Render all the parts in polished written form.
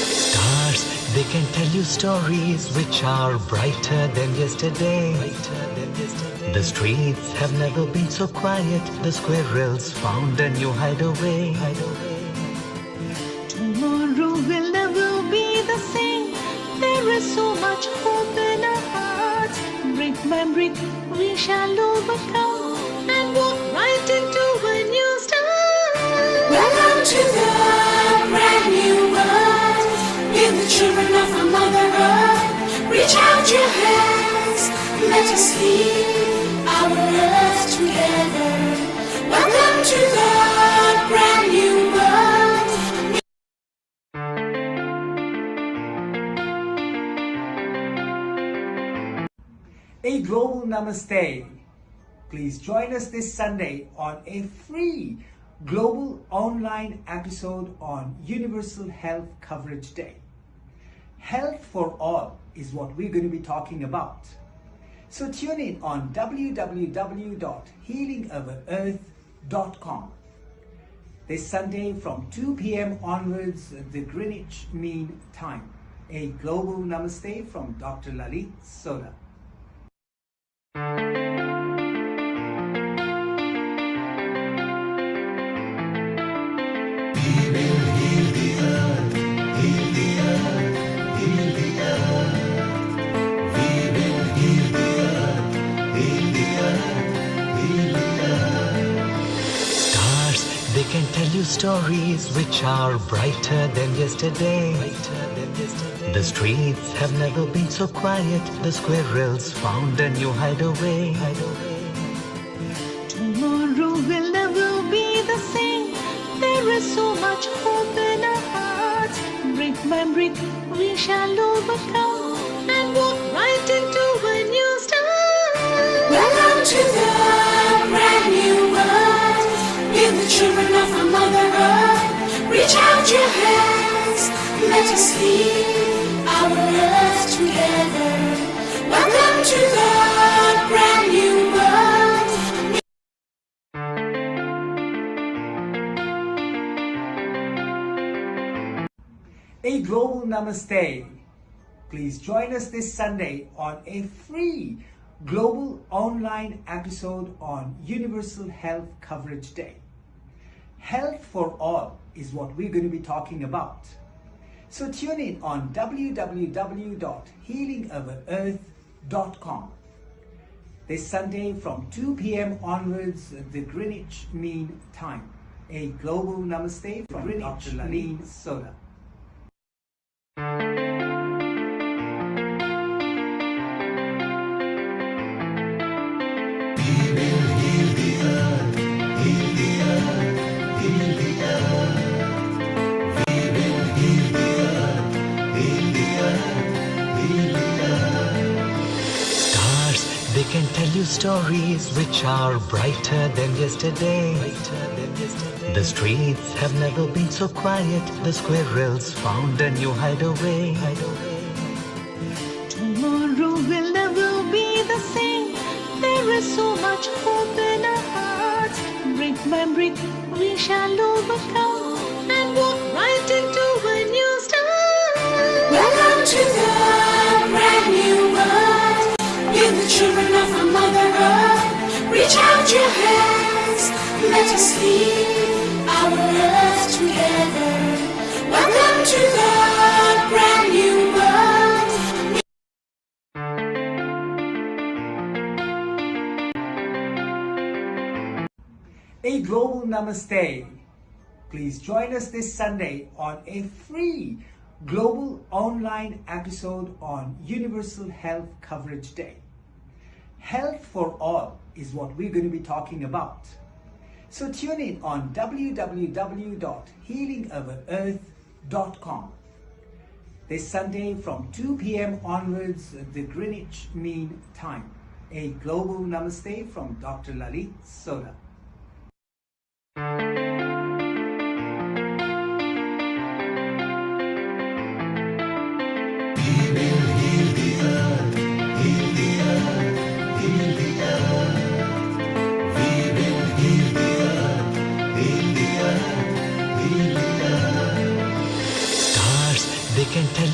Stars, they can tell you stories which are brighter than yesterday. The streets have never been so quiet. The squirrels found a new hideaway. Tomorrow will never be the same. There is so much hope in our hearts. Brick by brick, we shall overcome and walk right into a new start. Welcome to the brand new world. Give the children of our Mother Earth. Reach out your hands. Let us heal our earth together. Welcome to the brand new world. A global namaste. Please join us this Sunday on a free global online episode on Universal Health Coverage Day. Health for all is what we're going to be talking about. So tune in on www.healingoverearth.com. This Sunday from 2 p.m. onwards, the Greenwich Mean Time. A global namaste from Dr. Lalit, Sodha. Stars, they can tell you stories which are brighter than yesterday. The streets have never been so quiet. The squirrels found a new hideaway. Tomorrow will never be the same. There is so much hope in our hearts. Brick by brick, we shall overcome and walk right into a new start. Welcome to the brand new world. Give the children of our Mother Earth. Reach out your hands. Let us heal our earth together. Welcome to the brand new world. A global namaste. Please join us this Sunday on a free global online episode on Universal Health Coverage Day. Health for all is what we're going to be talking about. So tune in on www.healingoverearth.com. This Sunday from 2 p.m. onwards, the Greenwich Mean Time. A global namaste from Dr. Lalit, Sodha. Stars, they can tell you stories which are brighter than yesterday. The streets have never been so quiet. The squirrels found a new hideaway. Tomorrow will never be the same. There is so much hope in our hearts. Brick by brick, we shall overcome and walk right into a new start. Welcome to the brand new world. Give the children of our Mother Earth. Reach out your hands. Let us heal our earth together. Welcome to the brand new world. A global namaste. Please join us this Sunday on a free global online episode on Universal Health Coverage Day. Health for all is what we're going to be talking about. So tune in on www.healingoverearth.com. This Sunday from 2 p.m. onwards, the Greenwich Mean Time. A global namaste from Dr. Lalit, Sodha. Stars,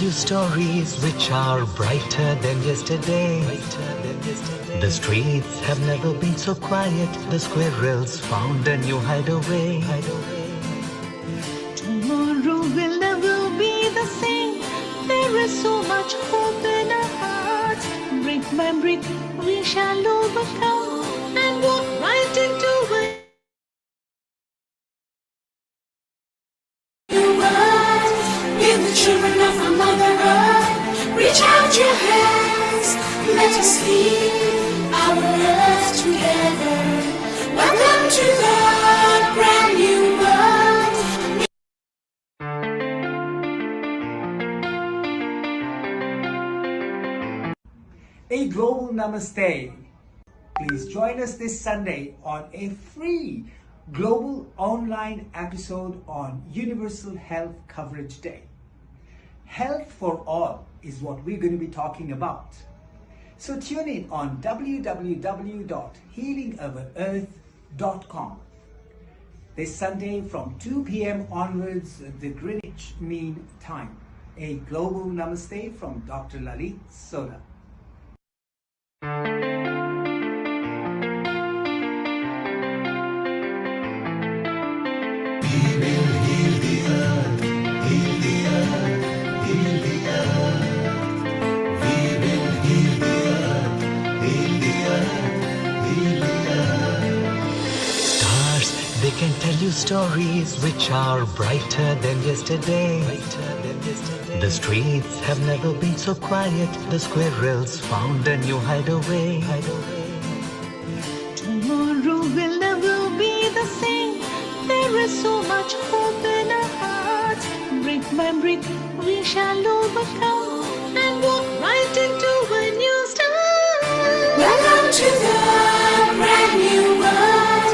you stories which are brighter than yesterday. The streets have never been so quiet. The squirrels found a new hideaway. Tomorrow will never be the same. There is so much hope in our hearts. Brick by brick, we shall overcome and walk right into it. Give the children of our Mother Earth, reach out your hands, let us heal our earth together. Welcome to the brand new world. A global namaste. Please join us this Sunday on a free global online episode on Universal Health Coverage Day. Health for all is what we're going to be talking about. So tune in on www.healingourEarth.com. This Sunday from 2 p.m. onwards, the Greenwich Mean Time. A global namaste from Dr. Lalit, Sodha. They can tell you stories which are brighter than yesterday. The streets have never been so quiet. The squirrels found a new hideaway. Tomorrow will never be the same. There is so much hope in our hearts. Brick by brick, we shall overcome and walk right into a new start. Welcome to the brand new world.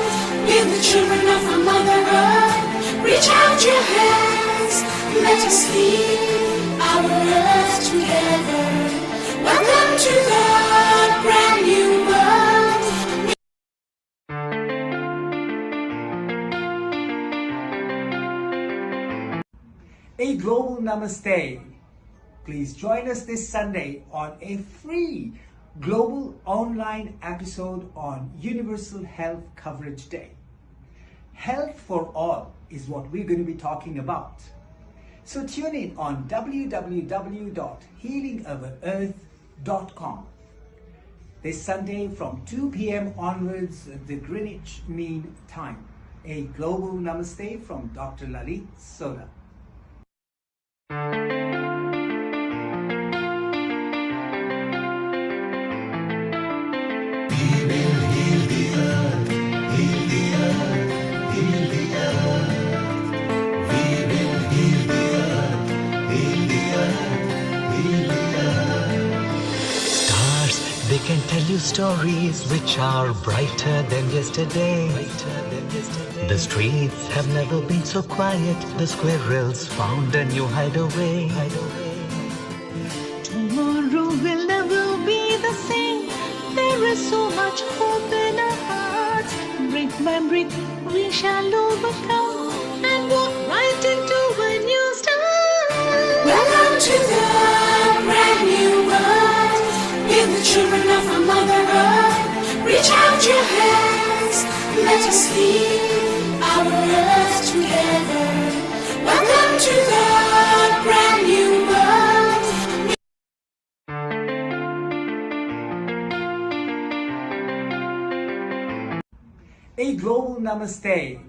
Give the children of our Mother Earth, reach out your hands, let us heal our earth together. Welcome to the brand new world. A global namaste. Please join us this Sunday on a free global online episode on Universal Health Coverage Day. Health for all is what we're going to be talking about. So tune in on www.healingourEarth.com. This Sunday from 2 p.m. onwards, the Greenwich Mean Time. A global namaste from Dr. Lalit, Sodha. They can tell you stories which are brighter than yesterday. The streets have never been so quiet. The squirrels found a new hideaway. Tomorrow will never be the same. There is so much hope in our hearts. Brick by brick, we shall overcome and walk right into a new start. Welcome to the brand new world. Give the children of our Mother Earth, reach out your hands, let us heal our earth together. Welcome to the brand new world. A global namaste.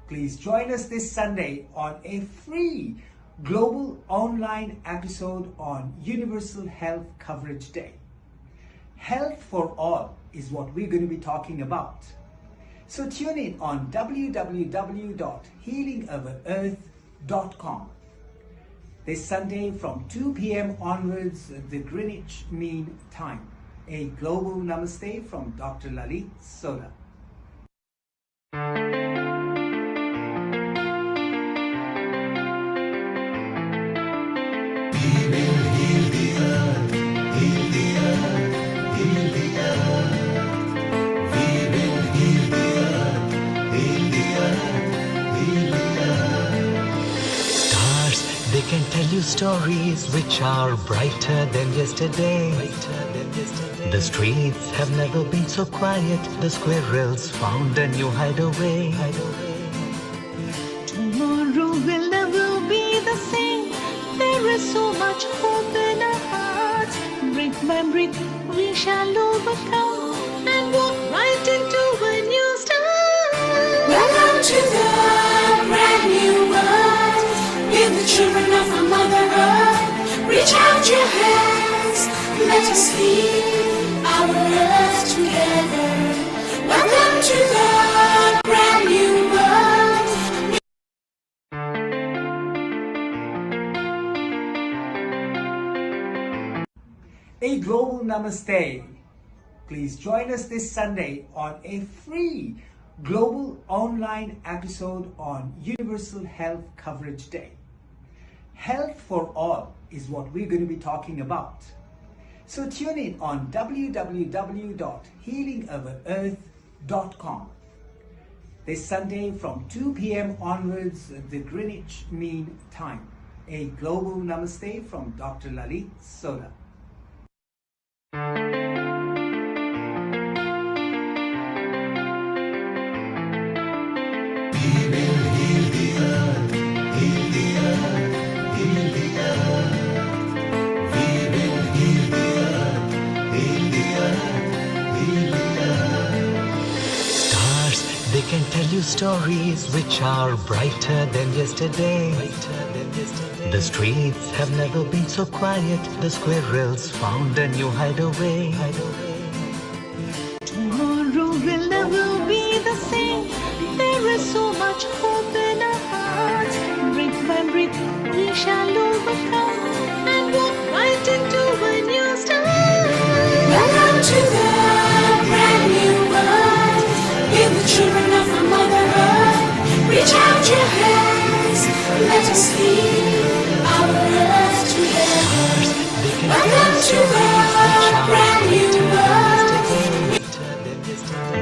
Please join us this Sunday on a free global online episode on Universal Health Coverage Day. Health for all is what we're going to be talking about. So tune in on www.healingourEarth.com. This Sunday from 2 p.m. onwards, the Greenwich Mean Time. A global namaste from Dr. Lalit, Sodha. can tell you stories which are brighter than yesterday. The streets have never been so quiet. The squirrels found a new hideaway. Tomorrow will never be the same. There is so much hope in our hearts. Brick by brick, we shall overcome and walk right into a new start. Welcome to the brand new world. With the children of our Mother Earth, reach out your hands. Let us heal our earth together. Welcome to the brand new world. A global namaste. Please join us this Sunday on a free global online episode on Universal Health Coverage Day. Health for all is what we're going to be talking about. So tune in on www.healingourEarth.com this Sunday from 2 p.m. onwards, the Greenwich Mean Time. A global namaste from Dr. Lalit, Sodha. Stars, they can tell you stories which are brighter than yesterday. The streets have never been so quiet. The squirrels found a new hideaway. Tomorrow will never be the same. There is so much hope in our hearts. Brick by brick, we shall overcome and walk right into a new start. Welcome to the brand new world. With the children of our Mother Earth, reach out your hands. Let us heal our earth together. Welcome to the brand new world.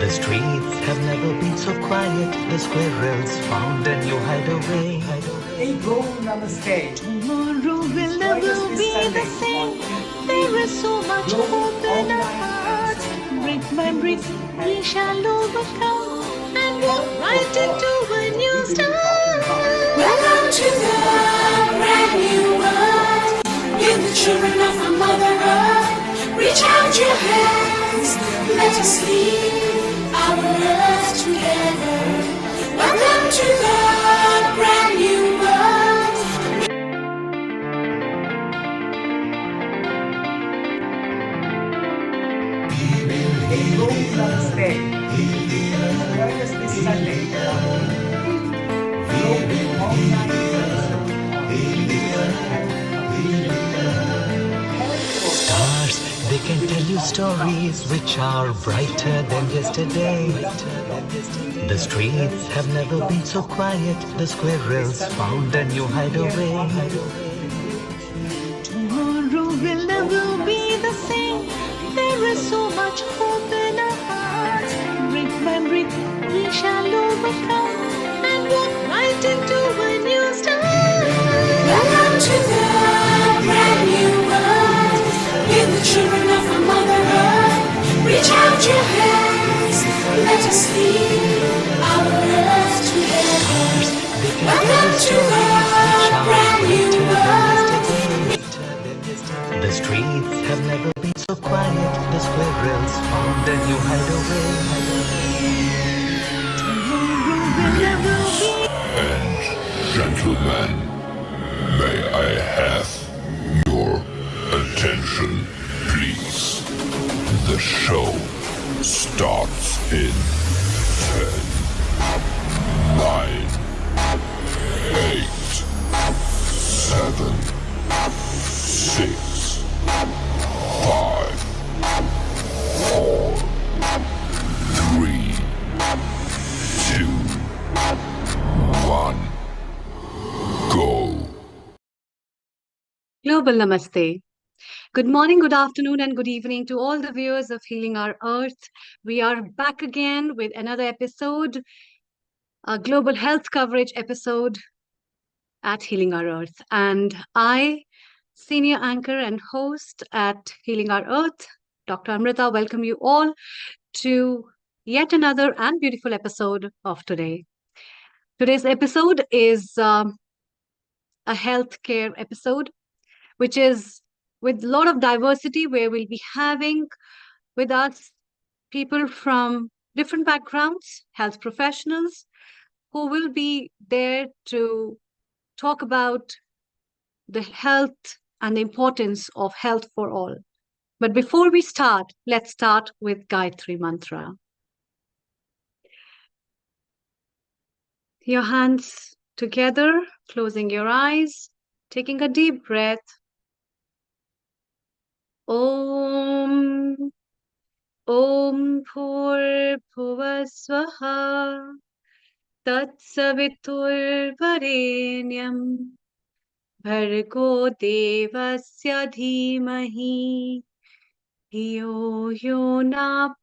The streets have never been so quiet. The squirrels found a new hideaway. A global namaste. Tomorrow will never be the same. There is so much hope in our hearts. Brick by brick, we shall overcome and walk right into a new start. Welcome to the brand new world. With the children of our Mother Earth, reach out your hands. Let us heal our earth together. Welcome to the brand new world. A global namaste. Join us this Sunday on a global online episode on Universal Health for Stars, they can tell you stories which are brighter than yesterday. The streets have never been so quiet. The squirrels found a new hideaway. Tomorrow will never be the same. There is so much hope in our hearts. Brick by brick, we shall overcome and walk right into a new start. Welcome to the brand new world. With the children of our Mother Earth, reach out your hands. Let us heal our earth together. Welcome to the brand new world. The streets have never been so quiet. The squirrels found a new hideaway. Tomorrow will never be. And gentlemen, may I have your attention, please? The show starts in 10, 9, 8, 7, 6, 5, 4, 3, 2, 1, go. Global Namaste. Good morning, good afternoon, and good evening to all the viewers of Healing Our Earth. We are back again with another episode, a global health coverage episode at Healing Our Earth. And I, senior anchor and host at Healing Our Earth, Dr. Amrita, welcome you all to yet another and beautiful episode of today. Today's episode is a healthcare episode, which is with a lot of diversity, where we'll be having with us people from different backgrounds, health professionals, who will be there to talk about the health and the importance of health for all. But before we start, let's start with Gayatri Mantra. Your hands together, closing your eyes, taking a deep breath. Om Om Bhur Bhuvasvaha Tat Savitur Varenyam Bhargo Devasya Dhimahi धियो यो न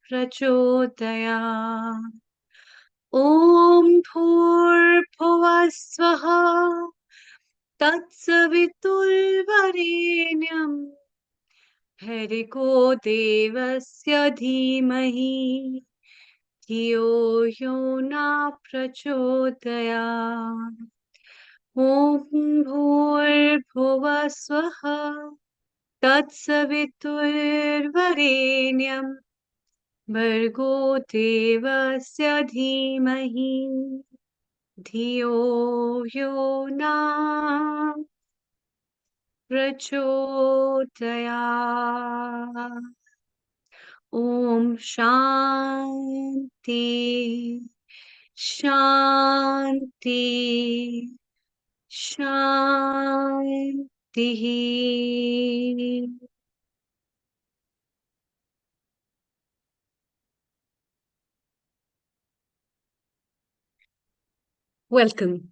प्रचोदयात् Om Bhur Swaha Tatsavitul Varenyam Bhargo Devasya Dhimahi धियो यो न प्रचोदयात् Om Bhur Swaha Tatsavitul Varenyam Bhargo Devasya Dhimahi धियो यो न प्रचोदयात् Om Shanti Shanti Shanti. Welcome.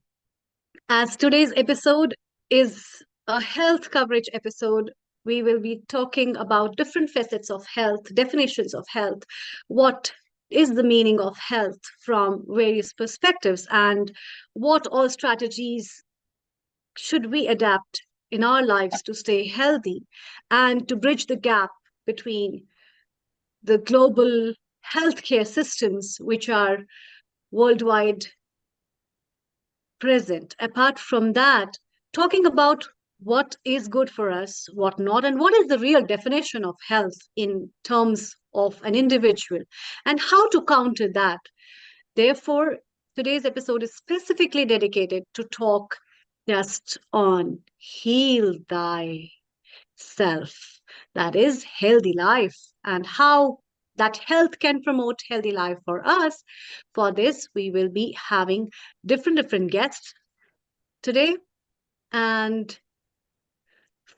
As today's episode is a health coverage episode, we will be talking about different facets of health, definitions of health, what is the meaning of health from various perspectives, and what all strategies should we adapt in our lives to stay healthy and to bridge the gap between the global healthcare systems which are worldwide present. Apart from that, talking about what is good for us, what not, and what is the real definition of health in terms of an individual, and how to counter that. Therefore, today's episode is specifically dedicated to talk just on heal thyself, that is healthy life, and how that health can promote healthy life for us. For this, we will be having different guests today. And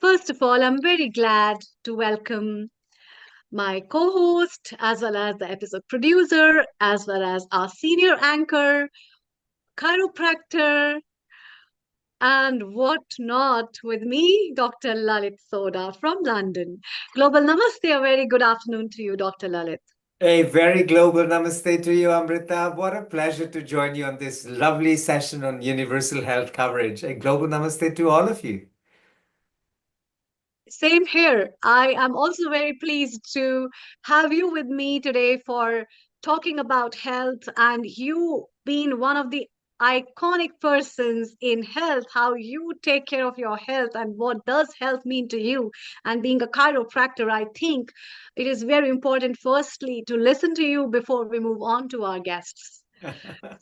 first of all, I'm very glad to welcome my co-host, as well as the episode producer, as well as our senior anchor, chiropractor, and what not with me, Dr. Lalit Sodha from London. Global Namaste, a very good afternoon to you, Dr. Lalit. A very global namaste to you, Amrita. What a pleasure to join you on this lovely session on universal health coverage. A global namaste to all of you. Same here. I am also very pleased to have you with me today for talking about health, and you being one of the iconic persons in health, how you take care of your health and what does health mean to you. And being a chiropractor, I think it is very important, firstly, to listen to you before we move on to our guests.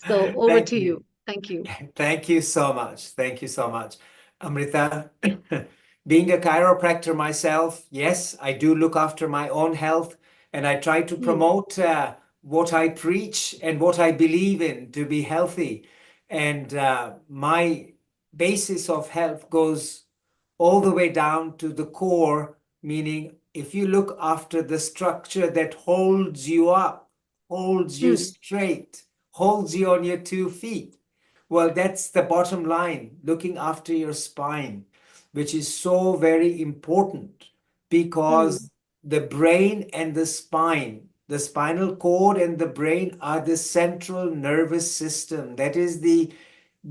So over Thank to you. you. Thank you. Thank you so much. Thank you so much. Amrita, being a chiropractor myself, yes, I do look after my own health, and I try to promote what I preach and what I believe in to be healthy. And my basis of health goes all the way down to the core, meaning if you look after the structure that holds you up, holds you straight, holds you on your 2 feet, well, that's the bottom line, looking after your spine, which is so very important because the brain and the spine, the spinal cord and the brain are the central nervous system. That is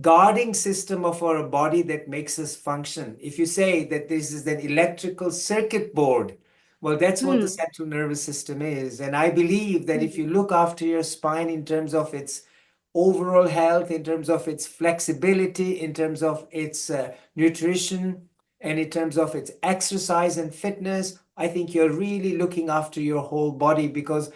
guarding system of our body that makes us function. If you say that this is an electrical circuit board, well, that's what the Hmm. central nervous system is. And I believe that if you look after your spine in terms of its overall health, in terms of its flexibility, in terms of its nutrition, and in terms of its exercise and fitness, I think you're really looking after your whole body, because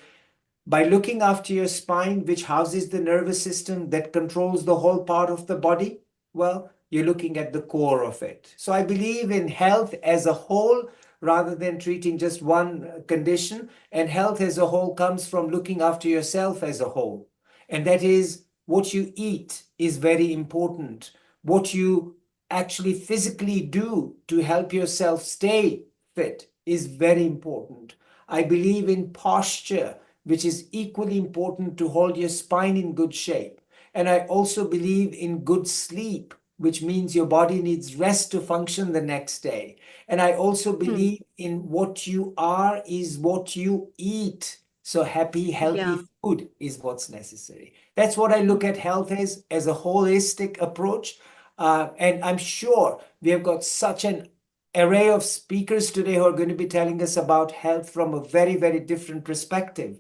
by looking after your spine, which houses the nervous system that controls the whole part of the body, well, you're looking at the core of it. So I believe in health as a whole rather than treating just one condition. And health as a whole comes from looking after yourself as a whole. And that is, what you eat is very important. What you actually physically do to help yourself stay fit is very important. I believe in posture, which is equally important to hold your spine in good shape. And I also believe in good sleep, which means your body needs rest to function the next day. And I also Hmm. believe in what you are is what you eat. So happy, Yeah. healthy food is what's necessary. That's what I look at health as a holistic approach. And I'm sure we have got such an array of speakers today who are going to be telling us about health from a very, very different perspective.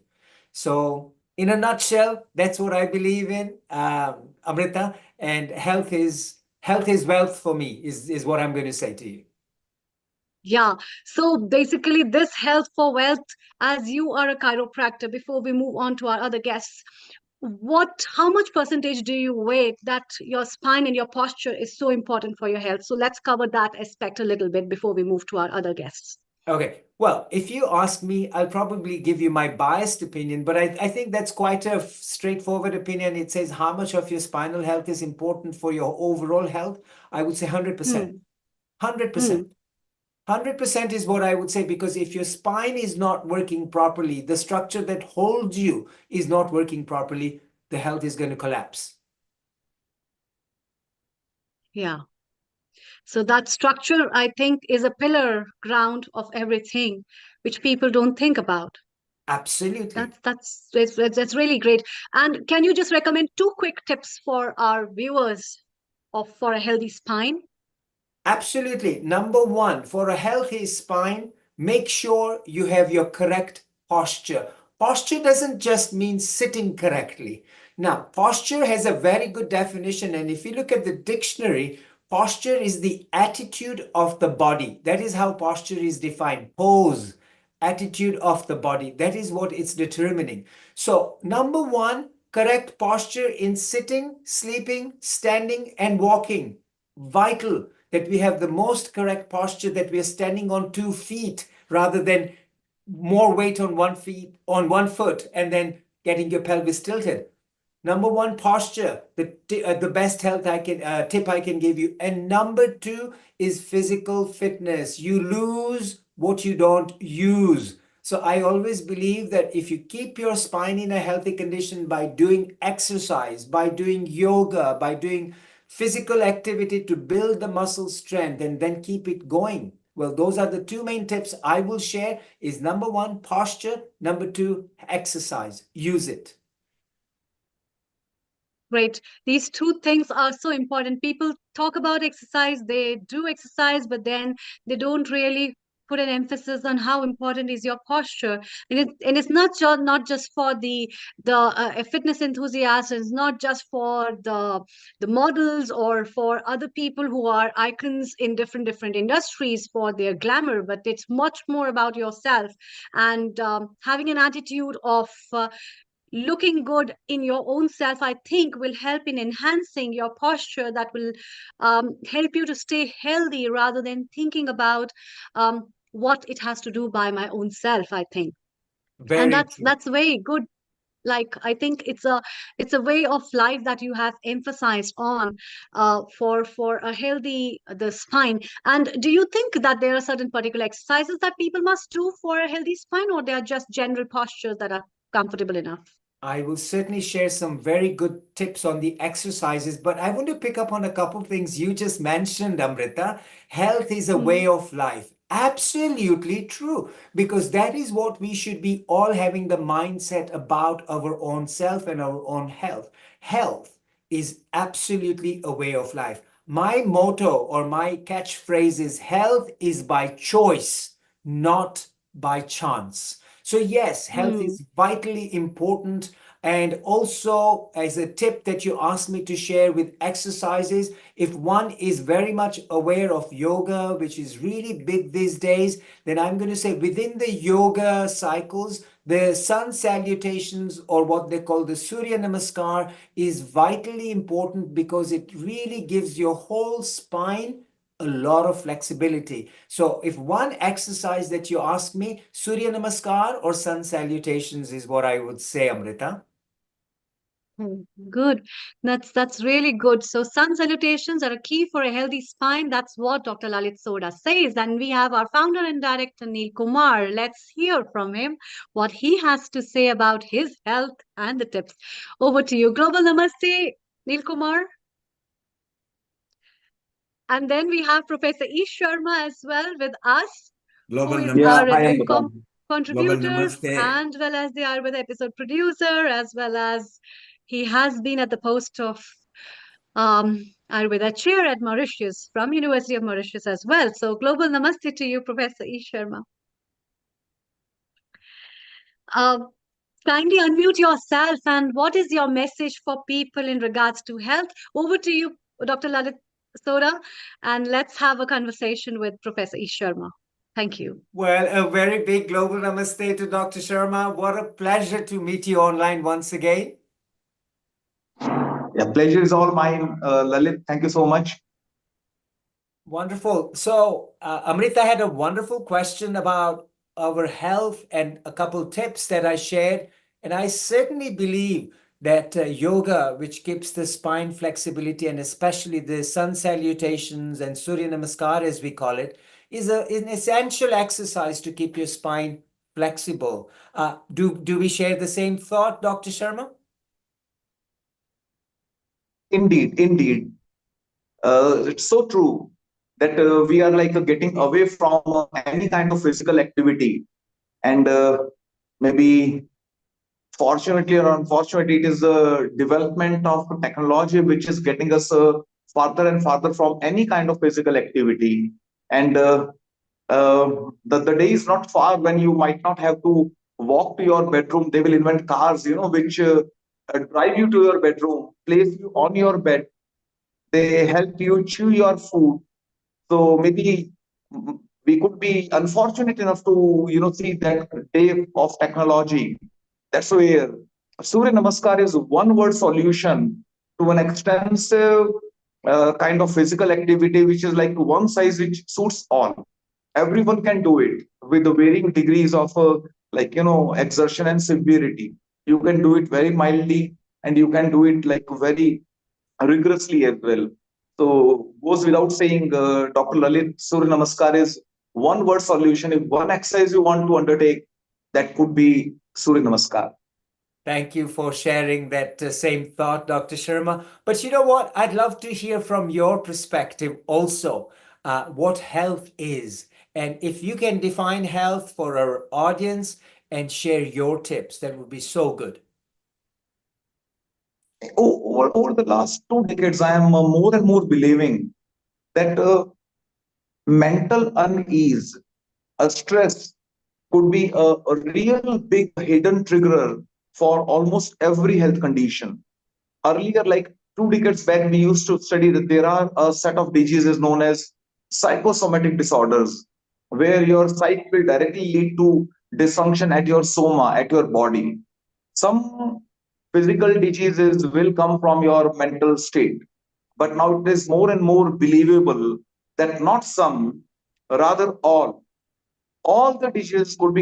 So, in a nutshell, that's what I believe in, Amrita. And health is wealth for me. Is what I'm going to say to you. Yeah. So basically, this health for wealth, as you are a chiropractor, before we move on to our other guests, how much percentage do you weigh that your spine and your posture is so important for your health? So let's cover that aspect a little bit before we move to our other guests. Okay. Well, if you ask me, I'll probably give you my biased opinion, but I think that's quite a straightforward opinion. It says how much of your spinal health is important for your overall health. I would say 100%. Hmm. 100%. Hmm. 100% is what I would say, because if your spine is not working properly, the structure that holds you is not working properly, the health is going to collapse. Yeah. So that structure, I think, is a pillar ground of everything, which people don't think about. Absolutely. That's really great. And can you just recommend two quick tips for our viewers for a healthy spine? Absolutely. Number one, for a healthy spine, make sure you have your correct posture. Posture doesn't just mean sitting correctly. Now, posture has a very good definition. And if you look at the dictionary, posture is the attitude of the body. That is how posture is defined. Pose, attitude of the body. That is what it's determining. So, number one, correct posture in sitting, sleeping, standing, and walking. Vital that we have the most correct posture, that we are standing on 2 feet rather than more weight on 1 feet, on 1 foot, and then getting your pelvis tilted. Number one, posture, the best health tip I can give you. And number two is physical fitness. You lose what you don't use. So I always believe that if you keep your spine in a healthy condition by doing exercise, by doing yoga, by doing physical activity to build the muscle strength and then keep it going. Well, those are the two main tips I will share. Is number one, posture. Number two, exercise. Use it. Great. These two things are so important. People talk about exercise, they do exercise, but then they don't really put an emphasis on how important is your posture. And it's not just for the fitness enthusiasts. It's not just for the models or for other people who are icons in different industries for their glamour, but it's much more about yourself and having an attitude of looking good in your own self, I think, will help in enhancing your posture. That will help you to stay healthy rather than thinking about what it has to do by my own self, I think. And Very that's true. that's very good. Like, I think it's a way of life that you have emphasized on for a healthy the spine. And do you think that there are certain particular exercises that people must do for a healthy spine, or they are just general postures that are comfortable enough? I will certainly share some very good tips on the exercises, but I want to pick up on a couple of things you just mentioned, Amrita. Health is a way Hmm. of life. Absolutely true, because that is what we should be all having the mindset about our own self and our own health. Health is absolutely a way of life. My motto or my catchphrase is health is by choice, not by chance. So, yes, health Hmm. is vitally important. And also, as a tip that you asked me to share with exercises, if one is very much aware of yoga, which is really big these days, then I'm going to say within the yoga cycles, the sun salutations or what they call the Surya Namaskar is vitally important because it really gives your whole spine a lot of flexibility. So if one exercise that you ask me, Surya Namaskar or sun salutations is what I would say, Amrita. Good. That's really good. So sun salutations are a key for a healthy spine. That's what Dr. Lalit Sodha says. And we have our founder and director Neil Kumar. Let's hear from him what he has to say about his health and the tips. Over to you. Global Namaste, Neil Kumar. And then we have Professor E. Sharma as well with us, who Global is Namaste. our Yeah, hi new Amrita. Global contributor Namaste. and well as the Ayurveda episode producer, as well as he has been at the post of Ayurveda chair at Mauritius from University of Mauritius as well. So global namaste to you, Professor E. Sharma. Uh, Kindly unmute yourself and what is your message for people in regards to health? Over to you, Dr. Lalit Sodha, and let's have a conversation with Professor E. Sharma. Thank you. Well, a very big global namaste to Dr. Sharma. What a pleasure to meet you online once again. Yeah, pleasure is all mine, Lalit. Thank you so much. Wonderful. So, Amrita had a wonderful question about our health and a couple tips that I shared. And I certainly believe that yoga, which keeps the spine flexibility and especially the sun salutations and Surya Namaskar, as we call it, is an essential exercise to keep your spine flexible. Do we share the same thought, Dr. Sharma? Indeed, indeed. It's so true that we are like getting away from any kind of physical activity. And maybe fortunately or unfortunately, it is the development of technology which is getting us farther and farther from any kind of physical activity. And the day is not far when you might not have to walk to your bedroom. They will invent cars, which drive you to your bedroom, place you on your bed. They help you chew your food. So maybe we could be unfortunate enough to, see that day of technology. That's where Surya Namaskar is one word solution to an extensive kind of physical activity, which is like one size which suits all. Everyone can do it with the varying degrees of exertion and severity. You can do it very mildly, and you can do it like very rigorously as well. So goes without saying, Dr. Lalit, Surya Namaskar is one word solution. If one exercise you want to undertake, that could be Surya Namaskar. Thank you for sharing that same thought, Dr. Sharma. But you know what? I'd love to hear from your perspective also what health is. And if you can define health for our audience and share your tips, that would be so good. Over the last 2 decades, I am more and more believing that mental unease, stress, could be a real big hidden trigger for almost every health condition. Earlier, like 2 decades back, we used to study that there are a set of diseases known as psychosomatic disorders, where your psyche will directly lead to dysfunction at your soma, at your body. Some physical diseases will come from your mental state, but now it is more and more believable that not some, rather all the diseases could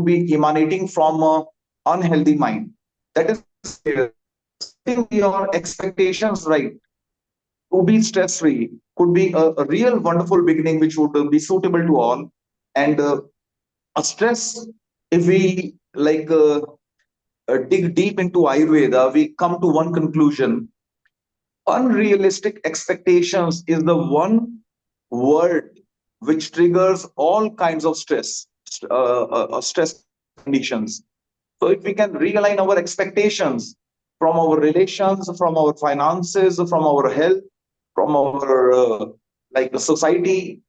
be emanating from a unhealthy mind. That is where setting your expectations right to be stress free could be a real wonderful beginning which would be suitable to all. And a stress, if we dig deep into Ayurveda, we come to one conclusion: unrealistic expectations is the one word which triggers all kinds of stress conditions. So if we can realign our expectations, from our relations, from our finances, from our health, from our like the society,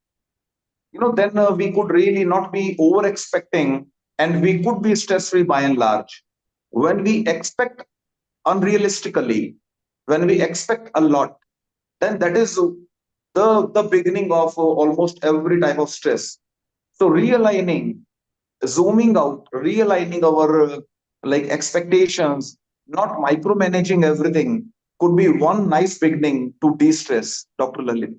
then we could really not be over expecting, and we could be stress free by and large. When we expect unrealistically, when we expect a lot, then that is the beginning of almost every type of stress. So realigning, zooming out, realigning our like expectations, not micromanaging everything, could be one nice beginning to de-stress, Dr. Lalit.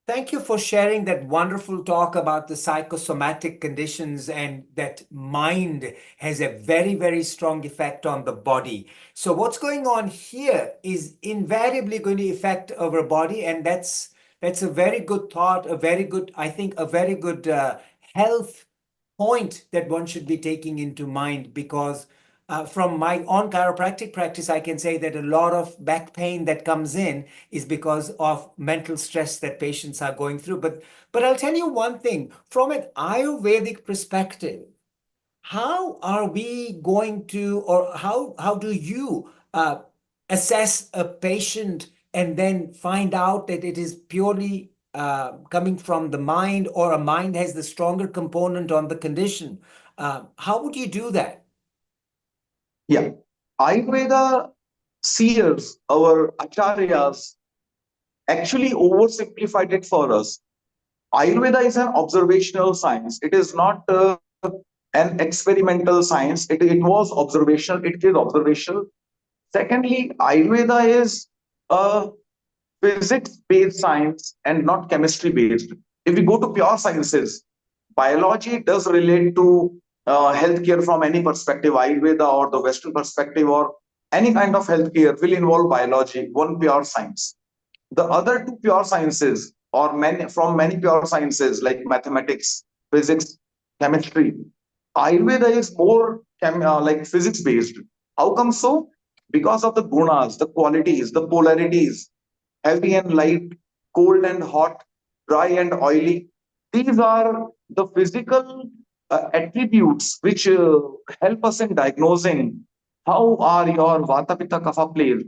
Thank you for sharing that wonderful talk about the psychosomatic conditions and that mind has a very, very strong effect on the body. So what's going on here is invariably going to affect our body, and that's a very good thought, a very good, I think, a very good health point that one should be taking into mind, because from my own chiropractic practice, I can say that a lot of back pain that comes in is because of mental stress that patients are going through. But I'll tell you one thing, from an Ayurvedic perspective, how are we going to, or how do you assess a patient and then find out that it is purely coming from the mind, or a mind has the stronger component on the condition? How would you do that? Yeah. Ayurveda seers, our acharyas, actually oversimplified it for us. Ayurveda is an observational science. It is not an experimental science. It was observational. It is observational. Secondly, Ayurveda is a physics-based science and not chemistry-based. If we go to pure sciences, biology does relate to healthcare from any perspective, Ayurveda or the Western perspective, or any kind of healthcare will involve biology, one pure science. The other two pure sciences, or many pure sciences like mathematics, physics, chemistry, Ayurveda is more like physics based. How come so? Because of the gunas, the qualities, the polarities, heavy and light, cold and hot, dry and oily. These are the physical attributes which help us in diagnosing how are your Vata Pitta Kapha placed.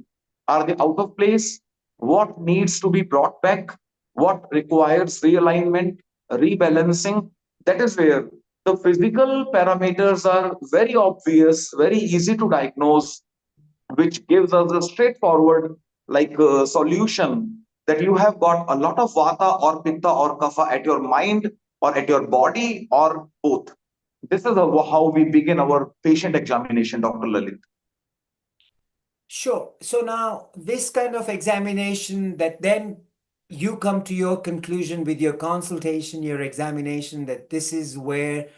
Are they out of place? What needs to be brought back? What requires realignment, rebalancing? That is where the physical parameters are very obvious, very easy to diagnose, which gives us a straightforward solution that you have got a lot of vata or pitta or kapha at your mind or at your body or both. This is how we begin our patient examination, Dr. Lalit. Sure. So now this kind of examination, that then you come to your conclusion with your consultation, your examination, that this is where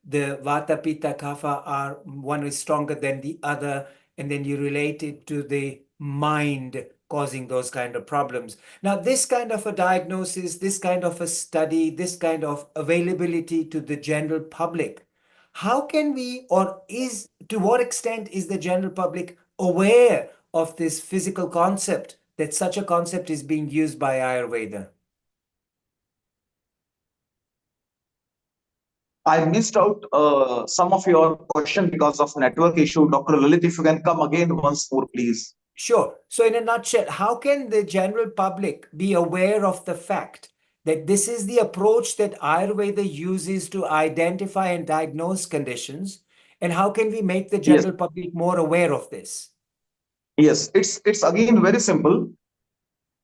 the Vata, Pitta, Kapha are, one is stronger than the other, and then you relate it to the mind causing those kind of problems. Now, this kind of a diagnosis, this kind of a study, this kind of availability to the general public, how can we, or is, to what extent is the general public aware of this physical concept, that such a concept is being used by Ayurveda? I missed out some of your question because of network issue. Dr. Lalit, if you can come again once more, please. Sure. So in a nutshell, how can the general public be aware of the fact that this is the approach that Ayurveda uses to identify and diagnose conditions? And how can we make the Yes, general public more aware of this? yes. It's again very simple.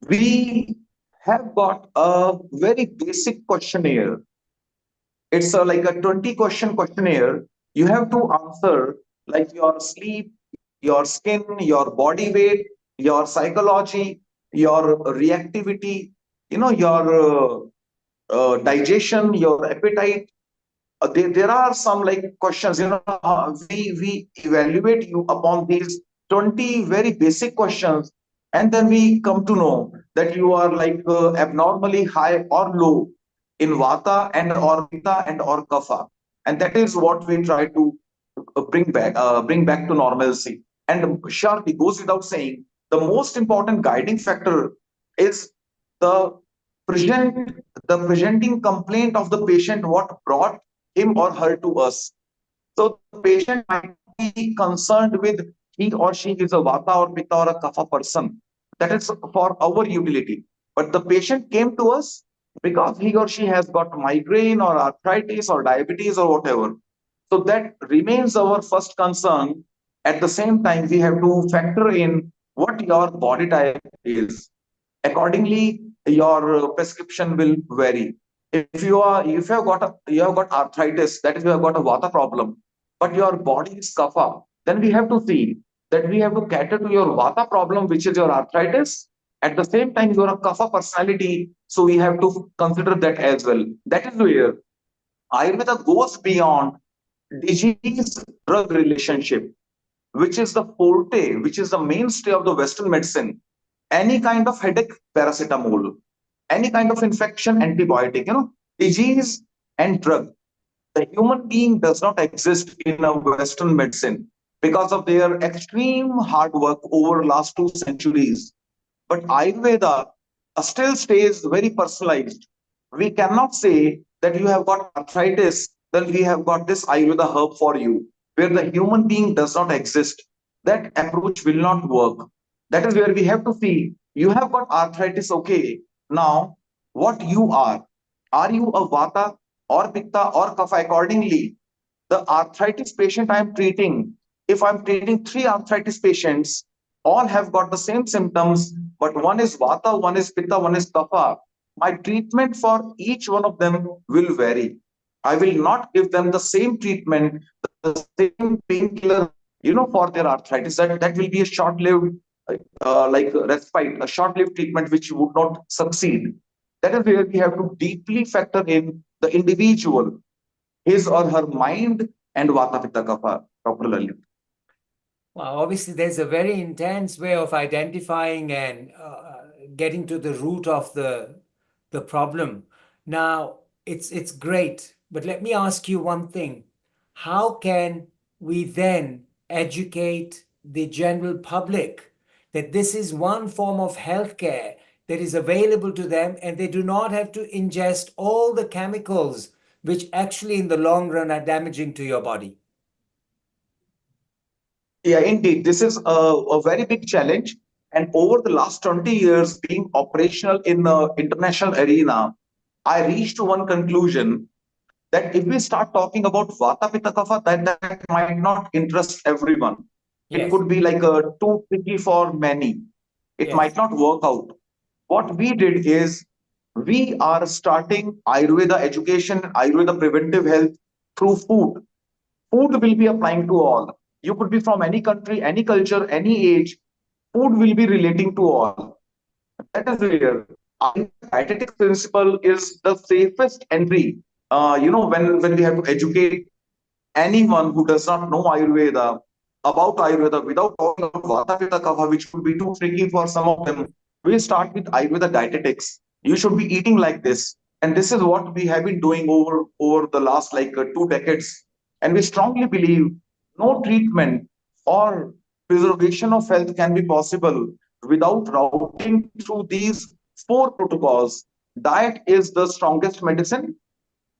We have got a very basic questionnaire. It's like a 20 question questionnaire. You have to answer like your sleep, your skin, your body weight, your psychology, your reactivity, your digestion, your appetite. There are some like questions, we evaluate you upon these 20 very basic questions, and then we come to know that you are like abnormally high or low in vata and or pitta and or kapha, and that is what we try to bring back to normalcy. And surely goes without saying, the most important guiding factor is the present the presenting complaint of the patient, what brought him or her to us. So the patient might be concerned with he or she is a vata or pitta or a kapha person. That is for our utility. But the patient came to us because he or she has got migraine or arthritis or diabetes or whatever. So that remains our first concern. At the same time, we have to factor in what your body type is. Accordingly, your prescription will vary. If you have got arthritis, that is you have got a vata problem, but your body is kapha, then we have to see that we have to cater to your vata problem, which is your arthritis. At the same time, you are a kapha personality, so we have to consider that as well. That is where Ayurveda goes beyond disease drug relationship, which is the forte, which is the mainstay of the Western medicine. Any kind of headache, paracetamol. Any kind of infection, antibiotic. Disease and drug. The human being does not exist in a Western medicine because of their extreme hard work over last 2 centuries. But Ayurveda still stays very personalized. We cannot say that you have got arthritis, then we have got this Ayurveda herb for you, where the human being does not exist. That approach will not work. That is where we have to see you have got arthritis, okay. Now, what you are you a Vata or Pitta or Kapha accordingly? The arthritis patient I'm treating, if I'm treating three arthritis patients, all have got the same symptoms, but one is Vata, one is Pitta, one is Kapha. My treatment for each one of them will vary. I will not give them the same treatment, the same painkiller, for their arthritis. That will be a short-lived, like respite, a short-lived treatment which would not succeed. That is where we have to deeply factor in the individual, his or her mind and Vata Pitta Kapha, Dr. Lalit. Well, obviously, there's a very intense way of identifying and getting to the root of the problem. Now, it's great, but let me ask you one thing. How can we then educate the general public that this is one form of healthcare that is available to them and they do not have to ingest all the chemicals which actually in the long run are damaging to your body? Yeah, indeed. This is a very big challenge. And over the last 20 years, being operational in the international arena, I reached to one conclusion that if we start talking about Vata Pitta Kapha, that might not interest everyone. It Yes, could be like too tricky for many. It yes. might not work out. What we did is we are starting Ayurveda education, Ayurveda preventive health through food. Food will be applying to all. You could be from any country, any culture, any age. Food will be relating to all. That is where dietetics principle is the safest entry. When we have to educate anyone who does not know Ayurveda about Ayurveda without talking about Vata Pitta Kapha, which would be too tricky for some of them, we start with Ayurveda dietetics. You should be eating like this. And this is what we have been doing over the last 2 decades. And we strongly believe no treatment or preservation of health can be possible without routing through these four protocols. Diet is the strongest medicine,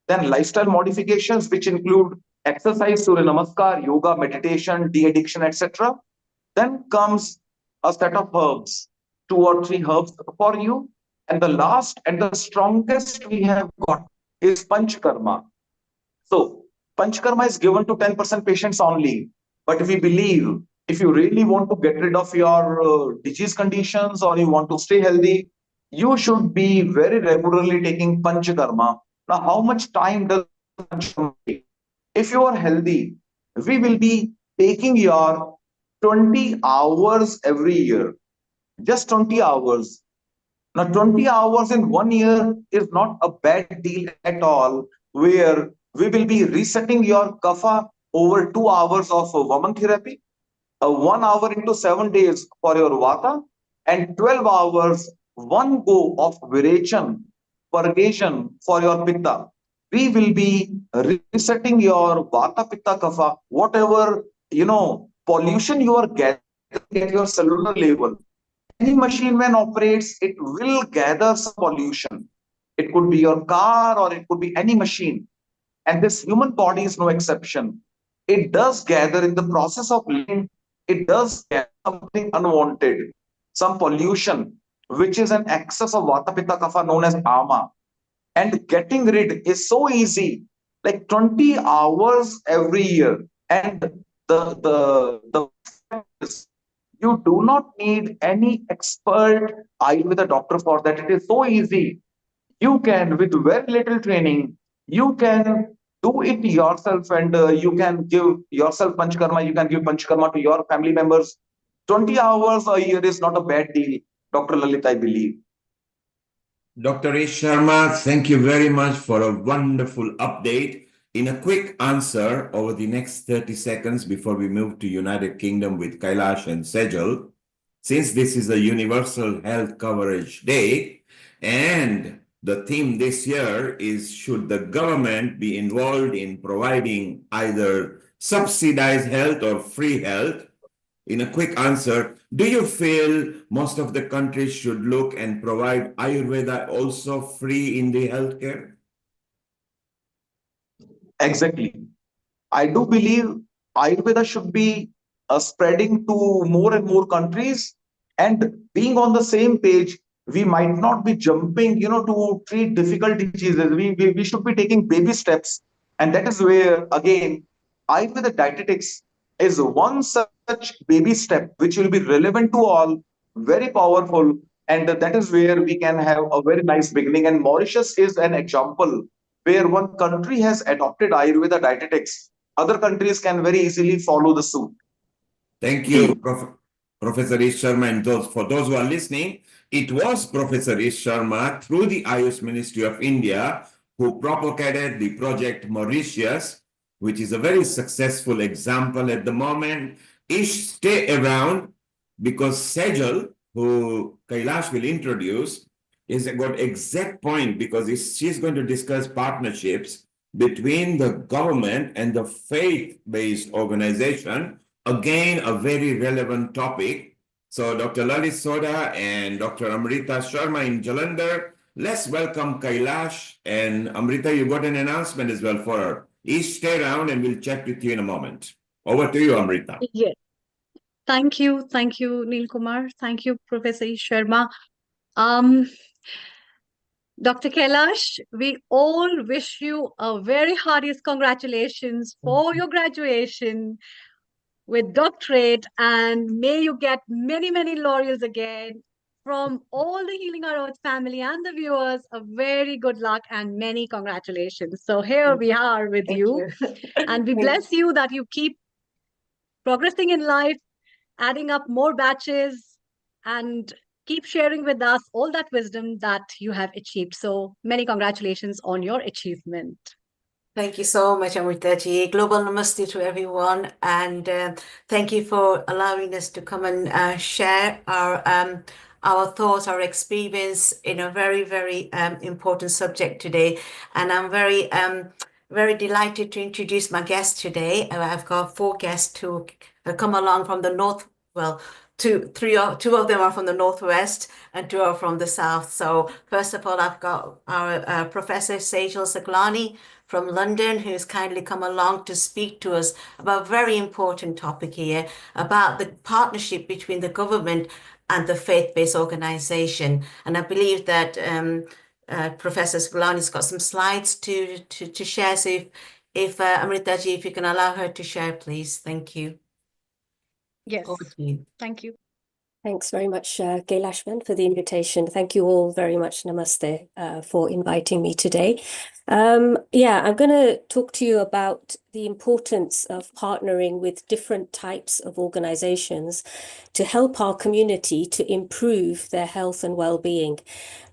then lifestyle modifications, which include exercise, Surya Namaskar, yoga, meditation, de-addiction, etc. Then comes a set of herbs, 2 or 3 herbs for you. And the last and the strongest we have got is Panchkarma. So Panchkarma is given to 10% patients only. But we believe if you really want to get rid of your disease conditions or you want to stay healthy, you should be very regularly taking Panchkarma. Now, how much time does Panchkarma take? If you are healthy, we will be taking your 20 hours every year, just 20 hours. Now, 20 hours in 1 year is not a bad deal at all, where we will be resetting your kapha over 2 hours of Vaman therapy, 1 hour into 7 days for your vata, and 12 hours, one go of virechan, purgation for your pitta. We will be resetting your vata, pitta, kapha, whatever, pollution you are getting at your cellular level. Any machine when operates, it will gather some pollution. It could be your car or it could be any machine. And this human body is no exception. It does gather in the process of living it does get something unwanted, some pollution, which is an excess of Vata Pitta Kapha known as ama. And getting rid is so easy, like 20 hours every year. And the you do not need any expert Ayurveda doctor for that. It is so easy. You can, with very little training, you can do it yourself, and you can give yourself panchkarma. You can give panchkarma to your family members. 20 hours a year is not a bad deal, Dr. Lalit, I believe. Dr. A. Sharma, thank you very much for a wonderful update. In a quick answer over the next 30 seconds before we move to United Kingdom with Kailash and Sejal, since this is a Universal Health Coverage Day, and the theme this year is, should the government be involved in providing either subsidized health or free health? In a quick answer, do you feel most of the countries should look and provide Ayurveda also free in the healthcare? Exactly. I do believe Ayurveda should be spreading to more and more countries, and being on the same page. We might not be jumping, to treat difficult diseases. We should be taking baby steps, and that is where again Ayurveda dietetics is one such baby step which will be relevant to all, very powerful, and that is where we can have a very nice beginning. And Mauritius is an example where one country has adopted Ayurveda dietetics, other countries can very easily follow the suit. Thank you, Professor Ish Sharma. And for those who are listening, it was Professor Ish Sharma through the Ayush Ministry of India who propagated the project Mauritius, which is a very successful example at the moment. Ish, stay around because Sejal, who Kailash will introduce, is got exact point because she's going to discuss partnerships between the government and the faith-based organization. Again, a very relevant topic. So Dr. Lalit Sodha and Dr. Amrita Sharma in Jalandhar, let's welcome Kailash. And Amrita, you got an announcement as well for her. Each stay around and we'll chat with you in a moment. Over to you, Amrita. Yes. Thank you. Thank you, Neil Kumar. Thank you, Professor Sharma. Dr. Kailash, we all wish you a very heartiest congratulations for your graduation with doctorate, and may you get many, many laurels again. From all the Healing Our Earth family and the viewers, a very good luck and many congratulations. So here we are with you. And we bless you that you keep progressing in life, adding up more batches, and keep sharing with us all that wisdom that you have achieved. So many congratulations on your achievement. Thank you so much, Amritaji. Global namaste to everyone, and thank you for allowing us to come and share our thoughts, our experience in a very, very important subject today. And I'm very delighted to introduce my guest today. I've got 4 guests who come along from the north. Well, two of them are from the northwest and 2 are from the south. So first of all, I've got our Professor Sejal Saglani from London, who's kindly come along to speak to us about a very important topic here, about the partnership between the government and the faith-based organization. And I believe that Professor Saglani's got some slides to share. So if Amritaji, if you can allow her to share, please. Thank you. Yes, thank you. Thanks very much, Kailashman, for the invitation. Thank you all very much, Namaste, for inviting me today. I'm going to talk to you about the importance of partnering with different types of organizations to help our community to improve their health and well-being.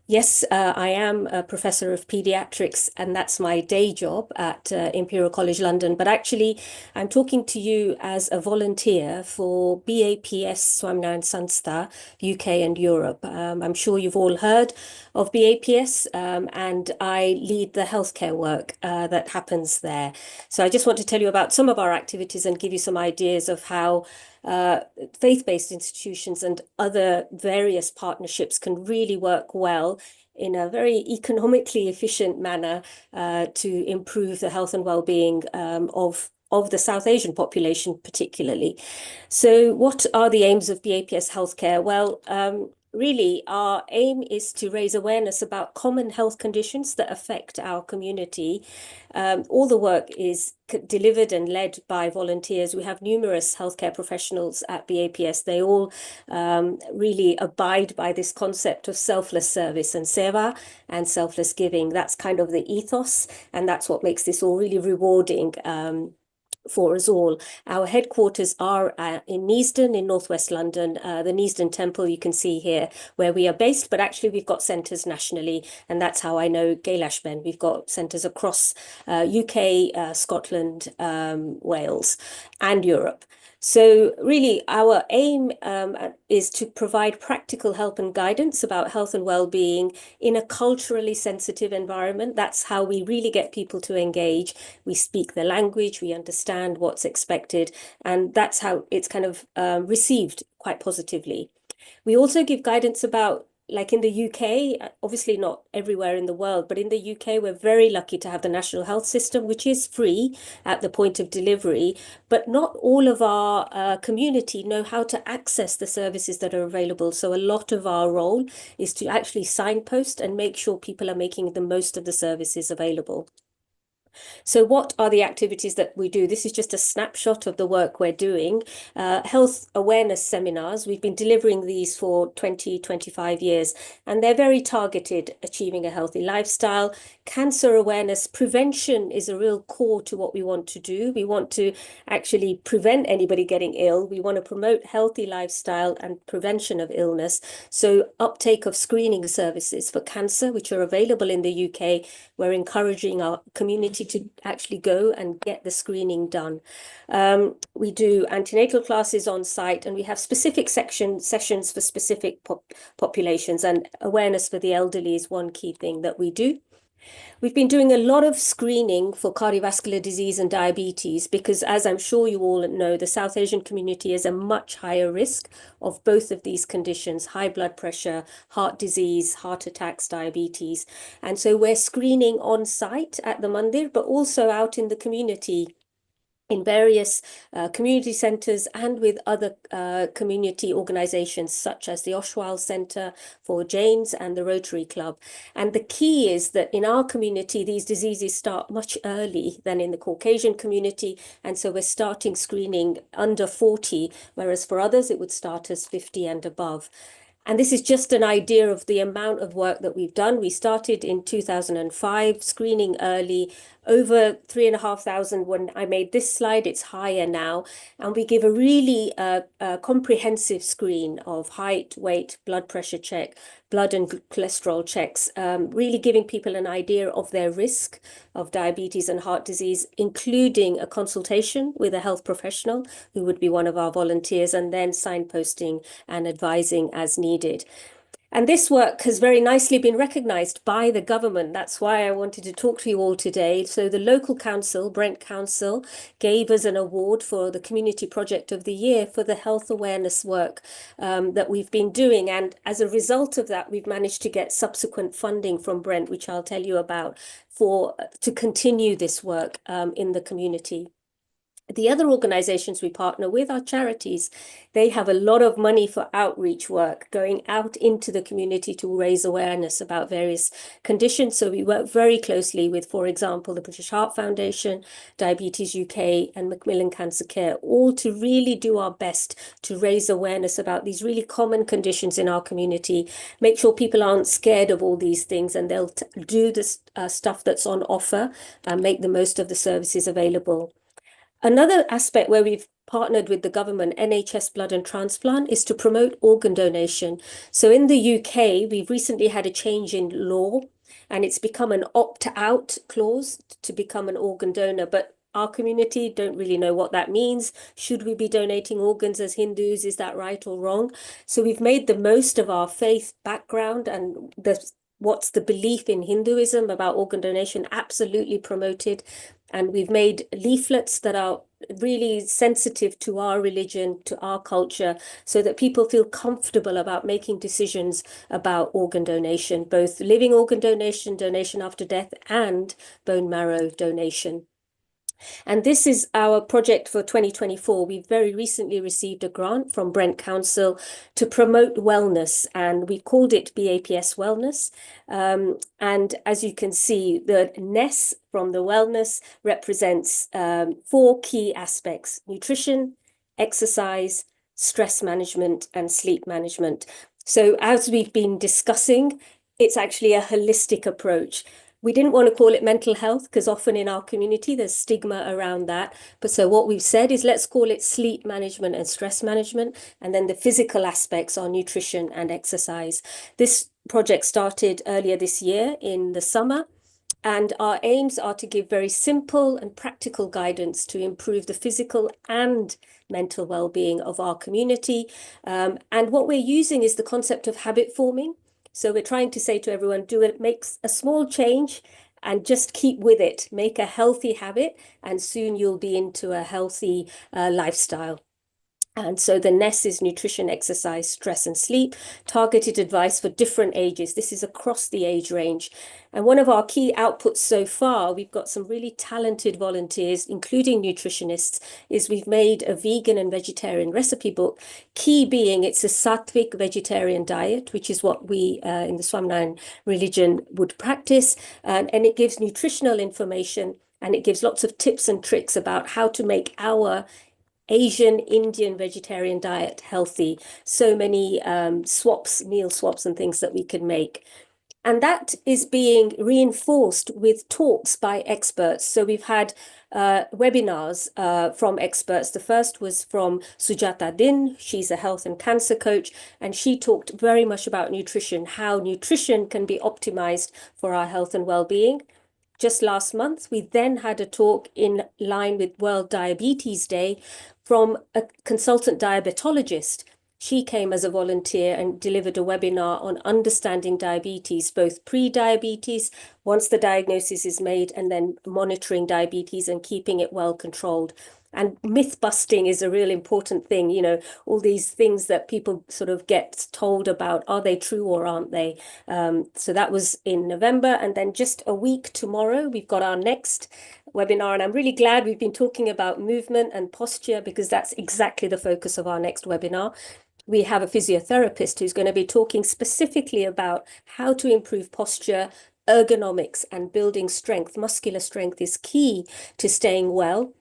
Yes, I am a professor of pediatrics, and that's my day job at Imperial College London. But actually, I'm talking to you as a volunteer for BAPS Swamnayan Sanstha, UK and Europe. I'm sure you've all heard of BAPS, and I lead the healthcare work that happens there. So I just want to tell you about some of our activities and give you some ideas of how faith-based institutions and other various partnerships can really work well in a very economically efficient manner to improve the health and well-being of of the South Asian population particularly. So what are the aims of BAPS Healthcare? Well, really, our aim is to raise awareness about common health conditions that affect our community. All the work is delivered and led by volunteers. We have numerous healthcare professionals at BAPS. They all really abide by this concept of selfless service and seva and selfless giving. That's kind of the ethos, and that's what makes this all really rewarding for us all. Our headquarters are in Neasden in northwest London, the Neasden Temple you can see here where we are based, but actually we've got centres nationally, and that's how I know Kailash Parekh. We've got centres across UK, Scotland, Wales and Europe. So really our aim is to provide practical help and guidance about health and well-being in a culturally sensitive environment. That's how we really get people to engage. We speak the language, we understand what's expected, and that's how it's kind of received quite positively. We also give guidance about, like in the UK, obviously not everywhere in the world, but in the UK, we're very lucky to have the National Health System, which is free at the point of delivery, but not all of our community know how to access the services that are available. So a lot of our role is to actually signpost and make sure people are making the most of the services available. So what are the activities that we do? This is just a snapshot of the work we're doing. Health awareness seminars. We've been delivering these for 25 years, and they're very targeted, achieving a healthy lifestyle. Cancer awareness, prevention is a real core to what we want to do. We want to actually prevent anybody getting ill. We want to promote healthy lifestyle and prevention of illness. So uptake of screening services for cancer, which are available in the UK. We're encouraging our community to actually go and get the screening done. We do antenatal classes on site, and we have specific sessions for specific populations, and awareness for the elderly is one key thing that we do. We've been doing a lot of screening for cardiovascular disease and diabetes because, as I'm sure you all know, the South Asian community is a much higher risk of both of these conditions: high blood pressure, heart disease, heart attacks, diabetes. And so we're screening on site at the mandir, but also out in the community in various community centres and with other community organisations such as the Oshwal Centre for Jains and the Rotary Club. And the key is that in our community, these diseases start much early than in the Caucasian community. And so we're starting screening under 40, whereas for others, it would start as 50 and above. And this is just an idea of the amount of work that we've done. We started in 2005, screening early, over 3,500 when I made this slide. It's higher now. And we give a really comprehensive screen of height, weight, blood pressure check, blood and cholesterol checks, really giving people an idea of their risk of diabetes and heart disease, including a consultation with a health professional who would be one of our volunteers, and then signposting and advising as needed. And this work has very nicely been recognised by the government. That's why I wanted to talk to you all today. So the local council, Brent Council, gave us an award for the Community Project of the Year for the health awareness work that we've been doing. And as a result of that, we've managed to get subsequent funding from Brent, which I'll tell you about, to continue this work in the community. The other organizations we partner with are charities. They have a lot of money for outreach work, going out into the community to raise awareness about various conditions. So we work very closely with, for example, the British Heart Foundation, Diabetes UK, and Macmillan Cancer Care, all to really do our best to raise awareness about these really common conditions in our community, make sure people aren't scared of all these things, and they'll do this stuff that's on offer and make the most of the services available. Another aspect where we've partnered with the government, NHS Blood and Transplant, is to promote organ donation. So in the UK, we've recently had a change in law, and it's become an opt-out clause to become an organ donor. But our community don't really know what that means. Should we be donating organs as Hindus? Is that right or wrong? So we've made the most of our faith background and what's the belief in Hinduism about organ donation, absolutely promoted. And we've made leaflets that are really sensitive to our religion, to our culture, so that people feel comfortable about making decisions about organ donation, both living organ donation, donation after death, and bone marrow donation. And this is our project for 2024. We very recently received a grant from Brent Council to promote wellness, and we called it BAPS Wellness. And as you can see, the NES from the wellness represents 4 key aspects: nutrition, exercise, stress management, and sleep management. So as we've been discussing, it's actually a holistic approach. We didn't want to call it mental health because often in our community there's stigma around that. But so what we've said is let's call it sleep management and stress management. And then the physical aspects are nutrition and exercise. This project started earlier this year in the summer. And our aims are to give very simple and practical guidance to improve the physical and mental well-being of our community. And what we're using is the concept of habit forming. So we're trying to say to everyone, make a small change and just keep with it. Make a healthy habit, and soon you'll be into a healthy lifestyle. And so the NES is nutrition, exercise, stress, and sleep, targeted advice for different ages. This is across the age range. And one of our key outputs so far, we've got some really talented volunteers, including nutritionists, is we've made a vegan and vegetarian recipe book. Key being it's a sattvic vegetarian diet, which is what we in the Swaminarayan religion would practice. And it gives nutritional information, and it gives lots of tips and tricks about how to make our Asian, Indian vegetarian diet healthy. So many meal swaps and things that we can make. And that is being reinforced with talks by experts. So we've had webinars from experts. The first was from Sujata Din. She's a health and cancer coach, and she talked very much about nutrition, how nutrition can be optimized for our health and well-being. Just last month, we then had a talk in line with World Diabetes Day from a consultant diabetologist. She came as a volunteer and delivered a webinar on understanding diabetes, both pre-diabetes, once the diagnosis is made, and then monitoring diabetes and keeping it well controlled. And myth busting is a real important thing. You know, all these things that people sort of get told about, are they true or aren't they? So that was in November. And then just a week tomorrow, we've got our next webinar. And I'm really glad we've been talking about movement and posture, because that's exactly the focus of our next webinar. We have a physiotherapist who's going to be talking specifically about how to improve posture, ergonomics, and building strength. Muscular strength is key to staying well,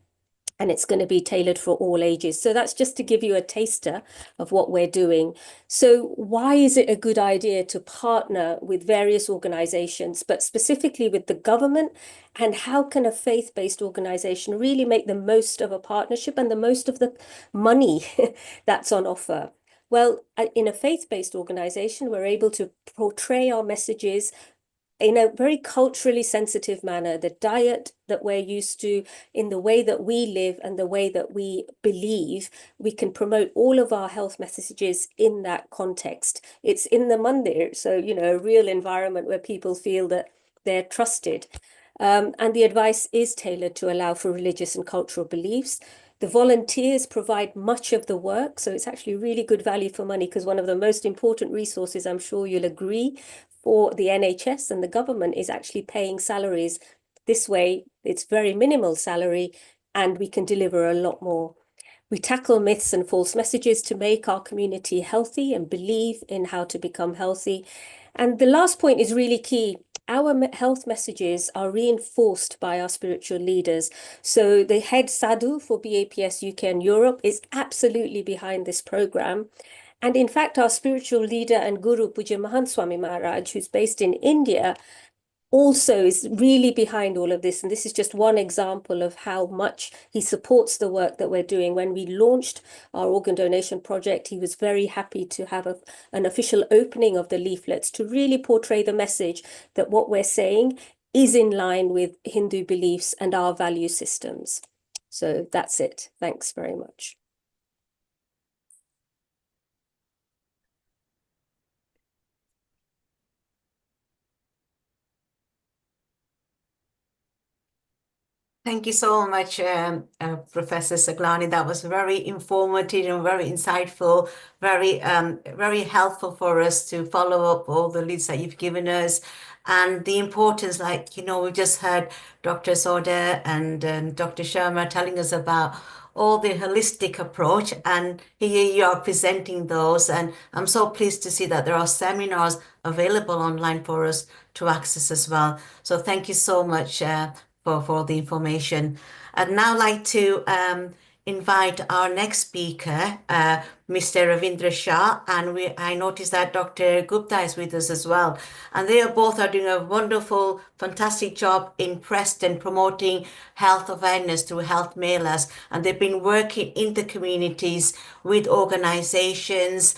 and it's going to be tailored for all ages. So that's just to give you a taster of what we're doing. So why is it a good idea to partner with various organizations, but specifically with the government? And how can a faith-based organization really make the most of a partnership and the most of the money that's on offer? Well, in a faith-based organization, we're able to portray our messages in a very culturally sensitive manner, the diet that we're used to, in the way that we live and the way that we believe. We can promote all of our health messages in that context. It's in the mandir, so, you know, a real environment where people feel that they're trusted. And the advice is tailored to allow for religious and cultural beliefs. The volunteers provide much of the work, so it's actually really good value for money, because one of the most important resources, I'm sure you'll agree, for the NHS and the government is actually paying salaries. This way, it's very minimal salary, and we can deliver a lot more. We tackle myths and false messages to make our community healthy and believe in how to become healthy. And the last point is really key. Our health messages are reinforced by our spiritual leaders. So the head sadhu for BAPS UK and Europe is absolutely behind this program. And in fact, our spiritual leader and guru, Puja Mahant Swami Maharaj, who's based in India, also is really behind all of this. And this is just one example of how much he supports the work that we're doing. When we launched our organ donation project, he was very happy to have an official opening of the leaflets to really portray the message that what we're saying is in line with Hindu beliefs and our value systems. So that's it. Thanks very much. Thank you so much, Professor Saglani. That was very informative and very insightful, very helpful for us to follow up all the leads that you've given us. and the importance, like, we just heard Dr. Sodha and Dr. Sharma telling us about all the holistic approach, and here you are presenting those, and I'm so pleased to see that there are seminars available online for us to access as well. So thank you so much for the information. I'd now like to invite our next speaker, Mr. Ravindra Shah, and I noticed that Dr. Gupta is with us as well. And they both are doing a wonderful, fantastic job in Preston promoting health awareness through health mailers. And they've been working in the communities with organizations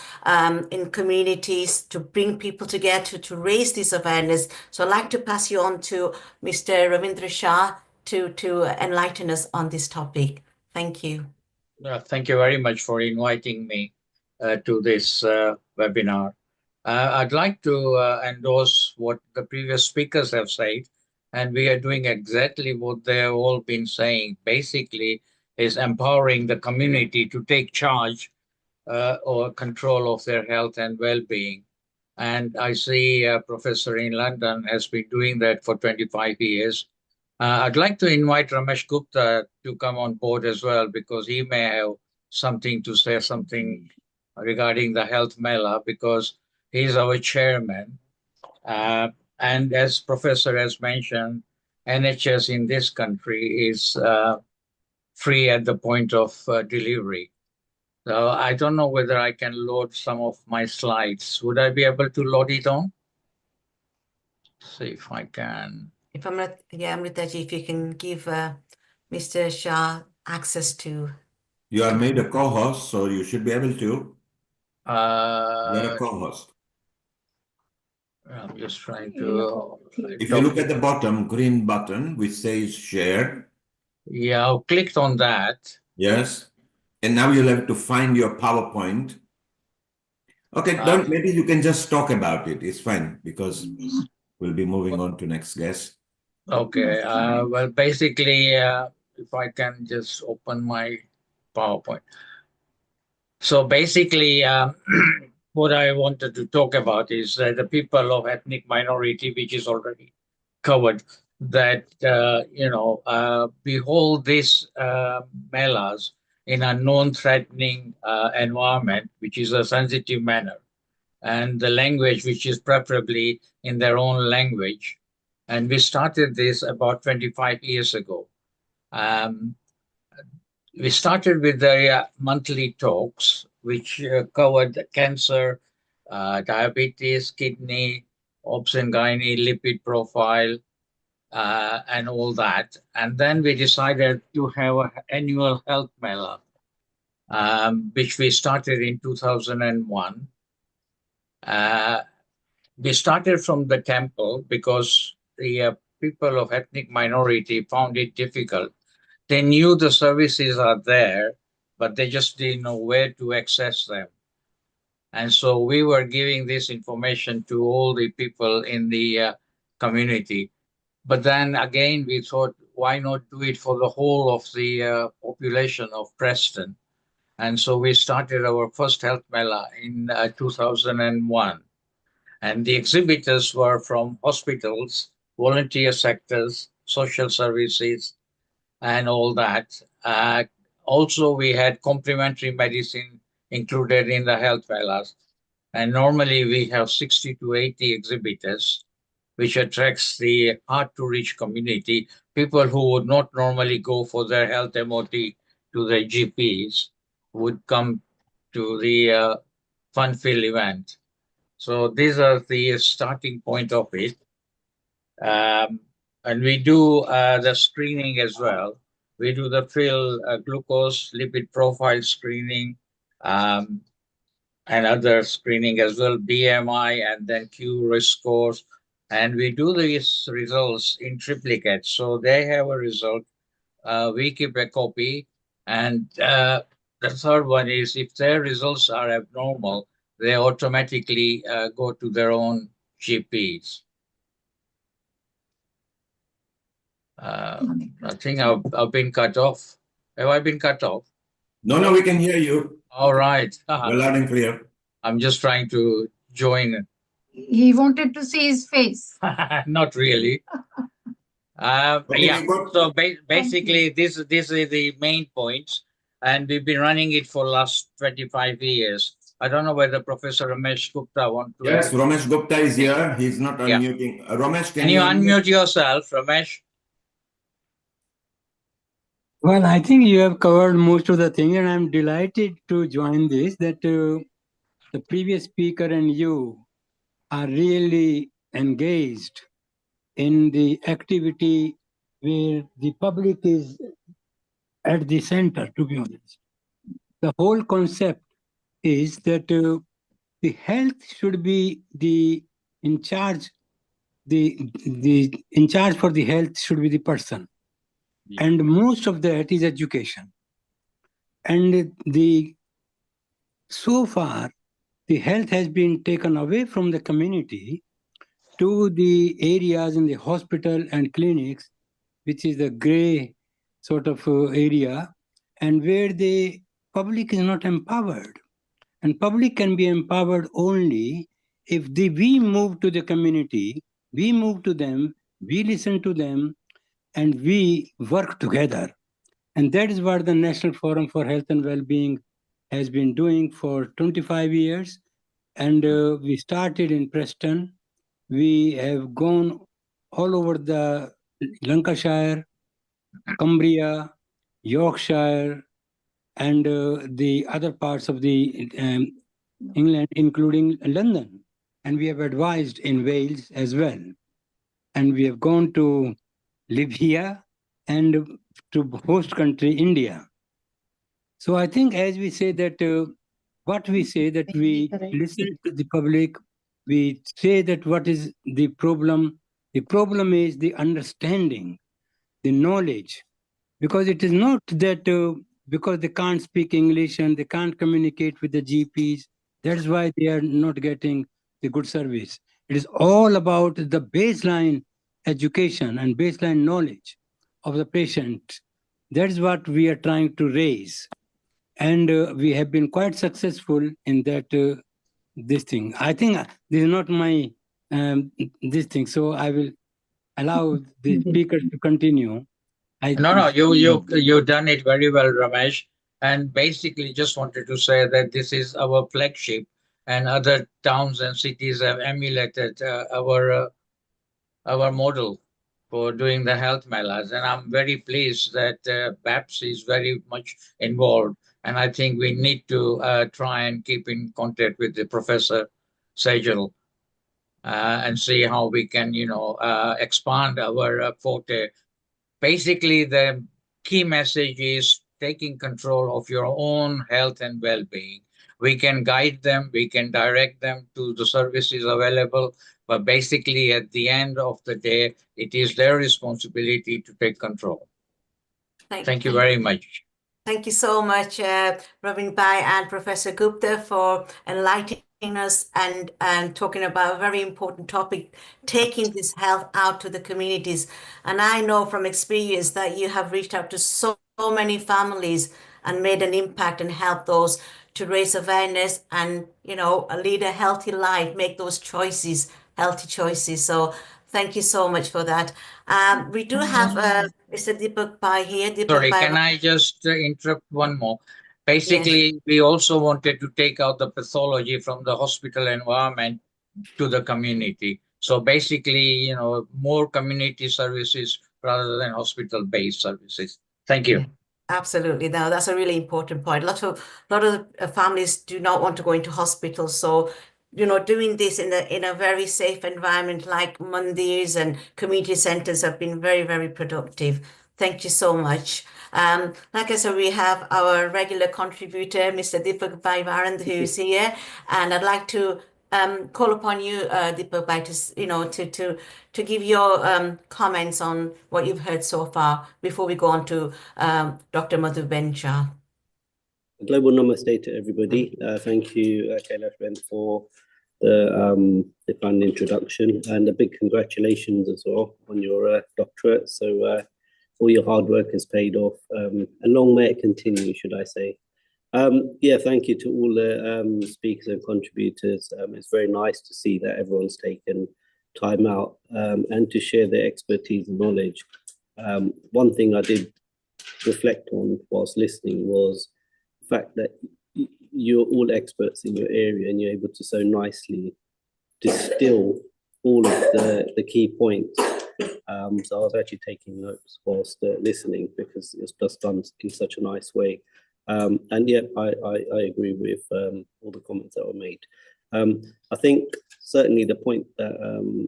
in communities to bring people together to raise this awareness. So I'd like to pass you on to Mr. Ravindra Shah to enlighten us on this topic. Thank you. Thank you very much for inviting me to this webinar. I'd like to endorse what the previous speakers have said, and we are doing exactly what they've all been saying. Basically, is empowering the community to take charge or control of their health and well-being. And I see a professor in London has been doing that for 25 years. I'd like to invite Ramesh Gupta to come on board as well, because he may have something to say, something regarding the health mela, because he's our chairman. And as Professor has mentioned, NHS in this country is free at the point of delivery. So I don't know whether I can load some of my slides. Would I be able to load it on? See if I can. If Amritaji, if you can give Mr. Shah access to. You are made a co-host, so you should be able to. You're a co-host. I'm just trying to. If you look at the bottom green button, which says share. Yeah, I clicked on that. Yes. And now you'll have to find your PowerPoint. Okay, maybe you can just talk about it. It's fine, because we'll be moving on to next guest. Okay. Well, basically, if I can just open my PowerPoint. So basically, what I wanted to talk about is the people of ethnic minority, which is already covered, that, behold these melas in a non-threatening environment, which is a sensitive manner, and the language, which is preferably in their own language. And we started this about 25 years ago. We started with the monthly talks, which covered cancer, diabetes, kidney, obs and gynae, lipid profile, and all that. And then we decided to have an annual health mela, which we started in 2001. We started from the temple because the people of ethnic minority found it difficult. They knew the services are there, but they just didn't know where to access them. And so we were giving this information to all the people in the community. But then again, we thought, why not do it for the whole of the population of Preston? And so we started our first health mela in 2001. And the exhibitors were from hospitals, volunteer sectors, social services, and all that. Also, we had complementary medicine included in the health melas. And normally we have 60 to 80 exhibitors, which attracts the hard-to-reach community, people who would not normally go for their health MOT to their GPs would come to the fun-filled event. So these are the starting point of it. And we do the screening as well. We do the glucose, lipid profile screening, and other screening as well, BMI, and then Q risk scores. And we do these results in triplicate. So they have a result. We keep a copy. And the third one is if their results are abnormal, they automatically go to their own GPs. I think I've been cut off. Have I been cut off? No, we can hear you. All right. You're loud and clear. I'm just trying to join. he wanted to see his face. Not really. Okay, Yeah. we got So basically, this is the main points, and we've been running it for last 25 years. I don't know whether Professor Ramesh Gupta want to. yes, Ramesh Gupta is here. He's not Yeah. unmuting. Ramesh, Can you unmute yourself, Ramesh? Well, I think you have covered most of the thing, and I'm delighted to join this, that the previous speaker and you are really engaged in the activity where the public is at the center, to be honest. The whole concept is that the health should be the in charge, the in charge for the health should be the person. Yeah. And most of that is education. And so far, the health has been taken away from the community to the areas in the hospital and clinics, which is the gray sort of area, and where the public is not empowered. And public can be empowered only if we move to the community, we move to them, we listen to them, and we work together. And that is what the National Forum for Health and Well-being has been doing for 25 years. And we started in Preston. We have gone all over the Lancashire, Cumbria, Yorkshire, and the other parts of the England, including London. And we have advised in Wales as well. And we have gone to Libya and to host country India. So I think, as we say that what we say that we listen to the public, we say that what is the problem. The problem is the understanding, the knowledge, because it is not that because they can't speak English and they can't communicate with the GPs, that's why they are not getting the good service. It is all about the baseline education and baseline knowledge of the patient. That is what we are trying to raise. And we have been quite successful in that this thing. I think this is not my this thing, so I will allow the speakers to continue. No, you've done it very well, Ramesh. And basically, just wanted to say that this is our flagship, and other towns and cities have emulated our model for doing the health melas. And I'm very pleased that BAPS is very much involved. And I think we need to try and keep in contact with the Professor Sajal and see how we can, expand our forte. Basically, the key message is taking control of your own health and well-being. We can guide them, we can direct them to the services available, but basically at the end of the day, it is their responsibility to take control. Thank you very much. Thank you so much, Ravin Bhai and Professor Gupta, for enlightening us and talking about a very important topic, taking this health out to the communities. And I know from experience that you have reached out to so many families and made an impact and helped those to raise awareness and, lead a healthy life, make those choices, healthy choices. So thank you so much for that. We do have Mr. Deepak Bhai here. Sorry, can I just interrupt one more? Basically, we also wanted to take out the pathology from the hospital environment to the community. So basically, more community services rather than hospital-based services. Thank you. Absolutely. Now, that's a really important point. A lot of families do not want to go into hospital. So, doing this in a very safe environment like mandirs and community centers have been very, very productive. Thank you so much. Like I said, we have our regular contributor, Mr. Deepak Bhai Varand, who's here, and I'd like to call upon you, Deepak Bhai, to give your comments on what you've heard so far before we go on to Dr. Madhu Bencha. Global namaste to everybody. Thank you, Kailash, for the kind introduction, and a big congratulations as well on your doctorate. So all your hard work has paid off, and long may it continue, should I say. Yeah, thank you to all the speakers and contributors. It's very nice to see that everyone's taken time out and to share their expertise and knowledge. One thing I did reflect on whilst listening was the fact that you're all experts in your area and you're able to so nicely distill all of the key points. So I was actually taking notes whilst listening because it's just done in such a nice way. And yeah, I agree with all the comments that were made. I think certainly the point that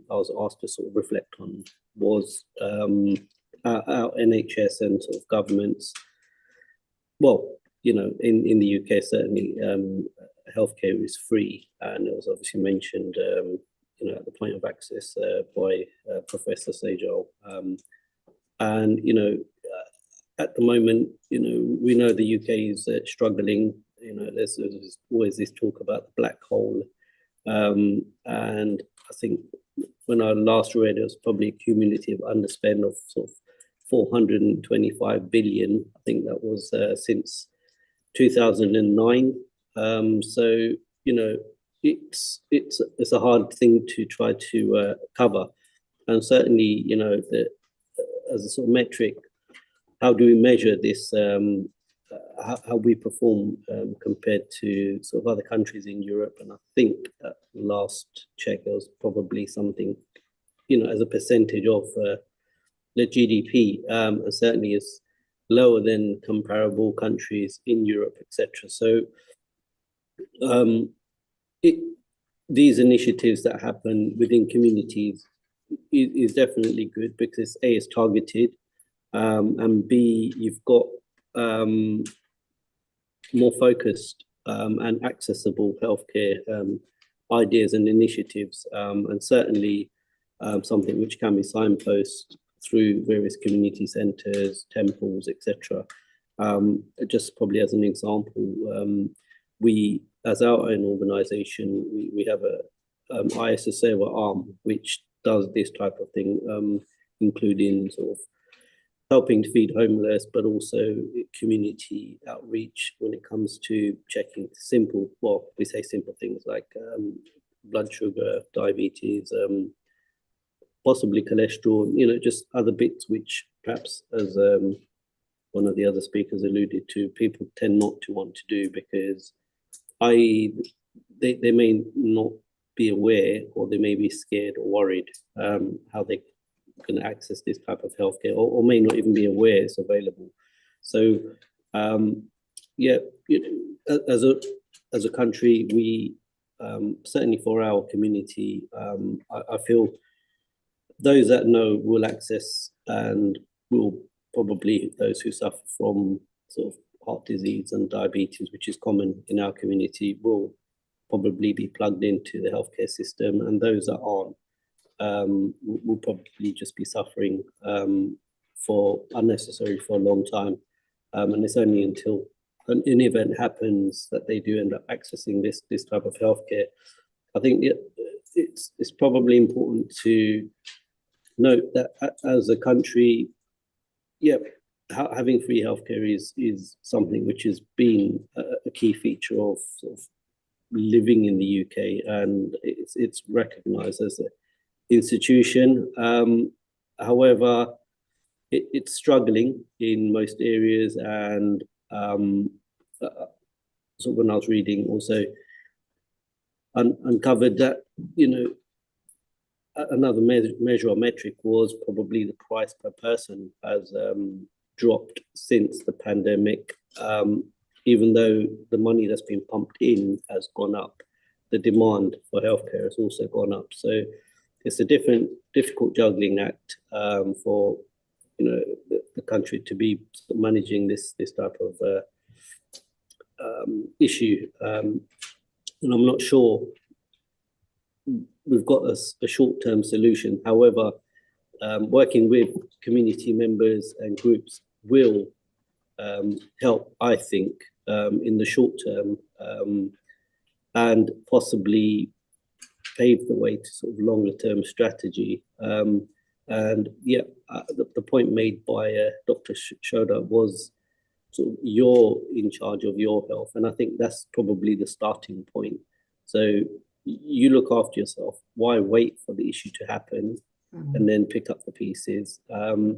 I was asked to sort of reflect on was our NHS and sort of governments. Well, you know, in the UK, certainly healthcare is free, and it was obviously mentioned, you know, at the point of access by Professor Sejal. And, you know, at the moment, you know, we know the UK is struggling. You know, there's always this talk about the black hole. And I think when I last read, it was probably a cumulative underspend of sort of 425 billion. I think that was since 2009. So, you know, it's a hard thing to try to cover. And certainly, you know, as a sort of metric, how do we measure this, how we perform compared to sort of other countries in Europe? And I think at last check, it was probably something, you know, as a percentage of the GDP, and certainly is lower than comparable countries in Europe, etc. So these initiatives that happen within communities is definitely good because A, it's targeted, and B, you've got more focused and accessible healthcare ideas and initiatives, and certainly something which can be signposted through various community centres, temples, etc. Just probably as an example, we, as our own organisation, we have a ISSA arm which does this type of thing, including sort of helping to feed homeless, but also community outreach when it comes to checking simple, well, we say simple things like blood sugar, diabetes, possibly cholesterol, you know, just other bits which perhaps, as one of the other speakers alluded to, people tend not to want to do because they may not be aware, or they may be scared or worried how they can access this type of healthcare, or may not even be aware it's available. So yeah, you know, as a country, we certainly for our community, I feel those that know will access, and will probably, those who suffer from sort of heart disease and diabetes, which is common in our community, will probably be plugged into the healthcare system, and those that aren't will probably just be suffering for unnecessary for a long time. And it's only until an event happens that they do end up accessing this type of healthcare. I think it's probably important to note that as a country, yeah, having free healthcare is something which has been a key feature of sort of living in the UK, and it's recognised as an institution. However, it's struggling in most areas, and so when I was reading, also uncovered that, you know, another measure or metric was probably the price per person has dropped since the pandemic. Even though the money that's been pumped in has gone up, the demand for healthcare has also gone up. So it's a difficult juggling act for, you know, the country to be managing this type of issue. And I'm not sure we've got a short-term solution. However, working with community members and groups will help, I think, in the short term, and possibly pave the way to sort of longer-term strategy. And yeah, the point made by Dr. Sodha was sort of you're in charge of your health. And I think that's probably the starting point. So you look after yourself. Why wait for the issue to happen and then pick up the pieces? So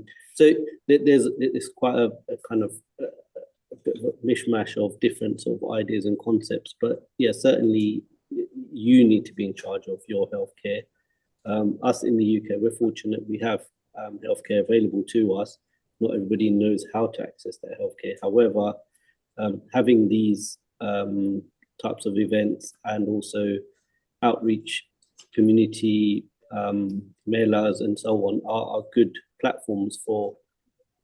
there's quite a kind of a bit of a mishmash of different sort of ideas and concepts. But yeah, certainly you need to be in charge of your healthcare. Us in the UK, we're fortunate we have healthcare available to us. Not everybody knows how to access that healthcare. However, having these types of events and also outreach, community melas and so on are good platforms for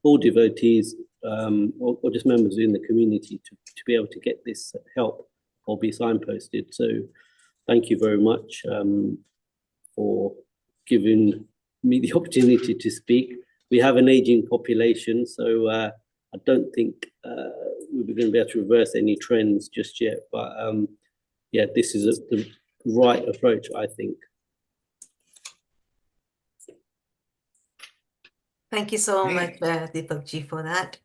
all devotees or just members in the community to be able to get this help or be signposted. So thank you very much for giving me the opportunity to speak. We have an aging population, so I don't think we're going to be able to reverse any trends just yet. But yeah, this is the right approach, I think. Thank you so much, Deepak ji, for that.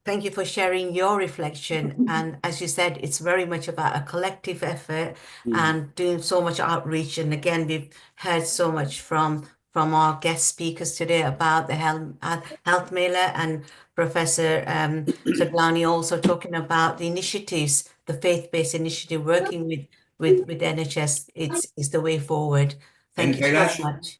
Thank you for sharing your reflection. And as you said, it's very much about a collective effort and doing so much outreach. And again, we've heard so much from our guest speakers today about the health mailer, and Professor Sadlani also talking about the initiatives, the faith-based initiative working with NHS. It's the way forward. Thank you so much.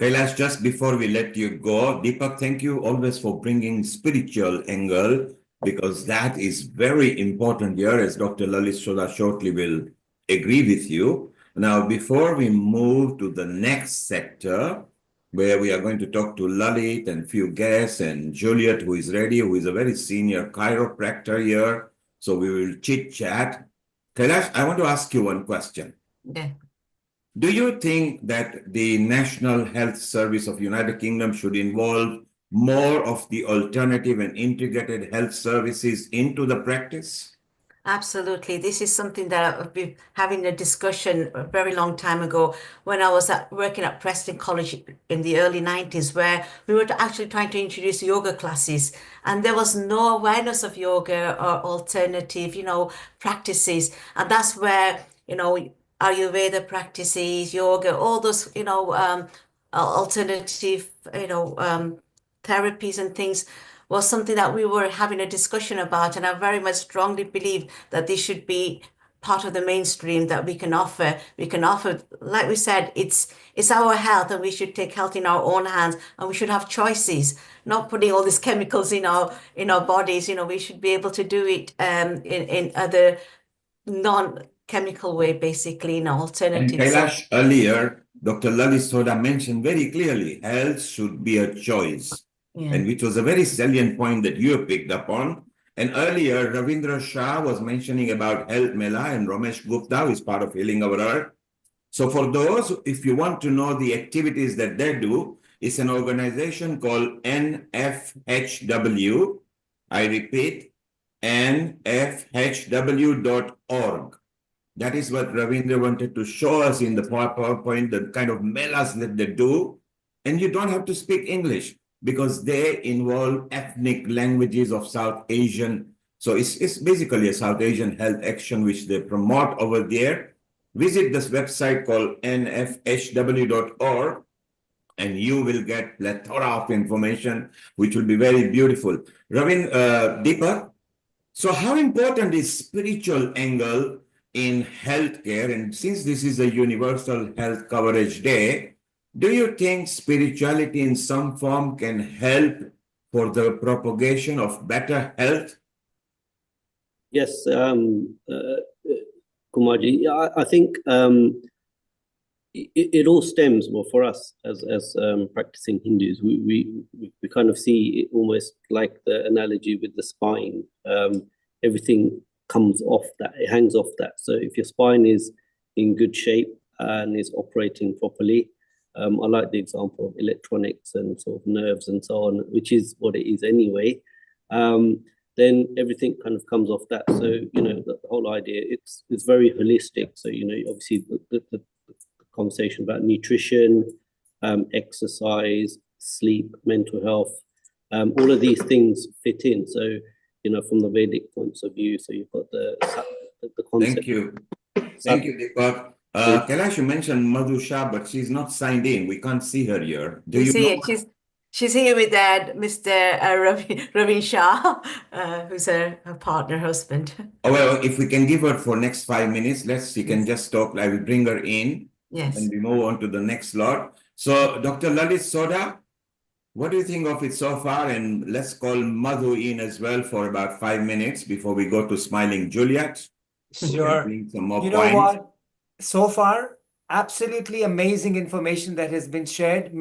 Kailash, just before we let you go, Deepak, thank you always for bringing spiritual angle, because that is very important here, as Dr. Lalit Sodha shortly will agree with you. Now, before we move to the next sector, where we are going to talk to Lalit and few guests and Juliet, who is ready, who is a very senior chiropractor here. So we will chit chat. Kailash, I want to ask you one question. Yeah. Do you think that the National Health Service of United Kingdom should involve more of the alternative and integrated health services into the practice? Absolutely. This is something that I've been having a discussion a very long time ago when I was working at Preston College in the early 90s, where we were actually trying to introduce yoga classes, and there was no awareness of yoga or alternative, practices. And that's where, Ayurveda practices, yoga, all those, alternative, therapies and things was something that we were having a discussion about. And I very much strongly believe that this should be part of the mainstream that we can offer. Like we said, it's our health, and we should take health in our own hands, and we should have choices, not putting all these chemicals in our bodies. We should be able to do it in other non-chemical way, basically, in alternatives. And Kailash, earlier, Dr. Lalit Sodha mentioned very clearly, health should be a choice. Yeah. And which was a very salient point that you picked up on. And earlier, Ravindra Shah was mentioning about Health Mela, and Ramesh Gupta, who is part of Healing Our Earth. So for those, if you want to know the activities that they do, it's an organization called NFHW. I repeat, NFHW.org. That is what Ravindra wanted to show us in the PowerPoint, the kind of melas that they do. And you don't have to speak English, because they involve ethnic languages of South Asian. So it's basically a South Asian health action which they promote over there. Visit this website called nfhw.org, and you will get plethora of information, which will be very beautiful. Deepak, so how important is spiritual angle in healthcare? And since this is a Universal Health Coverage Day, do you think spirituality in some form can help for the propagation of better health? Yes, Kumarji, I think it all stems, well, for us as practicing Hindus, we kind of see it almost like the analogy with the spine. Everything comes off that, it hangs off that. So if your spine is in good shape and is operating properly, I like the example of electronics and sort of nerves and so on, which is what it is anyway. Then everything kind of comes off that. So, the whole idea, it's very holistic. So, obviously the conversation about nutrition, exercise, sleep, mental health, All of these things fit in. So, from the Vedic points of view, so you've got the concept. Thank you. Thank you, Deepak. Kailash, you mentioned Madhu Shah, but she's not signed in. We can't see her here. Do you know? She's here with Mr. Ravin Shah, who's her partner, husband. Oh, well, if we can give her for next 5 minutes, she can just talk. I will bring her in. Yes. And we move on to the next slot. So, Dr. Lalit Sodha, what do you think of it so far? And let's call Madhu in as well for about 5 minutes before we go to Smiling Juliet. Sure. Some more You points. know what? So far, absolutely amazing information that has been shared.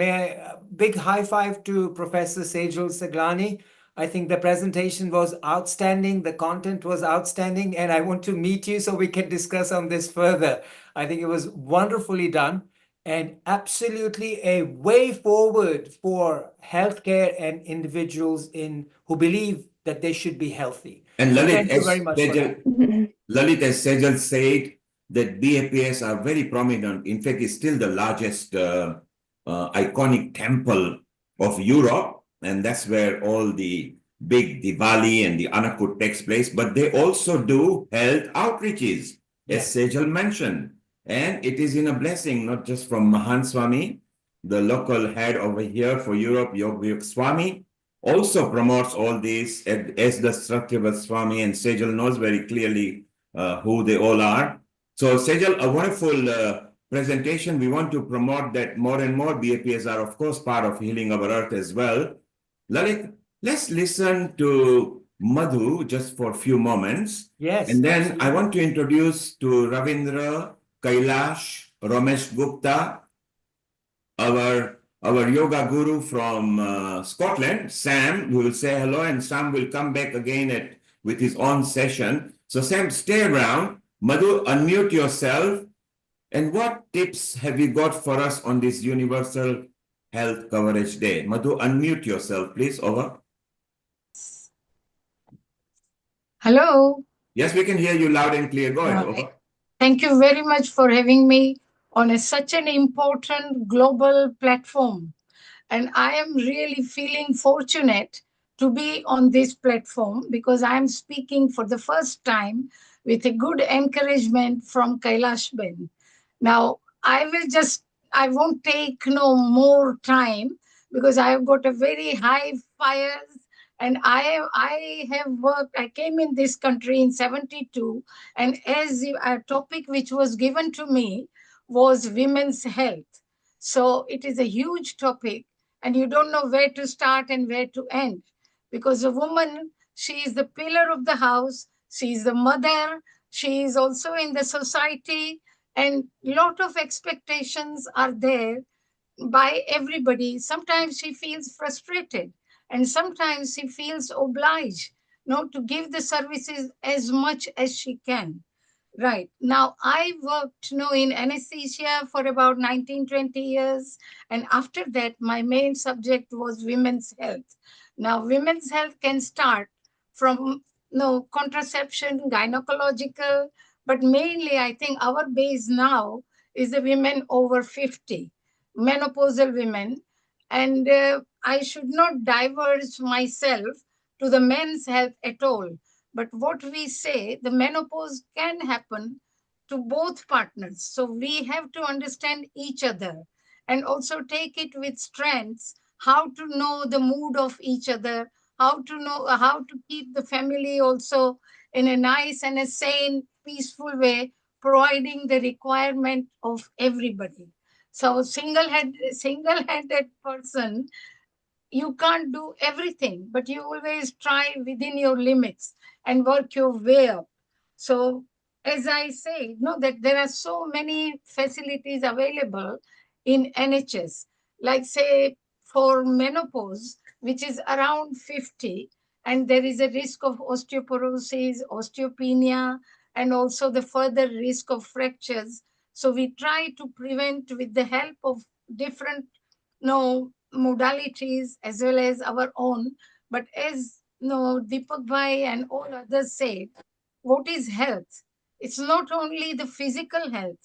Big high five to Professor Sejal Saglani. I think the presentation was outstanding. The content was outstanding. And I want to meet you so we can discuss on this further. I think it was wonderfully done and absolutely a way forward for healthcare and individuals who believe that they should be healthy. And So Lalit, thank you very much for that. Lalit, as Sejal said, that BAPS are very prominent. In fact, it's still the largest iconic temple of Europe. And that's where all the big Diwali and the Anakut takes place. But they also do health outreaches, as Sejal mentioned. And it is in a blessing, not just from Mahan Swami, the local head over here for Europe, Yog Swami, also promotes all this, as does Satyavad Swami, and Sejal knows very clearly who they all are. So Sejal, a wonderful presentation. We want to promote that more and more. BAPs are, of course, part of Healing Our Earth as well. Lalit, let's listen to Madhu just for a few moments. Yes. And then I want to introduce to Ravindra, Kailash, Ramesh Gupta, our yoga guru from Scotland, Sam. We will say hello, and Sam will come back again with his own session. So Sam, stay around. Madhu, unmute yourself. And what tips have you got for us on this Universal Health Coverage Day? Madhu, unmute yourself, please. Over. Hello. Yes, we can hear you loud and clear. Go ahead. Over. Thank you very much for having me on such an important global platform. And I am really feeling fortunate to be on this platform because I am speaking for the first time with a good encouragement from Kailash Ben. Now, I won't take no more time because I have got a very high fires and I have worked, I came in this country in 72 and as a topic which was given to me was women's health. So it is a huge topic and you don't know where to start and where to end because a woman, she is the pillar of the house, she is the mother, she is also in the society and lot of expectations are there by everybody. Sometimes she feels frustrated and sometimes she feels obliged to give the services as much as she can. Right. Now, I worked in anesthesia for about 19, 20 years. And after that, my main subject was women's health. Now, women's health can start from contraception, gynecological, but mainly I think our base now is the women over 50, menopausal women. And I should not diverge myself to the men's health at all. But what we say, the menopause can happen to both partners. So we have to understand each other and also take it with strengths, how to know the mood of each other, how to know how to keep the family also in a nice and a sane, peaceful way, providing the requirement of everybody. So single-handed person, you can't do everything, but you always try within your limits and work your way up. So, as I say, that there are so many facilities available in NHS, like say for menopause, which is around 50, and there is a risk of osteoporosis, osteopenia, and also the further risk of fractures. So we try to prevent with the help of different modalities as well as our own. But as Deepak Bhai and all others said, what is health? It's not only the physical health,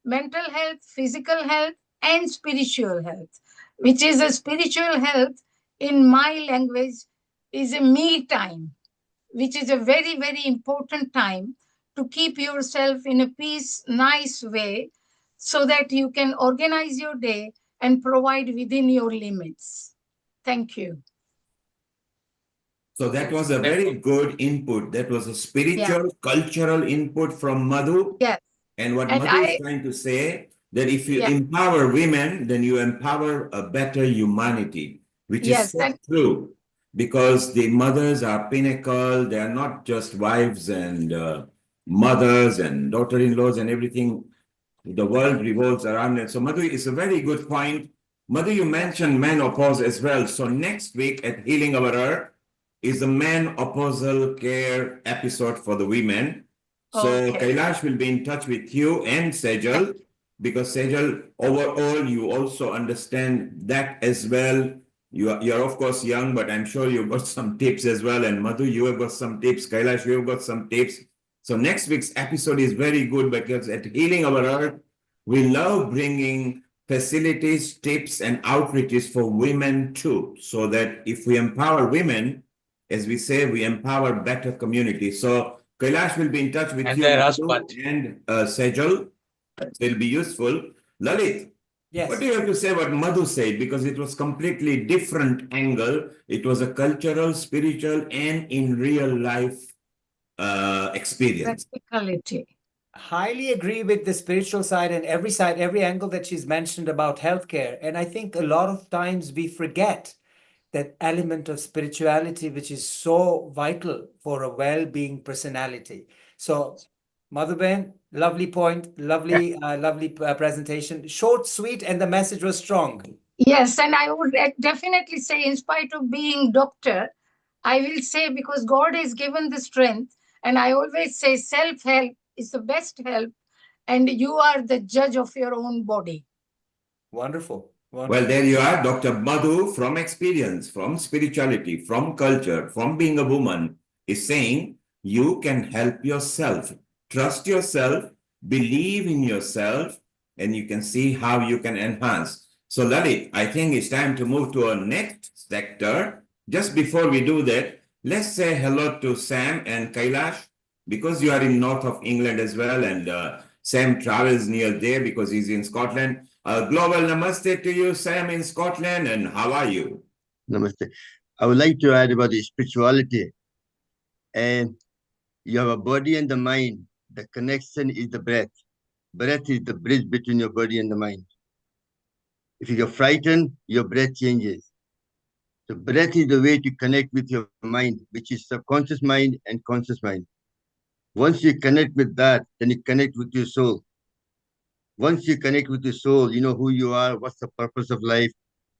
mental health, physical health, and spiritual health, which is a spiritual health in my language, is a me time, which is a very, very important time to keep yourself in a peace, nice way so that you can organize your day and provide within your limits. Thank you. So that was a very good input. That was a spiritual, cultural input from Madhu. Yes. And what And Madhu is trying to say, that if you Yeah. empower women, then you empower a better humanity, which is Yes, so and true. Because the mothers are pinnacle. They are not just wives and mothers and daughter-in-laws and everything. The world revolves around it. So Madhu is a very good point. Madhu, you mentioned menopause as well. So next week at Healing Our Earth is a menopausal care episode for the women. So Okay. Kailash will be in touch with you and Sejal, because Sejal, overall, you also understand that as well. You're of course young, but I'm sure you've got some tips as well. And Madhu, you have got some tips. Kailash, you have got some tips. So next week's episode is very good, because at Healing Our Earth, we love bringing facilities, tips, and outreaches for women too, so that if we empower women, as we say, we empower better communities. So Kailash will be in touch with And you, their Madhu husband. and Sejal. It'll be useful. Lalit, Yes. what do you have to say what Madhu said? Because it was completely different angle. It was a cultural, spiritual, and in real life experience. practicality. Highly agree with the spiritual side and every angle that she's mentioned about healthcare. And I think a lot of times we forget that element of spirituality, which is so vital for a well-being personality. So, Mother Ben, lovely point, lovely presentation, short, sweet, and the message was strong. Yes, and I would definitely say, in spite of being doctor, I will say, because God has given the strength, and I always say self-help is the best help, and you are the judge of your own body. Wonderful. Well, there you are, Dr. Madhu, from experience, from spirituality, from culture, from being a woman, is saying you can help yourself. Trust yourself, believe in yourself, and you can see how you can enhance. So, Lalit, I think it's time to move to our next sector. Just before we do that, let's say hello to Sam and Kailash, because you are in north of England as well, and Sam travels near there because he's in Scotland. Global namaste to you, Sam, in Scotland, and how are you? Namaste. I would like to add about the spirituality. And you have a body and the mind. The connection is the breath. Breath is the bridge between your body and the mind. If you get frightened, your breath changes. So breath is the way to connect with your mind, which is subconscious mind and conscious mind. Once you connect with that, then you connect with your soul. Once you connect with your soul, you know who you are, what's the purpose of life,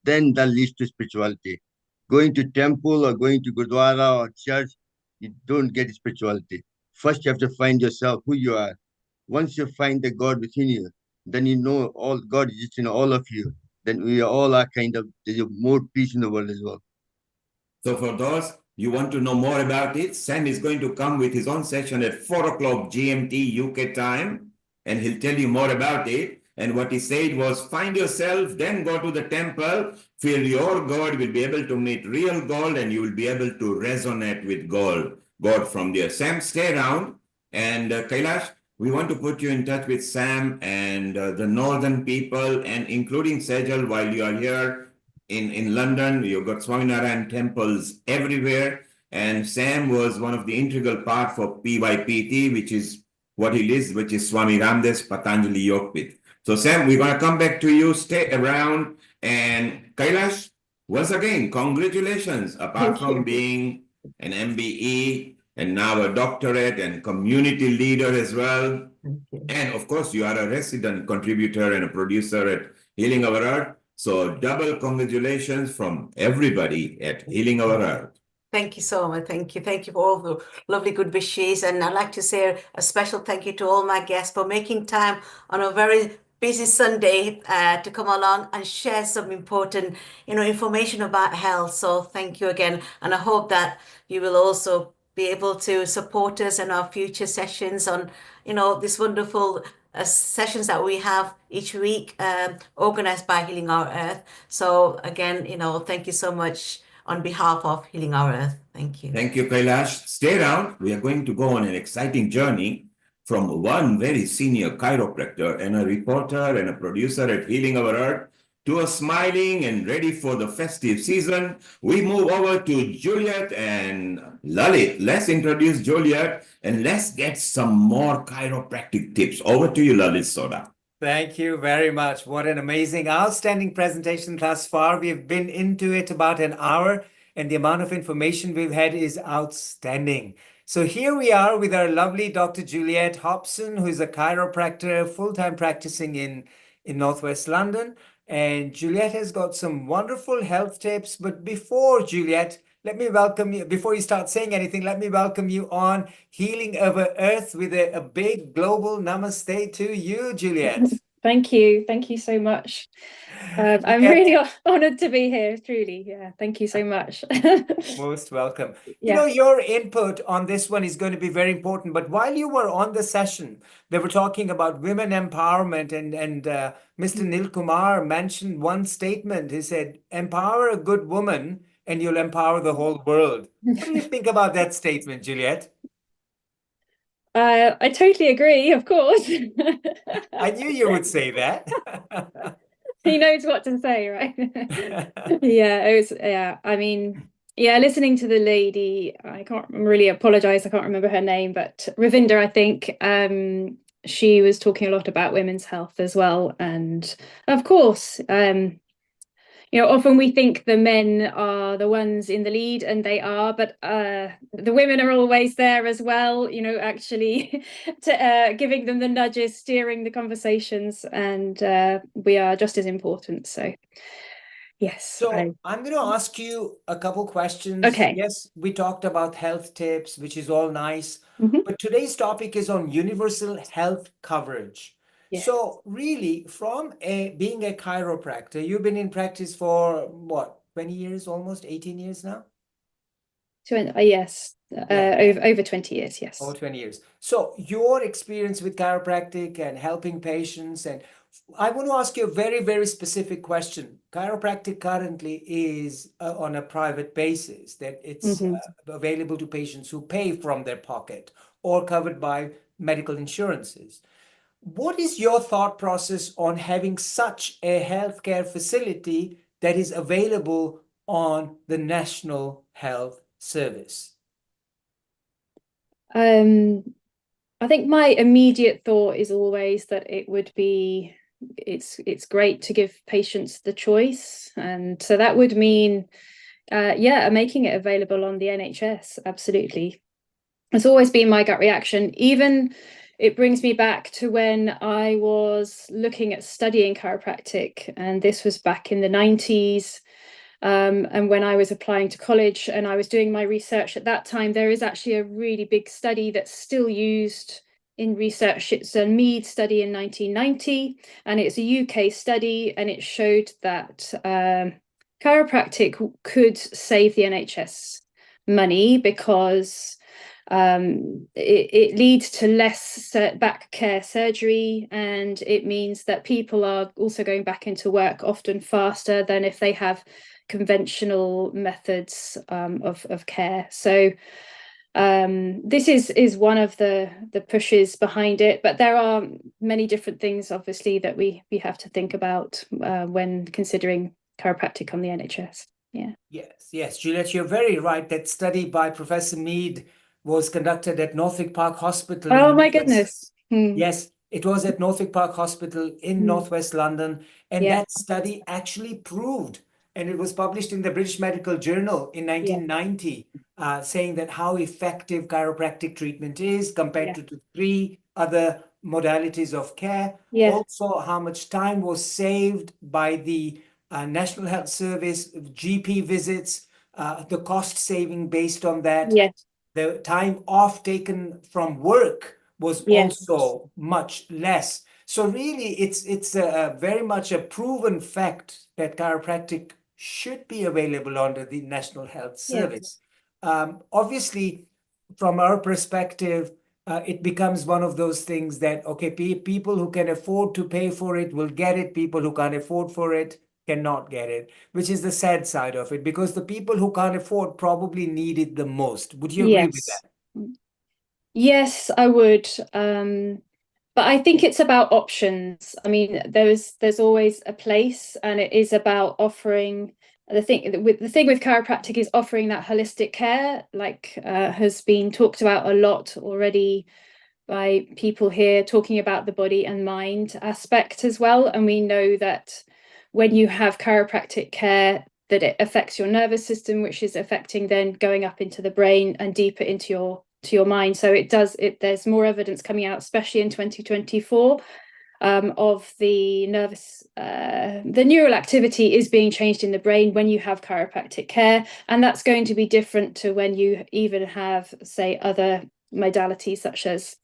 then that leads to spirituality. Going to temple or going to Gurdwara or church, you don't get spirituality. First, you have to find yourself, who you are. Once you find the God within you, then you know all God is just in all of you. Then we all are there's more peace in the world as well. So for those you want to know more about it, Sam is going to come with his own session at 4 o'clock GMT UK time, and he'll tell you more about it. And what he said was, find yourself, then go to the temple, feel your God, will be able to meet real God, and you will be able to resonate with God from there. Sam, stay around. And Kailash, we want to put you in touch with Sam and the northern people, and including Sejal while you are here in London. You've got Swaminarayan temples everywhere. And Sam was one of the integral part for PYPT, which is what he is, which is Swami Ramdes Patanjali Yogpith. So Sam, we're going to come back to you. Stay around. And Kailash, once again, congratulations. Apart from being an MBE and now a doctorate and community leader as well. And of course, you are a resident contributor and a producer at Healing Our Earth. So double congratulations from everybody at Healing Our Earth. Thank you so much. Thank you. Thank you for all the lovely good wishes. And I'd like to say a special thank you to all my guests for making time on a very busy Sunday to come along and share some important, information about health. So thank you again. And I hope that you will also be able to support us in our future sessions on, this wonderful sessions that we have each week, organized by Healing Our Earth. So again, thank you so much on behalf of Healing Our Earth. Thank you. Thank you, Kailash. Stay around. We are going to go on an exciting journey from one very senior chiropractor and a reporter and a producer at Healing Our Earth to a smiling and ready for the festive season. We move over to Juliet and Lalit. Let's introduce Juliet and let's get some more chiropractic tips. Over to you, Lalit Sodha. Thank you very much. What an amazing, outstanding presentation thus far. We've been into it about an hour, and the amount of information we've had is outstanding. So here we are with our lovely Dr. Juliet Hobson, who is a chiropractor, full-time practicing in Northwest London. And Juliet has got some wonderful health tips. But before Juliet, let me welcome you. Before you start saying anything, let me welcome you on Healing Over Earth with a big global namaste to you, Juliet. Thank you. Thank you so much. I'm really honored to be here, truly. Yeah, thank you so much. Most welcome. Yeah. Your input on this one is going to be very important. But while you were on the session, they were talking about women empowerment, and Mr. Nil Kumar mentioned one statement. He said, "Empower a good woman, and you'll empower the whole world." What do you think about that statement, Juliet? I totally agree, of course. I knew you would say that. He knows what to say, right? Yeah, it was, yeah, I mean, yeah, listening to the lady, I can't really apologize, I can't remember her name, but Ravinda, I think, she was talking a lot about women's health as well. And of course, often we think the men are the ones in the lead, and they are, but the women are always there as well, actually giving them the nudges, steering the conversations, and we are just as important. So, yes. So I'm going to ask you a couple questions. Okay. Yes, we talked about health tips, which is all nice, but today's topic is on universal health coverage. Yes. So really, from being a chiropractor, you've been in practice for what, 20 years, almost 18 years now? Yes, over 20 years, yes. Over 20 years. So your experience with chiropractic and helping patients, and I want to ask you a very, very specific question. Chiropractic currently is on a private basis, that it's available to patients who pay from their pocket or covered by medical insurances. What is your thought process on having such a healthcare facility that is available on the National Health Service? I think my immediate thought is always that it would be, it's great to give patients the choice, and so that would mean making it available on the NHS. Absolutely. It's always been my gut reaction. Even it brings me back to when I was looking at studying chiropractic, and this was back in the 90s. And when I was applying to college and I was doing my research at that time, there is actually a really big study that's still used in research. It's a Mead study in 1990, and it's a UK study, and it showed that chiropractic could save the NHS money because it leads to less back care surgery, and it means that people are also going back into work often faster than if they have conventional methods of care. So this is one of the pushes behind it, but there are many different things, obviously, that we have to think about when considering chiropractic on the NHS. Yeah. Yes, Juliet, you're very right. That study by Professor Mead was conducted at Northwick Park Hospital. Oh my goodness. Yes, it was at Northwick Park Hospital in Northwest London, and that study actually proved, and it was published in the British Medical Journal in 1990, saying that how effective chiropractic treatment is compared to the 3 other modalities of care. Also, how much time was saved by the National Health Service, GP visits, the cost saving based on that. The time off taken from work was also much less. So really, it's very much a proven fact that chiropractic should be available under the National Health Service. Obviously, from our perspective, it becomes one of those things that, okay, people who can afford to pay for it will get it. People who can't afford for it cannot get it, which is the sad side of it, because the people who can't afford probably need it the most. Would you agree with Yes. that? Yes, I would. But I think it's about options. I mean, there's always a place, and it is about offering the thing with chiropractic is offering that holistic care, like has been talked about a lot already by people here, talking about the body and mind aspect as well. And we know that when you have chiropractic care, that it affects your nervous system, which is affecting then going up into the brain and deeper into your mind. So there's more evidence coming out, especially in 2024, of the neural activity is being changed in the brain when you have chiropractic care, and that's going to be different to when you even have, say, other modalities such as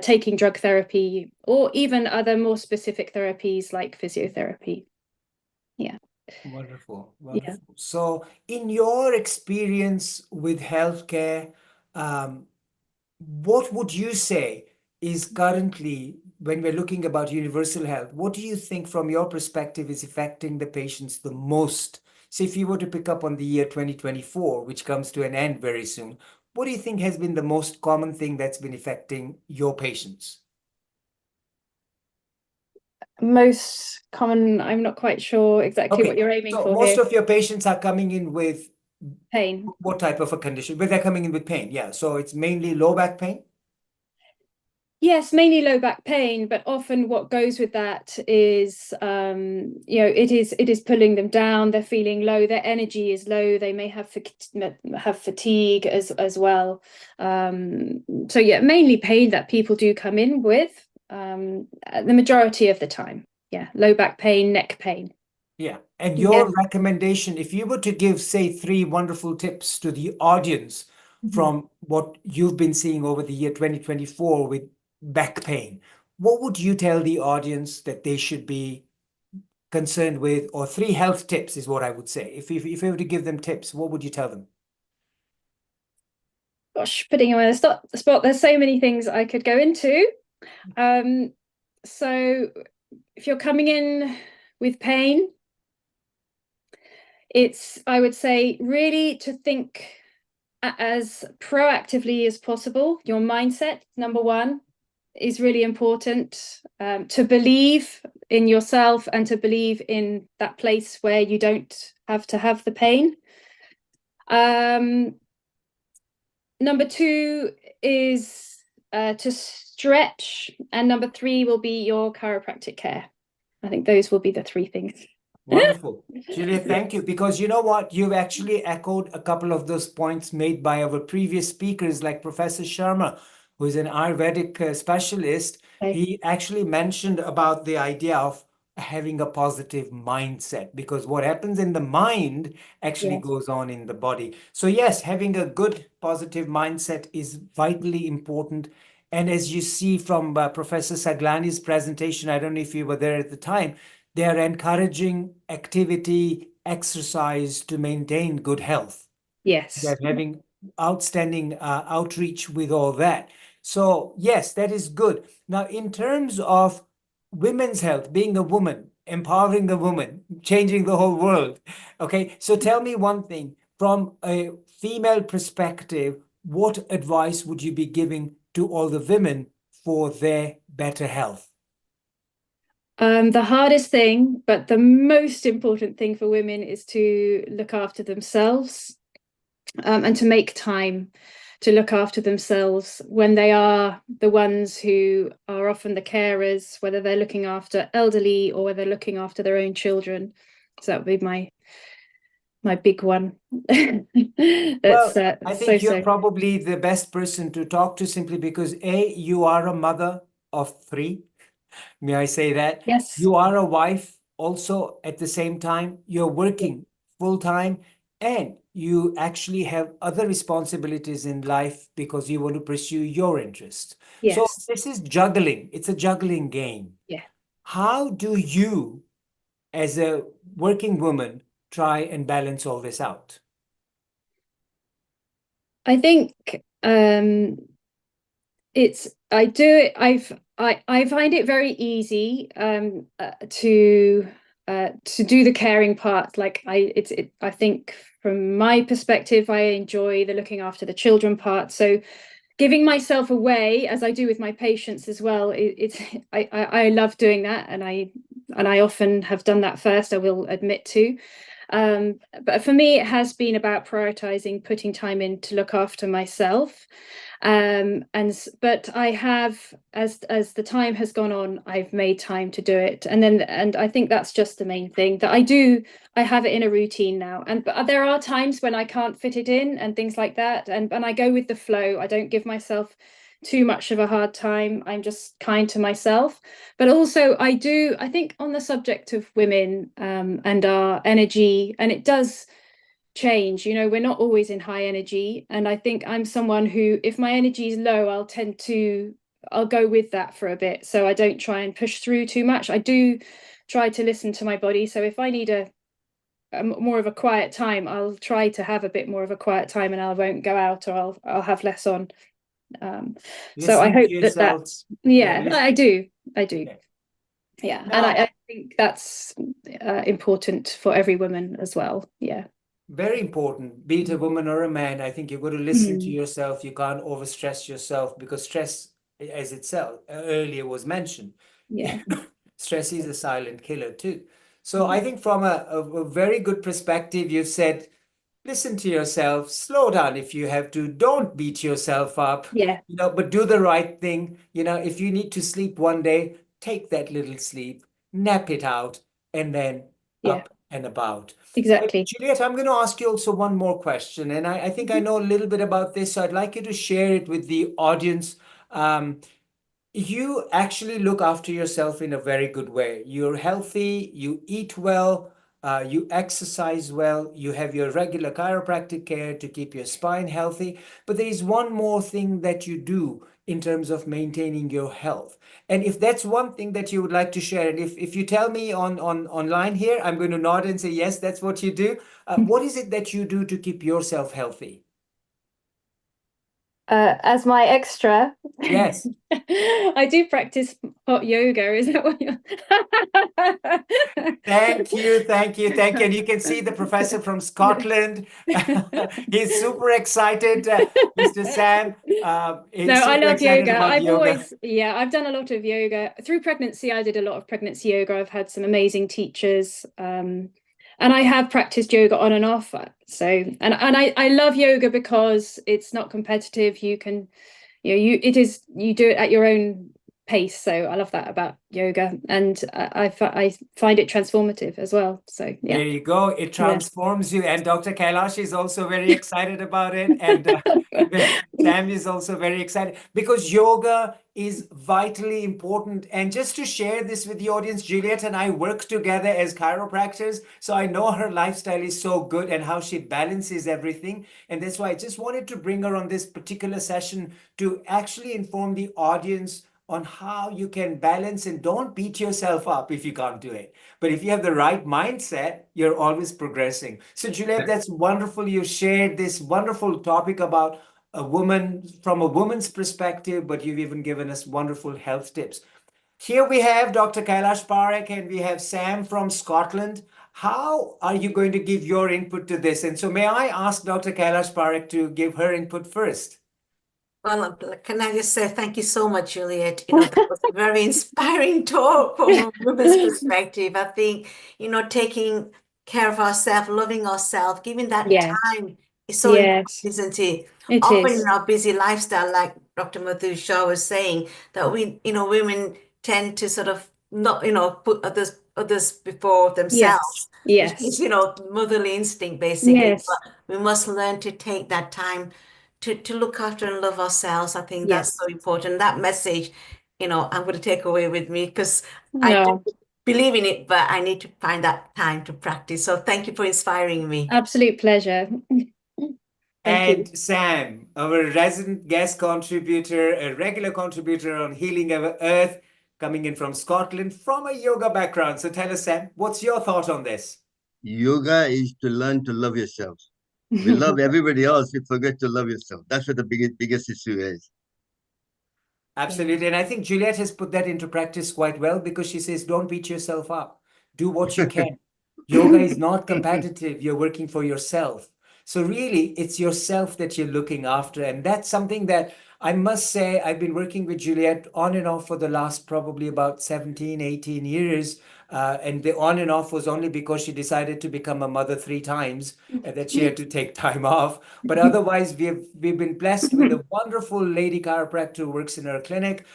taking drug therapy, or even other more specific therapies like physiotherapy. Yeah. Wonderful, Yeah. wonderful. So, in your experience with healthcare, what would you say is currently, when we're looking about universal health, what do you think from your perspective is affecting the patients the most? So if you were to pick up on the year 2024, which comes to an end very soon, what do you think has been the most common thing that's been affecting your patients? Most common, I'm not quite sure exactly what you're aiming So for most here. of your patients are coming in with pain. What type of a condition? But they're coming in with pain. Yeah. So it's mainly low back pain. Yes, mainly low back pain, but often what goes with that is, it is pulling them down. They're feeling low. Their energy is low. They may have fatigue as well. So yeah, mainly pain that people do come in with. The majority of the time, yeah, low back pain, neck pain. Yeah. And your recommendation, if you were to give, say, 3 wonderful tips to the audience from what you've been seeing over the year 2024 with back pain, what would you tell the audience that they should be concerned with? Or 3 health tips is what I would say. If you were to give them tips, what would you tell them? Gosh, putting you on the spot, there's so many things I could go into. So if you're coming in with pain, I would say, really to think as proactively as possible. Your mindset, number one, is really important. To believe in yourself and to believe in that place where you don't have to have the pain. Number 2 is to stretch, and number 3 will be your chiropractic care. I think those will be the 3 things. Wonderful. Julia, thank you. Because you know what? You've actually echoed a couple of those points made by our previous speakers, like Professor Sharma, who is an Ayurvedic specialist. He actually mentioned about the idea of having a positive mindset, because what happens in the mind actually goes on in the body. So yes, having a good positive mindset is vitally important. And as you see from Professor Saglani's presentation, I don't know if you were there at the time, they are encouraging activity, exercise to maintain good health. Yes. They're having outstanding outreach with all that. So yes, that is good. Now, in terms of women's health, being a woman, empowering the woman, changing the whole world. Okay, so tell me one thing from a female perspective, what advice would you be giving to all the women for their better health? The hardest thing, but the most important thing for women, is to look after themselves, and to make time to look after themselves when they are the ones who are often the carers, whether they're looking after elderly or whether they're looking after their own children. So that would be my big one. Well, I think you're probably the best person to talk to, simply because you are a mother of 3. May I say that? Yes. You are a wife also at the same time. You're working full time, and you actually have other responsibilities in life because you want to pursue your interests. Yes. So this is juggling. It's a juggling game. Yeah. How do you, as a working woman, try and balance all this out? I think I do it. I find it very easy to do the caring part. Like I think from my perspective, I enjoy the looking after the children part. So giving myself away, as I do with my patients as well, I love doing that, and I often have done that first, I will admit to. But for me, it has been about prioritizing, putting time in to look after myself. But I have, as the time has gone on, I've made time to do it. And I think that's just the main thing, that I have it in a routine now. But there are times when I can't fit it in and things like that. And I go with the flow. I don't give myself too much of a hard time. I'm just kind to myself. But also I think on the subject of women and our energy, and it does change, we're not always in high energy. And I think I'm someone who, if my energy is low, I'll go with that for a bit. So I don't try and push through too much. I do try to listen to my body. So if I need a more of a quiet time, I'll try to have a bit more of a quiet time, and I won't go out, or I'll have less on. So I hope that's I do. Yeah. And I think that's important for every woman as well. Yeah. Very important, be it a woman or a man. I think you've got to listen to yourself. You can't overstress yourself, because stress, as itself earlier was mentioned, stress is a silent killer too. So I think from a very good perspective, you've said, listen to yourself, slow down if you have to, don't beat yourself up, but do the right thing. If you need to sleep one day, take that little sleep, nap it out, and then up and about. Exactly. Juliet, I'm going to ask you also one more question, and I think I know a little bit about this, so I'd like you to share it with the audience. You actually look after yourself in a very good way. You're healthy, you eat well, you exercise well, you have your regular chiropractic care to keep your spine healthy. But there is one more thing that you do in terms of maintaining your health. And if that's one thing that you would like to share, and if you tell me online here, I'm going to nod and say, yes, that's what you do. What is it that you do to keep yourself healthy? As my extra, yes, I do practice hot yoga. Is that what you're? Thank you. And you can see the professor from Scotland. He's super excited, Mr. Sam. He's I love yoga. I've done a lot of yoga through pregnancy. I did a lot of pregnancy yoga. I've had some amazing teachers. And I have practiced yoga on and off. So, and I love yoga because it's not competitive. You can, you do it at your own pace. So I love that about yoga, and I find it transformative as well. So yeah. There you go. It transforms you. And Dr. Kailash is also very excited about it. And Sam is also very excited, because yoga is vitally important. And just to share this with the audience, Juliet and I work together as chiropractors. So I know her lifestyle is so good and how she balances everything. And that's why I just wanted to bring her on this particular session to actually inform the audience on how you can balance, and don't beat yourself up if you can't do it. But if you have the right mindset, you're always progressing. So Juliet, that's wonderful. You shared this wonderful topic about a woman from a woman's perspective, but you've even given us wonderful health tips. Here we have Dr. Kailash Parekh, and we have Sam from Scotland. How are you going to give your input to this? And so may I ask Dr. Kailash Parekh to give her input first? Well, can I just say thank you so much, Juliet? That was a very inspiring talk from a woman's perspective. I think, taking care of ourselves, loving ourselves, giving that time is so important, isn't it? Often in our busy lifestyle, like Dr. Madhu Shah was saying, that we, women tend to sort of not, put others before themselves. Yes. Which is, motherly instinct, basically. But we must learn to take that time to look after and love ourselves. I think that's so important. That message, I'm going to take away with me, because I do believe in it, but I need to find that time to practice. So thank you for inspiring me. Absolute pleasure. And Sam, our resident guest contributor, a regular contributor on Healing Our Earth, coming in from Scotland from a yoga background. So tell us, Sam, what's your thought on this? Yoga is to learn to love yourself. We love everybody else, we forget to love yourself. That's what the biggest issue is. Absolutely. And I think Juliet has put that into practice quite well because she says, don't beat yourself up. Do what you can. Yoga is not competitive. You're working for yourself. So really, it's yourself that you're looking after. And that's something that I must say, I've been working with Juliet on and off for the last probably about 17, 18 years. And the on and off was only because she decided to become a mother 3 times and that she had to take time off. But otherwise, we've been blessed with a wonderful lady chiropractor who works in our clinic.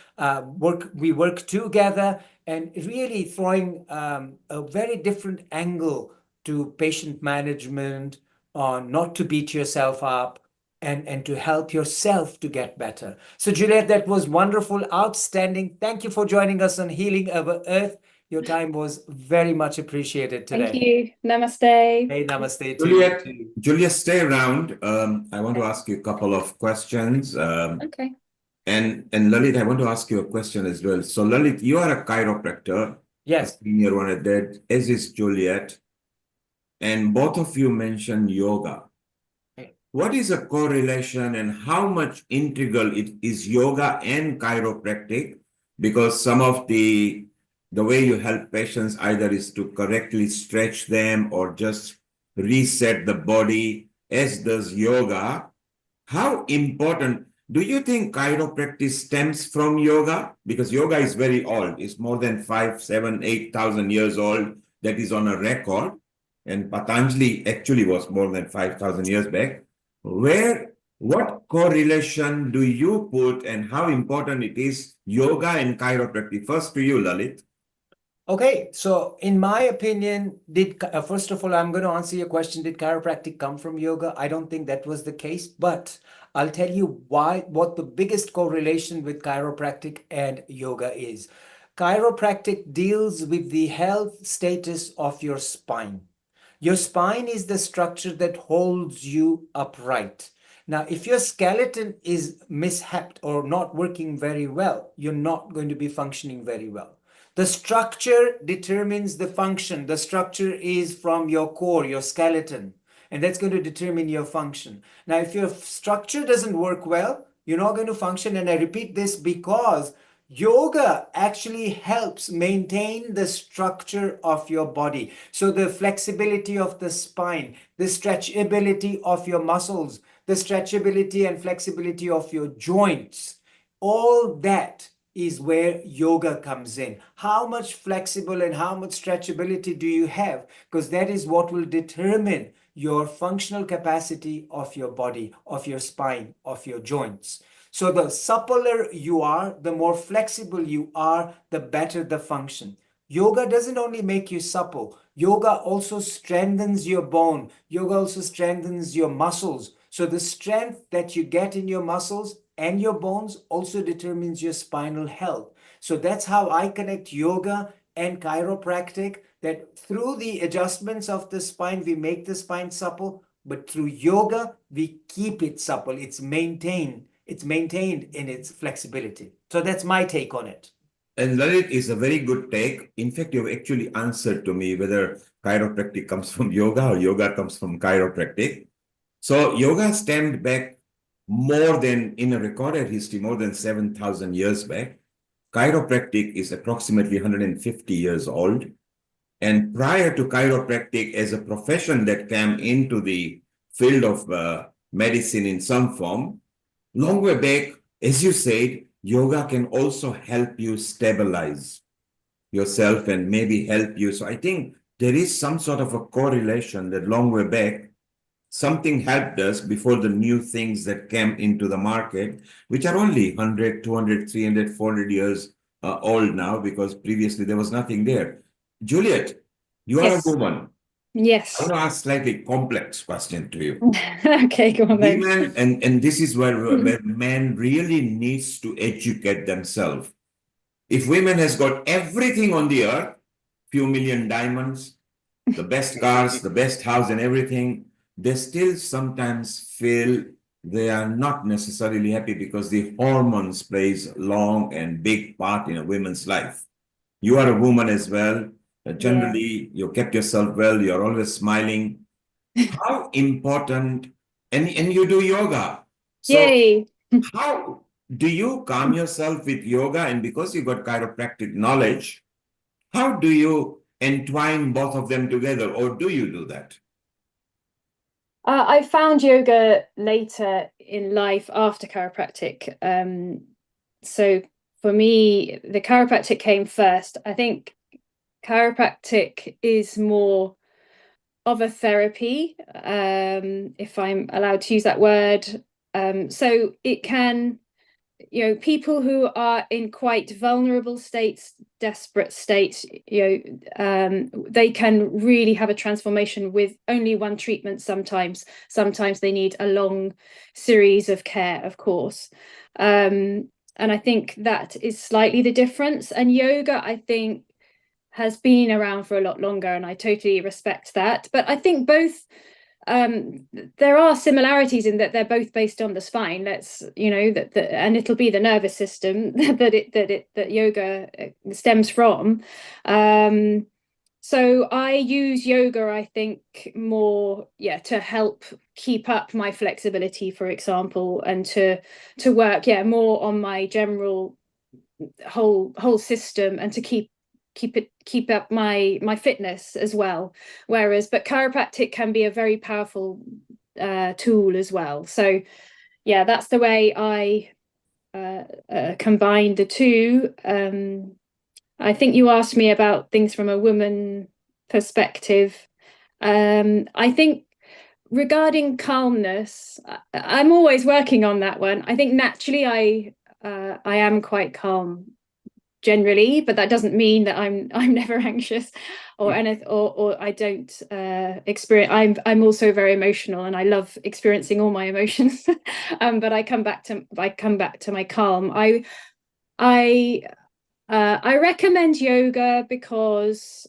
We work together and really throwing a very different angle to patient management on not to beat yourself up and to help yourself to get better. So Juliet, that was wonderful, outstanding. Thank you for joining us on Healing Over Earth. Your time was very much appreciated today. Thank you. Namaste. Hey, namaste to Juliet, you. Juliet, stay around. I want to ask you a couple of questions. Okay. And Lalit, I want to ask you a question as well. So Lalit, you are a chiropractor. Yes. A senior one at that, as is Juliet. And both of you mentioned yoga. What is a correlation and how much integral it is yoga and chiropractic? Because some of the way you help patients either is to correctly stretch them or just reset the body, as does yoga. How important do you think chiropractic stems from yoga? Because yoga is very old. It's more than 5, 7, 8,000 years old. That is on a record. And Patanjali actually was more than 5,000 years back. What correlation do you put and how important it is yoga and chiropractic? First to you, Lalit. Okay, so in my opinion, first of all, I'm going to answer your question. Did chiropractic come from yoga? I don't think that was the case, but I'll tell you what the biggest correlation with chiropractic and yoga is. Chiropractic deals with the health status of your spine. Your spine is the structure that holds you upright. Now, if your skeleton is mishapped or not working very well, you're not going to be functioning very well. The structure determines the function. The structure is from your core, your skeleton, and that's going to determine your function. Now, if your structure doesn't work well, you're not going to function. And I repeat this because yoga actually helps maintain the structure of your body. So the flexibility of the spine, the stretchability of your muscles, the stretchability and flexibility of your joints, all that is where yoga comes in. How much flexible and how much stretchability do you have? Because that is what will determine your functional capacity of your body, of your spine, of your joints. So the suppler you are, the more flexible you are, the better the function. Yoga doesn't only make you supple. Yoga also strengthens your bone. Yoga also strengthens your muscles. So the strength that you get in your muscles and your bones also determines your spinal health. So that's how I connect yoga and chiropractic, that through the adjustments of the spine, we make the spine supple, but through yoga, we keep it supple. It's maintained in its flexibility. So that's my take on it. And Lalit is a very good take. In fact, you've actually answered to me whether chiropractic comes from yoga or yoga comes from chiropractic. So yoga stemmed back more than, in a recorded history, more than 7,000 years back. Chiropractic is approximately 150 years old. And prior to chiropractic as a profession that came into the field of medicine in some form, long way back, as you said, yoga can also help you stabilize yourself and maybe help you. So I think there is some sort of a correlation that long way back, something helped us before the new things that came into the market, which are only 100, 200, 300, 400 years old now, because previously there was nothing there. Juliet, you are a woman. Yes. I want to ask a slightly complex question to you. Okay, go on then. Women, and this is where men really needs to educate themselves. If women has got everything on the earth, few million diamonds, the best cars, the best house and everything, they still sometimes feel they are not necessarily happy because the hormones plays a long and big part in a woman's life. You are a woman as well. Generally, you kept yourself well. You're always smiling. how important, and you do yoga. So Yay. how do you calm yourself with yoga? And because you got chiropractic knowledge, how do you entwine both of them together, or do you do that? I found yoga later in life after chiropractic. So for me, the chiropractic came first. I think chiropractic is more of a therapy, if I'm allowed to use that word. So it can, people who are in quite vulnerable states, desperate states, they can really have a transformation with only one treatment sometimes. Sometimes they need a long series of care, of course. And I think that is slightly the difference. And yoga, I think, has been around for a lot longer, and I totally respect that. But I think both, there are similarities in that they're both based on the spine. And it'll be the nervous system that yoga stems from. So I use yoga, I think, more, to help keep up my flexibility, for example, and to work, more on my general whole system, and to keep up my fitness as well. But chiropractic can be a very powerful tool as well. So that's the way I combine the two. I think you asked me about things from a woman perspective. I think regarding calmness, I'm always working on that one. I think naturally I am quite calm generally, but that doesn't mean that I'm never anxious or anything, or I don't experience. I'm also very emotional, and I love experiencing all my emotions. But I come back to my calm. I recommend yoga because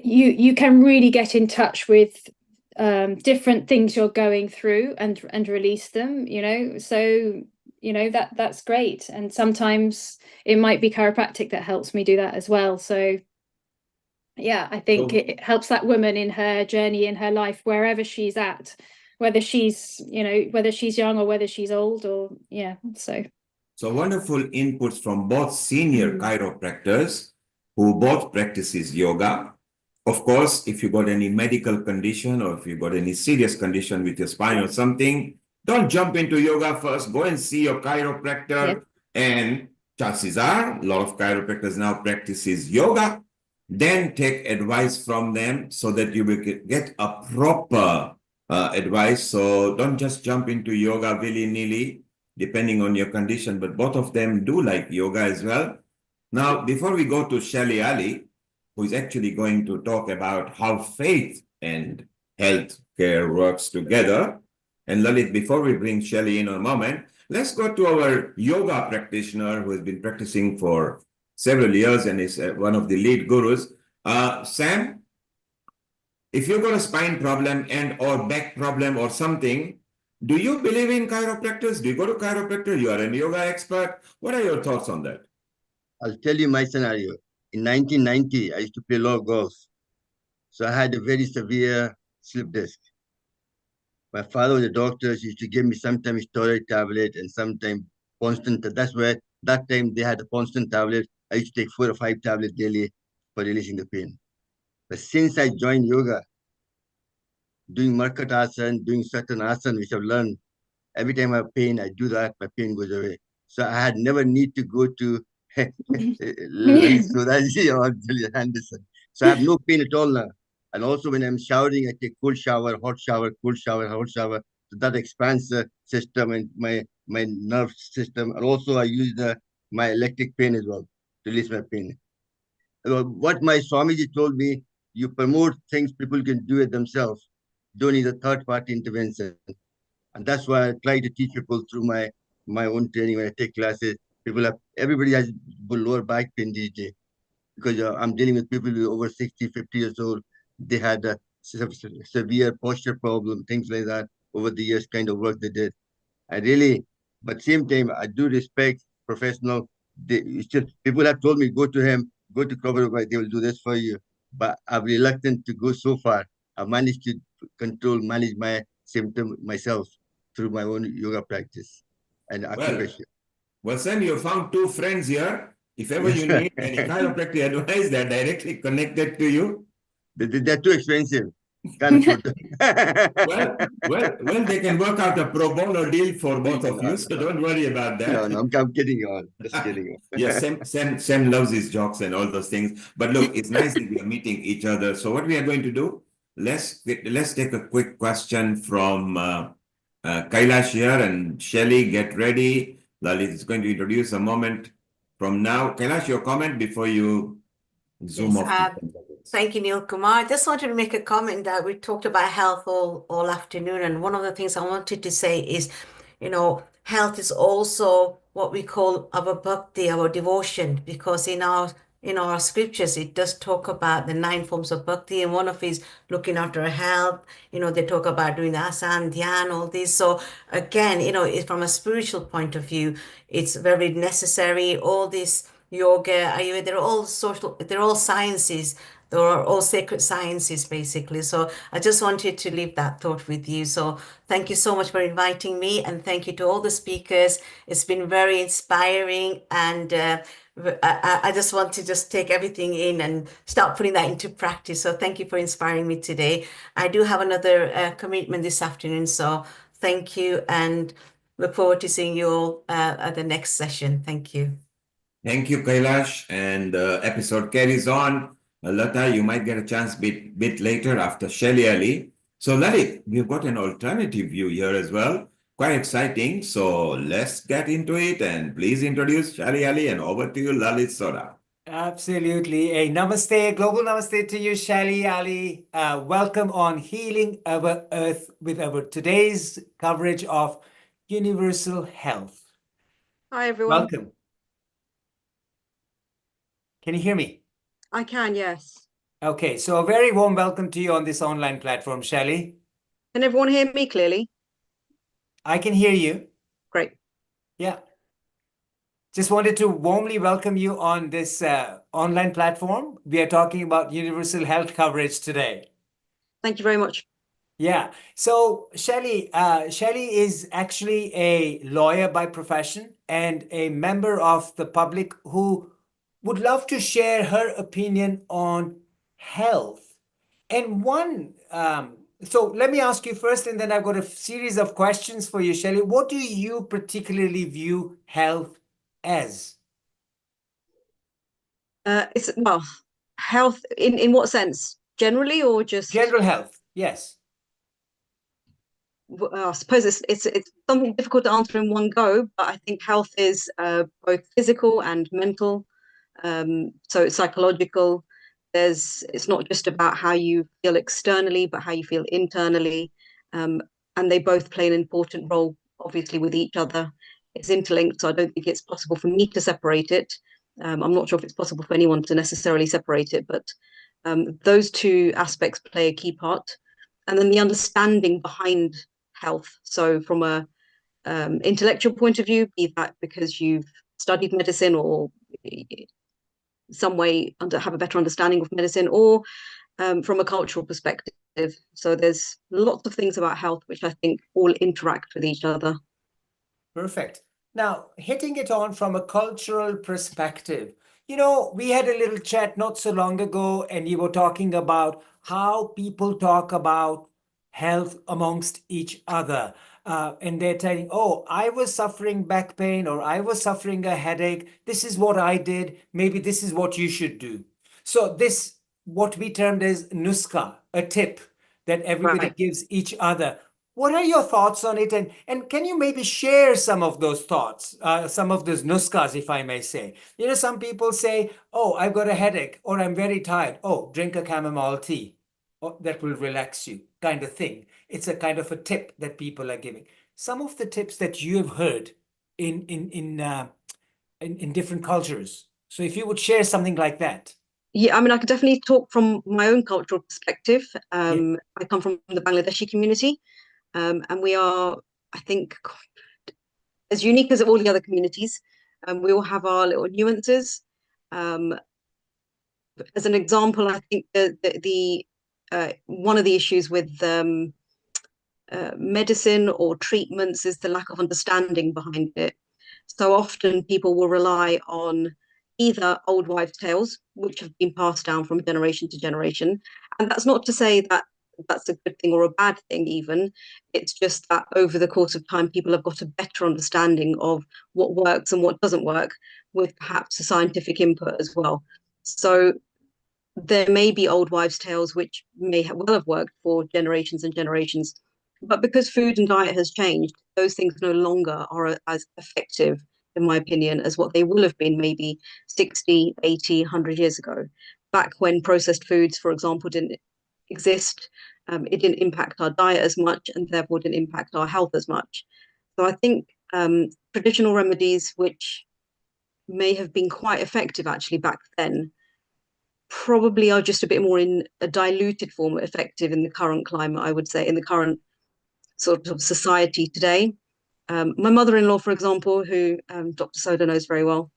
you can really get in touch with different things you're going through and release them. So that's great. And sometimes it might be chiropractic that helps me do that as well. So I think it helps that woman in her journey in her life, wherever she's at, whether she's young or whether she's old, or So wonderful inputs from both senior chiropractors who both practices yoga. Of course, if you got any medical condition, or if you got any serious condition with your spine or something, don't jump into yoga first. Go and see your chiropractor. And chances are, a lot of chiropractors now practices yoga. Then take advice from them so that you will get a proper advice. So don't just jump into yoga willy-nilly, depending on your condition. But both of them do like yoga as well. Now, before we go to Shelly Ali, who is actually going to talk about how faith and health care works together. And Lalit, before we bring Shelly in a moment, let's go to our yoga practitioner who has been practicing for several years and is one of the lead gurus. Sam, if you've got a spine problem and or back problem or something, do you believe in chiropractors? Do you go to chiropractor? You are a yoga expert. What are your thoughts on that? I'll tell you my scenario. In 1990, I used to play a lot of golf. So I had a very severe slip disc. My father was a doctor. He used to give me sometimes steroid tablet and sometimes constant. That's where that time they had a constant tablet. I used to take 4 or 5 tablets daily for releasing the pain. But since I joined yoga, doing Markat Asana, doing certain asana, which I've learned, every time I have pain, I do that, my pain goes away. So I had never need to go to Lalit Sodaji or Anjali Anderson. So I have no pain at all now. And also when I'm showering, I take cold shower, hot shower, cold shower, hot shower. So that expands the system and my nerve system. And also I use my electric pain as well to release my pain. What my Swamiji told me, you promote things people can do it themselves. Don't need a third party intervention. And that's why I try to teach people through my own training when I take classes. Everybody has lower back pain these days because I'm dealing with people who are over 60, 50 years old. They had a severe posture problem, things like that over the years, kind of work they did. But same time, I do respect professional. People have told me, go to him, go to Clover, they will do this for you. but I'm reluctant to go so far. I managed to manage my symptom myself through my own yoga practice and acupressure. Well, Sam, you found two friends here. If ever Yes. you need any chiropractic advice, they're directly connected to you. They're too expensive. Can't afford them. Well, they can work out a pro bono deal for both of you, so don't worry about that. No, I'm kidding you all. Just kidding you. Yes, Sam loves his jokes and all those things. But look, it's nice that we are meeting each other. So what we are going to do, let's take a quick question from Kailash here, and Shelly, get ready. Lalit is going to introduce a moment from now. Kailash, your comment before you zoom Yes, off. thank you, Neil Kumar. I just wanted to make a comment that we talked about health all afternoon, and one of the things I wanted to say is, health is also what we call our bhakti, our devotion, because in our scriptures it does talk about the 9 forms of bhakti, and one of is looking after our health. They talk about doing the asana, dhyan, all this. So again, from a spiritual point of view, it's very necessary. All this yoga, Ayurveda, they're all sciences. They are all sacred sciences, basically. So I just wanted to leave that thought with you. So thank you so much for inviting me, and thank you to all the speakers. It's been very inspiring, and I just want to just take everything in and start putting that into practice. So thank you for inspiring me today. I do have another commitment this afternoon, so thank you, and look forward to seeing you all at the next session. Thank you. Thank you, Kailash. And the episode carries on. Lata, you might get a chance bit later after Shelly Ali. So Lalit, we've got an alternative view here as well. Quite exciting. So let's get into it, and please introduce Shelly Ali, and over to you, Lalit Sodha. Absolutely. A namaste, global namaste to you, Shali Ali. Welcome on Healing Our Earth with our today's coverage of universal health. Hi, everyone. Welcome. Can you hear me? I can, yes. Okay, so a very warm welcome to you on this online platform, Shali. Can everyone hear me clearly? I can hear you. Great. Yeah. Just wanted to warmly welcome you on this online platform. We are talking about universal health coverage today. Thank you very much. Yeah. So Shelly is actually a lawyer by profession and a member of the public who would love to share her opinion on health. And so let me ask you first, and then I've got a series of questions for you, Shelly. What do you particularly view health as? Health in what sense? Generally, or just general health? Yes. I suppose it's something difficult to answer in one go, but I think health is both physical and mental. So it's psychological. It's not just about how you feel externally, but how you feel internally. And they both play an important role, obviously, with each other. It's interlinked, so I don't think it's possible for me to separate it. I'm not sure if it's possible for anyone to necessarily separate it, but those two aspects play a key part. And then the understanding behind health. So from a intellectual point of view, be that because you've studied medicine or some way have a better understanding of medicine, or from a cultural perspective. So there's lots of things about health which I think all interact with each other. Perfect. Now, hitting it on from a cultural perspective, we had a little chat not so long ago, and you were talking about how people talk about health amongst each other. And they're telling, oh, I was suffering back pain, or I was suffering a headache. This is what I did. Maybe this is what you should do. So this, what we termed as nuska, a tip that everybody gives each other. What are your thoughts on it? And can you maybe share some of those thoughts, some of those nuskas, if I may say? Some people say, oh, I've got a headache, or I'm very tired. Oh, drink a chamomile tea. Oh, that will relax you, kind of thing. It's a kind of a tip that people are giving. Some of the tips that you have heard in different cultures. So if you would share something like that. Yeah, I mean, I could definitely talk from my own cultural perspective. I come from the Bangladeshi community. And we are, I think, as unique as all the other communities. We all have our little nuances. as an example, I think the one of the issues with medicine or treatments is the lack of understanding behind it. So often people will rely on either old wives' tales, which have been passed down from generation to generation. And that's not to say that that's a good thing or a bad thing, even. It's just that over the course of time, people have got a better understanding of what works and what doesn't work, with perhaps a scientific input as well. So there may be old wives' tales which may well have worked for generations and generations. But because food and diet has changed, those things no longer are as effective, in my opinion, as what they will have been maybe 60, 80, 100 years ago. Back when processed foods, for example, didn't exist, it didn't impact our diet as much and therefore didn't impact our health as much. So I think traditional remedies, which may have been quite effective actually back then, probably are just a bit more in a diluted form effective in the current climate, I would say, in the current sort of society today. My mother-in-law, for example, who Dr. Sodha knows very well,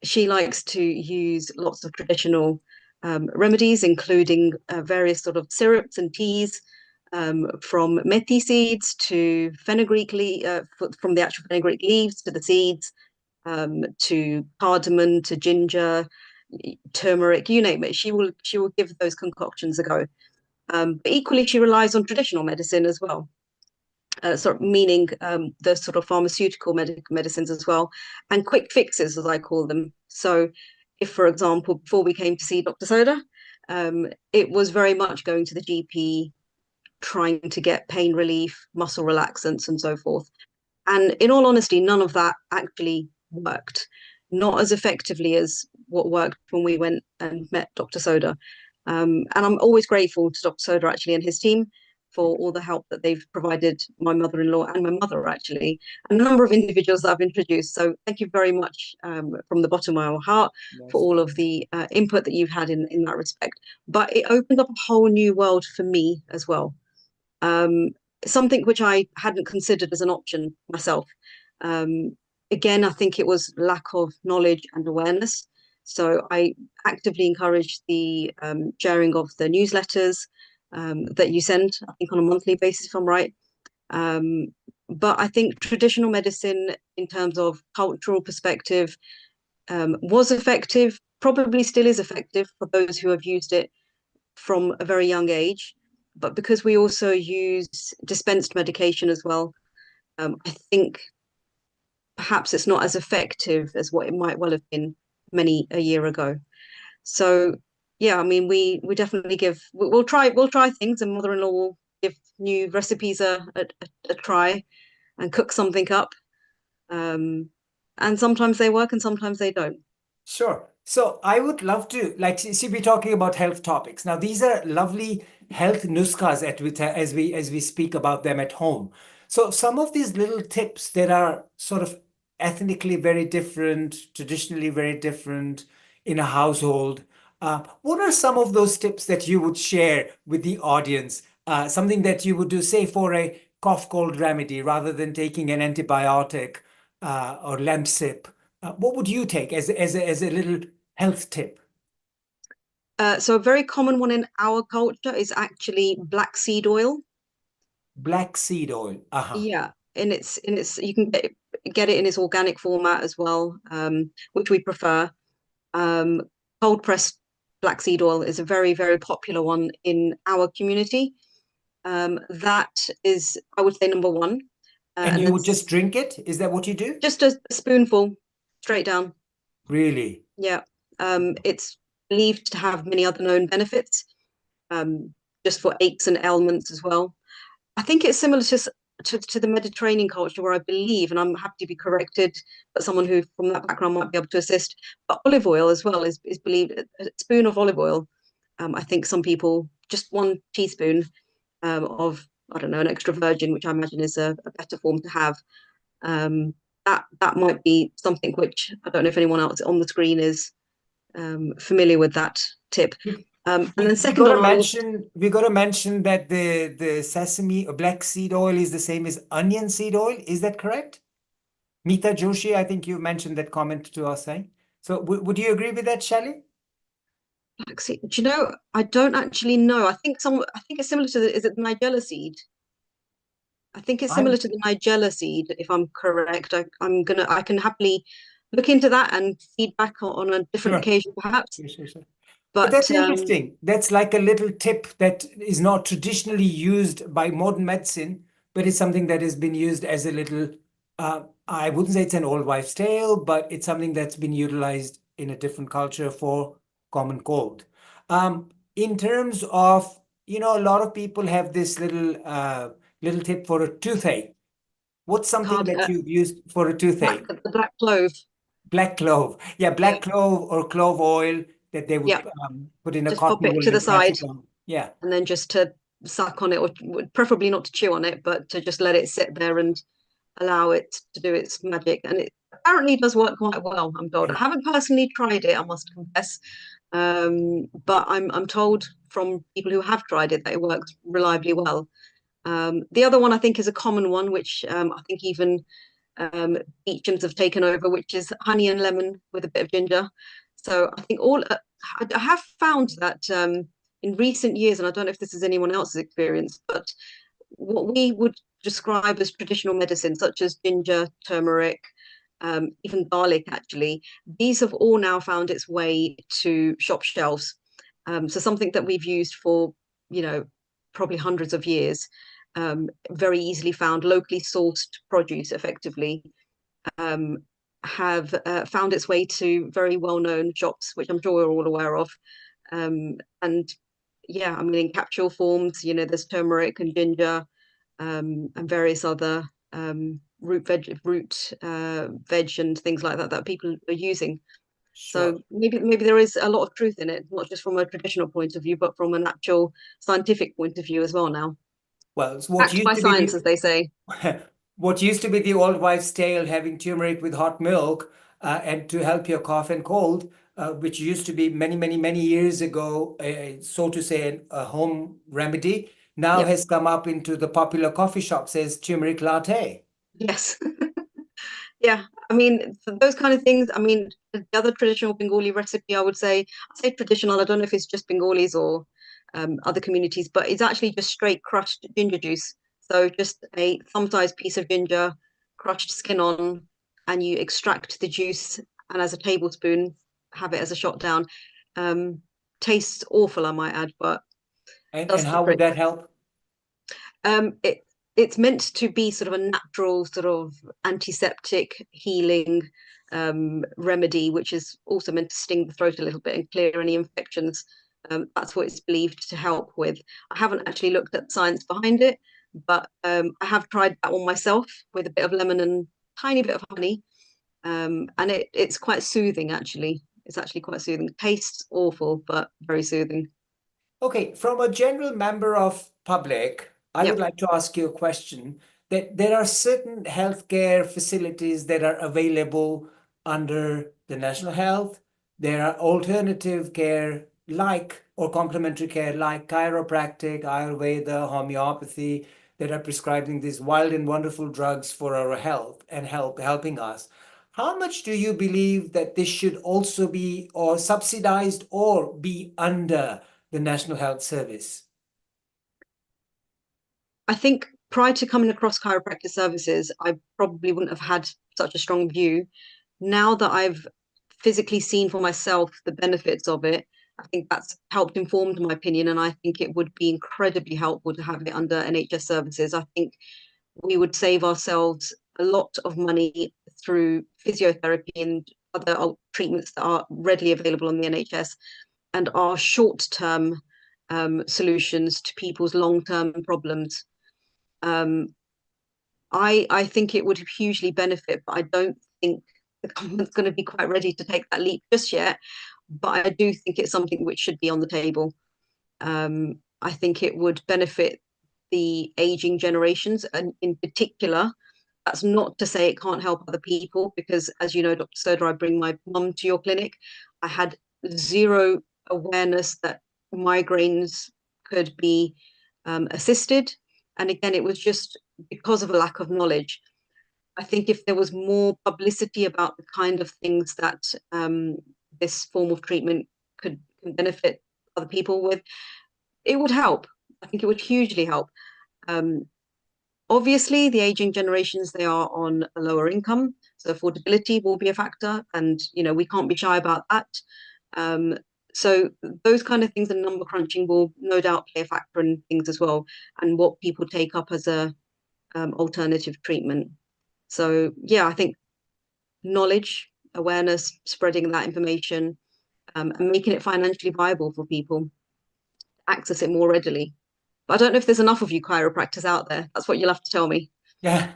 she likes to use lots of traditional remedies, including various sort of syrups and teas, from methi seeds to fenugreek from the actual fenugreek leaves to the seeds, to cardamom, to ginger, turmeric, you name it. She will give those concoctions a go. But equally, she relies on traditional medicine as well. Meaning the sort of pharmaceutical medicines as well, and quick fixes, as I call them. So if, for example, before we came to see Dr. Sodha, it was very much going to the GP, trying to get pain relief, muscle relaxants, and so forth. And in all honesty, none of that actually worked, not as effectively as what worked when we went and met Dr. Sodha. And I'm always grateful to Dr. Sodha actually and his team for all the help that they've provided my mother-in-law and my mother, actually, and a number of individuals that I've introduced. So thank you very much from the bottom of my heart for all of the input that you've had in that respect. But it opened up a whole new world for me as well. Something which I hadn't considered as an option myself. Again, I think it was lack of knowledge and awareness. So I actively encourage the sharing of the newsletters that you send, I think on a monthly basis, if I'm right. But I think traditional medicine, in terms of cultural perspective, was effective, probably still is effective for those who have used it from a very young age. But because we also use dispensed medication as well, I think perhaps it's not as effective as what it might well have been many a year ago. So yeah, I mean, we definitely we'll try things, and mother-in-law will give new recipes a try and cook something up. And sometimes they work and sometimes they don't. Sure. So I would love to, like, see, we're talking about health topics. Now, these are lovely health nuskas as we speak about them at home. So some of these little tips that are sort of ethnically very different, traditionally very different in a household, what are some of those tips that you would share with the audience? Something that you would do, say, for a cough cold remedy rather than taking an antibiotic or Lemsip. What would you take as a little health tip? So a very common one in our culture is actually black seed oil. Black seed oil. Yeah, and it's you can get it in its organic format as well, which we prefer. Cold pressed black seed oil is a very, very popular one in our community. That is, I would say, number one. And you would just drink it? Is that what you do? Just a spoonful, straight down. Really? Yeah. It's believed to have many other known benefits, just for aches and ailments as well. I think it's similar to the Mediterranean culture, where I believe, and I'm happy to be corrected, but someone who from that background might be able to assist, but olive oil as well is believed, a spoon of olive oil. I think some people, just 1 teaspoon of, I don't know, an extra virgin, which I imagine is a better form to have. That might be something which I don't know if anyone else on the screen is familiar with that tip. And then second, we got to mention that the sesame or black seed oil is the same as onion seed oil. Is that correct? Meeta Joshi, I think you mentioned that comment to us, eh? So would you agree with that, Shally? Black seed. Do you know? I don't actually know. I think it's similar to is it the Nigella seed? I think it's similar to the Nigella seed, if I'm correct. I can happily look into that and feedback on a different occasion, perhaps. Sure. But that's interesting. That's like a little tip that is not traditionally used by modern medicine, but it's something that has been used as a little, I wouldn't say it's an old wives' tale, but it's something that's been utilized in a different culture for common cold. In terms of, a lot of people have this little tip for a toothache. What's something that you've used for a toothache? The black clove. Black clove. Yeah, black clove or clove oil that they would put in a Just pop cotton it wool to the and press side. it on. Yeah. And then just to suck on it, or preferably not to chew on it, but to just let it sit there and allow it to do its magic. And it apparently does work quite well, I'm told. I haven't personally tried it, I must confess. But I'm told from people who have tried it that it works reliably well. The other one I think is a common one, which I think even beach gyms have taken over, which is honey and lemon with a bit of ginger. So I think I have found that in recent years, and I don't know if this is anyone else's experience, but what we would describe as traditional medicine, such as ginger, turmeric, even garlic, actually, these have all now found its way to shop shelves. So something that we've used for, probably hundreds of years, very easily found, locally sourced produce, effectively, have found its way to very well-known shops, which I'm sure we're all aware of. And yeah, I mean, in capsule forms, there's turmeric and ginger, and various other root veg and things like that people are using. Sure. So maybe there is a lot of truth in it, not just from a traditional point of view, but from an actual scientific point of view as well now. Well, it's what Backed used by to science, be as they say. what used to be the old wives' tale, having turmeric with hot milk and to help your cough and cold, which used to be many, many, many years ago, so to say, a home remedy, now has come up into the popular coffee shops as turmeric latte. Yes. Yeah, I mean, those kind of things. I mean, the other traditional Bengali recipe, I say traditional. I don't know if it's just Bengalis or other communities, but it's actually just straight crushed ginger juice. So just a thumb-sized piece of ginger, crushed skin on, and you extract the juice, and as a tablespoon, have it as a shot down. Tastes awful, I might add, but and how would that help? It's meant to be sort of a natural sort of antiseptic healing remedy, which is also meant to sting the throat a little bit and clear any infections. That's what it's believed to help with. I haven't actually looked at the science behind it, but I have tried that one myself with a bit of lemon and tiny bit of honey, and it's quite soothing, actually. It's actually quite soothing. Tastes awful, but very soothing. Okay, from a general member of public, I would like to ask you a question that there are certain healthcare facilities that are available under the National Health. There are alternative care like or complementary care like chiropractic, Ayurveda, homeopathy that are prescribing these wild and wonderful drugs for our health and helping us. How much do you believe that this should also be or subsidized or be under the National Health Service? I think prior to coming across chiropractic services, I probably wouldn't have had such a strong view. Now that I've physically seen for myself the benefits of it, I think that's helped inform my opinion, and I think it would be incredibly helpful to have it under NHS services. I think we would save ourselves a lot of money through physiotherapy and other treatments that are readily available on the NHS, and are short-term solutions to people's long-term problems. I think it would hugely benefit, but I don't think the government's going to be quite ready to take that leap just yet. But I do think it's something which should be on the table. I think it would benefit the aging generations, and in particular, that's not to say it can't help other people, because as you know, Dr. Sodha, I bring my mum to your clinic. I had zero awareness that migraines could be assisted. And again, it was just because of a lack of knowledge. I think if there was more publicity about the kind of things that this form of treatment could can benefit other people with, it would help. I think it would hugely help. Obviously, the aging generations, they are on a lower income, so affordability will be a factor, and we can't be shy about that. So those kind of things and number crunching will no doubt play a factor in things as well, and what people take up as a alternative treatment. So yeah, I think knowledge, awareness, spreading that information, and making it financially viable for people, access it more readily. But I don't know if there's enough of you chiropractors out there. That's what you'll have to tell me. Yeah.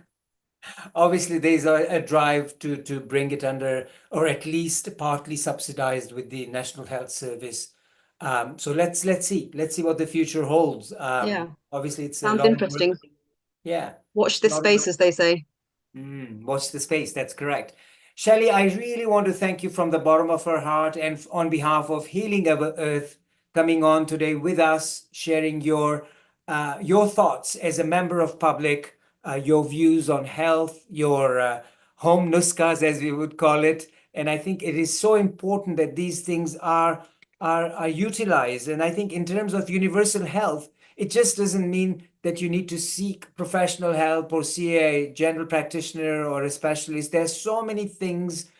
Obviously, there's a drive to bring it under, or at least partly subsidized with the National Health Service. So let's see what the future holds. Yeah. Obviously, it's a Sounds lot of interesting. work. Yeah. Watch this space, as they say. Watch the space. That's correct. Shelley, I really want to thank you from the bottom of our heart and on behalf of Healing Our Earth, coming on today with us, sharing your thoughts as a member of public, your views on health, your home nuskas, as we would call it. And I think it is so important that these things are utilized. And I think in terms of universal health, it just doesn't mean that you need to seek professional help or see a general practitioner or a specialist. There's so many things,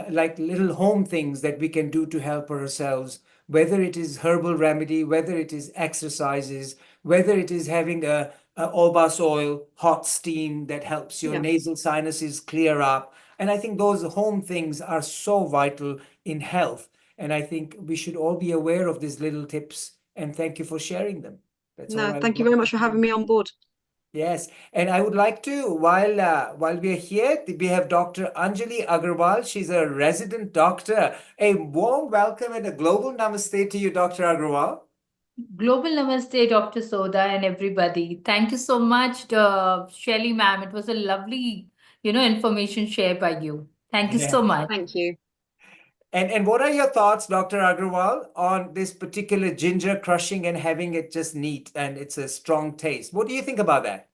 like little home things that we can do to help ourselves, whether it is herbal remedy, whether it is exercises, whether it is having a Olbas oil, hot steam that helps your nasal sinuses clear up. And I think those home things are so vital in health. And I think we should all be aware of these little tips. And thank you for sharing them. No, thank you very much for having me on board. Yes, and I would like to, while we are here, we have Dr. Anjali Agarwal. She's a resident doctor. A warm welcome and a global namaste to you, Dr. Agarwal. Global namaste, Dr. Sodha, and everybody. Thank you so much, Shelly ma'am. It was a lovely, information shared by you. Thank you so much. Thank you. And what are your thoughts, Dr. Agarwal, on this particular ginger crushing and having it just neat and it's a strong taste? What do you think about that?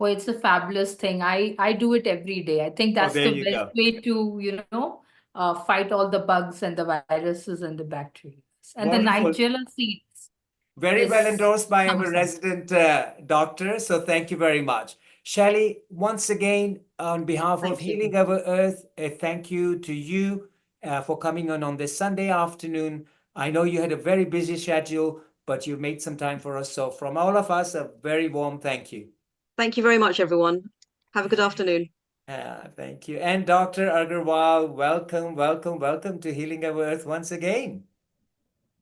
Oh, it's a fabulous thing. I do it every day. I think that's there the you best go. way to, fight all the bugs and the viruses and the bacteria. And Wonderful. the Nigella seeds. Very well endorsed by our Awesome. resident doctor. So thank you very much. Shelley, once again, on behalf of Healing Our Earth, a thank you to you for coming on this Sunday afternoon. I know you had a very busy schedule, but you made some time for us. So from all of us, a very warm thank you. Thank you very much, everyone. Have a good afternoon. Thank you. And Dr. Agarwal, welcome to Healing Our Earth once again.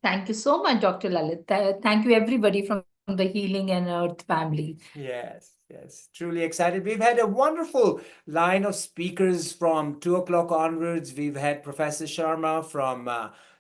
Thank you so much, Dr. Lalit. Thank you, everybody from the Healing and Earth family. Yes, truly excited. We've had a wonderful line of speakers from 2 o'clock onwards. We've had Professor Sharma from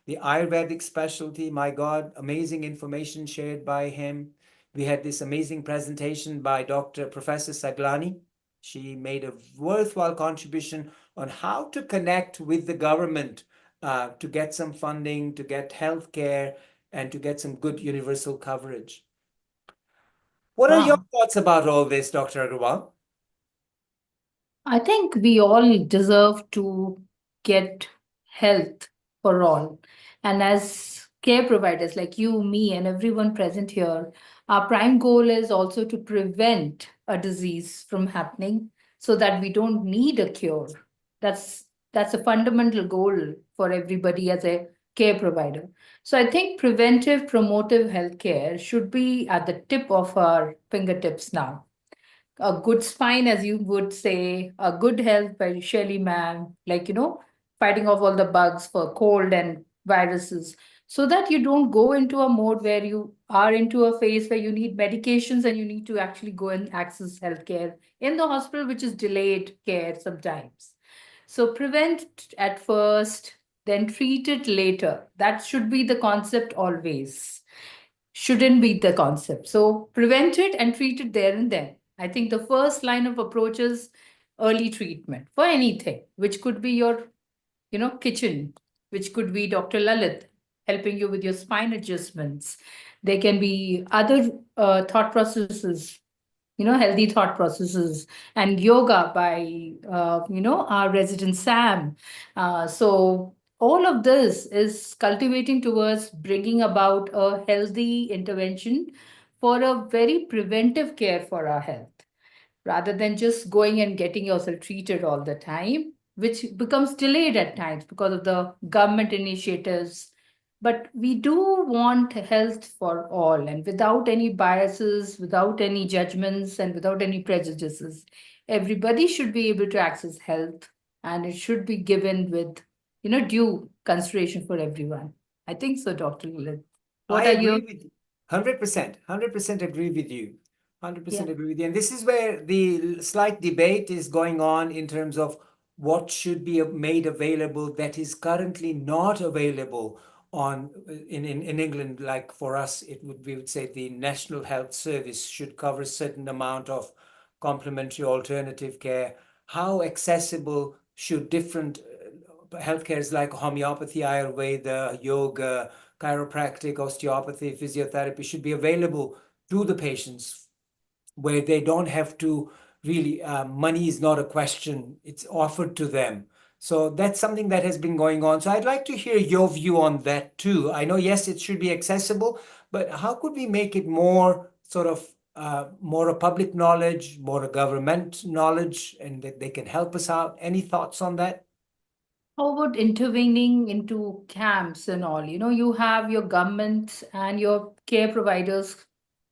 the Ayurvedic specialty. My God, amazing information shared by him. We had this amazing presentation by Professor Saglani. She made a worthwhile contribution on how to connect with the government to get some funding, to get health care, and to get some good universal coverage. What are your thoughts about all this, Dr. Agarwal? I think we all deserve to get health for all. And as care providers like you, me, and everyone present here, our prime goal is also to prevent a disease from happening so that we don't need a cure. That's a fundamental goal for everybody as a care provider. So I think preventive, promotive healthcare should be at the tip of our fingertips now. A good spine, as you would say, a good health by Shelley ma'am, fighting off all the bugs for cold and viruses, so that you don't go into a mode where you are into a phase where you need medications and you need to actually go and access healthcare in the hospital, which is delayed care sometimes. So prevent at first, then treat it later. That should be the concept always. Shouldn't be the concept. So prevent it and treat it there and then. I think the first line of approach is early treatment for anything, which could be your, kitchen, which could be Dr. Lalit helping you with your spine adjustments. There can be other thought processes, healthy thought processes, and yoga by, our resident Sam. So all of this is cultivating towards bringing about a healthy intervention for a very preventive care for our health, rather than just going and getting yourself treated all the time, which becomes delayed at times because of the government initiatives. But we do want health for all, and without any biases, without any judgments, and without any prejudices. Everybody should be able to access health, and it should be given with, due consideration for everyone. I think so, Dr. Lalit. What I are agree your... with you. 100%. 100% agree with you. 100% Yeah. agree with you. And this is where the slight debate is going on in terms of what should be made available that is currently not available on in England. Like for us, we would say the National Health Service should cover a certain amount of complementary alternative care. How accessible should different healthcares like homeopathy, Ayurveda, yoga, chiropractic, osteopathy, physiotherapy should be available to the patients where they don't have to really, money is not a question, it's offered to them. So that's something that has been going on. So I'd like to hear your view on that too. I know, yes, it should be accessible, but how could we make it more sort of more a public knowledge, more a government knowledge, and that they can help us out? Any thoughts on that? How about intervening into camps and all? You have your government and your care providers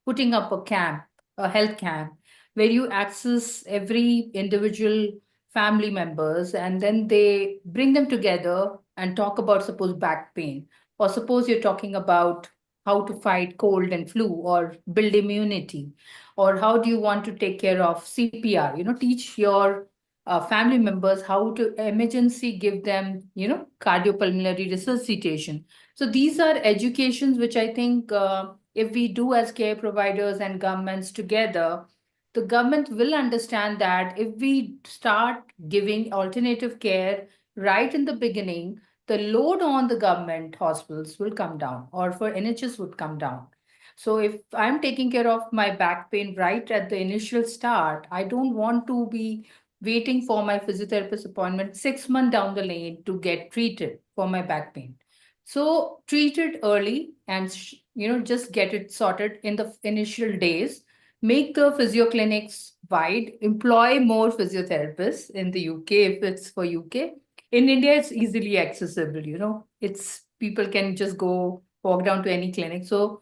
putting up a camp, a health camp, where you access every individual family members, and then they bring them together and talk about, suppose, back pain, or suppose you're talking about how to fight cold and flu or build immunity, or how do you want to take care of CPR, teach your family members how to emergency give them, cardiopulmonary resuscitation. So these are educations which I think, if we do as care providers and governments together, the government will understand that if we start giving alternative care right in the beginning, the load on the government hospitals will come down, or for NHS would come down. So if I'm taking care of my back pain right at the initial start, I don't want to be waiting for my physiotherapist appointment 6 months down the lane to get treated for my back pain. So treat it early and just get it sorted in the initial days. Make the physio clinics wide. Employ more physiotherapists in the UK if it's for UK. In India, it's easily accessible. It's people can just go walk down to any clinic. So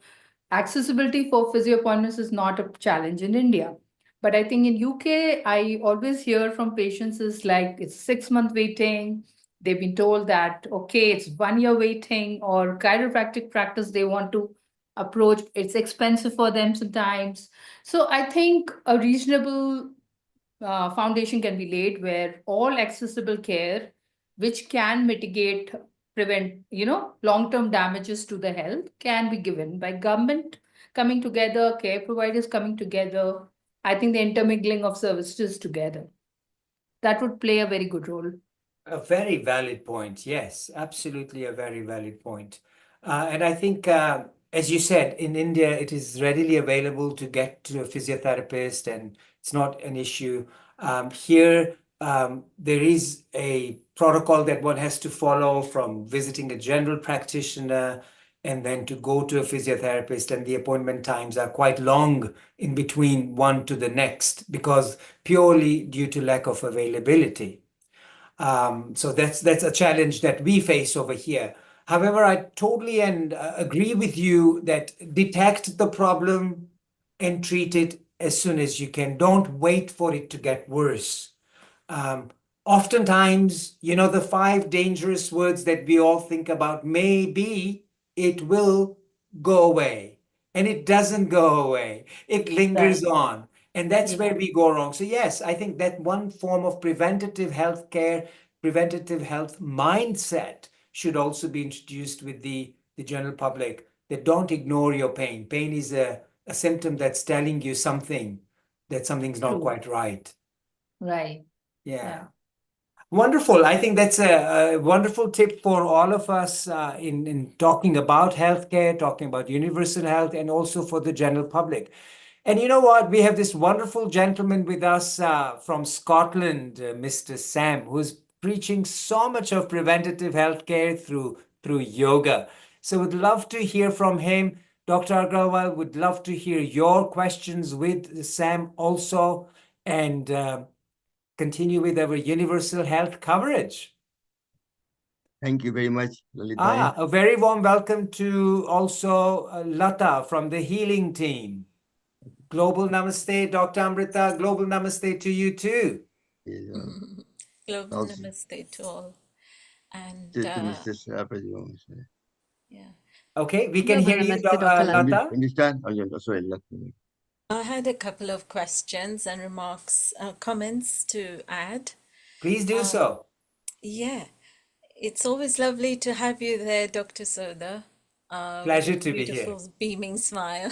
accessibility for physio appointments is not a challenge in India. But I think in UK, I always hear from patients is like it's 6 month waiting. They've been told that, okay, it's 1 year waiting, or chiropractic practice they want to approach. It's expensive for them sometimes. So I think a reasonable foundation can be laid where all accessible care, which can mitigate, prevent, long-term damages to the health, can be given by government coming together, care providers coming together. I think the intermingling of services together, that would play a very good role. A very valid point. Yes, absolutely a very valid point. And I think, as you said, in India, it is readily available to get to a physiotherapist and it's not an issue. Here, there is a protocol that one has to follow from visiting a general practitioner and then to go to a physiotherapist, and the appointment times are quite long in between one to the next because purely due to lack of availability. So that's a challenge that we face over here. However, I totally and agree with you that detect the problem and treat it as soon as you can. Don't wait for it to get worse. Oftentimes, the 5 dangerous words that we all think about, maybe it will go away, and it doesn't go away. It lingers on. And that's where we go wrong. So yes, I think that one form of preventative health care, preventative health mindset should also be introduced with the general public, that don't ignore your pain. Pain is a symptom that's telling you something, that something's not quite right. Right. Yeah. Wonderful. I think that's a wonderful tip for all of us in talking about healthcare, talking about universal health, and also for the general public. And you know what? We have this wonderful gentleman with us from Scotland, Mr. Sam, who's preaching so much of preventative healthcare through yoga. So would love to hear from him. Dr. Agarwal, would love to hear your questions with Sam also, and continue with our universal health coverage. Thank you very much, Lalit bhai. A very warm welcome to also Lata from the healing team. Global Namaste, Dr. Amrita. Global Namaste to you too. Global Namaste to all. And yeah. Okay, we can hear you, Lata. Can you start? Oh, yeah, sorry, I had a couple of questions and remarks, comments to add. Please do so. Yeah, it's always lovely to have you there, Dr. Sodha. Pleasure with a to be here. beautiful, beaming smile.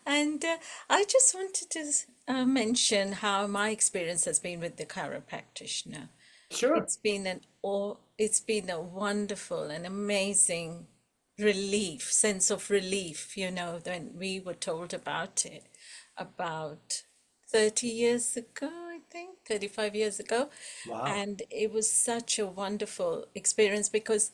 And I just wanted to mention how my experience has been with the chiropractor. Sure. It's been a wonderful and amazing sense of relief, when we were told about it about 30 years ago, I think, 35 years ago. Wow. And it was such a wonderful experience because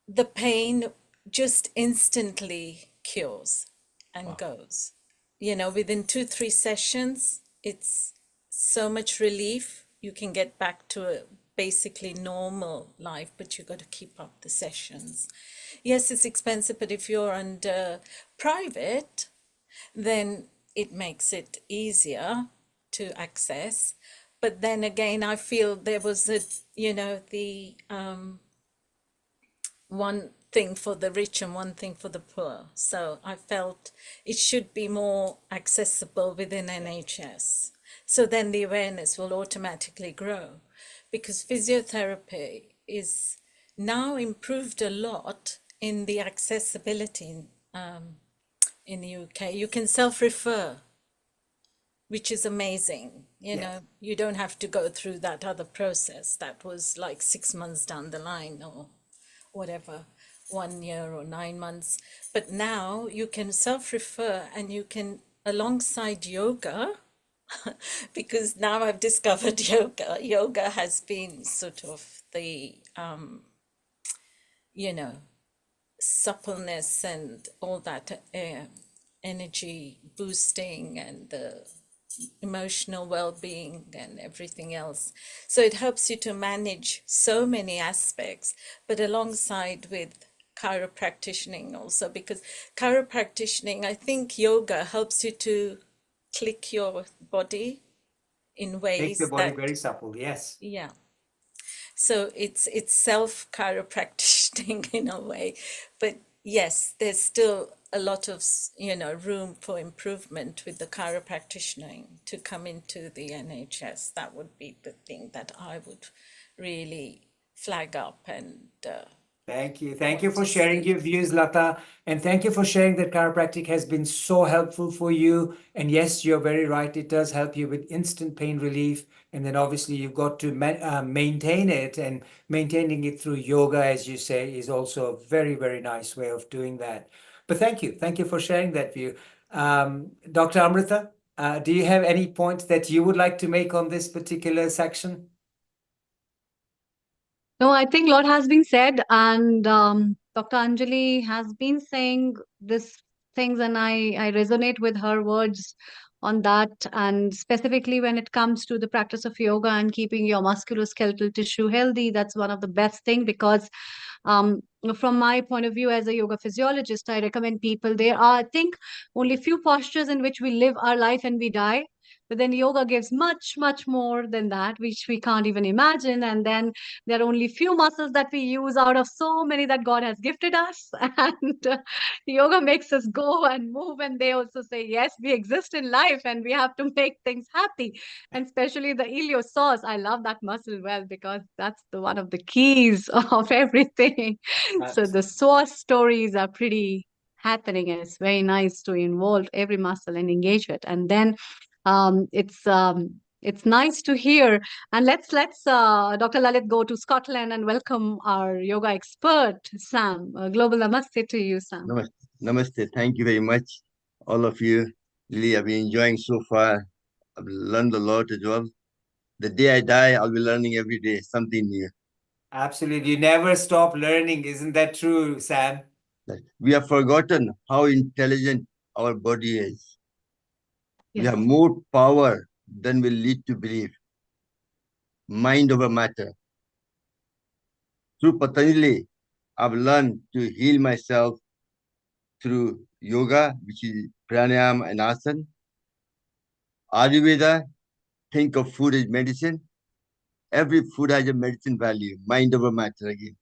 the pain just instantly cures and goes. Within 2-3 sessions, it's so much relief. You can get back to a basically normal life, but you got to keep up the sessions. Yes, it's expensive, but if you're under private, then it makes it easier to access. But then again, I feel there was the one thing for the rich and one thing for the poor. So I felt it should be more accessible within NHS. So then the awareness will automatically grow, because physiotherapy is now improved a lot in the accessibility in the UK. You can self-refer, which is amazing. You don't have to go through that other process that was like 6 months down the line or whatever, 1 year or 9 months. But now you can self-refer, and you can, alongside yoga, because now I've discovered yoga. Yoga has been sort of the, suppleness and all that energy boosting and the emotional well-being and everything else. So it helps you to manage so many aspects, but alongside with chiropractic also, because chiropractic, I think yoga helps you to click your body in ways Makes the body that, very supple, yes. yeah. So it's self chiropractic in a way, but yes, there's still a lot of room for improvement with the chiropractic to come into the NHS. That would be the thing that I would really flag up and Thank you. Thank you for sharing your views, Lata. And thank you for sharing that chiropractic has been so helpful for you. And yes, you're very right. It does help you with instant pain relief. And then obviously you've got to maintain it, and maintaining it through yoga, as you say, is also a very, very nice way of doing that. But thank you. Thank you for sharing that view. Dr. Amrita, do you have any points that you would like to make on this particular section? No, I think a lot has been said, and Dr. Anjali has been saying these things, and I resonate with her words on that. And specifically when it comes to the practice of yoga and keeping your musculoskeletal tissue healthy, that's one of the best thing, because from my point of view as a yoga physiologist, I recommend people, there are, I think, only few postures in which we live our life and we die. But then yoga gives much, much more than that, which we can't even imagine. And then there are only few muscles that we use out of so many that God has gifted us. And yoga makes us go and move. And they also say, yes, we exist in life and we have to make things happy. And especially the iliopsoas. I love that muscle well, because that's one of the keys of everything. So the psoas stories are pretty happening, and it's very nice to involve every muscle and engage it. And then it's nice to hear. And let's Dr. Lalit go to Scotland and welcome our yoga expert, Sam. Global namaste to you, Sam. Namaste. Namaste. Thank you very much, all of you. Really, I've been enjoying so far. I've learned a lot as well. The day I die, I'll be learning every day something new. Absolutely. You never stop learning. Isn't that true, Sam? We have forgotten how intelligent our body is. We Yes. have more power than we lead to believe. Mind over matter. Through Patanjali, I've learned to heal myself through yoga, which is pranayama and asana. Ayurveda, think of food as medicine. Every food has a medicine value, mind over matter again.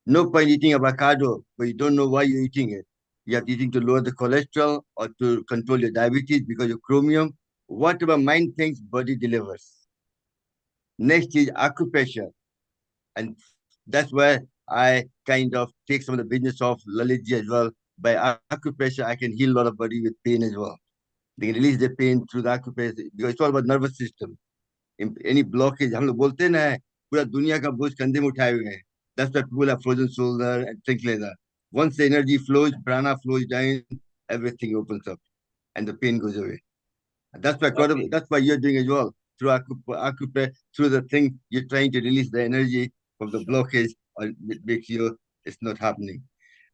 No point eating avocado, but you don't know why you're eating it. You have to eating to lower the cholesterol or to control your diabetes because of chromium. Whatever mind thinks, body delivers. Next is acupressure. And that's where I kind of take some of the business of Lalit as well. By acupressure, I can heal a lot of body with pain as well. They can release the pain through the acupressure because it's all about nervous system. Any blockage, हम लोग बोलते हैं ना पूरा दुनिया का बोझ कंधे में उठाए हुए हैं. That's why people have frozen shoulder and things like that. Once the energy flows, prana flows down, everything opens up, and the pain goes away. And that's why that's why you're doing as well through acupressure, through the thing you're trying to release the energy from the blockage, or it makes you it's not happening.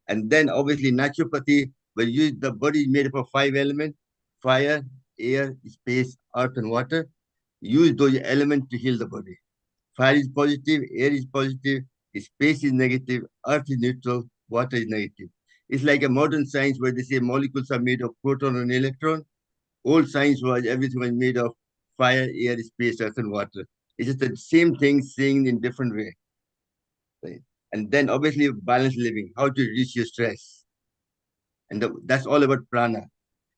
And then obviously naturopathy, where you the body is made up of 5 elements: fire, air, space, earth, and water. Use those elements to heal the body. Fire is positive, air is positive, space is negative, earth is neutral, water is negative. It's like a modern science where they say molecules are made of proton and electron. Old science was everything was made of fire, air, space, earth, and water. It's just the same thing saying in different way. Right? And then obviously balanced living, how to reduce your stress. And that's all about prana.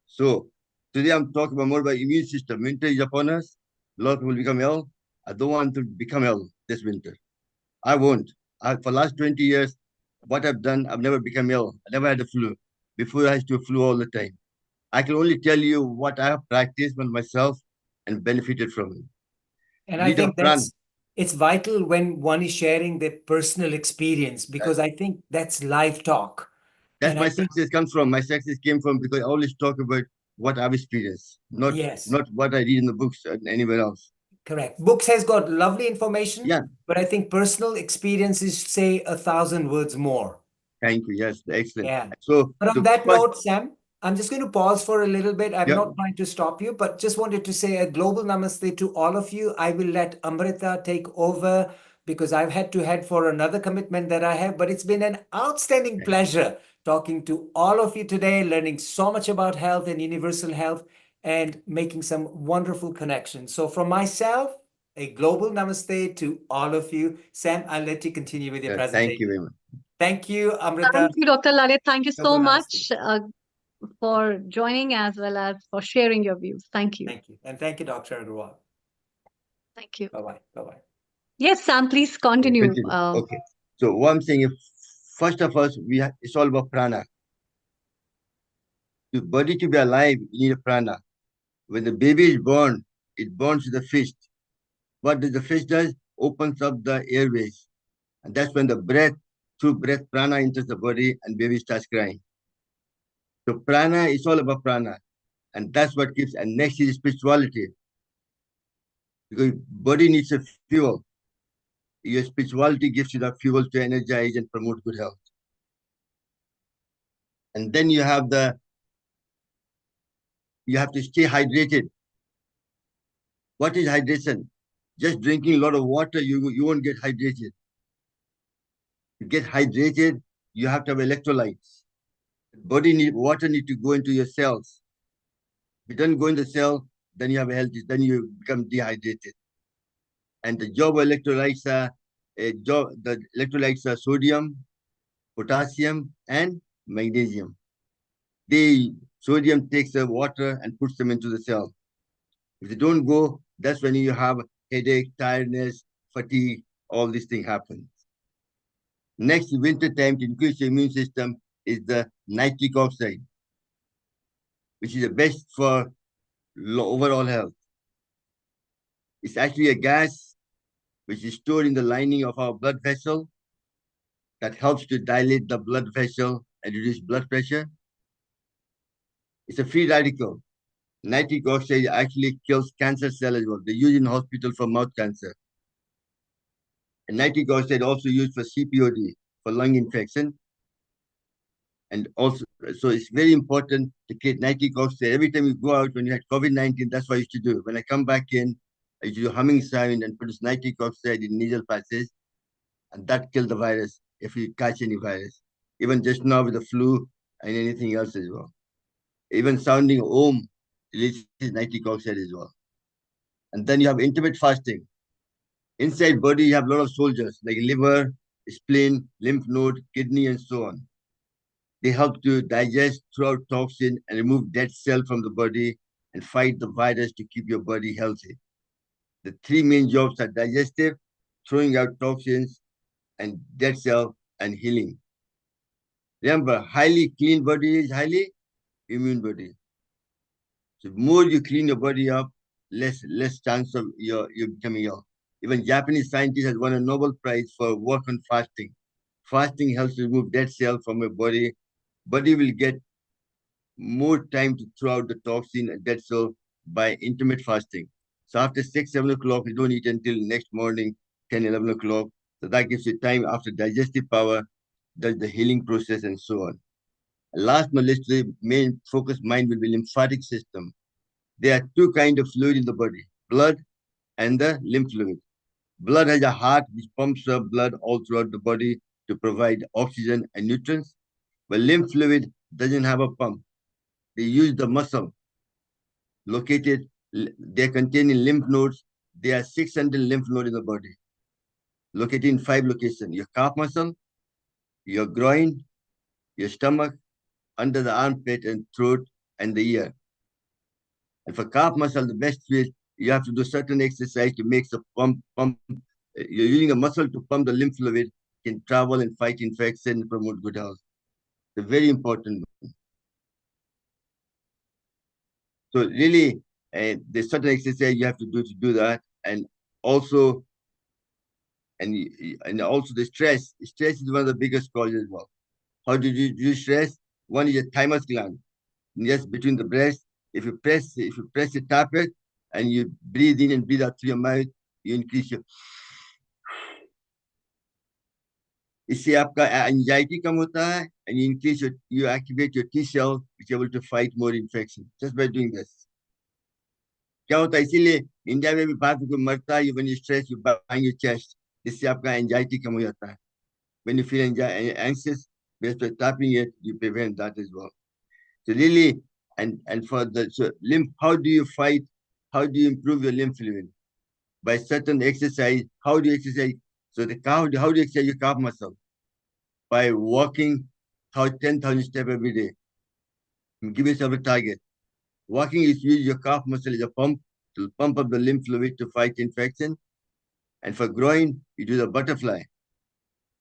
So today I'm talking more about immune system. Winter is upon us. A lot of people become ill. I don't want to become ill this winter. I won't. For last 20 years, what I've done, I've never become ill. I never had a flu. Before I had to flu all the time. I can only tell you what I have practiced on myself and benefited from it. And I think it's vital when one is sharing their personal experience because I think that's live talk. That's my success comes from. My success came from because I always talk about what I've experienced, not what I read in the books and anywhere else. Correct. Books has got lovely information, but I think personal experiences say 1,000 words more. Thank you. Yes, excellent. Yeah. So, but on that note, Sam, I'm just going to pause for a little bit. I'm not trying to stop you, but just wanted to say a global namaste to all of you. I will let Amrita take over because I've had to head for another commitment that I have, but it's been an outstanding pleasure talking to all of you today, learning so much about health and universal health and making some wonderful connections. So from myself, a global namaste to all of you. Sam, I'll let you continue with your presentation. Thank you very much. Thank you, Amrita. Thank you, Dr. Lalit. Thank you so Global much for joining as well as for sharing your views. Thank you. Thank you. And thank you, Dr. Agarwal. Thank you. Bye-bye. Bye-bye. Yes, Sam, please continue. Okay. So what I'm saying is, first of all, it's all about prana. The body to be alive, you need a prana. When the baby is born, it borns with the fist. What does the fist does? Opens up the airways. And that's when the breath, through breath, prana enters the body and baby starts crying. So prana is all about prana. And that's what gives, and next is spirituality. Because body needs a fuel. Your spirituality gives you the fuel to energize and promote good health. And then you have to stay hydrated. What is hydration? Just drinking a lot of water, you won't get hydrated. To get hydrated, you have to have electrolytes. Water need to go into your cells. If it doesn't go in the cell, then you have then you become dehydrated. And the job of electrolytes are sodium, potassium, and magnesium. Sodium takes the water and puts them into the cell. If they don't go, that's when you have headache, tiredness, fatigue, all these things happen. Next, winter time to increase your immune system is the nitric oxide, which is the best for overall health. It's actually a gas which is stored in the lining of our blood vessel that helps to dilate the blood vessel and reduce blood pressure. It's a free radical. Nitric oxide actually kills cancer cells as well. They use in hospital for mouth cancer. And nitric oxide also used for CPOD, for lung infection. And also, so it's very important to create nitric oxide. Every time you go out, when you had COVID-19, that's what I used to do. When I come back in, I used to do humming sound and produce nitric oxide in nasal passage. And that killed the virus if you catch any virus. Even just now with the flu and anything else as well. Even sounding Om releases nitric oxide as well. And then you have intermittent fasting. Inside body, you have a lot of soldiers like liver, spleen, lymph node, kidney, and so on. They help to digest, throw out toxin, and remove dead cell from the body and fight the virus to keep your body healthy. The three main jobs are digestive, throwing out toxins, and dead cell and healing. Remember, highly clean body is highly immune body. So the more you clean your body up, less chance of you becoming ill. Even Japanese scientists has won a Nobel Prize for work on fasting. Fasting helps remove dead cells from your body. Body will get more time to throw out the toxin and dead cell by intermittent fasting. So after 6, 7 o'clock, you don't eat until next morning, 10, 11 o'clock. So that gives you time after digestive power, does the healing process and so on. Last on the list, the main focus mind will be lymphatic system. There are two kinds of fluid in the body, blood and the lymph fluid. Blood has a heart which pumps up blood all throughout the body to provide oxygen and nutrients. But lymph fluid doesn't have a pump. They use the muscle located, they're contained in lymph nodes. There are 600 lymph nodes in the body, located in 5 locations. Your calf muscle, your groin, your stomach, under the armpit and throat and the ear. And for calf muscle, the best way is you have to do certain exercise to make the pump. You're using a muscle to pump the lymph fluid, can travel and fight infection and promote good health. It's very important. So really, there's certain exercise you have to do that, and also, and also the stress. Stress is one of the biggest causes as well. How do you do stress? One is your thymus gland, just between the breast. If you press it, tap it, and you breathe in and breathe out through your mouth, you increase your. इससे आपका anxiety कम होता है, and you increase you activate your T cell, which are able to fight more infection just by doing this. क्या होता है इसीलिए India में भी बात को मरता है when you stress, you bang your chest. इससे आपका anxiety कम हो जाता है. When you feel anxious, just by tapping it, you prevent that as well. So really, and for the lymph, how do you fight? How do you improve your lymph fluid? By certain exercise. How do you exercise? So how do you exercise your calf muscle? By walking 10,000 steps every day. Give yourself a target. Walking is use your calf muscle as a pump to pump up the lymph fluid to fight infection. And for groin, you do the butterfly.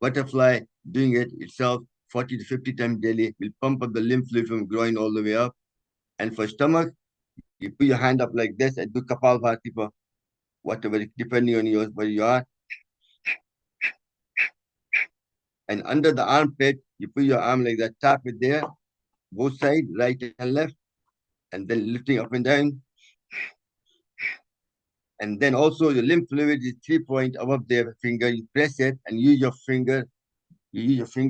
Butterfly, doing it itself 40 to 50 times daily, will pump up the lymph fluid from groin all the way up. And for stomach, you put your hand up like this and do Kapalbhati for whatever, depending on where you are. And under the armpit, you put your arm like that, tap it there, both sides, right and left, and then lifting up and down. And then also your lymph fluid is 3 points above the finger. You press it and use your finger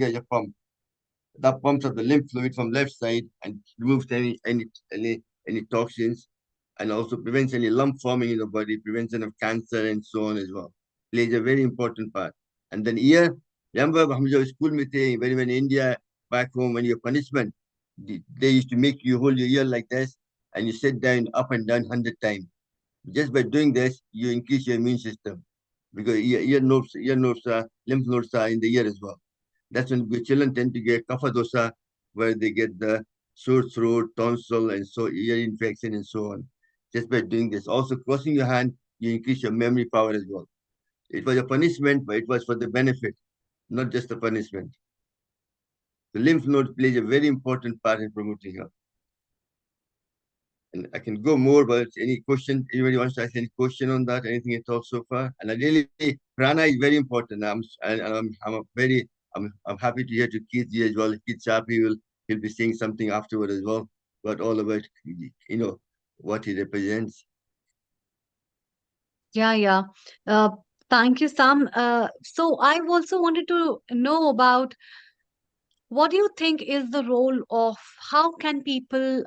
as a pump. That pumps up the lymph fluid from left side and removes any toxins, and also prevents any lump forming in the body, prevention of cancer and so on as well. Plays a very important part. And then ear, remember हम जब school में थे, when in India, back home, when your punishment, they used to make you hold your ear like this, and you sit down up and down 100 times. Just by doing this, you increase your immune system, because ear nerves, lymph nodes are in the ear as well. That's when the children tend to get kapha dosa, where they get the sore throat, tonsil, and so ear infection and so on. Just by doing this. Also, crossing your hand, you increase your memory power as well. It was a punishment, but it was for the benefit, not just a punishment. The lymph node plays a very important part in promoting health. And I can go more, but any question, anybody wants to ask any question on that, anything at all so far? And I really, prana is very important. I'm happy to hear to Keith as well. Keith Chapi he'll be saying something afterward as well, but all about, what he represents. Yeah. Thank you, Sam. So I also wanted to know about what do you think is the role of how can people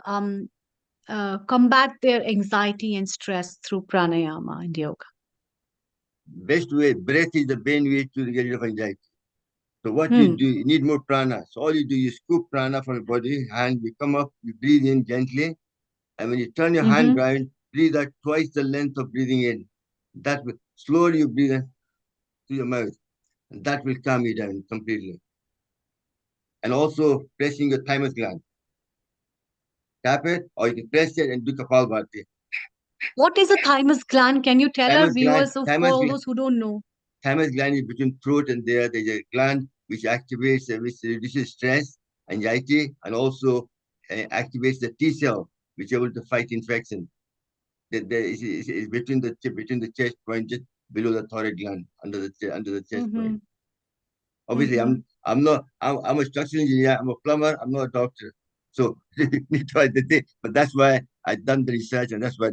combat their anxiety and stress through pranayama and yoga? Best way, breath is the main way to get rid of anxiety. So what you do, you need more prana. So all you do, you scoop prana from your body, hand, you come up, you breathe in gently, and when you turn your hand around, breathe out twice the length of breathing in. That will slowly you breathe in through your mouth, and that will calm you down completely. And also pressing your thymus gland. Tap it, or you can press it and do Kapalbhati. What is a thymus gland? Can you tell our Thymus gland, viewers, for all those who don't know? thymus gland is between throat and there's a gland which activates, which reduces stress, anxiety, and also activates the T cell, which is able to fight infection. Is between the chest point, just below the thyroid gland, under the chest point. Obviously, I'm a structural engineer. I'm a plumber. I'm not a doctor. So but that's why I done the research, and that's why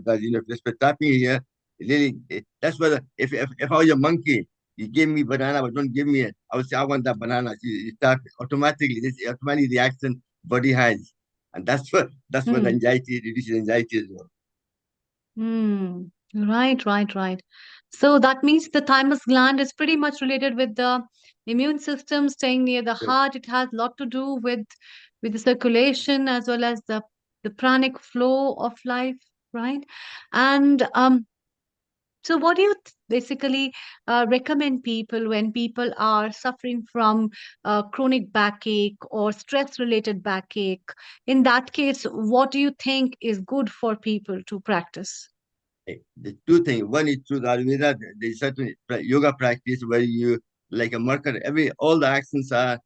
just by tapping here, really, that's why if I was a monkey, you give me banana, but don't give me it. I would say I want that banana. You tap it automatically. This automatically the action body has, and that's what anxiety reduces anxiety as well. Right. So that means the thymus gland is pretty much related with the immune system staying near the heart. It has a lot to do with the circulation as well as the pranic flow of life, right? And so what do you basically recommend people when people are suffering from chronic backache or stress-related backache? In that case, what do you think is good for people to practice? The two things. One is through the Ayurveda, there's certain yoga practice where you like a marker. All the actions are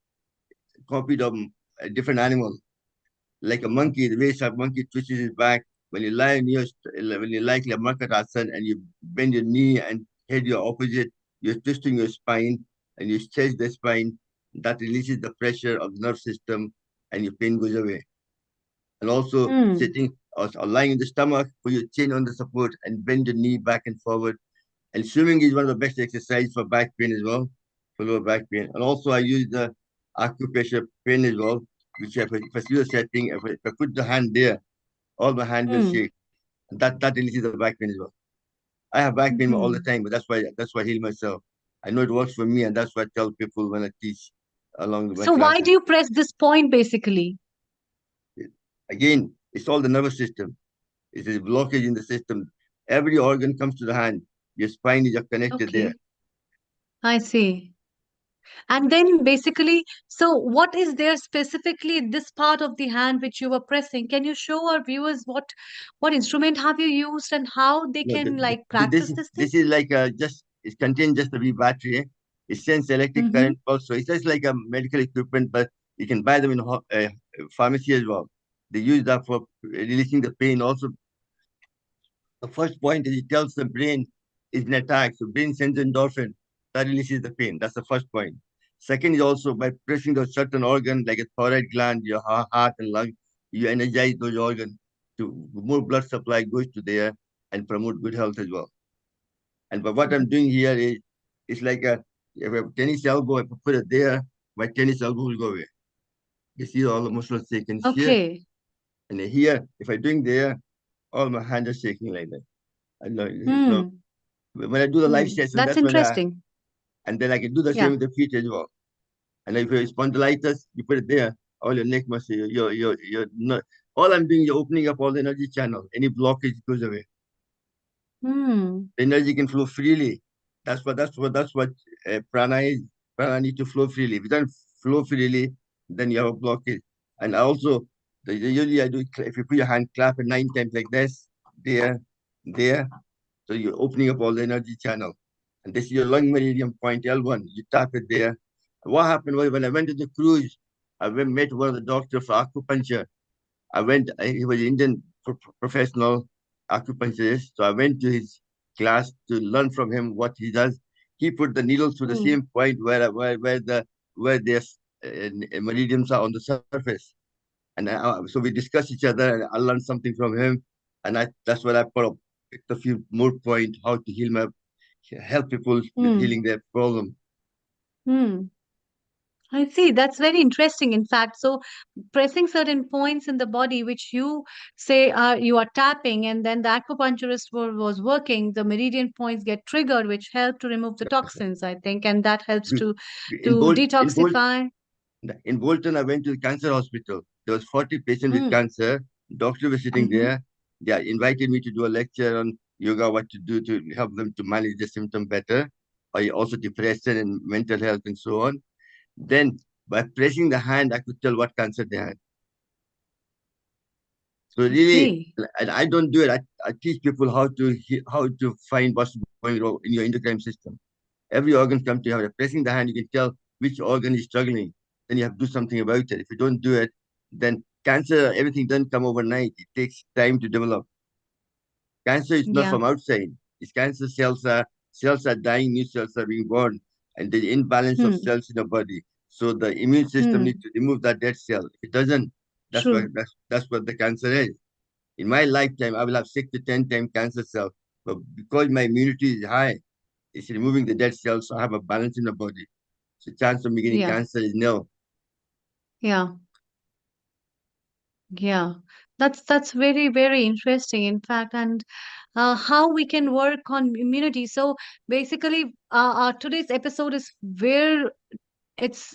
copied of a different animal. Like a monkey, the way a monkey twists his back. When you lie on when you like a marker asana and you bend your knee and head your opposite, you're twisting your spine and you stretch the spine. That releases the pressure of the nerve system and your pain goes away. And also sitting or lying in the stomach, put your chin on the support and bend your knee back and forward. And swimming is one of the best exercises for back pain as well, for lower back pain. And also I use the acupressure pain as well, which if I do the setting, if I put the hand there, all my hand will shake. And that releases the back pain as well. I have back pain all the time, but that's why I heal myself. I know it works for me, and that's what I tell people when I teach along the So why classes. do you press this point basically? Again, it's all the nervous system. It's a blockage in the system. Every organ comes to the hand. Your spine is connected there. I see. And then basically, so what is there specifically this part of the hand which you were pressing? Can you show our viewers what instrument have you used and how they No, can like practice this thing? this is like it contains just a wee battery. It sends electric current also. It's just like a medical equipment, but you can buy them in pharmacy as well. They use that for releasing the pain. Also, the first point is it tells the brain is an attack. So brain sends endorphin that releases the pain. That's the first point. Second is also by pressing a certain organ like a thyroid gland, your heart and lung, you energize those organs to more blood supply goes to there and promote good health as well. And but what I'm doing here is it's like if I have tennis elbow, if I put it there, my tennis elbow will go away. You see all the muscles shaking here. And here, if I'm doing there, all my hands are shaking like that. I know. So when I do the live session, That's that's when interesting. and then I can do the same with the feet as well. And if you spondylitis, you put it there, all your neck muscle, you're not, all I'm doing is opening up all the energy channel. Any blockage goes away. The energy can flow freely. That's what prana is. Prana needs to flow freely. If it doesn't flow freely, then you have a blockage. And also, usually I do, if you put your hand, clap it 9 times like this, there. So you're opening up all the energy channel. And this is your lung meridian point, L1. You tap it there. And what happened was when I went to the cruise, I met one of the doctors for acupuncture. He was Indian professional acupuncturist. So I went to his class to learn from him what he does. He put the needle to the same point where the meridians are on the surface. And so we discussed each other and I learned something from him. And that's what I put up, picked a few more points how to help people with healing their problem. I see. That's very interesting, in fact. So, pressing certain points in the body, which you say you are tapping, and then the acupuncturist was working, the meridian points get triggered, which help to remove the toxins, I think, and that helps to In detoxify. In Bolton, I went to the cancer hospital. There was 40 patients with cancer. Doctor was sitting there. They invited me to do a lecture on yoga, what to do to help them to manage the symptom better, or also depression and mental health and so on. Then, by pressing the hand, I could tell what cancer they had. So really, and I don't do it. I teach people how to find what's going wrong in your endocrine system. Every organ comes to you. Pressing the hand, you can tell which organ is struggling. Then you have to do something about it. If you don't do it, then cancer, everything doesn't come overnight. It takes time to develop. Cancer is not from outside. It's cancer cells are dying, new cells are being born, and the imbalance of cells in the body. So the immune system needs to remove that dead cell. If it doesn't, that's what the cancer is. In my lifetime, I will have 6 to 10 times cancer cells. But because my immunity is high, it's removing the dead cells, so I have a balance in the body. So the chance of me getting cancer is nil. Yeah. That's very, very interesting, in fact, and how we can work on immunity. So basically, today's episode is where it's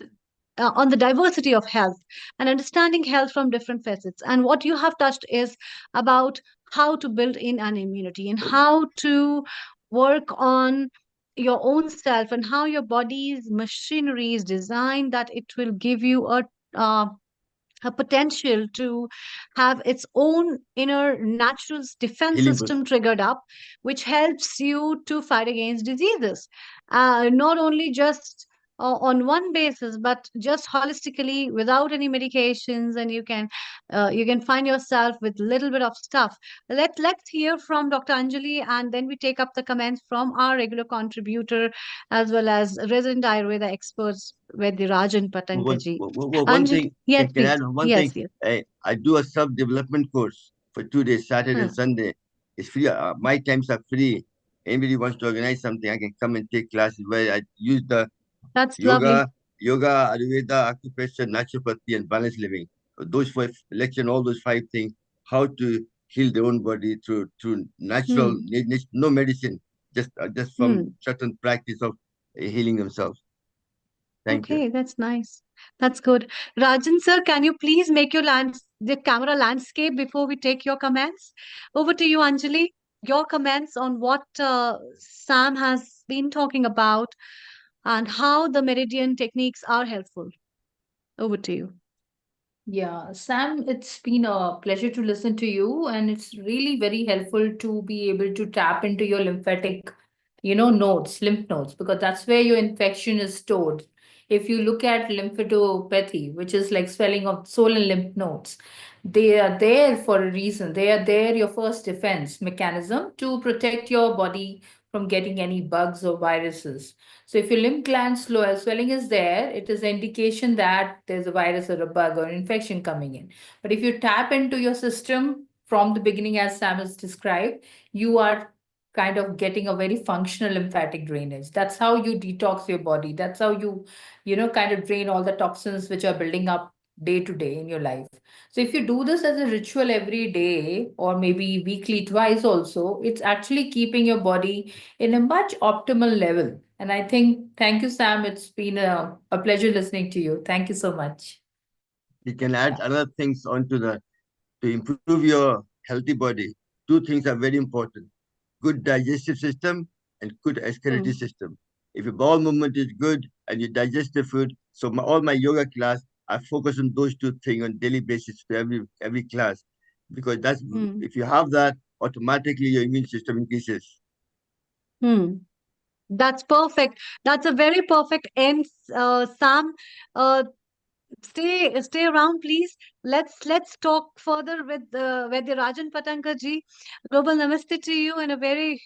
on the diversity of health and understanding health from different facets. And what you have touched is about how to build in an immunity and how to work on your own self and how your body's machinery is designed that it will give you a potential to have its own inner natural defense system triggered up, which helps you to fight against diseases. Not only just on one basis, but just holistically without any medications, and you can find yourself with little bit of stuff. Let's hear from Dr. Anjali, and then we take up the comments from our regular contributor as well as resident Ayurveda experts with the Rajan Patankaji. One thing, yes, can I add one yes, thing? yes. I do a self-development course for 2 days, Saturday and Sunday. It's free. My times are free. Anybody wants to organize something, I can come and take classes where I use the That's lovely. yoga, Ayurveda, acupressure, naturopathy, and balanced living. Those 5 lecture, all those 5 things, how to heal their own body through natural, no medicine, just from certain practice of healing themselves. Thank you. Okay, that's nice. That's good. Rajan sir, can you please make the camera landscape before we take your comments? Over to you, Anjali. Your comments on what Sam has been talking about and how the meridian techniques are helpful. Over to you. Yeah, Sam, it's been a pleasure to listen to you, and it's really very helpful to be able to tap into your lymphatic, lymph nodes, because that's where your infection is stored. If you look at lymphadenopathy, which is like swelling of swollen lymph nodes, they are there for a reason. They are there, your first defense mechanism to protect your body from getting any bugs or viruses. So if your lymph gland swelling is there, it is an indication that there's a virus or a bug or an infection coming in. But if you tap into your system from the beginning, as Sam has described, you are kind of getting a very functional lymphatic drainage. That's how you detox your body. That's how you kind of drain all the toxins which are building up day to day in your life. So if you do this as a ritual every day or maybe weekly twice also, it's actually keeping your body in a much optimal level. And I think, thank you, Sam. It's been a pleasure listening to you. Thank you so much. You can add other things onto to improve your healthy body. 2 things are very important: good digestive system and good excretory system. If your bowel movement is good and you digest the food, so all my yoga class, I focus on those 2 things on daily basis for every class, because that's if you have that, automatically your immune system increases. That's perfect. That's a very perfect end, Sam. Stay around, please. Let's talk further with the Rajan Patanka ji. Global namaste to you and a very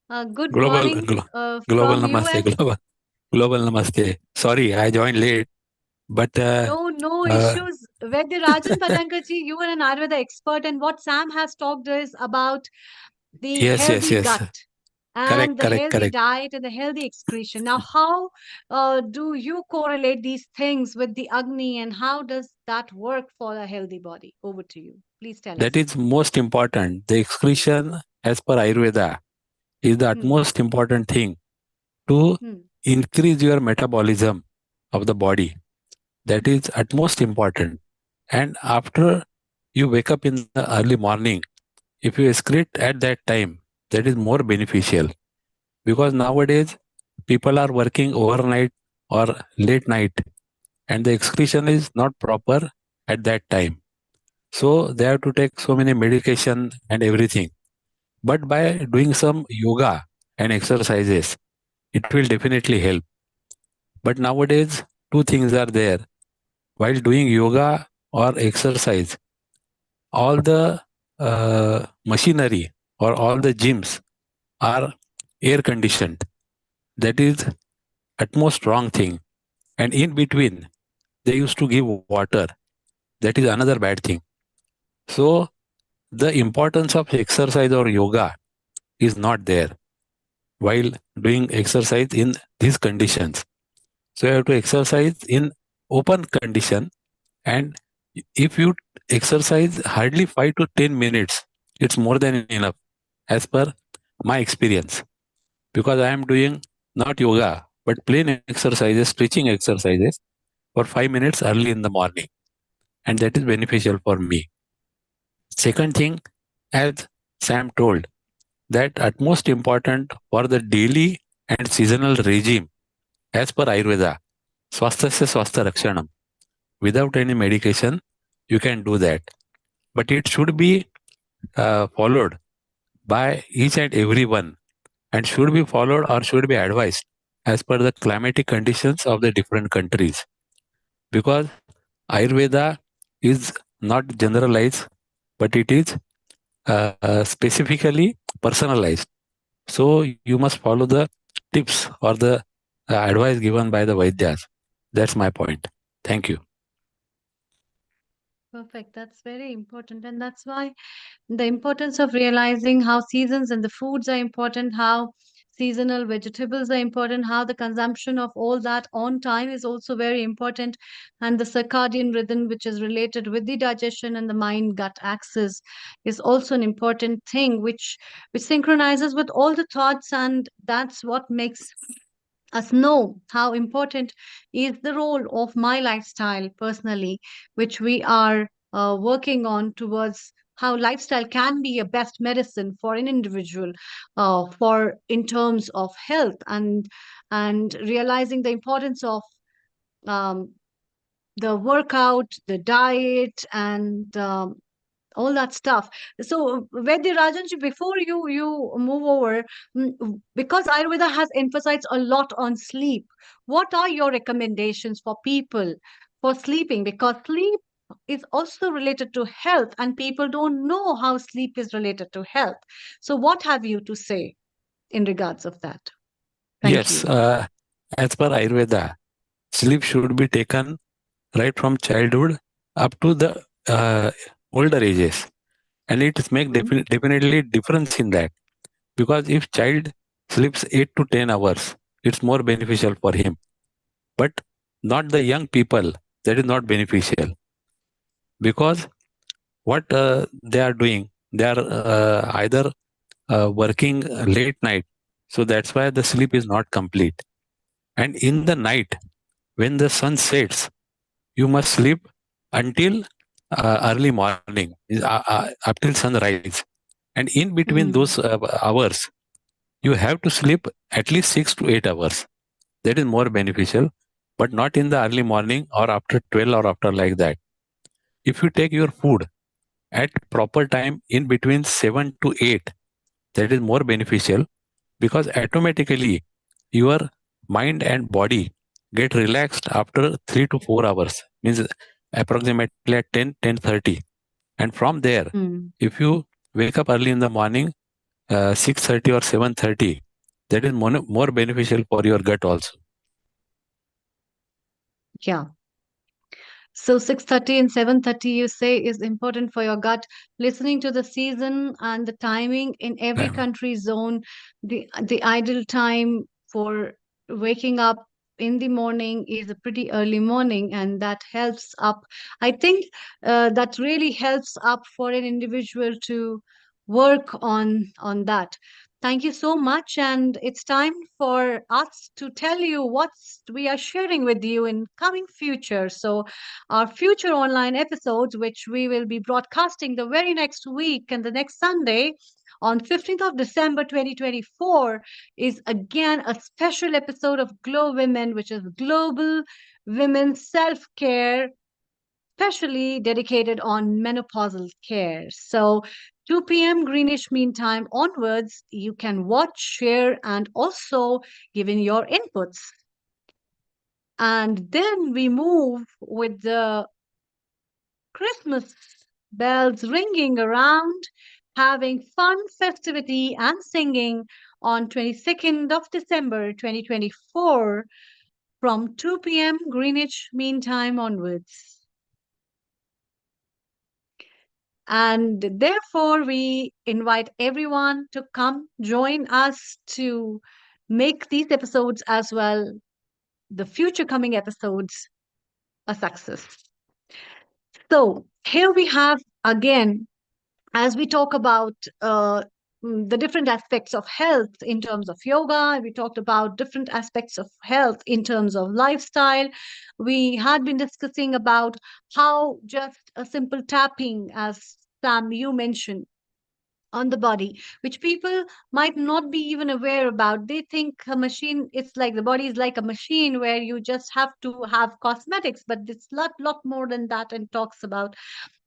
good morning global from namaste. US. Global namaste. Sorry, I joined late, but No issues. Vaidya Patankaji, you are an Ayurveda expert, and what Sam has talked is about the Yes, yes, healthy yes. gut Correct, and the correct, healthy correct. diet and the healthy excretion. Now, how do you correlate these things with the Agni, and how does that work for a healthy body? Over to you. Please tell That us. is most important. The excretion, as per Ayurveda, is the utmost important thing to increase your metabolism of the body. That is utmost important. And after you wake up in the early morning, if you excrete at that time, that is more beneficial. Because nowadays, people are working overnight or late night, and the excretion is not proper at that time. So they have to take so many medication and everything. But by doing some yoga and exercises, it will definitely help. But nowadays, two things are there. While doing yoga or exercise, all the machinery or all the gyms are air conditioned. That is utmost wrong thing. And in between, they used to give water. That is another bad thing. So the importance of exercise or yoga is not there while doing exercise in these conditions. So you have to exercise in open condition, and if you exercise hardly 5 to 10 minutes, it's more than enough as per my experience, because I am doing not yoga but plain exercises, stretching exercises for 5 minutes early in the morning, and that is beneficial for me. Second thing, as Sam told, that utmost important for the daily and seasonal regime as per Ayurveda, swasthasya swastha rakshanam. Without any medication, you can do that. But it should be followed by each and every one, and should be followed or should be advised as per the climatic conditions of the different countries. Because Ayurveda is not generalized, but it is specifically personalized. So you must follow the tips or the advice given by the Vaidyas. That's my point. Thank you. Perfect. That's very important. And that's why the importance of realizing how seasons and the foods are important, how seasonal vegetables are important, how the consumption of all that on time is also very important, and the circadian rhythm, which is related with the digestion and the mind gut axis, is also an important thing, which synchronizes with all the thoughts, and that's what makes us know how important is the role of my lifestyle personally, which we are working on towards how lifestyle can be a best medicine for an individual, for in terms of health, and realizing the importance of um, the workout, the diet, and all that stuff. So, Vaidya Rajanji, before you move over, because Ayurveda has emphasized a lot on sleep, what are your recommendations for people for sleeping? Because sleep is also related to health, and people don't know how sleep is related to health. So, what have you to say in regards of that? Thank Yes, you. as per Ayurveda, sleep should be taken right from childhood up to the older ages, and it make definitely difference in that, because if child sleeps 8 to 10 hours, it's more beneficial for him, but not the young people. That is not beneficial, because what they are doing, they are either working late night, so that's why the sleep is not complete. And in the night, when the sun sets, you must sleep until early morning, up till sunrise. And in between those hours, you have to sleep at least 6 to 8 hours. That is more beneficial, but not in the early morning or after 12 or after like that. If you take your food at proper time in between 7 to 8, that is more beneficial, because automatically your mind and body get relaxed after 3 to 4 hours, means approximately at 10:30. And from there, if you wake up early in the morning, 6:30 or 7:30, that is more beneficial for your gut also. Yeah. So 6:30 and 7:30 you say is important for your gut. Listening to the season and the timing in every country zone, the ideal time for waking up in the morning is a pretty early morning, and that helps up. I think that really helps up for an individual to work on that. Thank you so much, and it's time for us to tell you what we are sharing with you in coming future. So our future online episodes, which we will be broadcasting the very next week and the next Sunday on 15th of December 2024, is again a special episode of Glow Women, which is Global Women's Self-Care, specially dedicated on menopausal care. So 2 p.m. Greenish Mean Time onwards, you can watch, share, and also give in your inputs. And then we move with the Christmas bells ringing around, having fun, festivity, and singing on 22nd of December 2024 from 2 p.m. Greenwich Mean Time onwards. And therefore, we invite everyone to come join us to make these episodes as well, the future coming episodes, a success. So here we have again, as we talk about the different aspects of health in terms of yoga, we talked about different aspects of health in terms of lifestyle. We had been discussing about how just a simple tapping, as Sam, you mentioned, on the body, which people might not be even aware about. They think a machine, it's like the body is like a machine where you just have to have cosmetics, but it's lot more than that, and talks about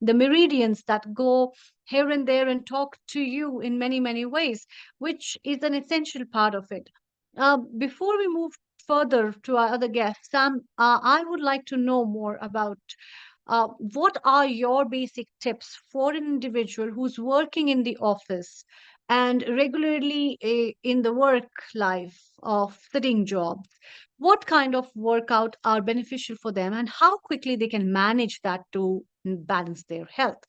the meridians that go here and there and talk to you in many ways, which is an essential part of it. Before we move further to our other guests, Sam, I would like to know more about what are your basic tips for an individual who's working in the office and regularly in the work life of sitting jobs? What kind of workout are beneficial for them, and how quickly they can manage that to balance their health?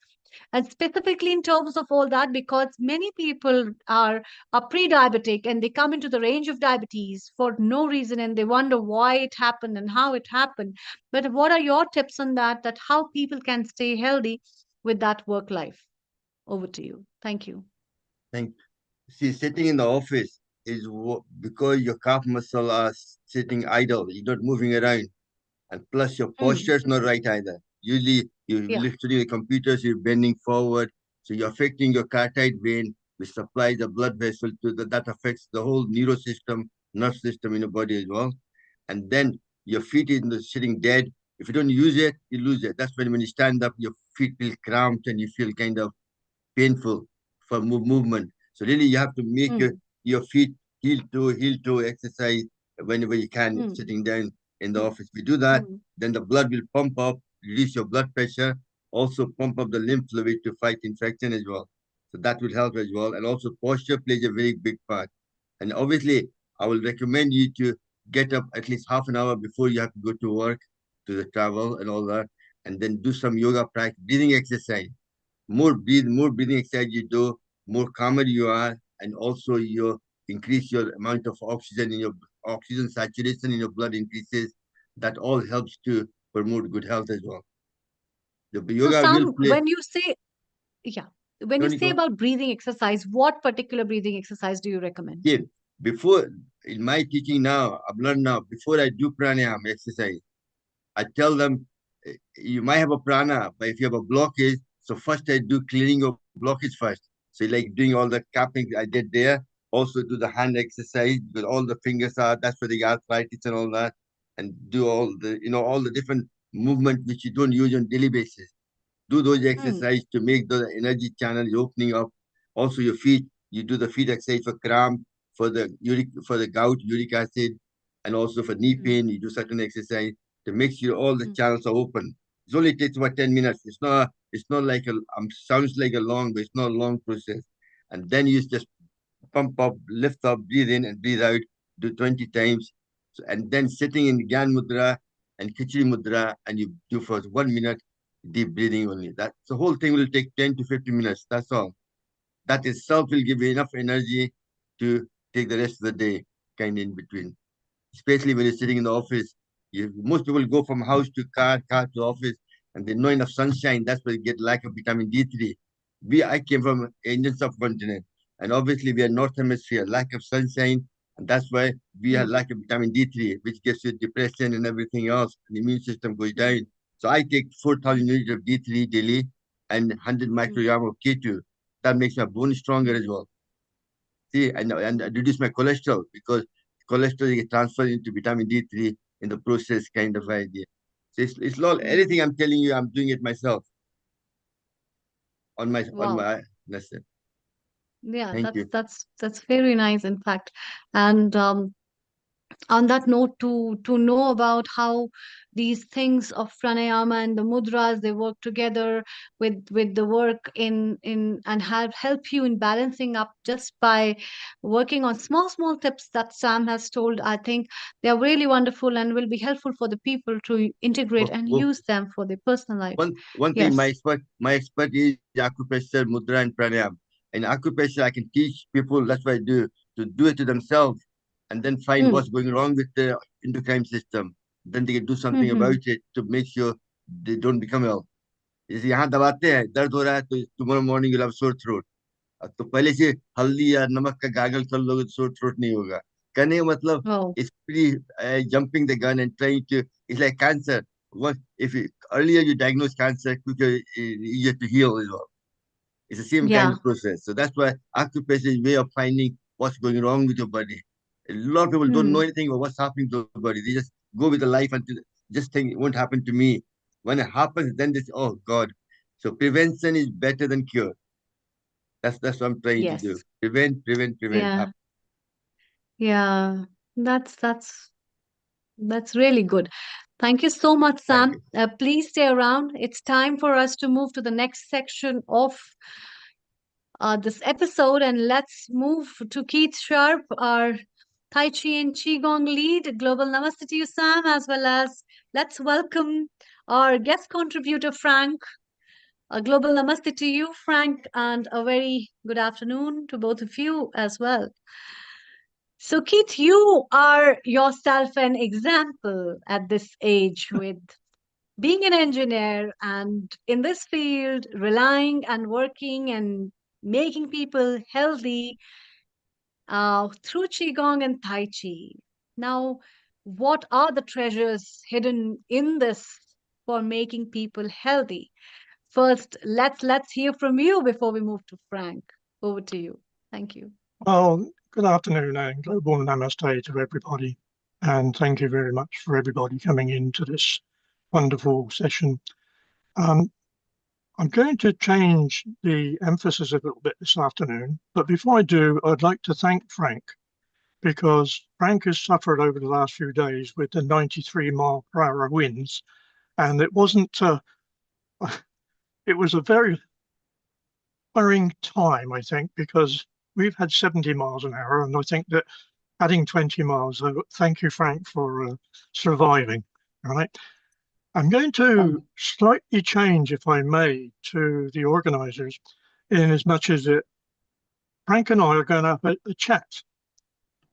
And specifically in terms of all that, because many people are pre-diabetic and they come into the range of diabetes for no reason, and they wonder why it happened and how it happened. But what are your tips on that, that how people can stay healthy with that work life? Over to you. Thank you. See, sitting in the office is because your calf muscle are sitting idle. You're not moving around, and plus your posture is not right either. Usually, you literally the computers, you're bending forward, so you're affecting your carotid vein, which supplies the blood vessel to that affects the whole neurosystem, nerve system in your body as well. And then your feet is sitting dead. If you don't use it, you lose it. That's when you stand up, your feet feel cramped and you feel kind of painful for movement. So really, you have to make your feet heel to exercise whenever you can, sitting down in the office. If you do that, then the blood will pump up, reduce your blood pressure, also pump up the lymph fluid to fight infection as well. So that will help as well. And also posture plays a very big part. And obviously, I will recommend you to get up at least half an hour before you have to go to work, to the travel and all that, and then do some yoga practice, breathing exercise. More breathing exercise you do, more calmer you are, and also you increase your amount of oxygen in your oxygen saturation in your blood increases. That all helps to promote good health as well. The yoga Sam, will play. when you say about breathing exercise, what particular breathing exercise do you recommend? Yeah, before in my teaching now, I've learned now, before I do pranayama exercise, I tell them you might have a prana, but if you have a blockage, so first I do cleaning your blockage first. So like doing all the cupping I did there, also do the hand exercise because all the fingers are, that's for the arthritis and all that, and do all the, all the different movement which you don't use on daily basis. Do those exercises to make the energy channels opening up. Also your feet, you do the feet exercise for cramp, for the gout, uric acid, and also for knee pain, you do certain exercise to make sure all the channels are open. It only takes about 10 minutes. It's not like sounds like a long, but it's not a long process. And then you just pump up, lift up, breathe in and breathe out, do 20 times. So, and then sitting in Gyan Mudra, and Khichdi Mudra, and you do for 1 minute deep breathing only. That the whole thing will take 10 to 15 minutes. That's all. That itself will give you enough energy to take the rest of the day, kind of in between. Especially when you're sitting in the office. Most people go from house to car to office, and there's not enough sunshine. That's why you get lack of vitamin D3. I came from Indian subcontinent, and obviously we are North Hemisphere, lack of sunshine, and that's why we have lack of vitamin D3, which gives you depression and everything else. The immune system goes down. So I take 4,000 units of D3 daily and 100 microgram of K2. That makes my bone stronger as well. See, and reduce my cholesterol, because cholesterol is transferred into vitamin D3 in the process, kind of idea. So it's all, anything I'm telling you, I'm doing it myself. On my that's it. Yeah, Thank you. that's very nice, in fact. And on that note, to know about how these things of pranayama and the mudras, they work together with the work in and help you in balancing up just by working on small tips that Sam has told. I think they are really wonderful and will be helpful for the people to integrate and use them for their personal life. One thing, my expert is acupressure, mudra, and pranayama. In acupressure, I can teach people. That's what I do, to do it to themselves, and then find what's going wrong with the endocrine system. Then they can do something about it to make sure they don't become ill. जैसे यहाँ दबाते हैं, दर्द हो रहा है, तो tomorrow morning you'll have sore throat. तो पहले से हल्दी या नमक का गागल कर लोगे तो sore throat नहीं होगा. कहने का मतलब, it's pretty jumping the gun and trying to. It's like cancer. Earlier you diagnose cancer, quicker easier to heal as well. It's the same kind of process. So that's why acupressure is a way of finding what's going wrong with your body. A lot of people don't know anything about what's happening to the body. They just go with the life until just think it won't happen to me. When it happens, then they say, "Oh God." So prevention is better than cure. That's what I'm trying to do. Prevent. Yeah. Yeah. That's really good. Thank you so much, Sam. Please stay around. It's time for us to move to the next section of this episode, and let's move to Keith Sharp, our Tai Chi and Qigong lead. Global Namaste to you, Sam, as well as let's welcome our guest contributor, Frank. A global namaste to you, Frank, and a very good afternoon to both of you as well. So, Keith, you are yourself an example at this age with being an engineer and in this field, relying and working and making people healthy through Qigong and Tai Chi. Now, what are the treasures hidden in this for making people healthy? First, let's hear from you before we move to Frank. Over to you. Thank you. Well, good afternoon and global namaste to everybody. And thank you very much for everybody coming into this wonderful session. I'm going to change the emphasis a little bit this afternoon, but before I do, I'd like to thank Frank, because Frank has suffered over the last few days with the 93-mile-per-hour winds, and it wasn't. It was a very worrying time, I think, because we've had 70 miles an hour, and I think that adding 20 miles. Thank you, Frank, for surviving. All right. I'm going to slightly change, if I may, to the organizers, in as much as that Frank and I are going to have a chat,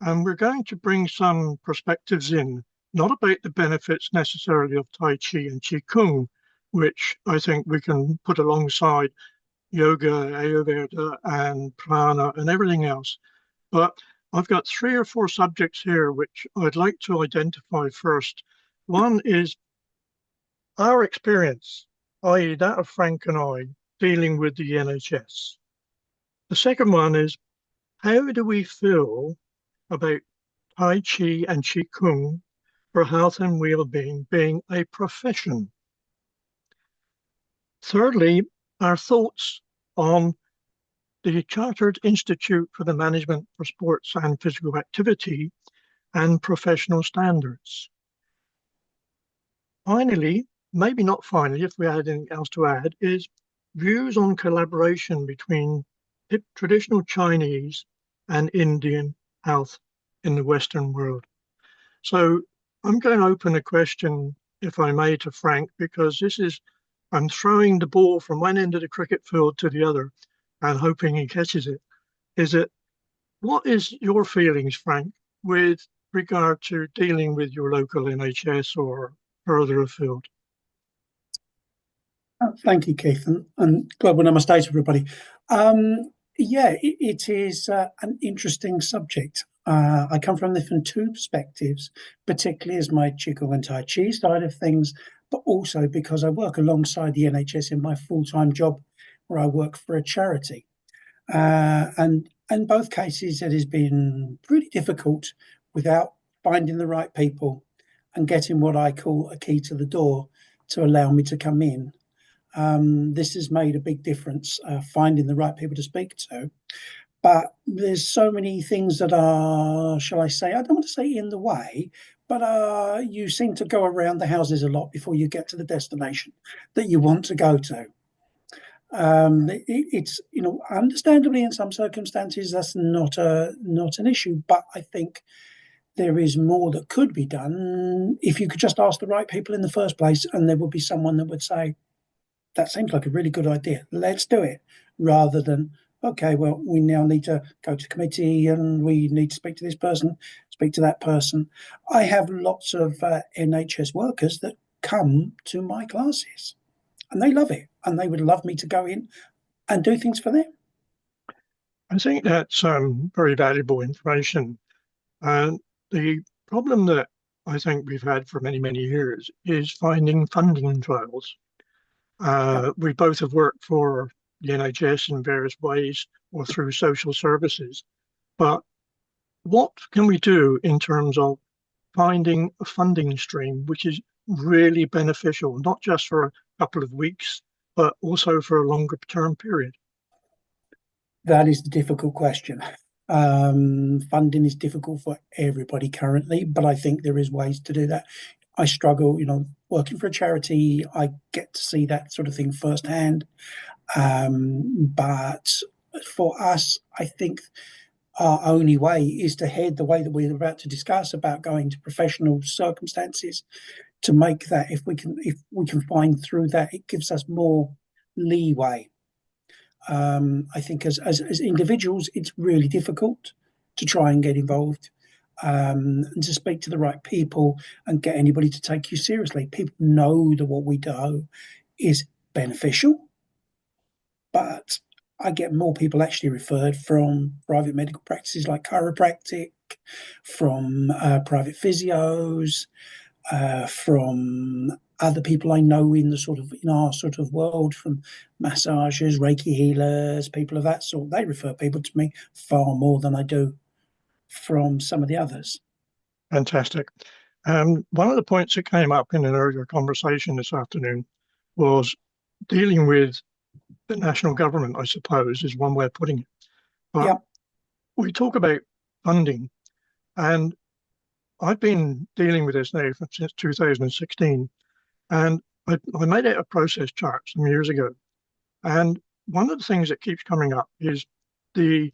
and we're going to bring some perspectives in, not about the benefits necessarily of Tai Chi and Qi Kung, which I think we can put alongside yoga, Ayurveda, and prana, and everything else. But I've got 3 or 4 subjects here which I'd like to identify first. One is our experience, i.e. that of Frank and I, dealing with the NHS. The second one is, how do we feel about Tai Chi and Qi Kung for health and well-being being a profession? Thirdly, our thoughts on the Chartered Institute for the Management for Sports and Physical Activity and professional standards. Finally, maybe not finally, if we had anything else to add, is views on collaboration between traditional Chinese and Indian health in the Western world. So I'm going to open a question if I may, to Frank, because I'm throwing the ball from one end of the cricket field to the other and hoping he catches it. What is your feelings, Frank, with regard to dealing with your local NHS or further afield? Thank you, Keith, and global namaste to everybody. It is an interesting subject. I come from this from two perspectives, particularly as my Qigong and Tai Chi side of things, but also because I work alongside the NHS in my full-time job, where I work for a charity. And in both cases, it has been pretty difficult without finding the right people and getting what I call a key to the door to allow me to come in. This has made a big difference, finding the right people to speak to. But there's so many things that are, shall I say, I don't want to say in the way, but you seem to go around the houses a lot before you get to the destination that you want to go to. It's, understandably in some circumstances that's not an issue, but I think there is more that could be done if you could just ask the right people in the first place, and there would be someone that would say, that seems like a really good idea, let's do it, rather than, okay, well, we now need to go to committee and we need to speak to this person, speak to that person. I have lots of NHS workers that come to my classes and they love it, and they would love me to go in and do things for them. I think that's very valuable information. And the problem that I think we've had for many, many years is finding funding trials. We both have worked for the NHS in various ways or through social services. But what can we do in terms of finding a funding stream which is really beneficial, not just for a couple of weeks, but also for a longer term period? That is the difficult question. Funding is difficult for everybody currently, but I think there is ways to do that. I struggle, working for a charity, I get to see that sort of thing firsthand. But for us, I think our only way is to head the way that we're about to discuss about going to professional circumstances to make that, if we can find through that, it gives us more leeway. I think as individuals, it's really difficult to try and get involved. And to speak to the right people and get anybody to take you seriously. People know that what we do is beneficial, but I get more people actually referred from private medical practices like chiropractic, from private physios, from other people I know in our sort of world, from massagers, Reiki healers, people of that sort. They refer people to me far more than I do from some of the others. Fantastic. One of the points that came up in an earlier conversation this afternoon was dealing with the national government, I suppose, is one way of putting it. But we talk about funding, and I've been dealing with this now since 2016, and I made out a process chart some years ago. And one of the things that keeps coming up is the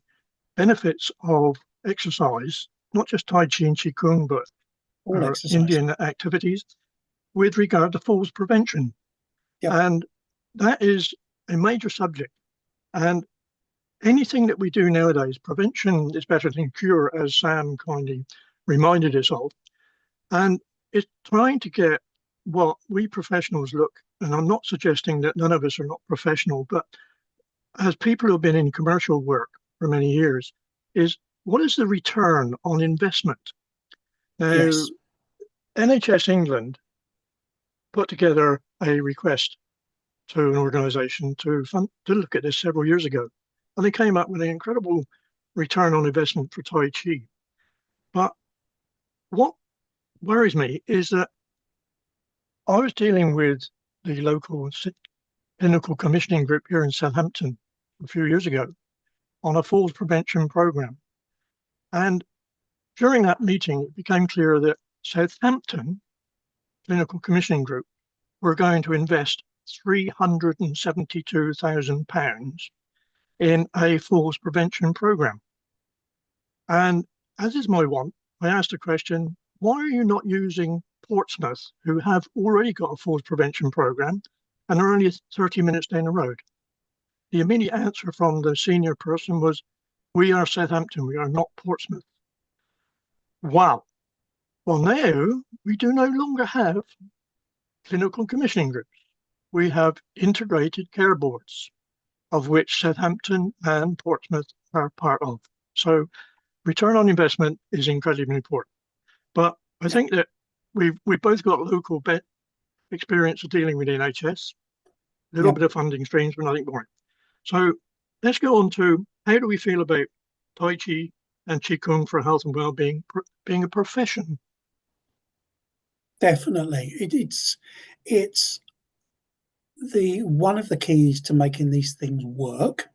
benefits of exercise, not just Tai Chi and Qigong, but Indian activities with regard to falls prevention. And that is a major subject. And anything that we do nowadays, prevention is better than cure, as Sam kindly reminded us of. And it's trying to get what we professionals look, and I'm not suggesting that none of us are not professional, but as people who have been in commercial work for many years, is what is the return on investment? Now, NHS England put together a request to an organisation to look at this several years ago, and they came up with an incredible return on investment for Tai Chi. But what worries me is that I was dealing with the local clinical commissioning group here in Southampton a few years ago on a falls prevention program. And during that meeting, it became clear that Southampton Clinical Commissioning Group were going to invest £372,000 in a falls prevention program. And as is my wont, I asked the question, why are you not using Portsmouth who have already got a falls prevention program and are only 30 minutes down the road. The immediate answer from the senior person was, "We are Southampton, we are not Portsmouth." Wow. Well, now we do no longer have clinical commissioning groups. We have integrated care boards, of which Southampton and Portsmouth are part of. So return on investment is incredibly important. But I think that we've both got local experience of dealing with NHS, a little bit of funding streams, but nothing more. So let's go on to how do we feel about Tai Chi and Qigong for health and well-being being a profession? Definitely, it's the one of the keys to making these things work,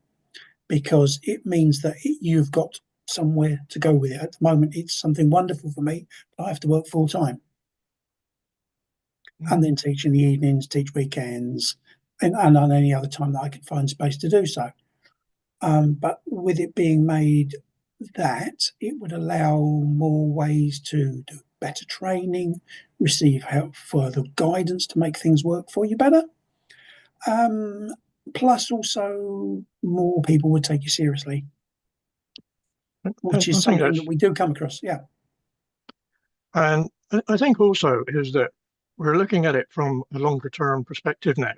because it means that you've got somewhere to go with it. At the moment, it's something wonderful for me, but I have to work full time, and then teach in the evenings, teach weekends, and on any other time that I can find space to do so. But with it being made that, it would allow more ways to do better training, receive help, further guidance to make things work for you better. Plus, also, more people would take you seriously, which is something that we do come across. Yeah. And I think also is that we're looking at it from a longer term perspective now.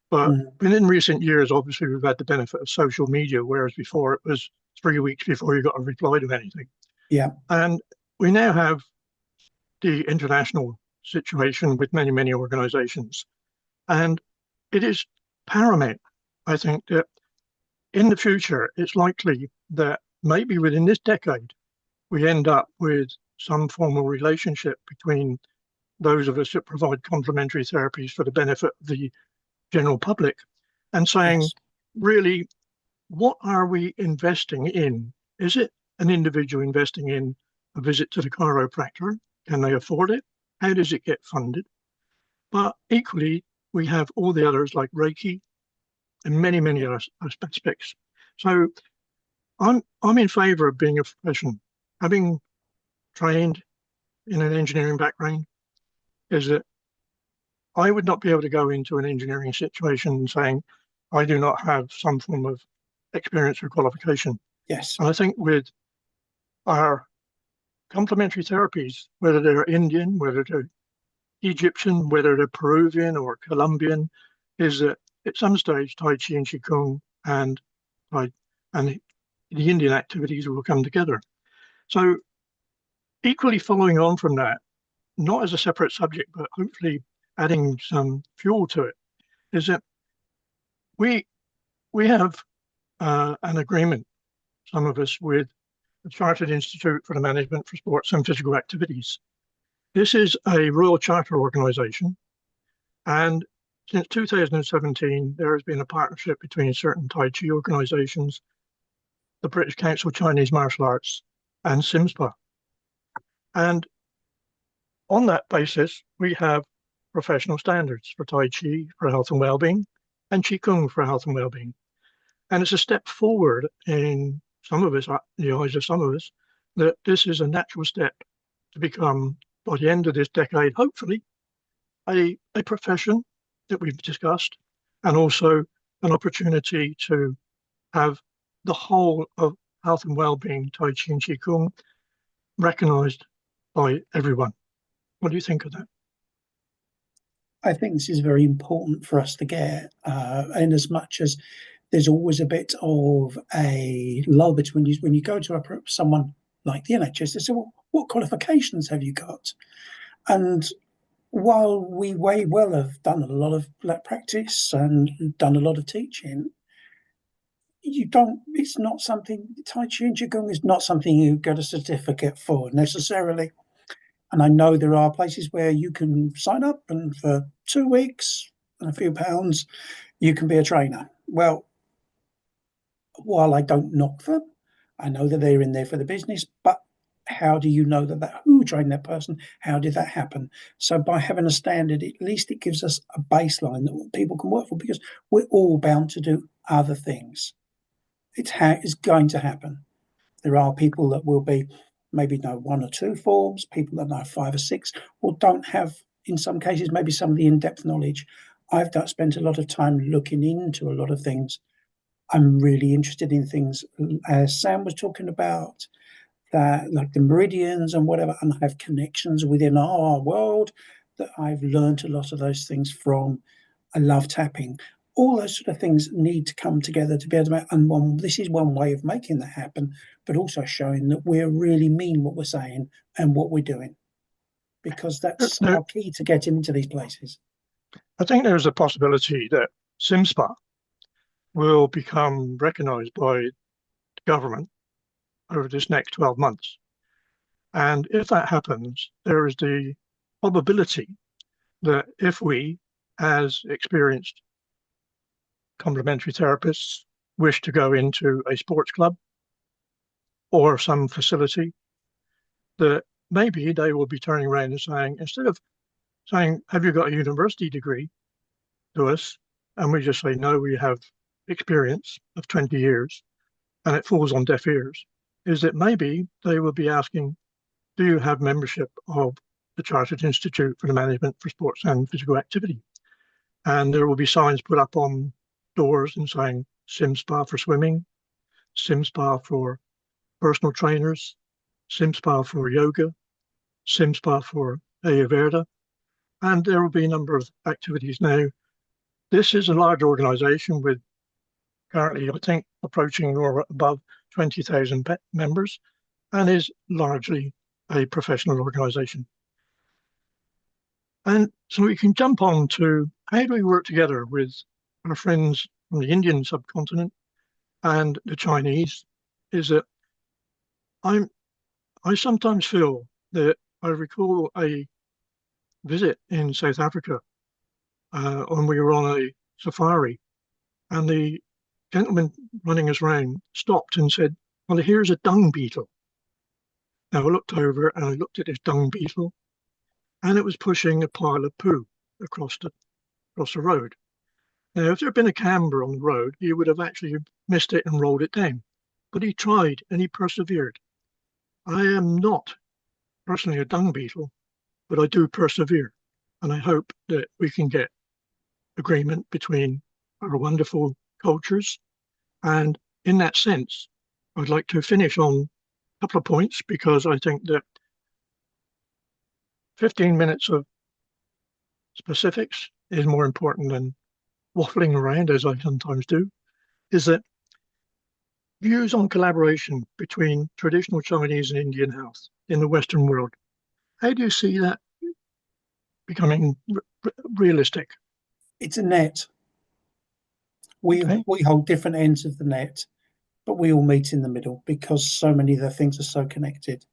But within recent years, obviously, we've had the benefit of social media, whereas before it was 3 weeks before you got a reply to anything. Yeah. And we now have the international situation with many, many organizations. And it is paramount, I think, that in the future, it's likely that maybe within this decade, we end up with some formal relationship between those of us that provide complementary therapies for the benefit of the general public, and saying, really, what are we investing in? Is it an individual investing in a visit to the chiropractor? Can they afford it? How does it get funded? But equally, we have all the others like Reiki and many, many other aspects. So I'm in favor of being a profession. Having trained in an engineering background, is that I would not be able to go into an engineering situation saying I do not have some form of experience or qualification. Yes. And I think with our complementary therapies, whether they're Indian, whether they're Egyptian, whether they're Peruvian or Colombian, is that at some stage Tai Chi and Qigong and the Indian activities will come together. So equally following on from that, not as a separate subject, but hopefully adding some fuel to it, is that we have an agreement, some of us, with the Chartered Institute for the Management for Sports and Physical Activities. This is a Royal Charter organisation, and since 2017, there has been a partnership between certain Tai Chi organisations, the British Council of Chinese Martial Arts, and SIMSPA. And on that basis, we have professional standards for Tai Chi for health and well-being and Qigong for health and well-being. And it's a step forward in some of us, the eyes of some of us, that this is a natural step to become, by the end of this decade, hopefully, a profession that we've discussed, and also an opportunity to have the whole of health and well-being, Tai Chi and Qigong, recognized by everyone. What do you think of that? I think this is very important for us to get, in as much as there's always a bit of a lull between when you go to someone like the NHS, they say, well, what qualifications have you got? And while we may well have done a lot of practice and done a lot of teaching, it's not something, Tai Chi and Qigong is not something you get a certificate for necessarily. And I know there are places where you can sign up and for 2 weeks and a few pounds, you can be a trainer. Well, while I don't knock them, I know that they're in there for the business, but how do you know that who trained that person? How did that happen? So by having a standard, at least it gives us a baseline that people can work for, because we're all bound to do other things. It's going to happen. There are people that will be maybe know 1 or 2 forms, people that know 5 or 6, or don't have, in some cases, maybe some of the in-depth knowledge. I've spent a lot of time looking into a lot of things. I'm really interested in things, as Sam was talking about, that like the meridians and whatever, and I have connections within our world that I've learned a lot of those things from. I love tapping. All those sort of things need to come together to be able to make, and this is one way of making that happen, but also showing that we really mean what we're saying and what we're doing, because that's our key to getting into these places. I think there's a possibility that SimSpa will become recognized by the government over this next 12 months. And if that happens, there is the probability that if we, as experienced complementary therapists, wish to go into a sports club or some facility, that maybe they will be turning around and saying, instead of saying, have you got a university degree to us? And we just say, no, we have experience of 20 years, and it falls on deaf ears, is that maybe they will be asking, do you have membership of the Chartered Institute for the Management for Sports and Physical Activity? And there will be signs put up on doors and saying SimSpa for swimming, SimSpa for personal trainers, SimSpa for yoga, SimSpa for Ayurveda, and there will be a number of activities. Now, this is a large organization with currently, I think, approaching or above 20,000 members, and is largely a professional organization. And so we can jump on to how do we work together with our friends from the Indian subcontinent and the Chinese, is that I sometimes feel that I recall a visit in South Africa when we were on a safari, and the gentleman running us around stopped and said, well, here's a dung beetle. Now I looked over and I looked at this dung beetle, and it was pushing a pile of poo across the road. Now, if there had been a camber on the road, he would have actually missed it and rolled it down. But he tried and he persevered. I am not personally a dung beetle, but I do persevere. And I hope that we can get agreement between our wonderful cultures. And in that sense, I'd like to finish on a couple of points, because I think that 15 minutes of specifics is more important than waffling around, as I sometimes do, is that views on collaboration between traditional Chinese and Indian health in the Western world. How do you see that becoming realistic? It's a net. We hold different ends of the net, but we all meet in the middle because so many of the things are so connected.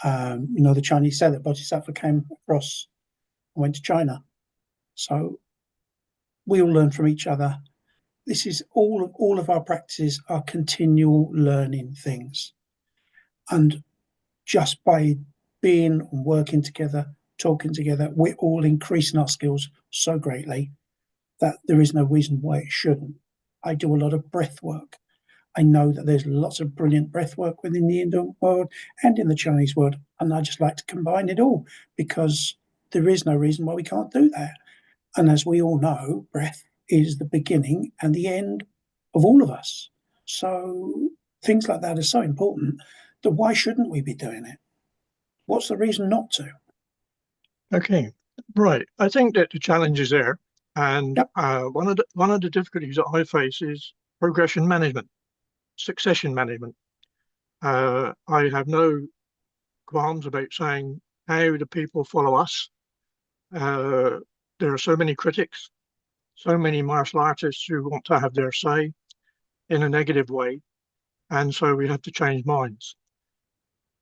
The Chinese say that Bodhisattva came across and went to China. So we all learn from each other. This is all of our practices are continual learning things. And just by being and working together, talking together, we're all increasing our skills so greatly that there is no reason why it shouldn't. I do a lot of breath work. I know that there's lots of brilliant breath work within the Indian world and in the Chinese world, and I just like to combine it all because there is no reason why we can't do that. And as we all know, breath is the beginning and the end of all of us. So things like that are so important that why shouldn't we be doing it? What's the reason not to? Okay, right. I think that the challenge is there. And one of the difficulties that I face is progression management, succession management. I have no qualms about saying how do people follow us. There are so many critics, so many martial artists who want to have their say in a negative way, and so we have to change minds.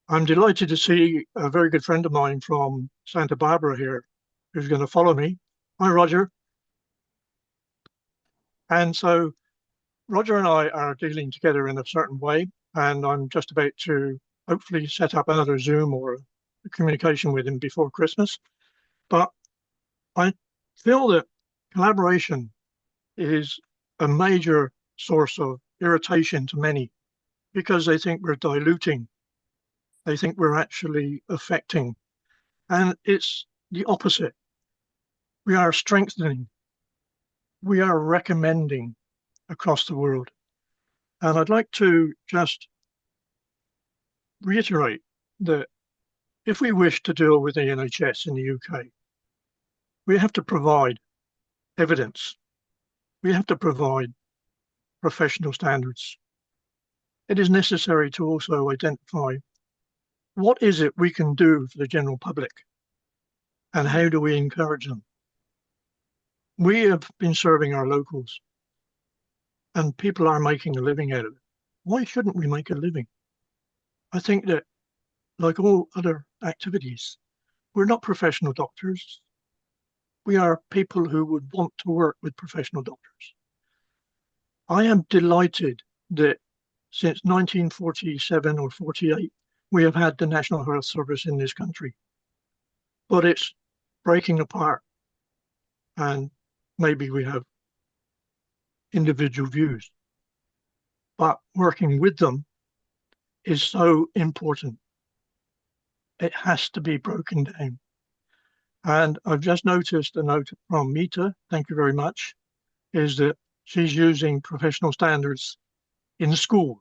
I'm delighted to see a very good friend of mine from Santa Barbara here who's going to follow me. Hi, Roger. And so Roger and I are dealing together in a certain way, and I'm just about to hopefully set up another Zoom or a communication with him before Christmas. But I feel that collaboration is a major source of irritation to many because they think we're diluting they think we're actually affecting. And it's the opposite. We are strengthening. We are recommending across the world. And I'd like to just reiterate that if we wish to deal with the NHS in the UK, we have to provide evidence. We have to provide professional standards. It is necessary to also identify what is it we can do for the general public and how do we encourage them. We have been serving our locals and people are making a living out of it. Why shouldn't we make a living? I think that, like all other activities, we're not professional doctors. We are people who would want to work with professional doctors. I am delighted that since 1947 or 48, we have had the National Health Service in this country. But it's breaking apart and maybe we have individual views. But working with them is so important. It has to be broken down. And I've just noticed a note from Mita, thank you very much, is that she's using professional standards in schools.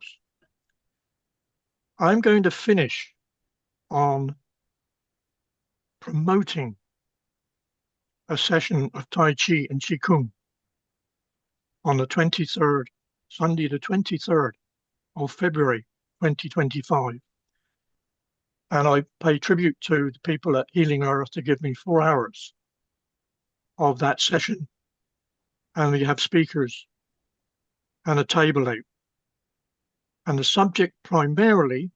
I'm going to finish on promoting a session of Tai Chi and Qigong on the 23rd, Sunday the 23rd of February 2025. And I pay tribute to the people at Healing Earth to give me 4 hours of that session. And we have speakers and a table out. And the subject primarily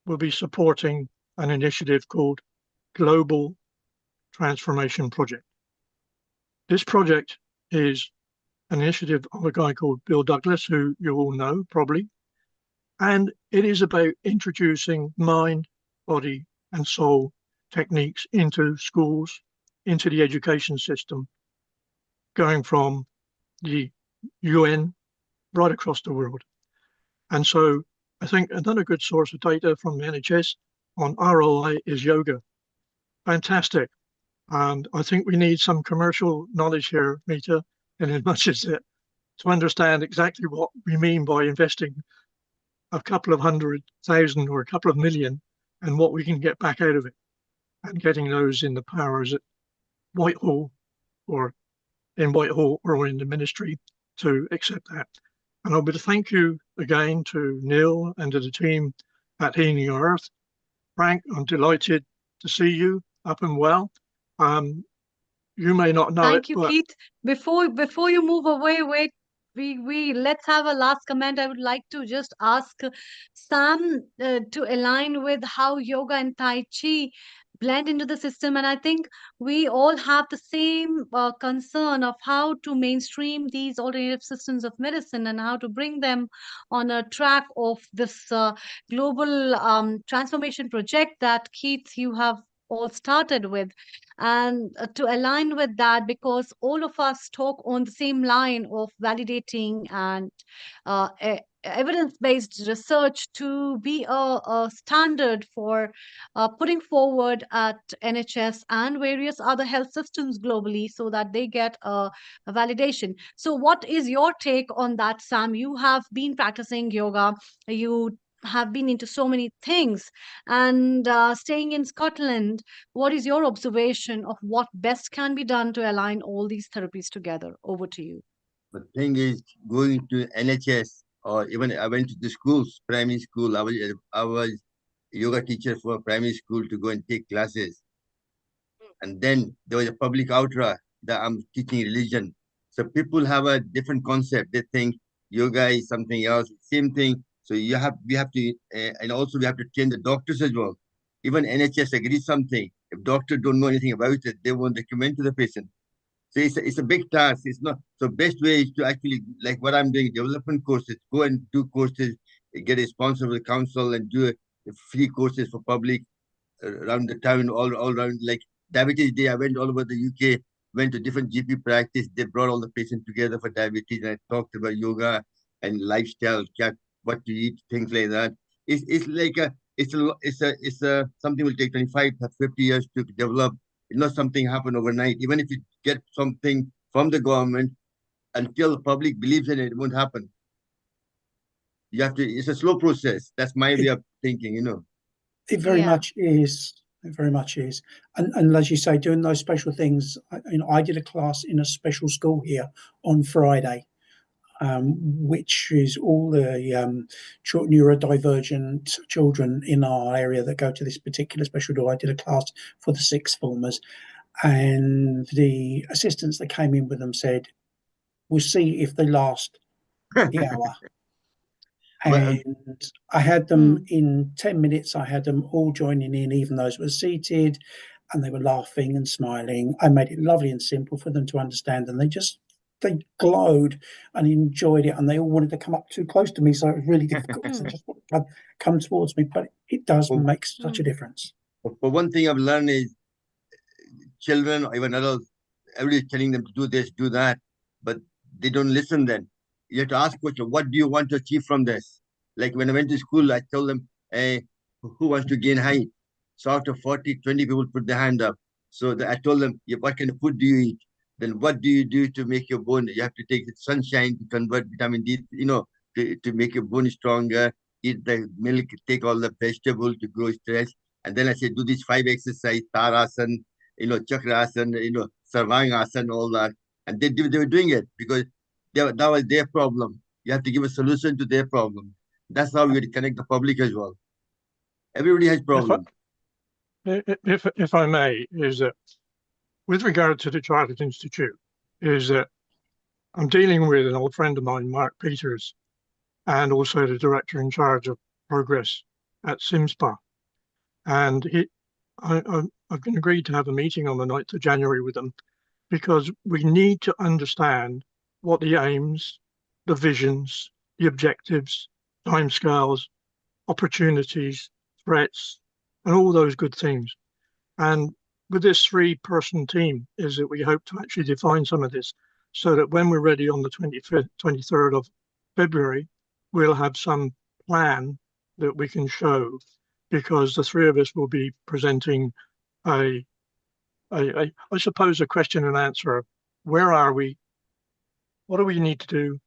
will be supporting an initiative called Global Transformation Project. This project is an initiative of a guy called Bill Douglas, who you all know probably. And it is about introducing mind, body, and soul techniques into schools, into the education system, going from the UN right across the world. And so I think another good source of data from the NHS on ROI is yoga. Fantastic. And I think we need some commercial knowledge here, Mita, in as much as it, to understand exactly what we mean by investing a couple of 100,000 or a couple of million and what we can get back out of it, and getting those in the powers at Whitehall or in Whitehall or in the ministry to accept that. And I would thank you again to Neil and to the team at Healing Earth. Frank, I'm delighted to see you up and well. You may not know Thank it, you, but Keith. Before you move away, wait. We let's have a last comment. I would like to just ask Sam to align with how yoga and Tai Chi blend into the system, and I think we all have the same concern of how to mainstream these alternative systems of medicine and how to bring them on a track of this global transformation project that Keith you have all started with. And to align with that, because all of us talk on the same line of validating and evidence-based research to be a standard for putting forward at NHS and various other health systems globally so that they get a validation. So what is your take on that, Sam? You have been practicing yoga. You have been into so many things, and staying in Scotland, what is your observation of what best can be done to align all these therapies together? Over to you. The thing is, going to NHS or even I went to the schools, primary school. I was yoga teacher for primary school to go and take classes. And then there was a public outrage that I'm teaching religion. So people have a different concept. They think yoga is something else. Same thing. So we have to, and also we have to train the doctors as well. Even NHS agrees something. If doctors don't know anything about it, they won't recommend to the patient. So it's a big task. It's not, so best way is to actually, like what I'm doing, development courses, go and do courses, get a sponsor with the council and do free courses for public around the town, all around. Like Diabetes Day, I went all over the UK, went to different GP practice. They brought all the patients together for diabetes, and I talked about yoga and lifestyle, what to eat, things like that. It's like it's a something will take 25 to 50 years to develop. It's not something happen overnight. Even if you get something from the government, until the public believes in it, it won't happen. You have to. It's a slow process. That's my way of thinking. It very much is. It very much is. And as you say, doing those special things. I did a class in a special school here on Friday, which is all the neurodivergent children in our area that go to this particular special school. I did a class for the sixth formers, and the assistants that came in with them said, "We'll see if they last the hour." And I had them in 10 minutes. I had them all joining in, even those who were seated, and they were laughing and smiling. I made it lovely and simple for them to understand, and they glowed and enjoyed it, and they all wanted to come up too close to me, so it was really difficult because they just wanted to come towards me. But it does make such a difference. But one thing I've learned is children or even adults, everybody's telling them to do this, do that, but they don't listen then. You have to ask question, what do you want to achieve from this? Like when I went to school, I told them, hey, who wants to gain height? So after 40, 20 people put their hand up. So I told them, yeah, what kind of food do you eat? Then what do you do to make your bone? You have to take the sunshine to convert vitamin D, to make your bone stronger. Eat the milk, take all the vegetable to grow stress. And then I said, do these 5 exercise, Tarasan, Chakrasan, Sarvangasana, all that. And they were doing it because that was their problem. You have to give a solution to their problem. That's how we connect the public as well. Everybody has problems. If I may, is that with regard to the Chartered Institute, is that I'm dealing with an old friend of mine, Mark Peters, and also the director in charge of progress at SIMSPA. And I've been agreed to have a meeting on the 9th of January with them because we need to understand what the aims, the visions, the objectives, timescales, opportunities, threats, and all those good things. And with this 3-person team is that we hope to actually define some of this so that when we're ready on the 25th, 23rd of February, we'll have some plan that we can show, because the 3 of us will be presenting I suppose a question and answer of where are we, what do we need to do,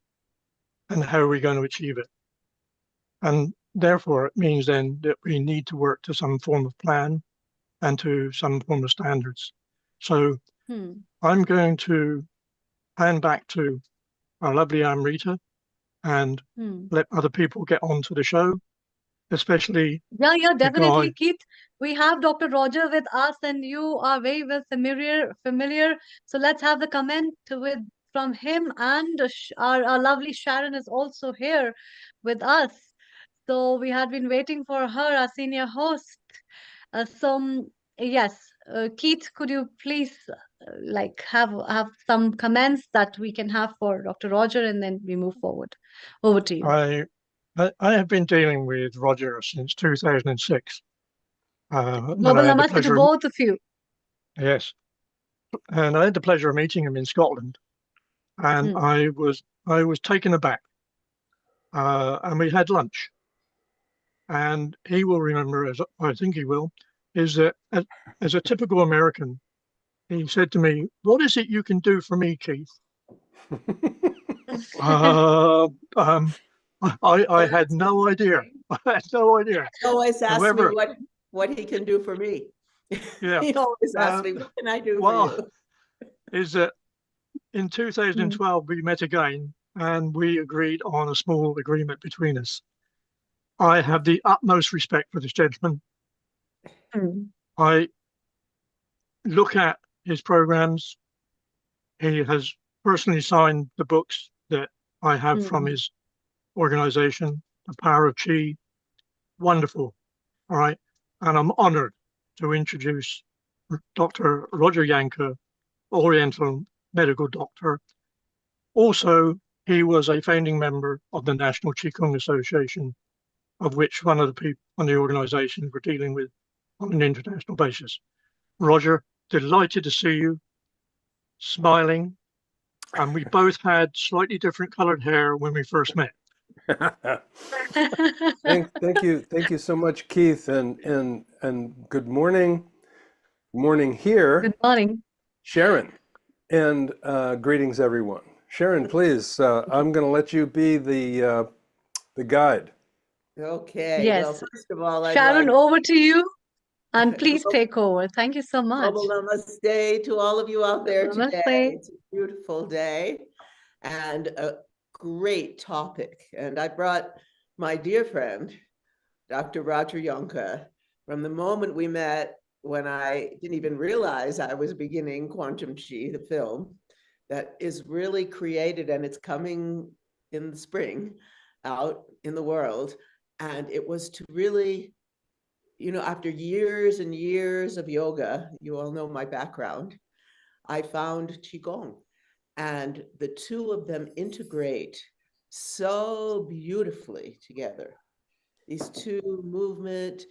and how are we going to achieve it? And therefore, it means then that we need to work to some form of plan and to some form of standards. So I'm going to hand back to our lovely Amrita and let other people get onto the show, especially Yeah, definitely, Keith. We have Dr. Roger with us, and you are very well familiar. So let's have the comment from him, and our lovely Sharon is also here with us. So we had been waiting for her, our senior host. Yes, Keith, could you please have some comments that we can have for Dr. Roger, and then we move forward. Over to you. I have been dealing with Roger since 2006. Global namaste to both of you. Yes. And I had the pleasure of meeting him in Scotland. And I was taken aback. And we had lunch. And he will remember, as I think he will, is that as a typical American, he said to me, "What is it you can do for me, Keith?" I had no idea. I had no idea. He always asks me what he can do for me. Yeah. He always asks me, what can I do for you? Is that in 2012 we met again and we agreed on a small agreement between us. I have the utmost respect for this gentleman. I look at his programs. He has personally signed the books that I have from his organization, The Power of Chi. Wonderful. All right. And I'm honored to introduce Dr. Roger Yanker, Oriental medical doctor. Also, he was a founding member of the National Qigong Association, of which one of the organizations we're dealing with on an international basis. Roger, delighted to see you, smiling. And we both had slightly different colored hair when we first met. Thank you so much, Keith, and good morning. Morning here. Good morning. Sharon, and greetings everyone. Sharon, please, I'm going to let you be the guide. Okay. Well, Yes. first of all, I'd Sharon, like over to you. And please take over. Thank you so much. namaste to all of you out there today. Namaste. It's a beautiful day and a great topic. And I brought my dear friend, Dr. Roger Yonka. From the moment we met, when I didn't even realize I was beginning Quantum Chi, the film, that is really created, and it's coming in the spring out in the world. And it was to really, you know, after years and years of yoga, you all know my background, I found Qigong, and the two of them integrate so beautifully together. These two movement,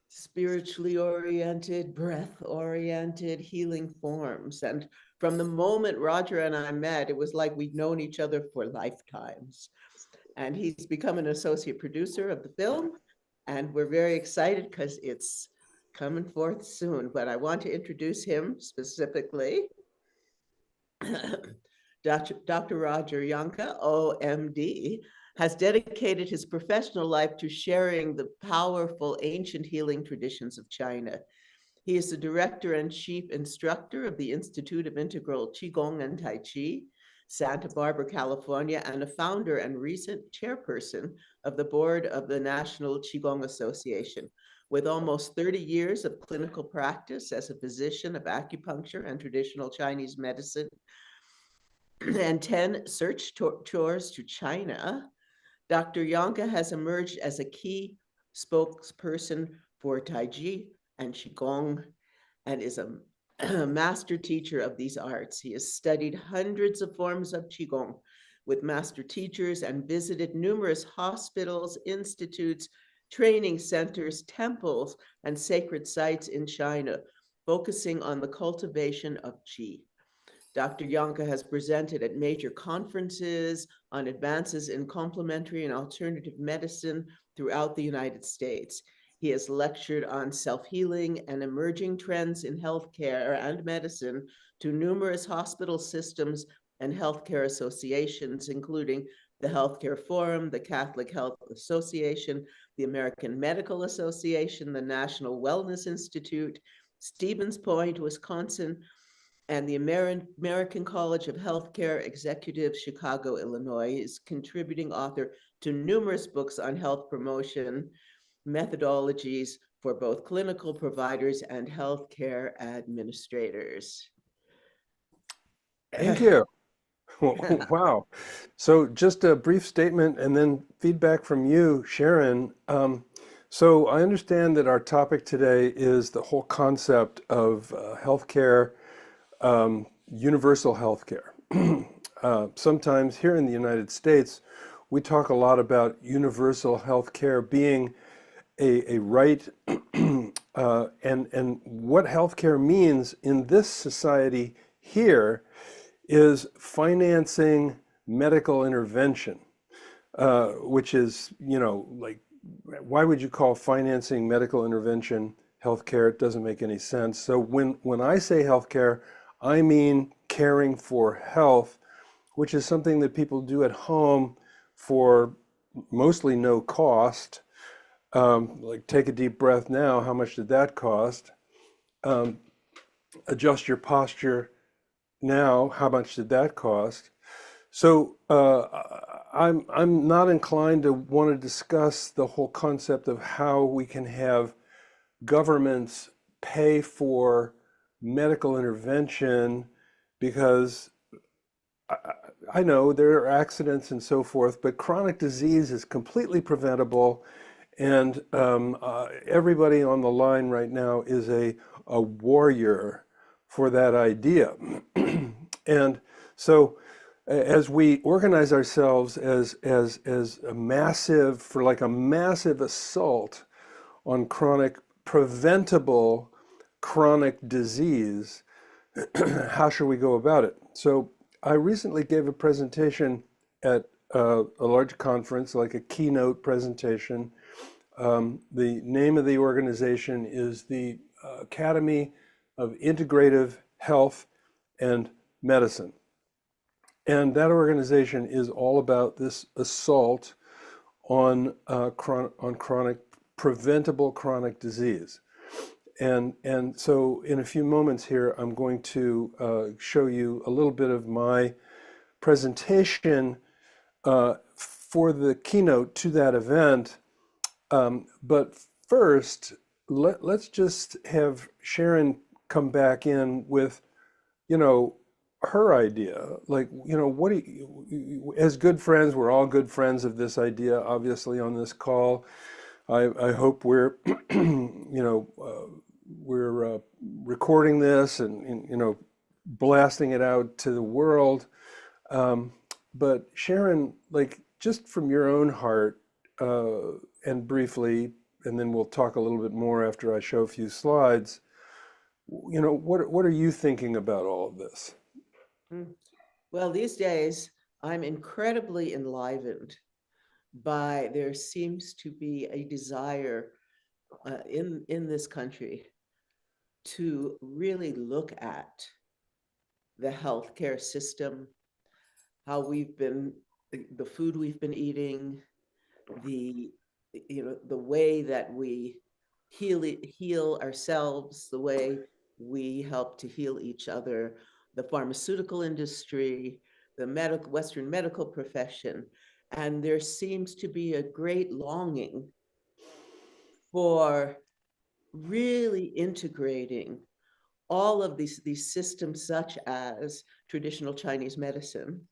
spiritually oriented, breath oriented healing forms. And from the moment Roger and I met, it was like we'd known each other for lifetimes. And he's become an associate producer of the film. And we're very excited because it's coming forth soon. But I want to introduce him specifically. Dr. Roger Yonka, OMD, has dedicated his professional life to sharing the powerful ancient healing traditions of China. He is the director and chief instructor of the Institute of Integral Qigong and Tai Chi, Santa Barbara, California, and a founder and recent chairperson of the board of the National Qigong Association. With almost 30 years of clinical practice as a physician of acupuncture and traditional Chinese medicine, and 10 search tours to China, Dr. Yonka has emerged as a key spokesperson for Tai Chi and Qigong, and is a master teacher of these arts. He has studied hundreds of forms of Qigong with master teachers and visited numerous hospitals, institutes, training centers, temples, and sacred sites in China, focusing on the cultivation of Qi. Dr. Yonka has presented at major conferences on advances in complementary and alternative medicine throughout the United States. He has lectured on self-healing and emerging trends in healthcare and medicine to numerous hospital systems and healthcare associations, including the Healthcare Forum, the Catholic Health Association, the American Medical Association, the National Wellness Institute, Stevens Point, Wisconsin, and the American College of Healthcare Executives, Chicago, Illinois. He is contributing author to numerous books on health promotion methodologies for both clinical providers and healthcare administrators. Thank you. Wow. So just a brief statement and then feedback from you, Sharon. So I understand that our topic today is the whole concept of healthcare, universal healthcare. Sometimes here in the United States, we talk a lot about universal healthcare being a right, and what healthcare means in this society here is financing medical intervention, which is, you know, like, why would you call financing medical intervention healthcare? It doesn't make any sense. So when I say healthcare, I mean caring for health, which is something that people do at home for mostly no cost. Like, take a deep breath now, how much did that cost? Adjust your posture now, how much did that cost? So I'm not inclined to want to discuss the whole concept of how we can have governments pay for medical intervention, because I know there are accidents and so forth, but chronic disease is completely preventable. And everybody on the line right now is a warrior for that idea. And so as we organize ourselves as a massive, for like a massive assault on chronic, preventable chronic disease, how should we go about it? So I recently gave a presentation at a large conference, like a keynote presentation. The name of the organization is the Academy of Integrative Health and Medicine. And that organization is all about this assault on chronic, preventable chronic disease. And so in a few moments here, I'm going to show you a little bit of my presentation for the keynote to that event. But first, let's just have Sharon come back in with, her idea. Like, what do you, as good friends, we're all good friends of this idea, obviously, on this call. I hope we're, we're recording this and blasting it out to the world. But Sharon, like, just from your own heart, and briefly, and then we'll talk a little bit more after I show a few slides, what are you thinking about all of this? Well, these days, I'm incredibly enlivened by there seems to be a desire in this country to really look at the healthcare system, how we've been, the food we've been eating, the way that we heal ourselves, the way we help to heal each other, the pharmaceutical industry, the Western medical profession. And there seems to be a great longing for really integrating all of these systems, such as traditional Chinese medicine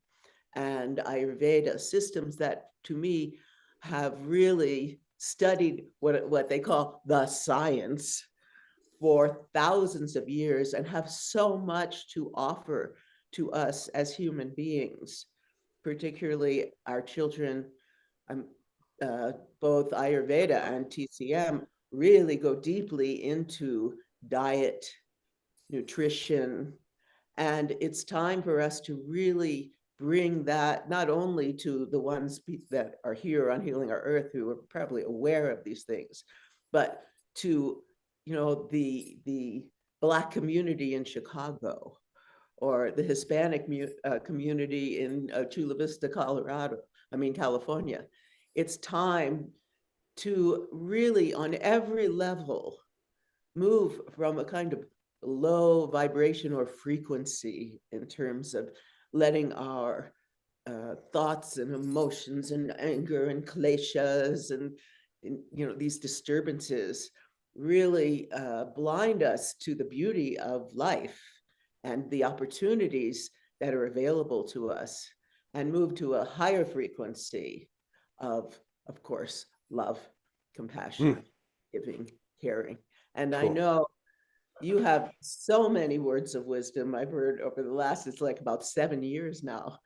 and Ayurveda, systems that to me have really studied what they call the science for thousands of years and have so much to offer to us as human beings, particularly our children. Both Ayurveda and TCM really go deeply into diet, nutrition, and it's time for us to really bring that not only to the ones that are here on Healing Our Earth who are probably aware of these things, but to the Black community in Chicago, or the Hispanic community in Chula Vista, California. It's time to really, on every level, move from a kind of low vibration or frequency in terms of letting our thoughts and emotions and anger and kleshas and these disturbances really blind us to the beauty of life and the opportunities that are available to us, and move to a higher frequency of course, love, compassion, giving, caring. And cool. I know you have so many words of wisdom I've heard over the last, it's like about 7 years now.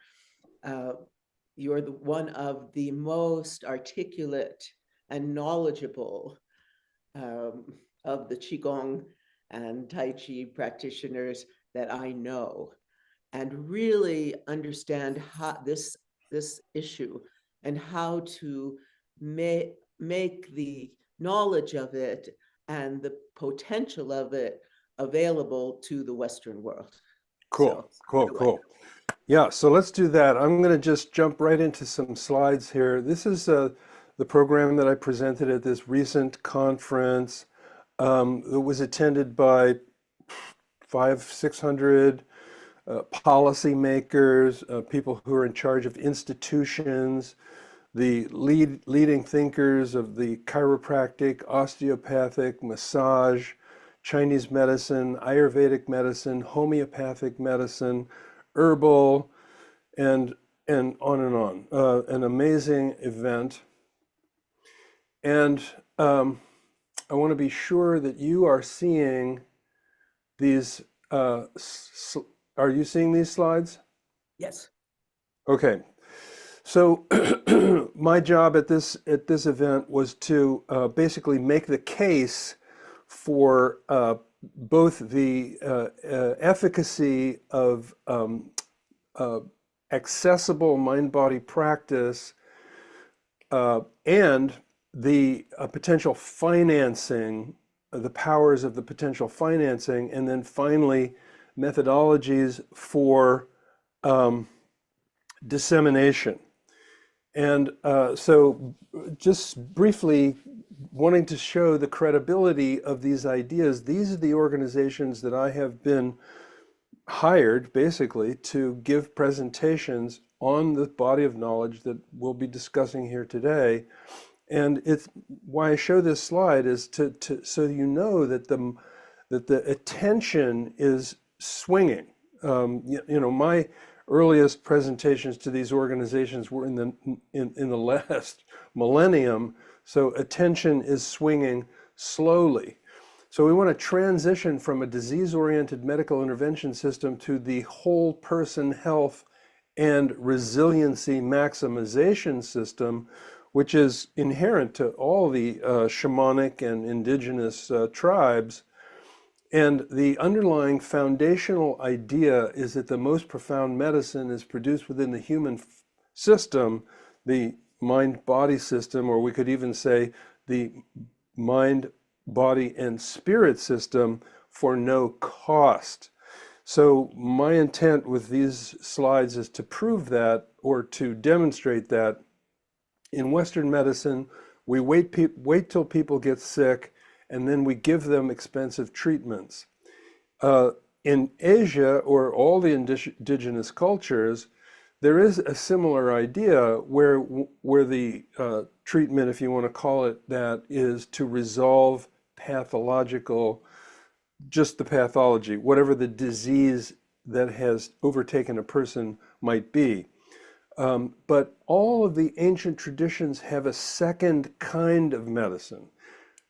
You're one of the most articulate and knowledgeable of the Qigong and Tai Chi practitioners that I know, and really understand how this issue and how to make the knowledge of it and the potential of it available to the Western world. Cool, cool. Yeah, so let's do that. I'm going to just jump right into some slides here. This is the program that I presented at this recent conference. It was attended by 500-600 policymakers, people who are in charge of institutions, the leading thinkers of the chiropractic, osteopathic, massage, Chinese medicine, Ayurvedic medicine, homeopathic medicine, herbal, and on and on. An amazing event. And I want to be sure that you are seeing these. Are you seeing these slides? Yes. Okay. So my job at this event was to basically make the case for both the efficacy of accessible mind-body practice, and the potential financing, the powers of the potential financing, and then finally methodologies for dissemination. And so just briefly wanting to show the credibility of these ideas, these are the organizations that I have been hired basically to give presentations on the body of knowledge that we'll be discussing here today. And it's why I show this slide is so you know that the attention is swinging. You know, my earliest presentations to these organizations were in the last millennium, so attention is swinging slowly. So we want to transition from a disease-oriented medical intervention system to the whole person health and resiliency maximization system, which is inherent to all the shamanic and indigenous tribes. And the underlying foundational idea is that the most profound medicine is produced within the human system, the mind-body system, or we could even say the mind, body, and spirit system for no cost. So my intent with these slides is to prove that, or to demonstrate that in Western medicine, we wait till people get sick, and then we give them expensive treatments. In Asia, or all the indigenous cultures, there is a similar idea where the treatment, if you want to call it that, is to resolve pathological, just the pathology, whatever the disease that has overtaken a person might be. But all of the ancient traditions have a second kind of medicine.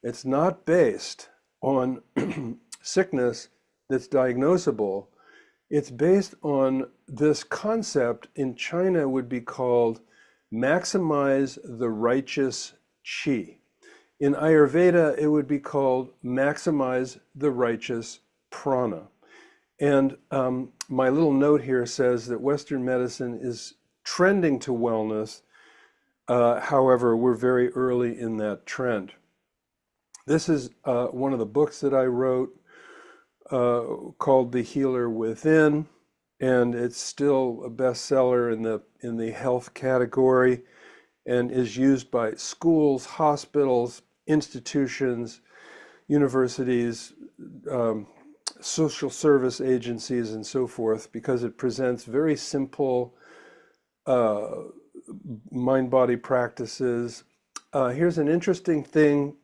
It's not based on sickness that's diagnosable. It's based on this concept in China would be called maximize the righteous qi. In Ayurveda, it would be called maximize the righteous prana. And my little note here says that Western medicine is trending to wellness. However, we're very early in that trend. This is one of the books that I wrote called The Healer Within, and it's still a bestseller in the health category and is used by schools, hospitals, institutions, universities, social service agencies, and so forth, because it presents very simple mind-body practices. Here's an interesting thing.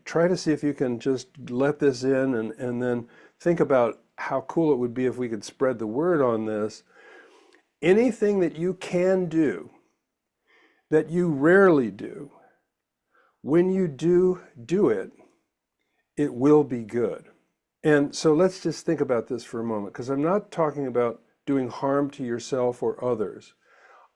Try to see if you can just let this in and then think about how cool it would be if we could spread the word on this. Anything that you can do that you rarely do, when you do it, it will be good. And so let's just think about this for a moment, because I'm not talking about doing harm to yourself or others.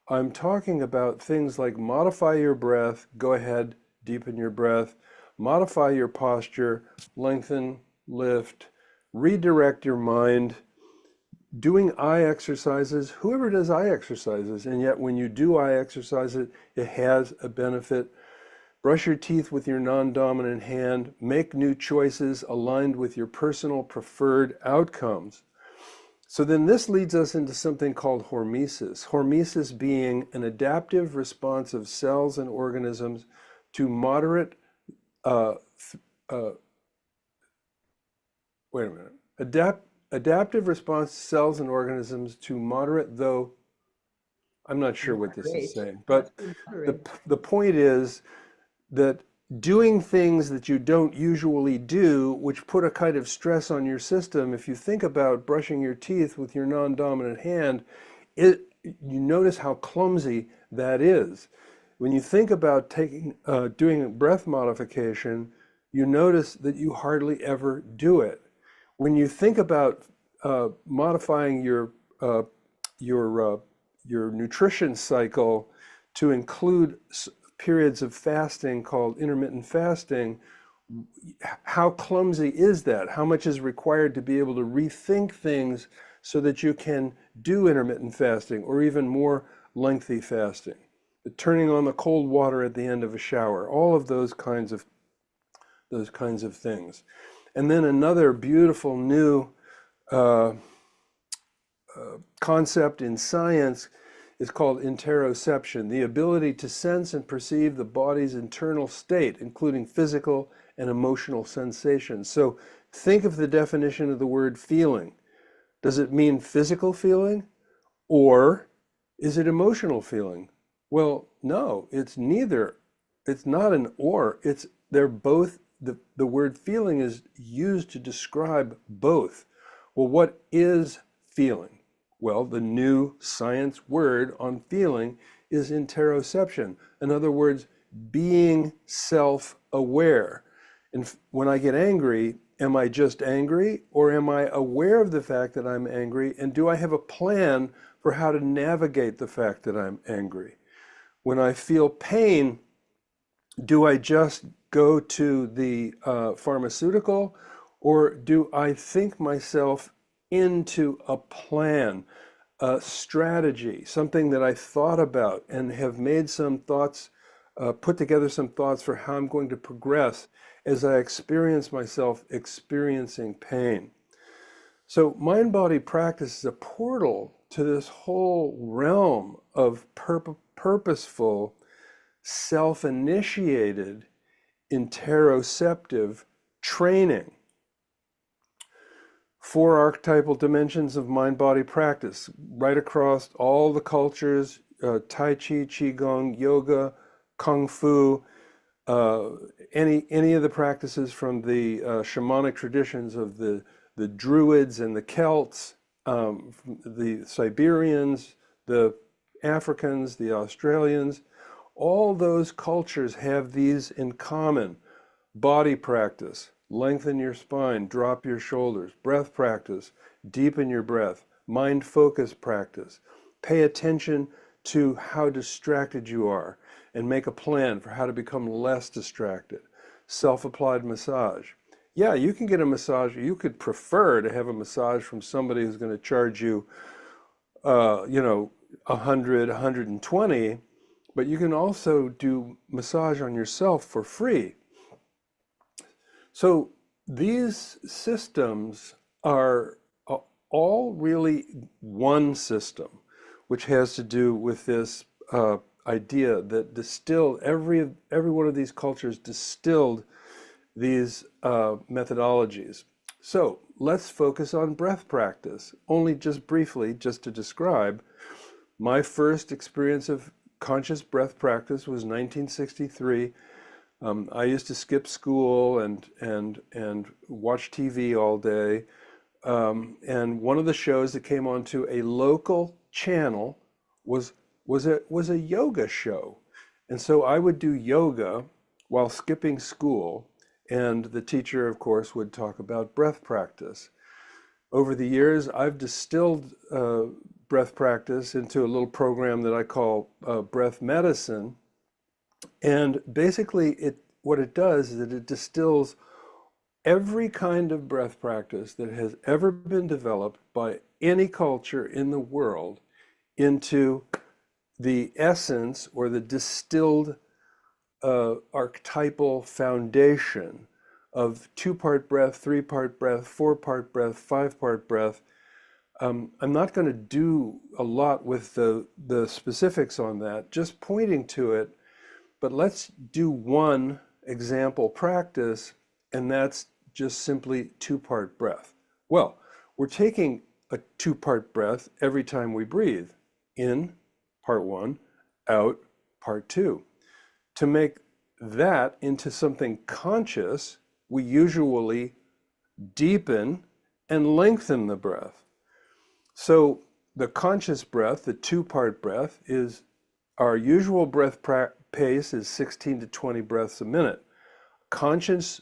I'm talking about things like modify your breath, go ahead, deepen your breath, modify your posture, lengthen, lift, redirect your mind, doing eye exercises. Whoever does eye exercises, and yet when you do eye exercises, it has a benefit. Brush your teeth with your non-dominant hand, make new choices aligned with your personal preferred outcomes. So then this leads us into something called hormesis. Hormesis being an adaptive response of cells and organisms to moderate, adaptive response to cells and organisms to moderate, though, I'm not sure what this is saying, but the point is that doing things that you don't usually do, which put a kind of stress on your system. If you think about brushing your teeth with your non-dominant hand, you notice how clumsy that is. When you think about doing a breath modification, you notice that you hardly ever do it. When you think about modifying your nutrition cycle to include periods of fasting called intermittent fasting, how clumsy is that? How much is required to be able to rethink things so that you can do intermittent fasting or even more lengthy fasting. Turning on the cold water at the end of a shower, all of those kinds of things. And then another beautiful new concept in science is called interoception, the ability to sense and perceive the body's internal state, including physical and emotional sensations. So think of the definition of the word feeling. Does it mean physical feeling, or is it emotional feeling? Well, no, it's neither. It's not an or, they're both, the word feeling is used to describe both. Well, what is feeling? Well, the new science word on feeling is interoception. In other words, being self-aware. And when I get angry, am I just angry, or am I aware of the fact that I'm angry, and do I have a plan for how to navigate the fact that I'm angry? When I feel pain, do I just go to the pharmaceutical, or do I think myself into a plan, a strategy, something that I thought about and have made some thoughts, put together some thoughts for how I'm going to progress as I experience myself experiencing pain? So mind-body practice is a portal to this whole realm of purposeful, self-initiated, interoceptive training. 4 archetypal dimensions of mind-body practice, right across all the cultures, Tai Chi, Qigong, yoga, Kung Fu, any of the practices from the shamanic traditions of the Druids and the Celts, the Siberians, the Africans, the Australians. All those cultures have these in common. Body practice, lengthen your spine, drop your shoulders. Breath practice, deepen your breath. Mind focus practice. Pay attention to how distracted you are and make a plan for how to become less distracted. Self-applied massage. Yeah, you can get a massage. You could prefer to have a massage from somebody who's going to charge you, 100, 120, but you can also do massage on yourself for free. So these systems are all really one system, which has to do with this idea that every one of these cultures distilled these methodologies. So let's focus on breath practice, only just briefly, just to describe. My first experience of conscious breath practice was 1963. I used to skip school and watch TV all day. And one of the shows that came onto a local channel was a yoga show. And so I would do yoga while skipping school, and the teacher, of course, would talk about breath practice. Over the years, I've distilled breath practice into a little program that I call breath medicine. And basically, what it does is that it distills every kind of breath practice that has ever been developed by any culture in the world into the essence or the distilled archetypal foundation of 2-part breath, 3-part breath, 4-part breath, 5-part breath. I'm not going to do a lot with the specifics on that, just pointing to it. But let's do one example practice, and that's just simply 2-part breath. Well, we're taking a 2-part breath every time we breathe. In, part 1, out, part 2. To make that into something conscious, we usually deepen and lengthen the breath. So the conscious breath, the 2-part breath, is our usual breath pace is 16 to 20 breaths a minute. Conscious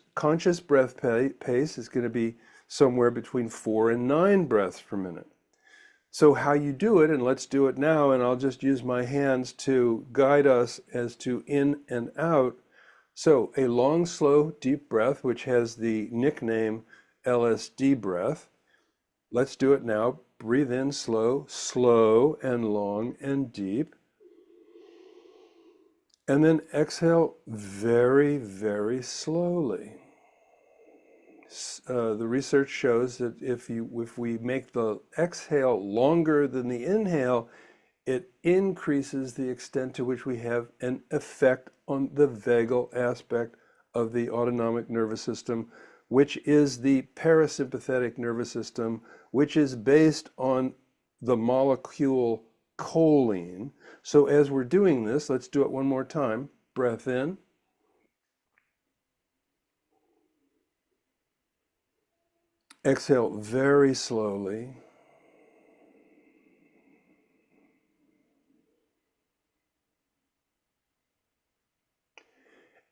breath pace is going to be somewhere between 4 and 9 breaths per minute. So how you do it, and let's do it now, and I'll just use my hands to guide us as to in and out. So a long, slow, deep breath, which has the nickname LSD breath. Let's do it now. Breathe in slow, slow and long and deep. And then exhale very, very slowly. The research shows that if we make the exhale longer than the inhale, it increases the extent to which we have an effect on the vagal aspect of the autonomic nervous system, which is the parasympathetic nervous system, which is based on the molecule choline. So as we're doing this, let's do it one more time. Breath in. Exhale very slowly.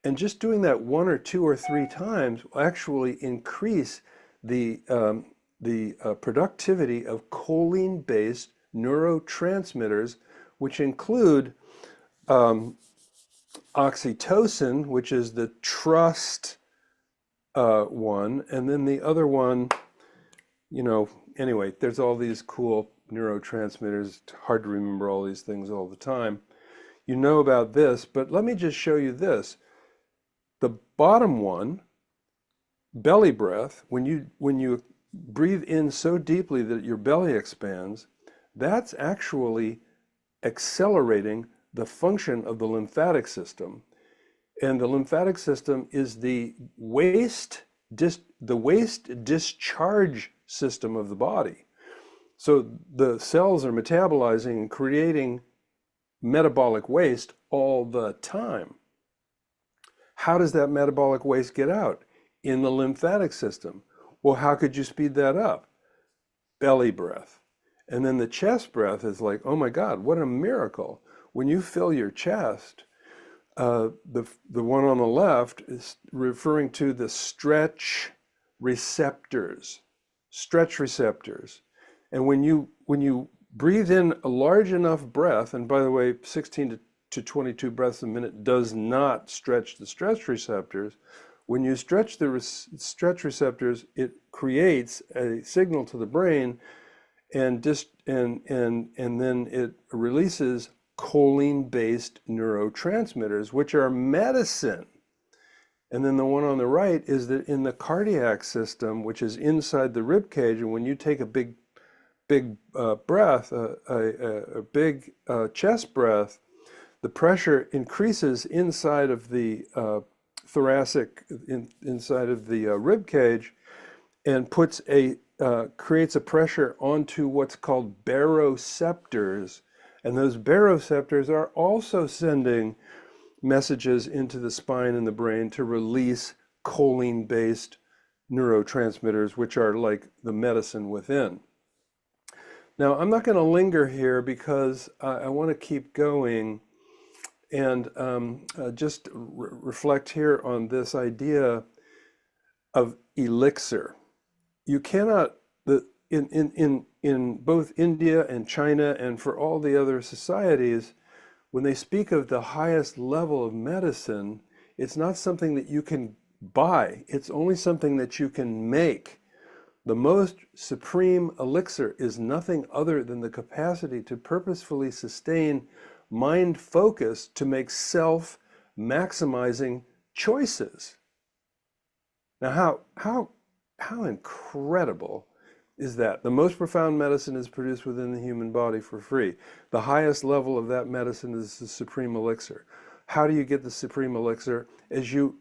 And just doing that 1 or 2 or 3 times will actually increase the productivity of choline-based neurotransmitters, which include oxytocin, which is the trust one, and then the other one, anyway, there's all these cool neurotransmitters. It's hard to remember all these things all the time. You know about this, but let me just show you this. The bottom one, belly breath, when you breathe in so deeply that your belly expands, that's actually accelerating the function of the lymphatic system. And the lymphatic system is the waste discharge system of the body. So the cells are metabolizing and creating metabolic waste all the time. How does that metabolic waste get out? In the lymphatic system. Well, how could you speed that up? Belly breath. And then the chest breath is like, oh my God, what a miracle. When you fill your chest, the one on the left is referring to the stretch receptors. Stretch receptors. And when you breathe in a large enough breath, and by the way, 16 to 22 breaths a minute does not stretch the stretch receptors. When you stretch the stretch receptors, it creates a signal to the brain, and then it releases choline-based neurotransmitters, which are medicine. And then the one on the right is that in the cardiac system, which is inside the rib cage, and when you take a big breath, a big chest breath, the pressure increases inside of the thoracic, inside of the rib cage, and creates a pressure onto what's called baroreceptors. And those baroreceptors are also sending messages into the spine and the brain to release choline-based neurotransmitters, which are like the medicine within. Now, I'm not going to linger here because I want to keep going and just reflect here on this idea of elixir. You cannot, in both India and China and for all the other societies, when they speak of the highest level of medicine, it's not something that you can buy. It's only something that you can make. The most supreme elixir is nothing other than the capacity to purposefully sustain mind focus to make self-maximizing choices. Now, how incredible is that? The most profound medicine is produced within the human body for free. The highest level of that medicine is the supreme elixir. How do you get the supreme elixir? As you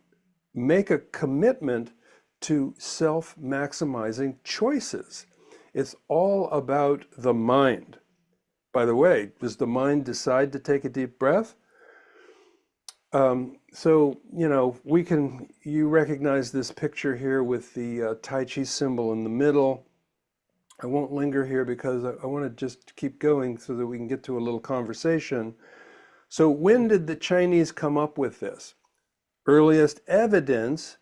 make a commitment to self-maximizing choices. It's all about the mind. By the way, does the mind decide to take a deep breath? So, you recognize this picture here with the Tai Chi symbol in the middle. I won't linger here because I want to just keep going so that we can get to a little conversation. So when did the Chinese come up with this? Earliest evidence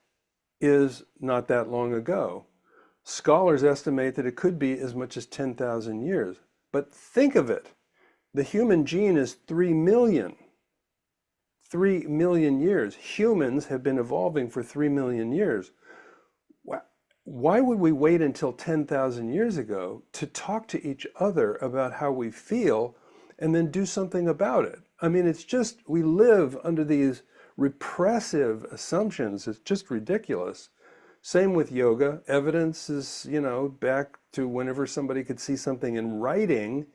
is not that long ago. Scholars estimate that it could be as much as 10,000 years. But think of it. The human gene is 3 million. 3 million years. Humans have been evolving for 3 million years. why would we wait until 10,000 years ago to talk to each other about how we feel and then do something about it? I mean, it's just, we live under these repressive assumptions. It's just ridiculous. Same with yoga. Evidence is, you know, back to whenever somebody could see something in writing.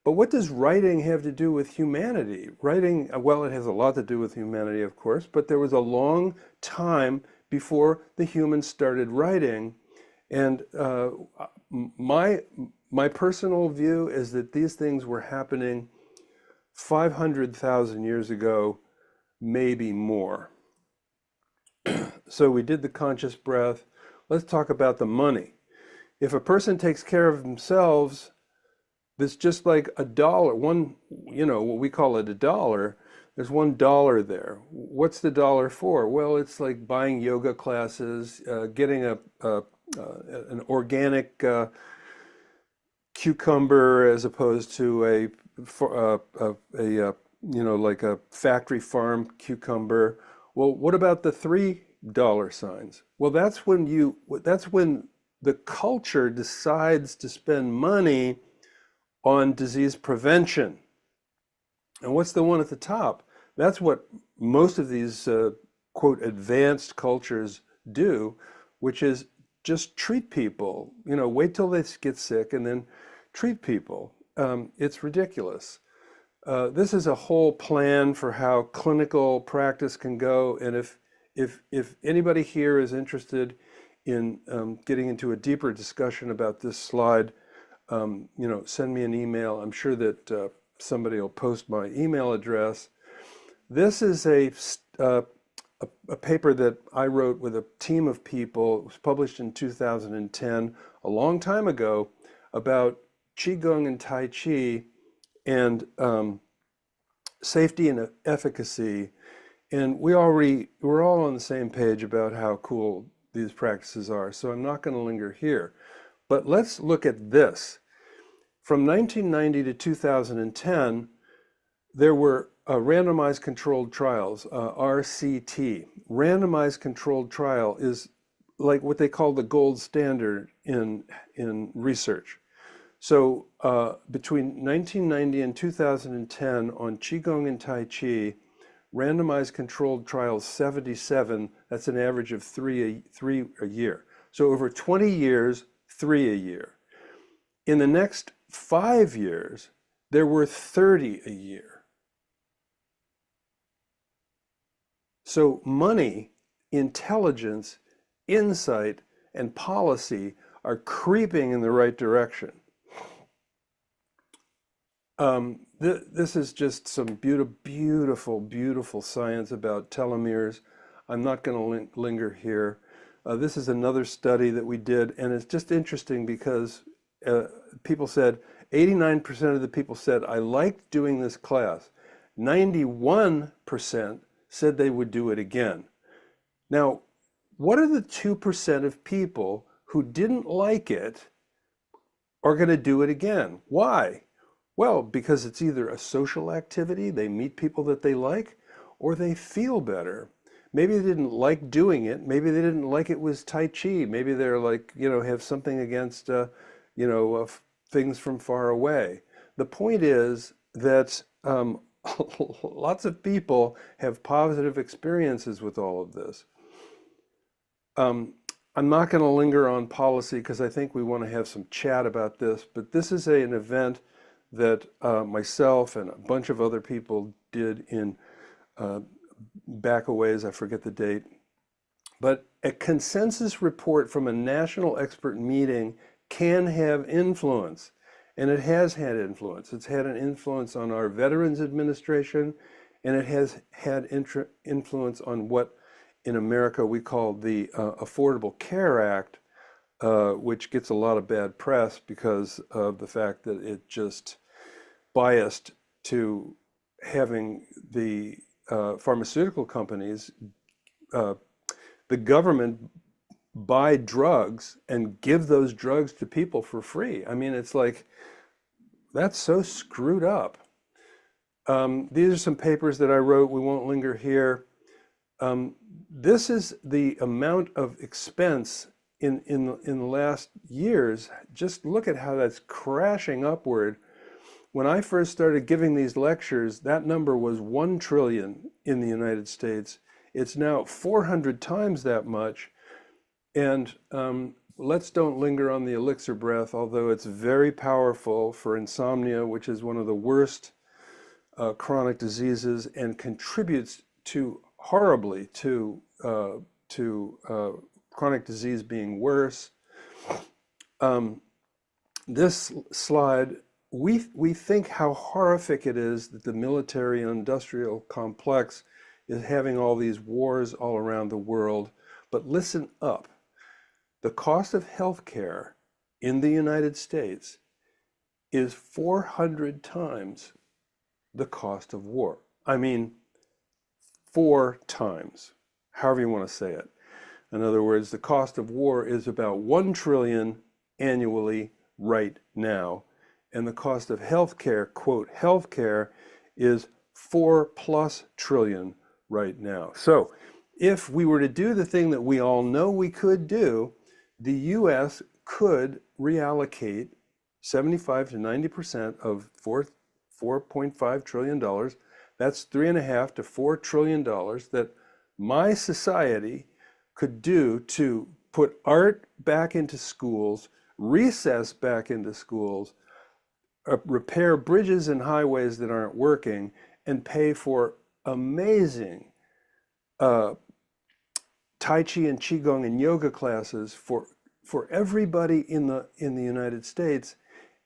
But what does writing have to do with humanity? Writing, well, it has a lot to do with humanity, of course, but there was a long time before the humans started writing. And my personal view is that these things were happening 500,000 years ago, maybe more. So we did the conscious breath. Let's talk about the money. If a person takes care of themselves, it's just like a dollar, one, you know, what we call it a dollar, there's $1 there. What's the dollar for? Well, it's like buying yoga classes, getting an organic cucumber as opposed to a you know, like a factory farm cucumber. Well, what about the $3 signs? Well, that's when the culture decides to spend money on disease prevention. And what's the one at the top? That's what most of these quote advanced cultures do, which is just treat people. You know, wait till they get sick and then treat people. It's ridiculous. This is a whole plan for how clinical practice can go. And if anybody here is interested in getting into a deeper discussion about this slide, you know, send me an email. I'm sure that somebody will post my email address. This is a paper that I wrote with a team of people. It was published in 2010, a long time ago, about Qigong and Tai Chi and safety and efficacy. And we're all on the same page about how cool these practices are. So I'm not going to linger here. But let's look at this. From 1990 to 2010, there were randomized controlled trials, RCT. Randomized controlled trial is like what they call the gold standard in research. So between 1990 and 2010 on Qigong and Tai Chi, randomized controlled trials 77, that's an average of three a year. So over 20 years, 3 a year. In the next 5 years, there were 30 a year. So money, intelligence, insight, and policy are creeping in the right direction. This is just some beautiful, beautiful science about telomeres. I'm not going to linger here. This is another study that we did, and it's just interesting because people said, 89% of the people said, I liked doing this class. 91% said they would do it again. Now, what are the 2% of people who didn't like it are going to do it again? Why? Well, because it's either a social activity, they meet people that they like, or they feel better. Maybe they didn't like doing it. Maybe they didn't like it was Tai Chi. Maybe they're like, you know, have something against, you know, things from far away. The point is that lots of people have positive experiences with all of this. I'm not going to linger on policy because I think we want to have some chat about this, but this is an event that myself and a bunch of other people did in back a ways, I forget the date. But a consensus report from a national expert meeting can have influence, and it has had influence. It's had an influence on our Veterans Administration, and it has had influence on what in America we call the Affordable Care Act, which gets a lot of bad press because of the fact that it just biased to having the pharmaceutical companies, the government buy drugs and give those drugs to people for free. I mean, it's like, that's so screwed up. These are some papers that I wrote. We won't linger here. This is the amount of expense in the last years, just look at how that's crashing upward. When I first started giving these lectures, that number was 1 trillion in the United States. It's now 400 times that much. And let's don't linger on the elixir breath, although it's very powerful for insomnia, which is one of the worst chronic diseases and contributes horribly to chronic disease being worse. This slide, we think how horrific it is that the military and industrial complex is having all these wars all around the world. But listen up. The cost of healthcare in the United States is 400 times the cost of war. I mean, 4 times, however you want to say it. In other words, the cost of war is about 1 trillion annually right now. And the cost of healthcare, quote, healthcare, is 4+ trillion right now. So if we were to do the thing that we all know we could do, the US could reallocate 75 to 90% of $4.5 trillion. That's $3.5 to $4 trillion that my society could do to put art back into schools, recess back into schools, repair bridges and highways that aren't working, and pay for amazing Tai Chi and Qigong and yoga classes for everybody in the United States,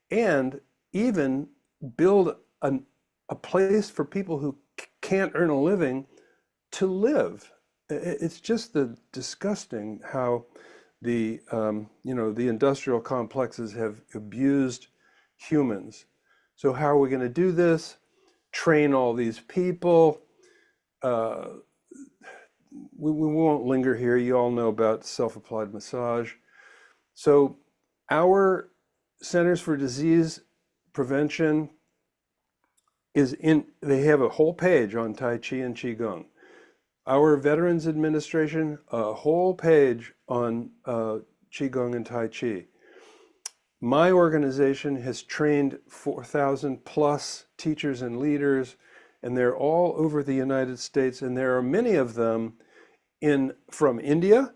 and even build a place for people who can't earn a living to live. It's just disgusting how the industrial complexes have abused humans. So how are we going to do this? Train all these people. We won't linger here. You all know about self-applied massage. So our Centers for Disease Prevention they have a whole page on Tai Chi and Qigong. Our Veterans Administration, a whole page on Qigong and Tai Chi. My organization has trained 4,000 plus teachers and leaders, and they're all over the United States, and there are many of them from India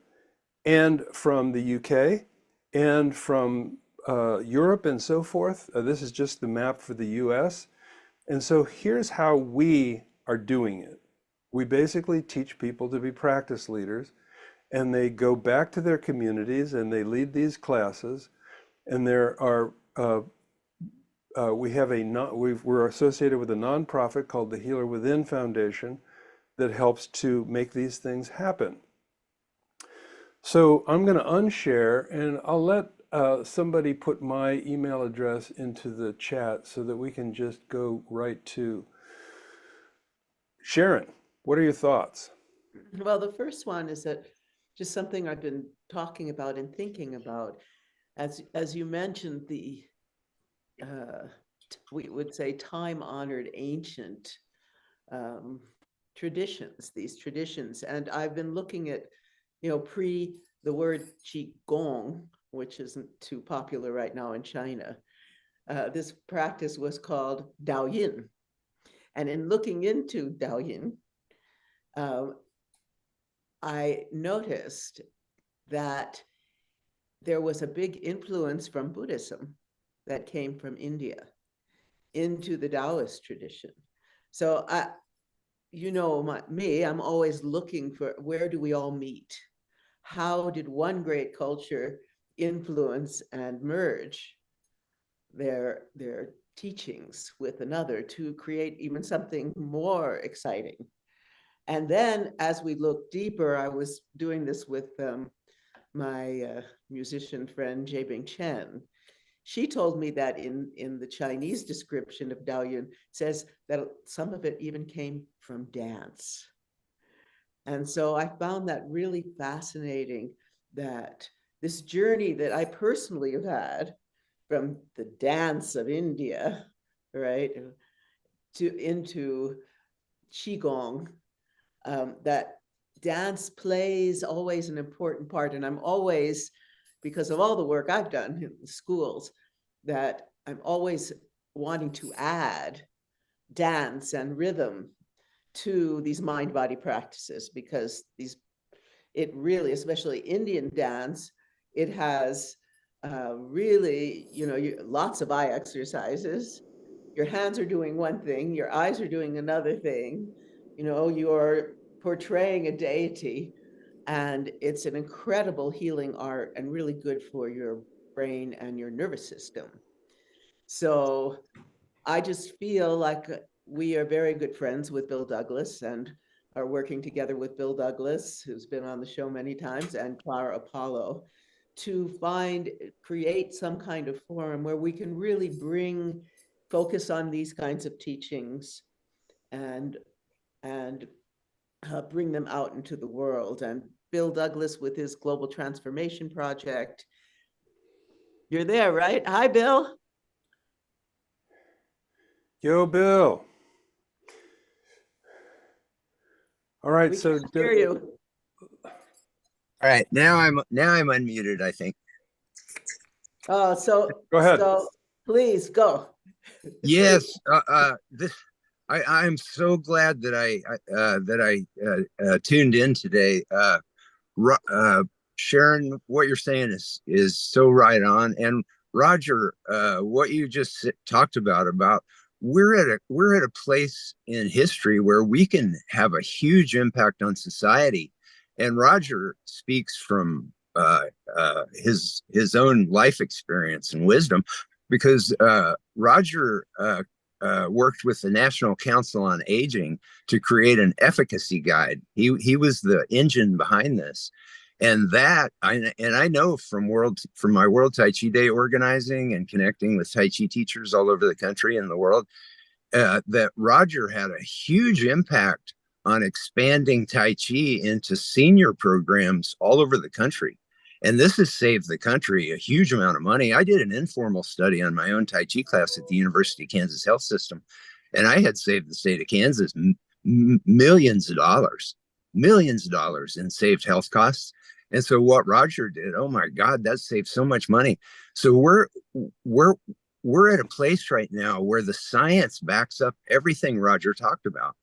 and from the UK and from Europe and so forth. This is just the map for the US. And so here's how we are doing it. We basically teach people to be practice leaders, and they go back to their communities and they lead these classes. And there are, we're associated with a nonprofit called the Healer Within Foundation that helps to make these things happen. So I'm going to unshare, and I'll let somebody put my email address into the chat so that we can just go right to Sharon. What are your thoughts? Well, the first one is that just something I've been talking about and thinking about. As you mentioned, the we would say time-honored ancient traditions, these traditions. And I've been looking at, pre the word Qigong, which isn't too popular right now in China. This practice was called Daoyin. And in looking into Daoyin, I noticed that there was a big influence from Buddhism that came from India into the Taoist tradition. So me, I'm always looking for, where do we all meet? How did one great culture influence and merge their teachings with another to create even something more exciting? And then as we look deeper, I was doing this with my musician friend, Jebing Chen. She told me that in the Chinese description of Daoyin, says that some of it even came from dance. And so I found that really fascinating, that this journey that I personally have had from the dance of India, right, into Qigong, that dance plays always an important part. And I'm always, because of all the work I've done in the schools, that I'm always wanting to add dance and rhythm to these mind-body practices, because it really, especially Indian dance, it has really, lots of eye exercises. Your hands are doing one thing, your eyes are doing another thing. You're portraying a deity, and it's an incredible healing art and really good for your brain and your nervous system. So I just feel like we are very good friends with Bill Douglas and are working together with Bill Douglas, who's been on the show many times, and Clara Apollo, to create some kind of forum where we can really focus on these kinds of teachings and bring them out into the world. And Bill Douglas with his Global Transformation Project. You're there, right? Hi, Bill. Yo, Bill. All right, we so hear you. All right, now I'm unmuted, I think. Oh, so go ahead. So please go. Yes, I'm so glad that I tuned in today. Sharon, what you're saying is so right on, and Roger, what you just talked about we're at a place in history where we can have a huge impact on society, and Roger speaks from his own life experience and wisdom, because Roger worked with the National Council on Aging to create an efficacy guide. He was the engine behind this. And I know from my World Tai Chi Day organizing and connecting with Tai Chi teachers all over the country and the world, that Roger had a huge impact on expanding Tai Chi into senior programs all over the country. And this has saved the country a huge amount of money. I did an informal study on my own Tai Chi class at the University of Kansas Health System, and I had saved the state of Kansas millions of dollars in saved health costs. And so what Roger did, oh my God, that saved so much money. So we're at a place right now where the science backs up everything Roger talked about.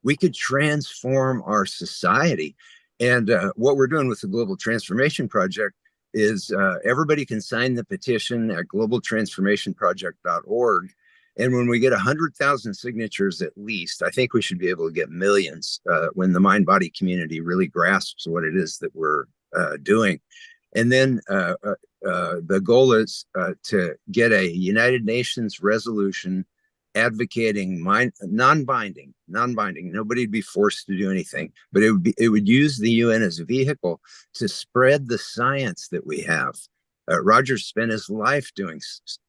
We could transform our society. And what we're doing with the Global Transformation Project is everybody can sign the petition at globaltransformationproject.org. And when we get 100,000 signatures at least, I think we should be able to get millions when the mind-body community really grasps what it is that we're doing. And then the goal is to get a United Nations resolution advocating non-binding. Nobody'd be forced to do anything, but it would use the UN as a vehicle to spread the science that we have. Roger spent his life doing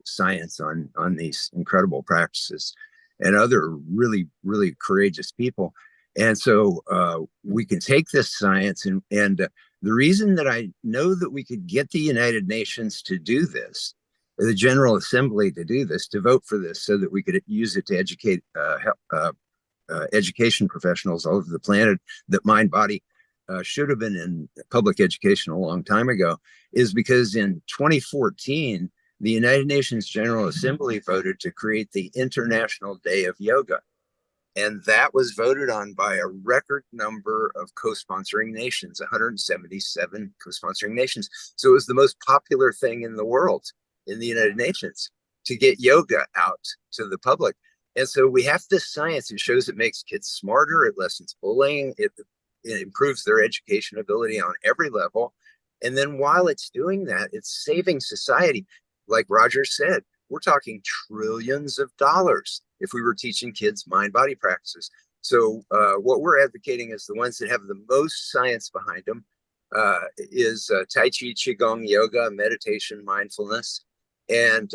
science on these incredible practices, and other really, really courageous people. And so we can take this science and the reason that I know that we could get the United Nations to do this, the General Assembly to do this, to vote for this, so that we could use it to educate education professionals all over the planet, that mind-body should have been in public education a long time ago, is because in 2014, the United Nations General Assembly voted to create the International Day of Yoga. And that was voted on by a record number of co-sponsoring nations, 177 co-sponsoring nations. So it was the most popular thing in the world, in the United Nations, to get yoga out to the public. And so we have this science. It shows it makes kids smarter, it lessens bullying, it improves their education ability on every level. And then while it's doing that, it's saving society. Like Roger said, we're talking trillions of dollars if we were teaching kids mind-body practices. So what we're advocating is the ones that have the most science behind them is Tai Chi, Qigong, yoga, meditation, mindfulness. And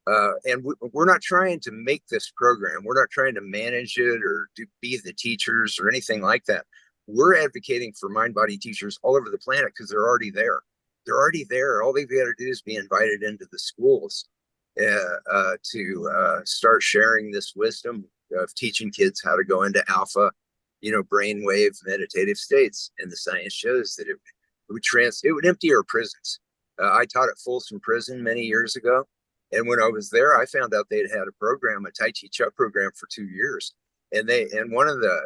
we're not trying to make this program. We're not trying to manage it or be the teachers or anything like that. We're advocating for mind-body teachers all over the planet because they're already there. They're already there. All they've got to do is be invited into the schools to start sharing this wisdom of teaching kids how to go into alpha brainwave meditative states. And the science shows that it would empty our prisons. I taught at Folsom Prison many years ago. And when I was there, I found out they'd had a program, a Tai Chi Chuck program for 2 years. And one of the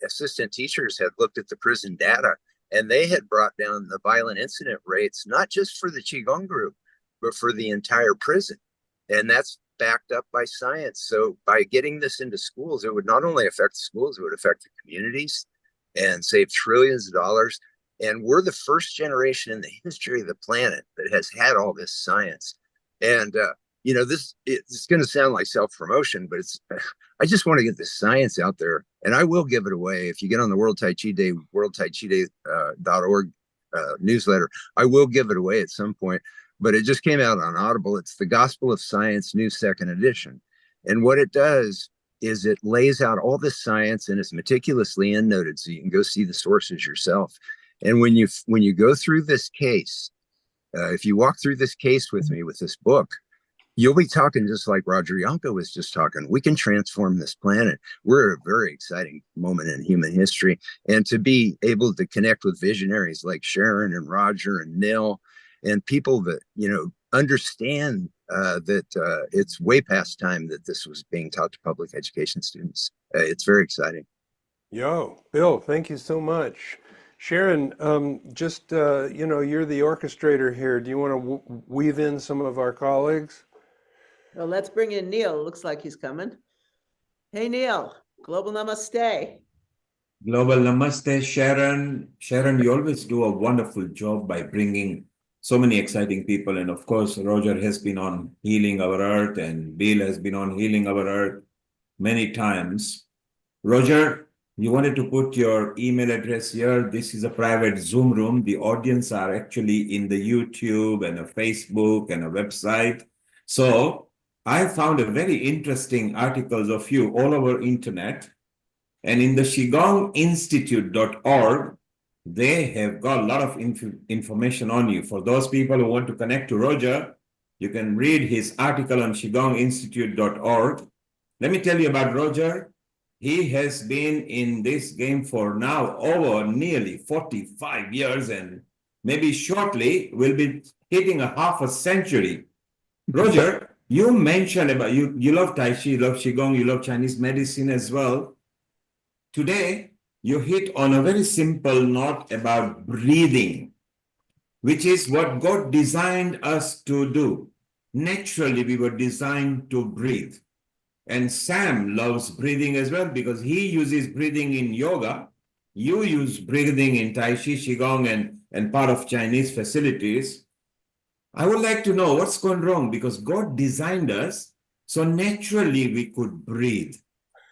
assistant teachers had looked at the prison data, and they had brought down the violent incident rates, not just for the Qigong group, but for the entire prison. And that's backed up by science. So by getting this into schools, it would not only affect the schools, it would affect the communities and save trillions of dollars. And we're the first generation in the history of the planet that has had all this science. And, it's going to sound like self-promotion, but I just want to get the science out there, and I will give it away. If you get on the World Tai Chi Day, worldtaichiday.org newsletter, I will give it away at some point, but it just came out on Audible. It's the Gospel of Science, new 2nd edition. And what it does is it lays out all this science, and it's meticulously endnoted so you can go see the sources yourself. And when you go through this case, if you walk through this case with me with this book, you'll be talking just like Roger Yanko was just talking. We can transform this planet. We're at a very exciting moment in human history. And to be able to connect with visionaries like Sharon and Roger and Nil and people that, understand that it's way past time that this was being taught to public education students. It's very exciting. Bill, thank you so much. Sharon, you're the orchestrator here. Do you want to weave in some of our colleagues? Well, let's bring in Neil. Looks like he's coming. Hey, Neil. Global Namaste. Global Namaste, Sharon. Sharon, you always do a wonderful job by bringing so many exciting people. And of course, Roger has been on Healing Our Earth, and Bill has been on Healing Our Earth many times. Roger, you wanted to put your email address here. This is a private Zoom room. The audience are actually in the YouTube and a Facebook and a website. So I found a very interesting articles of you all over internet. And in the QigongInstitute.org, they have got a lot of information on you. For those people who want to connect to Roger, you can read his article on QigongInstitute.org. Let me tell you about Roger. He has been in this game for now over nearly 45 years, and maybe shortly will be hitting a half a century. Roger, you mentioned about you love Tai Chi, you love Qigong, you love Chinese medicine as well. Today, you hit on a very simple note about breathing, which is what God designed us to do. Naturally, we were designed to breathe. And Sam loves breathing as well because he uses breathing in yoga. You use breathing in Tai Chi, Qigong, and part of Chinese facilities. I would like to know what's gone wrong, because God designed us so naturally we could breathe.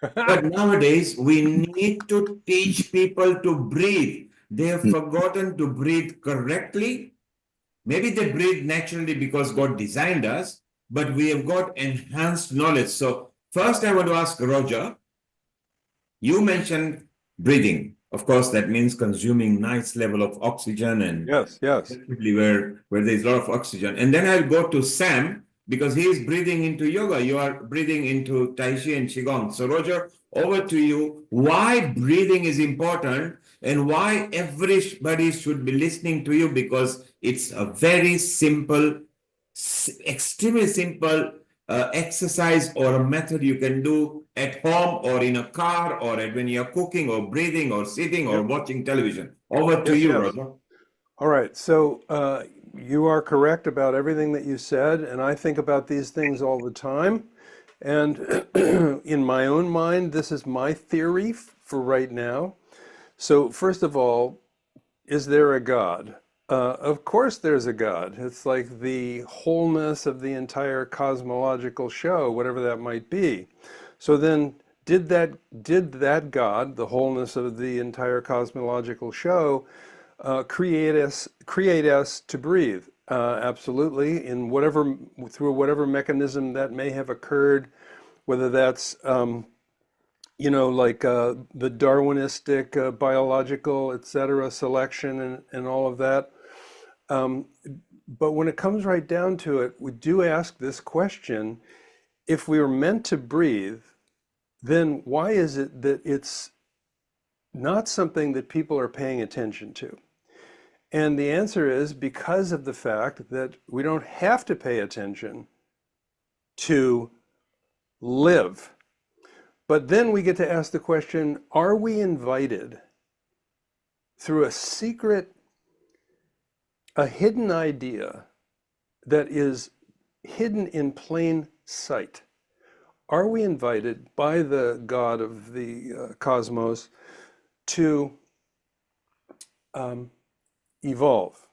But nowadays, we need to teach people to breathe. They have forgotten to breathe correctly. Maybe they breathe naturally because God designed us, but we have got enhanced knowledge. So first, I want to ask Roger, you mentioned breathing. Of course, that means consuming nice level of oxygen, and yes, where there's a lot of oxygen. And then I'll go to Sam, because he is breathing into yoga. You are breathing into Tai Chi and Qigong. So Roger, over to you. Why breathing is important and why everybody should be listening to you, because it's a very simple, extremely simple exercise or a method you can do at home or in a car or when you're cooking or breathing or sitting or watching television. Over to you, Roger. All right. So you are correct about everything that you said, and I think about these things all the time. And in my own mind, this is my theory for right now. So first of all, is there a God? Of course there's a God. It's like the wholeness of the entire cosmological show, whatever that might be. So then did that God, the wholeness of the entire cosmological show, create us to breathe? Absolutely, through whatever mechanism that may have occurred, whether that's like the Darwinistic biological, etc., selection and all of that. But when it comes right down to it, we do ask this question: if we were meant to breathe, then why is it that it's not something that people are paying attention to. And the answer is because of the fact that we don't have to pay attention to live. But then we get to ask the question, are we invited through a secret, a hidden idea that is hidden in plain sight? Are we invited by the God of the cosmos to evolve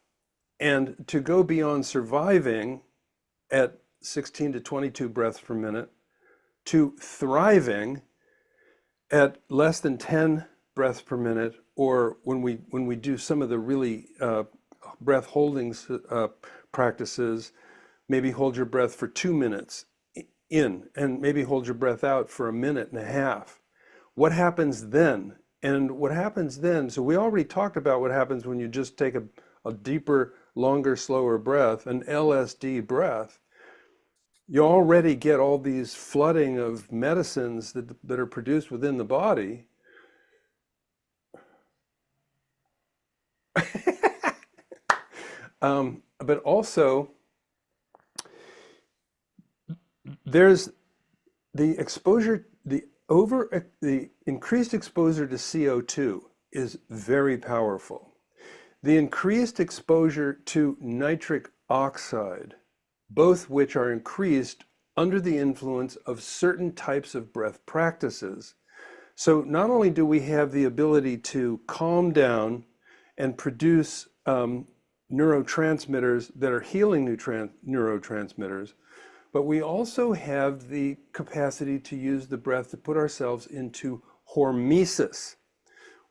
and to go beyond surviving at 16 to 22 breaths per minute to thriving at less than 10 breaths per minute, or when we do some of the really breath holdings practices, maybe hold your breath for 2 minutes in and maybe hold your breath out for 1.5 minutes. What happens then? And what happens then, so we already talked about what happens when you just take a deeper, longer, slower breath, an LSD breath. You already get all these flooding of medicines that are produced within the body. But also, there's the exposure, the increased exposure to CO2 is very powerful. The increased exposure to nitric oxide, both which are increased under the influence of certain types of breath practices. So not only do we have the ability to calm down and produce neurotransmitters that are healing neurotransmitters, but we also have the capacity to use the breath to put ourselves into hormesis.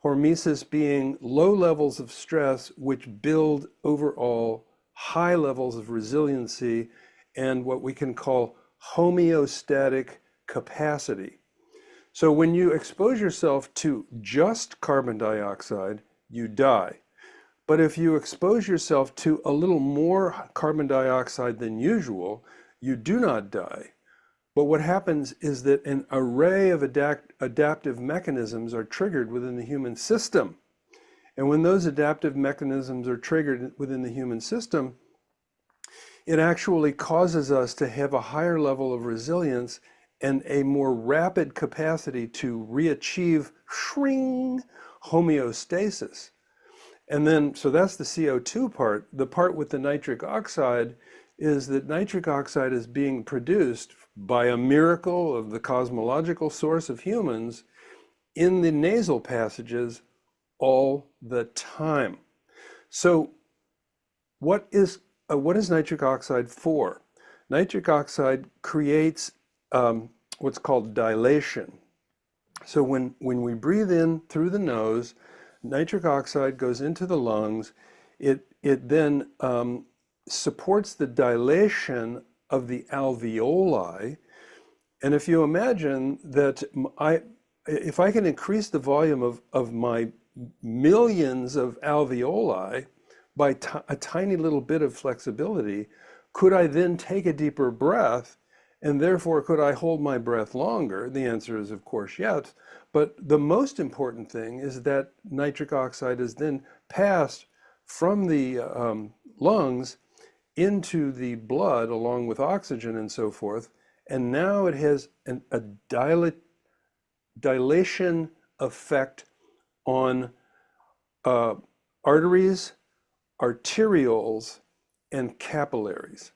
Hormesis being low levels of stress which build overall high levels of resiliency and what we can call homeostatic capacity. So when you expose yourself to just carbon dioxide, you die. But if you expose yourself to a little more carbon dioxide than usual, you do not die. But what happens is that an array of adaptive mechanisms are triggered within the human system. And when those adaptive mechanisms are triggered within the human system, it actually causes us to have a higher level of resilience and a more rapid capacity to re-achieve homeostasis. And then, so that's the CO2 part. The part with the nitric oxide is that nitric oxide is being produced by a miracle of the cosmological source of humans in the nasal passages all the time. So what is nitric oxide for? Nitric oxide creates what's called dilation. So when we breathe in through the nose, nitric oxide goes into the lungs. It then supports the dilation of the alveoli. And if you imagine that if I can increase the volume of my millions of alveoli by a tiny little bit of flexibility, could I then take a deeper breath? And therefore, could I hold my breath longer? The answer is, of course, yes. But the most important thing is that nitric oxide is then passed from the lungs into the blood along with oxygen and so forth. And now it has a dilation effect on arteries, arterioles, and capillaries.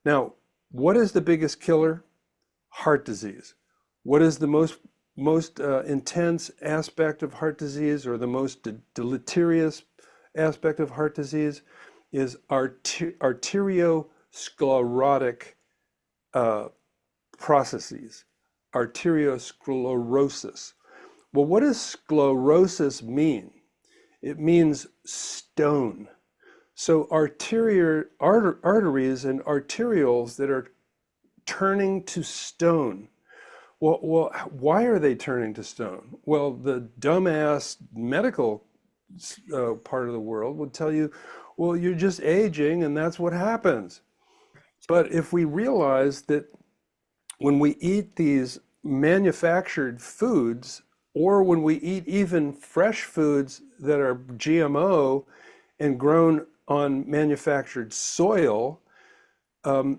Now, what is the biggest killer? Heart disease. What is the most intense aspect of heart disease, or the most deleterious aspect of heart disease, is arteriosclerotic processes, arteriosclerosis. Well, what does sclerosis mean? It means stone. So arteries and arterioles that are turning to stone. Well, why are they turning to stone? Well, the dumbass medical part of the world would tell you, well, you're just aging and that's what happens. But if we realize that when we eat these manufactured foods, or when we eat even fresh foods that are GMO and grown on manufactured soil,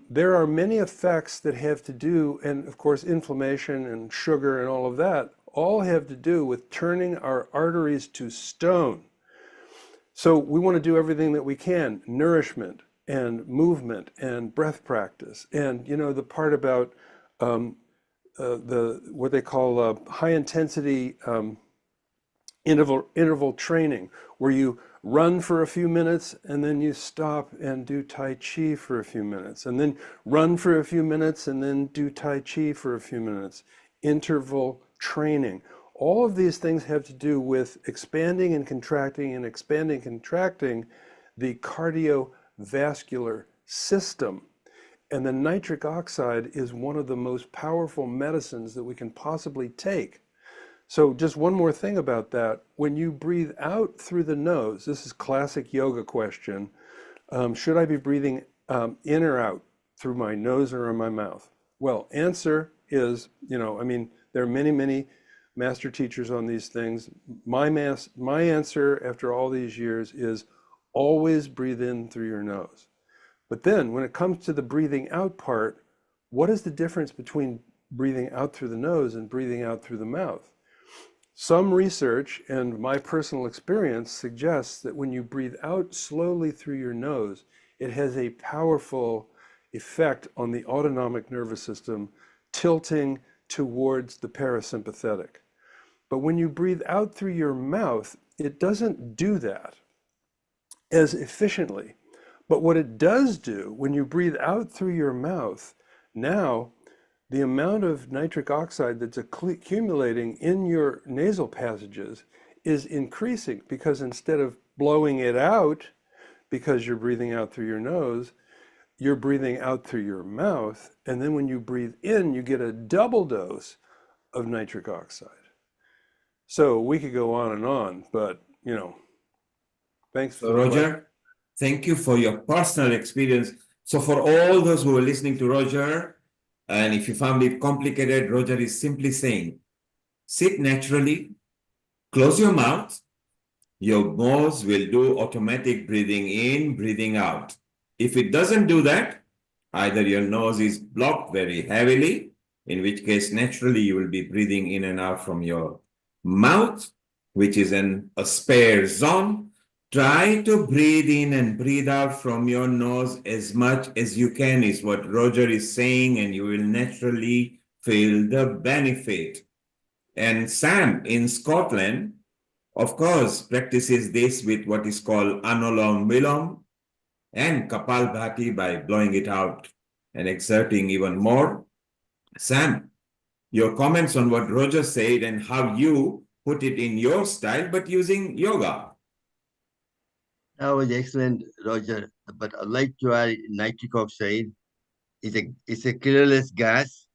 there are many effects that have to do, and of course inflammation and sugar and all of that, all have to do with turning our arteries to stone. So we want to do everything that we can, nourishment and movement and breath practice. And you know, the part about what they call high intensity interval training, where you run for a few minutes and then you stop and do Tai Chi for a few minutes, and then run for a few minutes and then do Tai Chi for a few minutes. Interval training. All of these things have to do with expanding and contracting and expanding, contracting the cardiovascular system. And the nitric oxide is one of the most powerful medicines that we can possibly take. So just one more thing about that. When you breathe out through the nose, this is classic yoga question, should I be breathing in or out through my nose or in my mouth? Well, answer is, I mean, there are many, many master teachers on these things. My answer after all these years is always breathe in through your nose. But then when it comes to the breathing out part, what is the difference between breathing out through the nose and breathing out through the mouth? Some research and my personal experience suggests that when you breathe out slowly through your nose, it has a powerful effect on the autonomic nervous system, tilting towards the parasympathetic. But when you breathe out through your mouth, it doesn't do that as efficiently. But what it does do, when you breathe out through your mouth, now the amount of nitric oxide that's accumulating in your nasal passages is increasing, because instead of blowing it out because you're breathing out through your nose, you're breathing out through your mouth. And then when you breathe in, you get a double dose of nitric oxide. So we could go on, but thanks for Roger, thank you for your personal experience. So for all those who are listening to Roger, and if you found it complicated, Roger is simply saying, sit naturally, close your mouth, your nose will do automatic breathing in, breathing out. If it doesn't do that, either your nose is blocked very heavily, in which case naturally you will be breathing in and out from your mouth, which is a spare zone. Try to breathe in and breathe out from your nose as much as you can, is what Roger is saying, and you will naturally feel the benefit. And Sam in Scotland, of course, practices this with what is called Anulom Vilom and Kapalbhati by blowing it out and exerting even more. Sam, your comments on what Roger said and how you put it in your style, but using yoga. That was excellent, Roger. But I'd like to add nitric oxide. It's a colorless gas.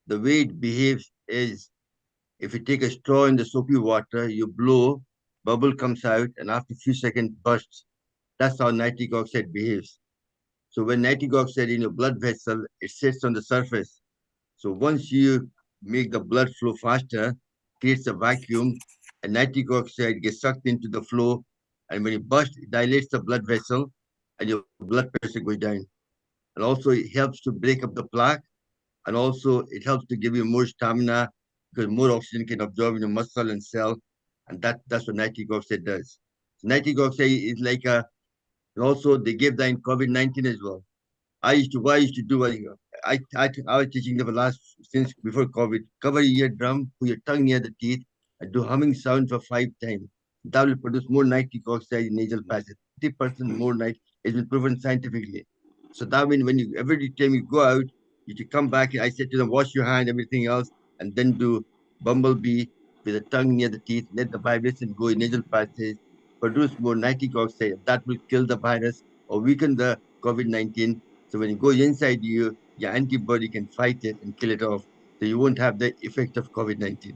The way it behaves is, if you take a straw in the soapy water, you blow, bubble comes out, and after a few seconds bursts. That's how nitric oxide behaves. So when nitric oxide in your blood vessel, it sits on the surface. So once you make the blood flow faster, creates a vacuum, and nitric oxide gets sucked into the flow, and when it bursts, it dilates the blood vessel, and your blood pressure goes down. And also it helps to break up the plaque, and also it helps to give you more stamina, because more oxygen can absorb in your muscle and cell, and that's what nitric oxide does. So nitric oxide is like and also they gave that in COVID-19 as well. I used to do, I was teaching them since before COVID, cover your eardrum, put your tongue near the teeth, and do humming sound for 5 times. That will produce more nitric oxide in nasal passage. 50% more nitric has been proven scientifically. So that means every time you go out, you should come back. I said to them, wash your hand, everything else, and then do bumblebee with the tongue near the teeth, let the vibration go in nasal passage, produce more nitric oxide. That will kill the virus or weaken the COVID-19. So when it goes inside you, your antibody can fight it and kill it off. So you won't have the effect of COVID-19.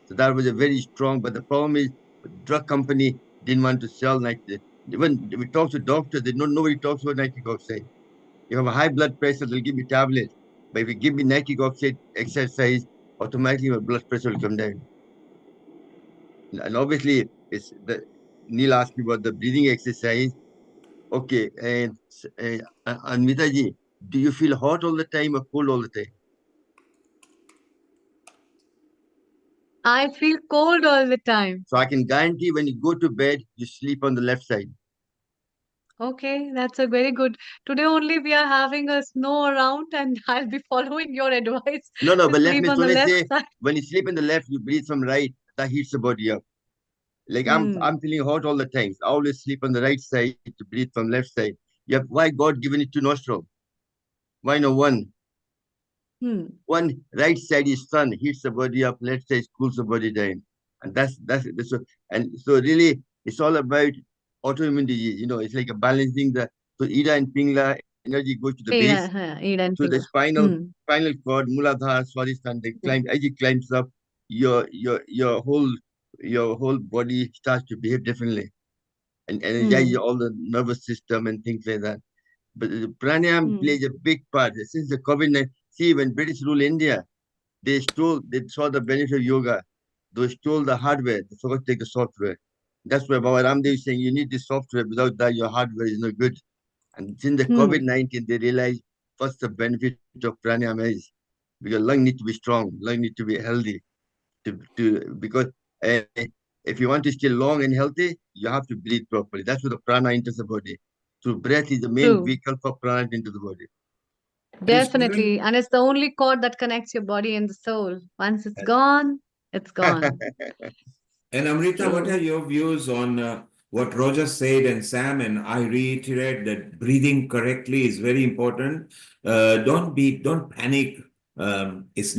So that was a very strong, but the problem is the drug company didn't want to sell nitric. When we talk to doctors, nobody talks about nitric oxide. You have a high blood pressure, they'll give you tablets. But if you give me nitric oxide exercise, automatically your blood pressure will come down. And obviously, it's the Neil asked me about the breathing exercise. Okay, and Anmita ji, do you feel hot all the time or cold all the time? I feel cold all the time. So I can guarantee when you go to bed, you sleep on the left side. Okay, that's a very good. Today only we are having a snow around, and I'll be following your advice No, to but let sleep me on the only left say, side. when you sleep on the left, you breathe from right. That heats the body up. Like I'm feeling hot all the time. I always sleep on the right side to breathe from left side. Yeah, why God given it two nostrils? Why no one? One right side is sun, heats the body up, left side cools the body down. And that's and so really it's all about autoimmune disease. You know, it's like a balancing the so Ida and Pingla energy goes to the base, to the spinal cord, Muladhara, Swadhisthana, they climb, as it climbs up, your whole body starts to behave differently and energize all the nervous system and things like that. But the pranayama plays a big part. Since the COVID-19, see, when British ruled India, they saw the benefit of yoga. They stole the hardware. They forgot to take the software. That's why Baba Ramdev is saying you need the software. Without that, your hardware is no good. And since the COVID-19, they realized what's the benefit of pranayama is. Because lung need to be strong, lung need to be healthy. Because if you want to stay long and healthy, you have to breathe properly. That's where the prana enters the body. So breath is the main vehicle for prana into the body. Definitely. And it's the only cord that connects your body and the soul. Once it's gone, it's gone. And Amrita, what are your views on what Roger said and Sam? And I reiterate that breathing correctly is very important. Don't panic. It's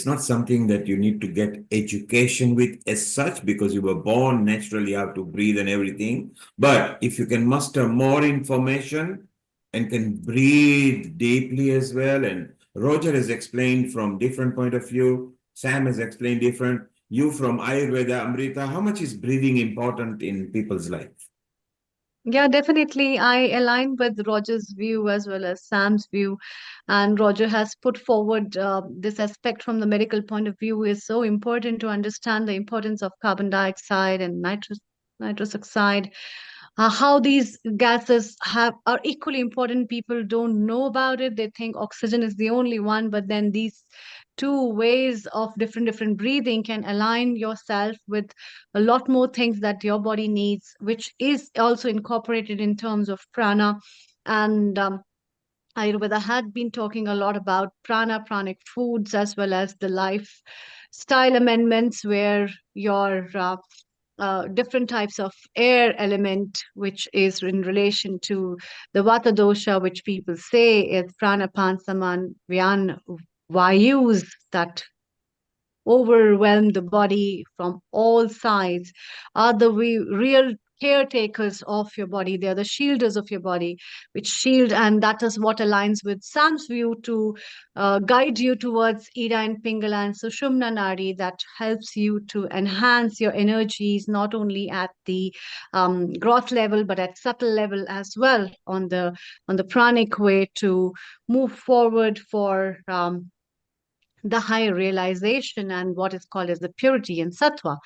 not something that you need to get education with as such, because you were born naturally how to breathe and everything. But if you can muster more information and can breathe deeply as well, and Roger has explained from different point of view, Sam has explained different. You from Ayurveda, Amrita, how much is breathing important in people's life? Yeah, definitely. I align with Roger's view as well as Sam's view. And Roger has put forward this aspect from the medical point of view is so important to understand the importance of carbon dioxide and nitrous oxide. How these gases are equally important. People don't know about it. They think oxygen is the only one, but then these two ways of different breathing can align yourself with a lot more things that your body needs, which is also incorporated in terms of prana. And Ayurveda had been talking a lot about pranic foods as well as the lifestyle amendments, where your different types of air element, which is in relation to the vata dosha, which people say is pranapan saman vyan vayus that overwhelm the body from all sides, are the real caretakers of your body. They are the shielders of your body, which shield, and that is what aligns with Sam's view to guide you towards Ida and Pingala and Sushumna Nadi, that helps you to enhance your energies, not only at the gross level, but at subtle level as well, on the pranic way to move forward for the higher realization and what is called as the purity and sattva.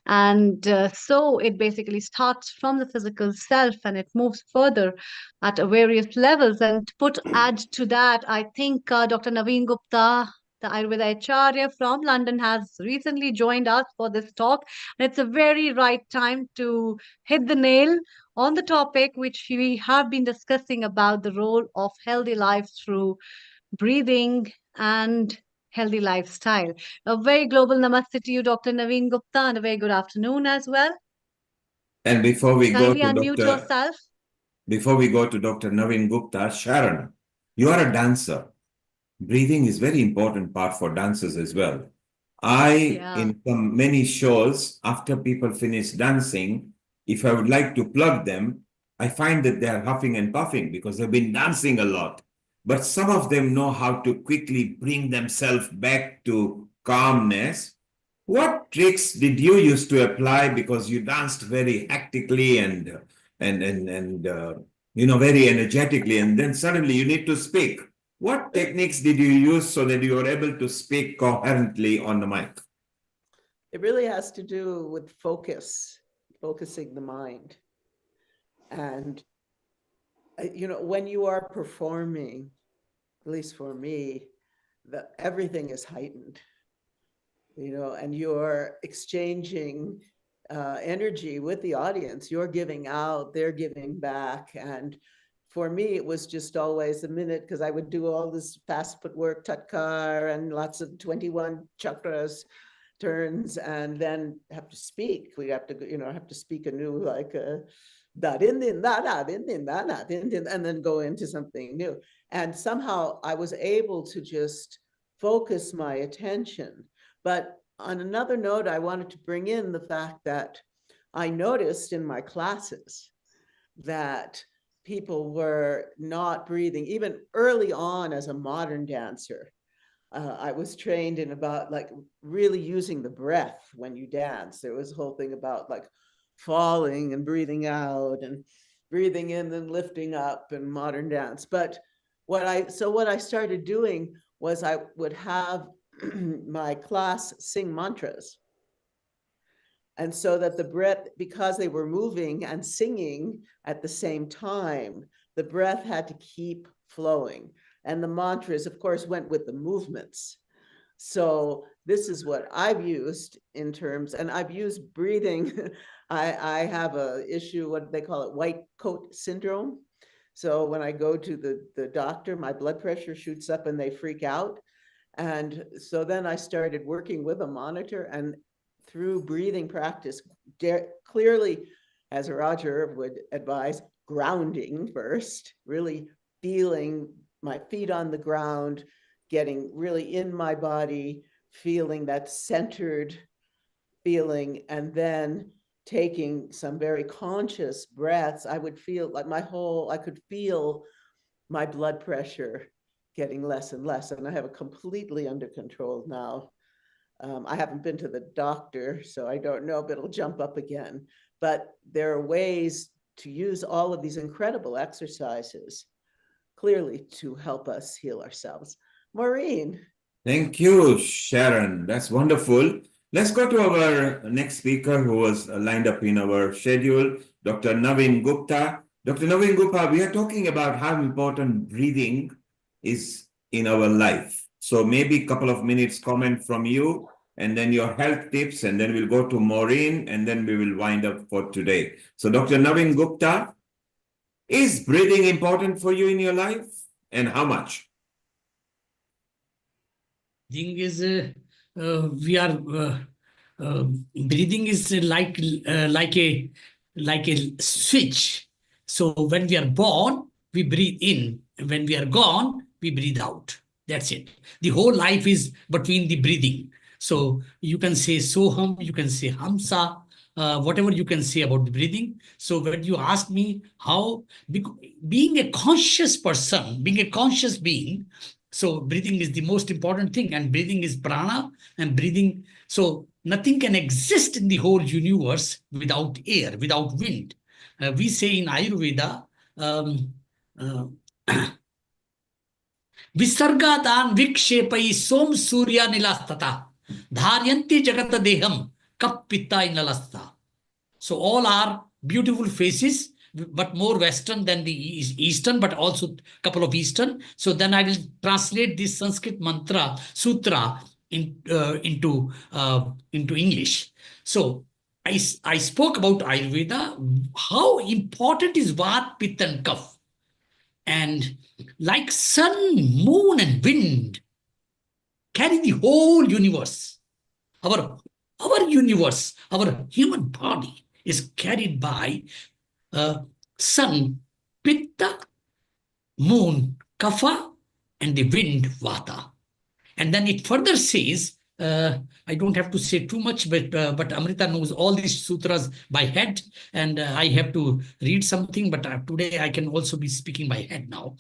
And so it basically starts from the physical self and it moves further at various levels. And to add to that, I think Dr. Naveen Gupta, the Ayurveda Acharya from London, has recently joined us for this talk. And it's a very right time to hit the nail on the topic, which we have been discussing about the role of healthy life through breathing and healthy lifestyle. A very global namaste to you, Dr. Naveen Gupta, and a very good afternoon as well. And before we Kindly go to unmute yourself. Before we go to Dr. Naveen Gupta, Sharon, you are a dancer. Breathing is very important part for dancers as well. In many shows, after people finish dancing, if I would like to plug them, I find that they are huffing and puffing because they've been dancing a lot. But some of them know how to quickly bring themselves back to calmness. What tricks did you use to apply, because you danced very hectically and very energetically, and then suddenly you need to speak? What techniques did you use so that you were able to speak coherently on the mic? It really has to do with focusing the mind. And, when you are performing, at least for me, everything is heightened, and you're exchanging energy with the audience. You're giving out, they're giving back. And for me, it was just always a minute, because I would do all this fast footwork, tatkar, and lots of 21 chakras turns, and then have to speak. We have to, have to speak anew, like da din din da da din din da da din din, and then go into something new. And somehow I was able to just focus my attention. But on another note, I wanted to bring in the fact that I noticed in my classes that people were not breathing, even early on as a modern dancer. I was trained in about like really using the breath when you dance. There was a whole thing about like falling and breathing out and breathing in and lifting up in modern dance. But what I started doing was I would have my class sing mantras. And so that the breath, because they were moving and singing at the same time, the breath had to keep flowing. And the mantras, of course, went with the movements. So this is what I've used in terms, and I've used breathing. I have a issue, what they call it, white coat syndrome. So when I go to the doctor, my blood pressure shoots up and they freak out. And so then I started working with a monitor, and through breathing practice, clearly, as Roger would advise, grounding first, really feeling my feet on the ground, getting really in my body, feeling that centered feeling, and then taking some very conscious breaths. I would feel like I could feel my blood pressure getting less and less, and I have it completely under control now. I haven't been to the doctor, so I don't know if it'll jump up again, but there are ways to use all of these incredible exercises clearly to help us heal ourselves. Maureen. Thank you, Sharon. That's wonderful. Let's go to our next speaker who was lined up in our schedule, Dr. Naveen Gupta. Dr. Naveen Gupta, we are talking about how important breathing is in our life. So maybe a couple of minutes comment from you, and then your health tips, and then we'll go to Maureen, and then we will wind up for today. So Dr. Naveen Gupta, is breathing important for you in your life, and how much? Breathing is breathing is like a switch. So when we are born, we breathe in. When we are gone, we breathe out. That's it. The whole life is between the breathing. So you can say soham, you can say hamsa, whatever you can say about the breathing. So when you ask me how, being a conscious person, being a conscious being, so breathing is the most important thing, and breathing is prana, and breathing. So nothing can exist in the whole universe without air, without wind. We say in Ayurveda, Visargadan vikshepai som surya nilastata dharyanti jagata deham kapitta inalasta. So all are beautiful faces, but more Western than the Eastern, but also a couple of Eastern. So then I will translate this Sanskrit mantra, sutra, into English. So I spoke about Ayurveda, how important is Vat, Pitta, and Kapha. And like sun, moon, and wind carry the whole universe. Our universe, our human body is carried by sun, Pitta, moon, Kapha, and the wind, Vata. And then it further says, I don't have to say too much, but Amrita knows all these sutras by head, and I have to read something, but today I can also be speaking by head now.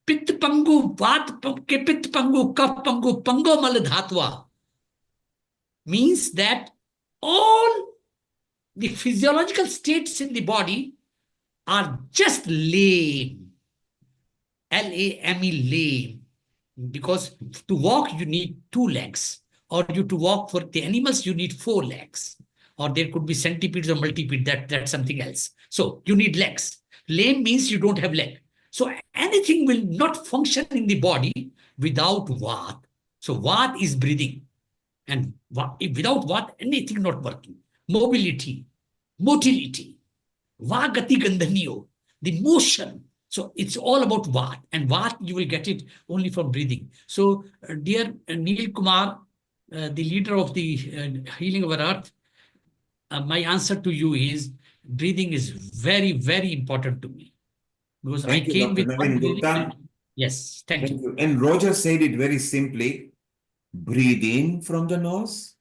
Pit pangu, Vat Pit pangu, Kaf pangu, Pango mal dhatva means that all the physiological states in the body are just lame. Lame, lame. Because to walk, you need two legs. or you to walk. For the animals, you need 4 legs, or there could be centipedes or multipede. That's something else. So you need legs. Lame means you don't have leg. So anything will not function in the body without Vat. So Vat is breathing. And without Vat, anything not working. Mobility, motility, Vagati Gandhaniyo, the motion. So it's all about Vat. And Vat, you will get it only from breathing. So dear Neil Kumar, the leader of the Healing Our Earth, my answer to you is breathing is very, very important to me. Because Thank you, came Dr. with Naveen Gupta. Yes, thank you. And Roger said it very simply: breathe in from the nose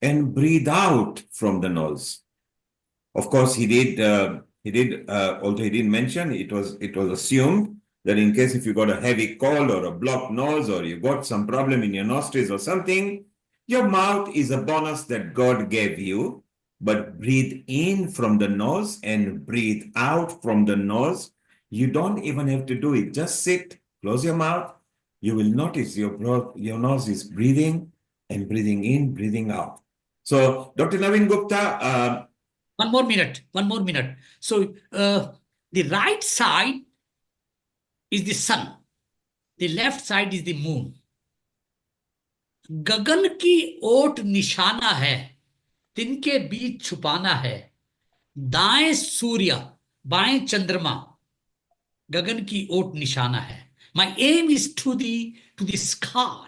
and breathe out from the nose. Of course, he did. Although he didn't mention, it was assumed that in case if you got a heavy cold or a blocked nose, or you got some problem in your nostrils or something, your mouth is a bonus that God gave you. But breathe in from the nose and breathe out from the nose. You don't even have to do it. Just sit, close your mouth. You will notice your nose is breathing and breathing in, breathing out. So, Dr. Naveen Gupta. One more minute. So, the right side is the sun. The left side is the moon. गगन की ओट निशाना है, तिनके बीच छुपाना है. दाएं सूर्य, बाएं चंद्रमा, गगन की ओट निशाना है. My aim is to the sky.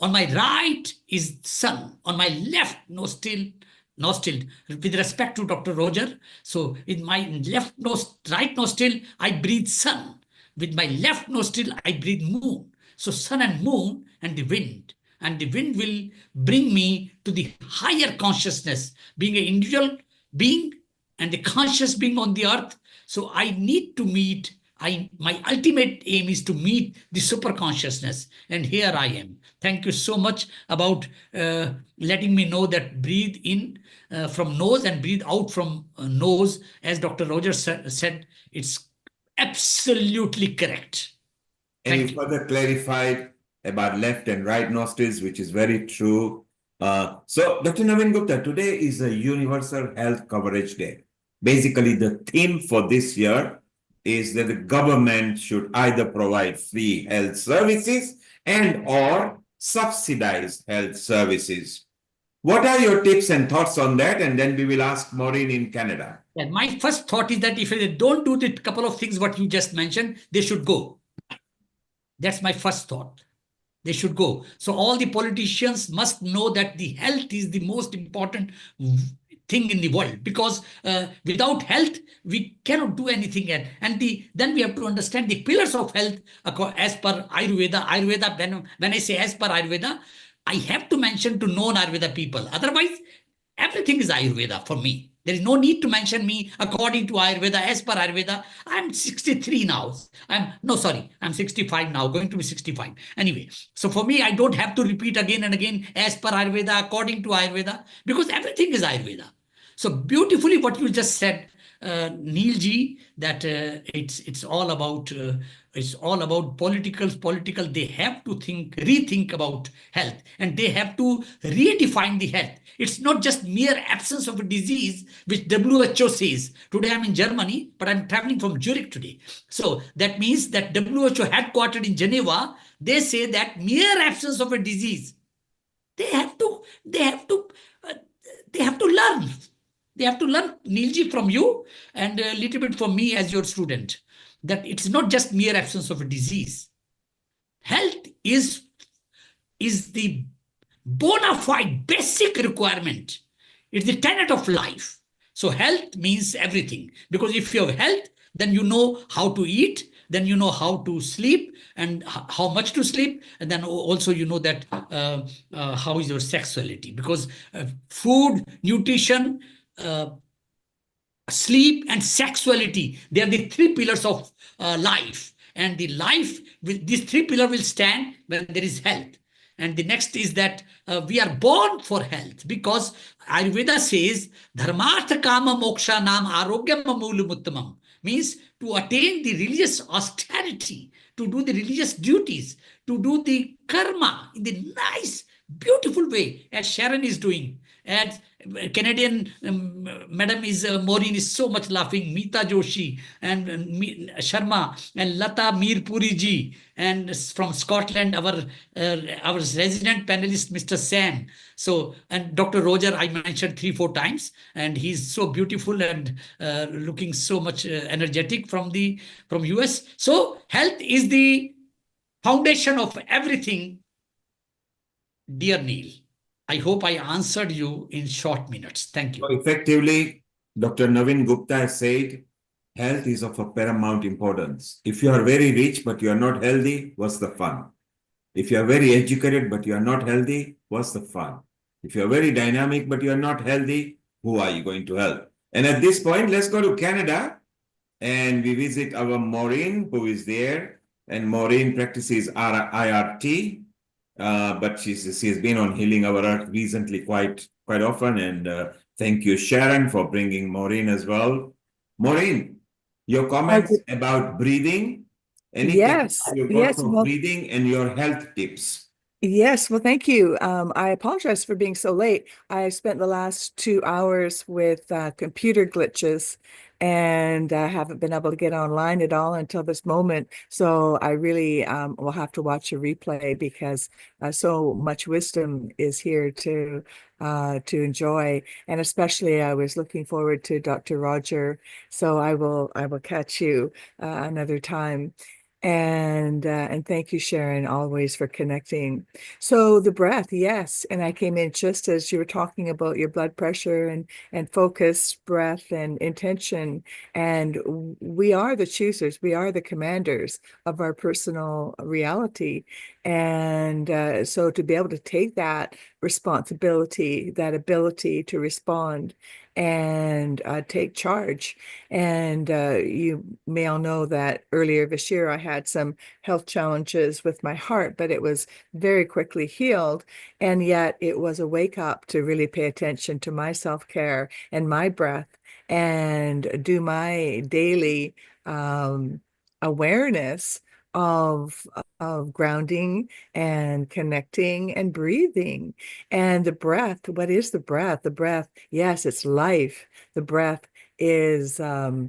On my right is sun. On my left nostril. With respect to Dr. Roger, so in my right nostril, I breathe sun. With my left nostril, I breathe moon. So sun and moon and the wind. And the wind will bring me to the higher consciousness, being an individual being and the conscious being on the earth. So I need to meet, my ultimate aim is to meet the super consciousness. And here I am. Thank you so much about letting me know that breathe in from nose and breathe out from nose. As Dr. Roger said, it's absolutely correct. And you further clarified about left and right nostrils, which is very true. So, Dr. Naveen Gupta, today is a Universal Health Coverage Day. Basically, the theme for this year is that the government should either provide free health services and or subsidize health services. What are your tips and thoughts on that? And then we will ask Maureen in Canada. Yeah, my first thought is that if they don't do the couple of things what you just mentioned, they should go. That's my first thought. They should go. So all the politicians must know that the health is the most important thing in the world, because without health, we cannot do anything. And then we have to understand the pillars of health as per Ayurveda. When I say as per Ayurveda, I have to mention to non-Ayurveda people. Otherwise, everything is Ayurveda for me. There is no need to mention me according to Ayurveda, as per Ayurveda. I'm 63 now. I'm 65 now, going to be 65. Anyway, so for me, I don't have to repeat again and again, as per Ayurveda, according to Ayurveda, because everything is Ayurveda. So beautifully what you just said, Neil ji, that it's all about political. They have to rethink about health, and they have to redefine the health. It's not just mere absence of a disease, which WHO says. Today I'm in Germany, but I'm traveling from Zurich today. So that means that WHO headquartered in Geneva, they say that mere absence of a disease. They have to learn. They have to learn, Neilji, from you and a little bit from me as your student, that it's not just mere absence of a disease. Health is the bona fide basic requirement. It's the tenet of life. So health means everything, because if you have health, then you know how to eat, then you know how to sleep and how much to sleep, and then also you know that how is your sexuality, because food, nutrition, sleep and sexuality, they are the 3 pillars of life. And the life, these 3 pillars will stand when there is health. And the next is that we are born for health, because Ayurveda says, Dharmartha Kama Moksha Nam Arogyam Amulum Uttamam, means to attain the religious austerity, to do the religious duties, to do the karma in the nice, beautiful way, as Sharon is doing, as Canadian Madam is Maureen is so much laughing, Meeta Joshi and Sharma and Lata Mirpuri ji, and from Scotland our resident panelist Mr. Sam. So, and Dr. Roger I mentioned 3-4 times, and he's so beautiful and looking so much energetic from US. So health is the foundation of everything, dear Neil. I hope I answered you in short minutes. Thank you. Effectively, Dr. Naveen Gupta has said, health is of a paramount importance. If you are very rich but you are not healthy, what's the fun? If you are very educated but you are not healthy, what's the fun? If you are very dynamic but you are not healthy, who are you going to help? And at this point, let's go to Canada and we visit our Maureen, who is there. And Maureen practices IRT. But she has been on Healing Our Earth recently quite often. And thank you, Sharon, for bringing Maureen as well. Maureen, your comments about breathing. Any Yes, you got yes. from Well, breathing and your health tips? yes, well, thank you. I apologize for being so late. I spent the last 2 hours with computer glitches and haven't been able to get online at all until this moment. So I really will have to watch a replay because so much wisdom is here to enjoy. And especially I was looking forward to Dr. Roger. So I will catch you another time. And thank you, Sharon, always for connecting. So the breath, yes. And I came in just as you were talking about your blood pressure and focus, breath and intention. And we are the choosers. We are the commanders of our personal reality. And so to be able to take that responsibility, that ability to respond and take charge. And you may all know that earlier this year I had some health challenges with my heart, but it was very quickly healed. And yet it was a wake up to really pay attention to my self-care and my breath and do my daily awareness of grounding and connecting and breathing. And the breath, what is the breath? The breath, yes, it's life. The breath is our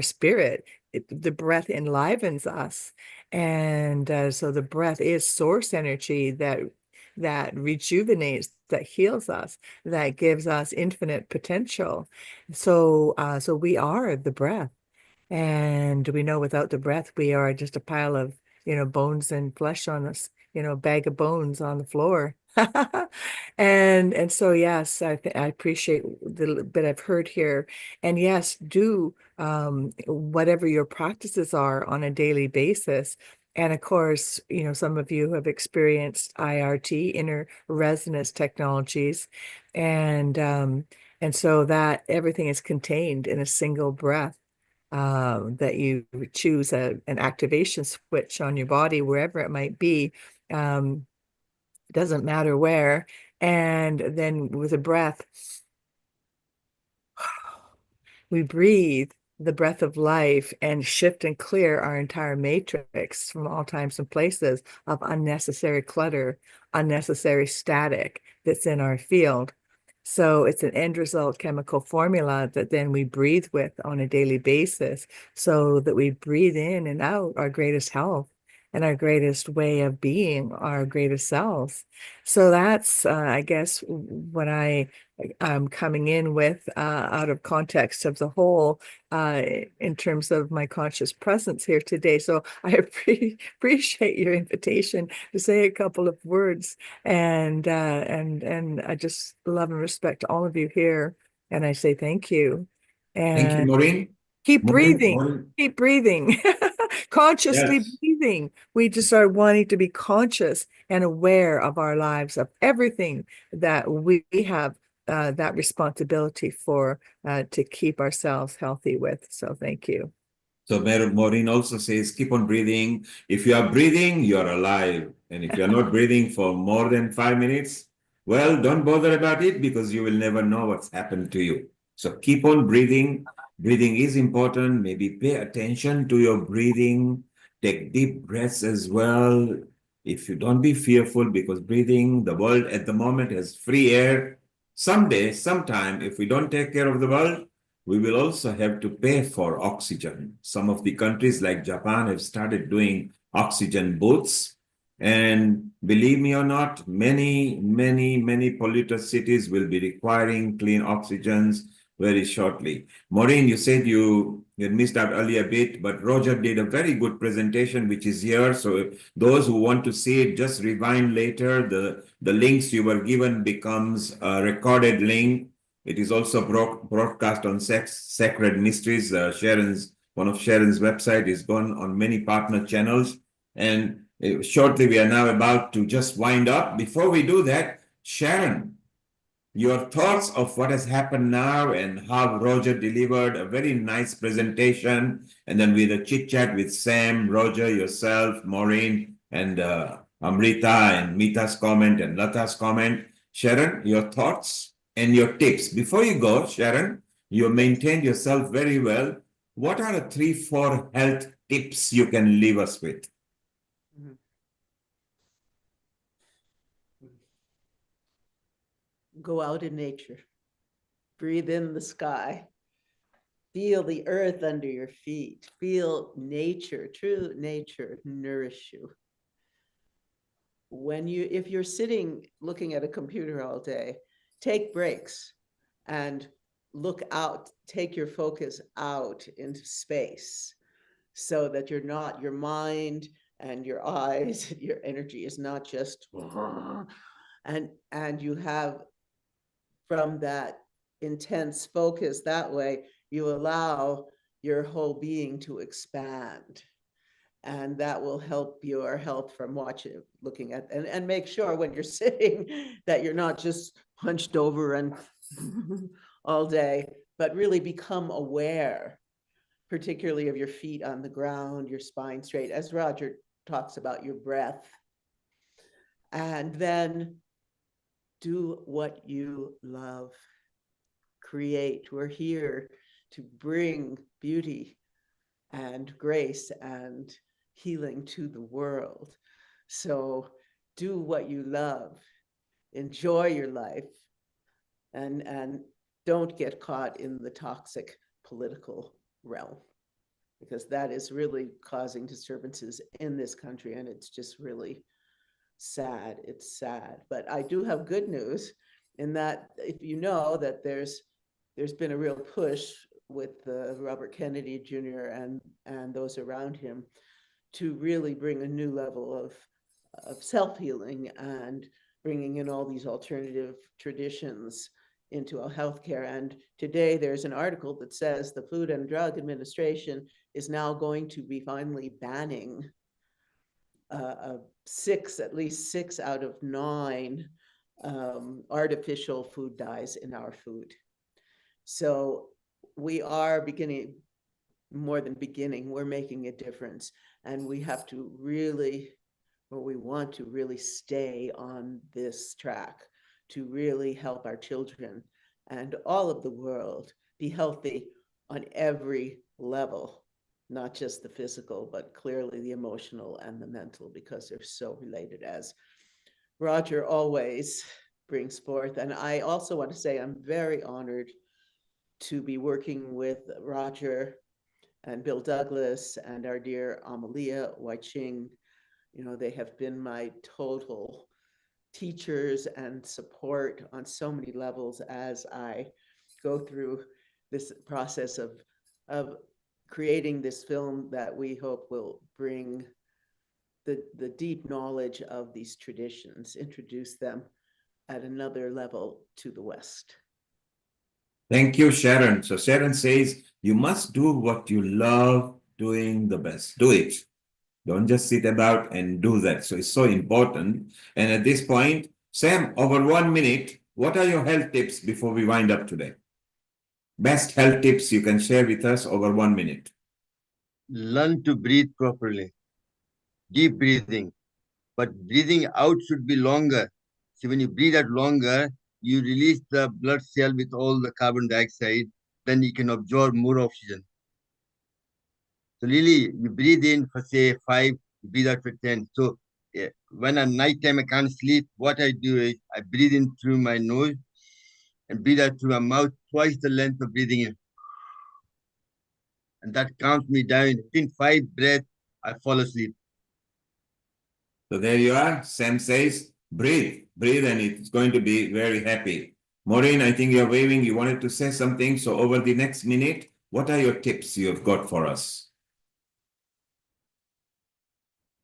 spirit. The breath enlivens us. And so the breath is source energy that rejuvenates, that heals us, that gives us infinite potential. So we are the breath. And we know without the breath, we are just a pile of, bones and flesh on us, a bag of bones on the floor. And so, yes, I appreciate the bit I've heard here. And yes, do whatever your practices are on a daily basis. And of course, some of you have experienced IRT, inner resonance technologies. And so that everything is contained in a single breath. That you choose an activation switch on your body, wherever it might be, doesn't matter where. And then with a breath, we breathe the breath of life and shift and clear our entire matrix from all times and places of unnecessary clutter, unnecessary static that's in our field. So it's an end result chemical formula that then we breathe with on a daily basis so that we breathe in and out our greatest health and our greatest way of being, our greatest selves. So that's, I guess, what I'm coming in with out of context of the whole in terms of my conscious presence here today. So I appreciate your invitation to say a couple of words, and I just love and respect all of you here, and I say thank you. And thank you, Maureen. Keep breathing. Keep breathing. Consciously breathing. We just are wanting to be conscious and aware of our lives, of everything that we have that responsibility for to keep ourselves healthy with. So thank you. So Maureen also says, keep on breathing. If you are breathing, you are alive. And if you are not breathing for more than 5 minutes, well, don't bother about it because you will never know what's happened to you. So keep on breathing. Breathing is important. Maybe pay attention to your breathing. Take deep breaths as well. If you don't be fearful, because breathing, the world at the moment has free air. Someday, sometime, if we don't take care of the world, we will also have to pay for oxygen. Some of the countries like Japan have started doing oxygen booths. And believe me or not, many polluted cities will be requiring clean oxygens very shortly. Maureen, you said you missed out earlier a bit, but Roger did a very good presentation, which is here. So those who want to see it, just rewind later. The links you were given becomes a recorded link. It is also broadcast on Sacred Mysteries. One of Sharon's website is gone on many partner channels. And shortly, we are now about to just wind up. Before we do that, Sharon, your thoughts of what has happened now and how Roger delivered a very nice presentation, and then with a chit chat with Sam, Roger, yourself, Maureen, and Amrita, and Mita's comment and Lata's comment. Sharon, your thoughts and your tips. Before you go, Sharon, you maintained yourself very well. What are the 3-4 health tips you can leave us with? Go out in nature, breathe in the sky, feel the earth under your feet, feel nature, true nature nourish you. If you're sitting looking at a computer all day, take breaks and look out, take your focus out into space so that your mind and your eyes, your energy is not just, and you have, from that intense focus that way, you allow your whole being to expand. And that will help your health from looking at, and make sure when you're sitting that you're not just hunched over and all day, but really become aware, particularly of your feet on the ground, your spine straight, as Roger talks about, your breath. And then do what you love. Create. We're here to bring beauty and grace and healing to the world. So do what you love. Enjoy your life. And don't get caught in the toxic political realm, because that is really causing disturbances in this country, and it's just really sad. It's sad. But I do have good news in that, if you know that there's been a real push with Robert Kennedy Jr. and those around him to really bring a new level of self-healing and bringing in all these alternative traditions into our healthcare. And today there's an article that says the Food and Drug Administration is now going to be finally banning at least 6 out of 9 artificial food dyes in our food. So we are beginning, more than beginning, we're making a difference. And we have to really, or we want to really stay on this track to really help our children and all of the world be healthy on every level, not just the physical, but clearly the emotional and the mental, because they're so related, as Roger always brings forth. And I also want to say I'm very honored to be working with Roger and Bill Douglas and our dear Amalia Wai-Ching. They have been my total teachers and support on so many levels as I go through this process of creating this film that we hope will bring the deep knowledge of these traditions, introduce them at another level to the West. Thank you, Sharon. So Sharon says, you must do what you love doing the best. Do it. Don't just sit about and do that. So it's so important. And at this point, Sam, over 1 minute, what are your health tips before we wind up today? Best health tips you can share with us over 1 minute. Learn to breathe properly. Deep breathing. But breathing out should be longer. So when you breathe out longer, you release the blood cell with all the carbon dioxide, then you can absorb more oxygen. So really, you breathe in for say 5, breathe out for 10. So when at night time I can't sleep, what I do is I breathe in through my nose and breathe out through my mouth twice the length of breathing in. And that calms me down. Within 5 breaths, I fall asleep. So there you are. Sam says, breathe, breathe, and it's going to be very happy. Maureen, I think you're waving. You wanted to say something. So over the next minute, what are your tips you have got for us?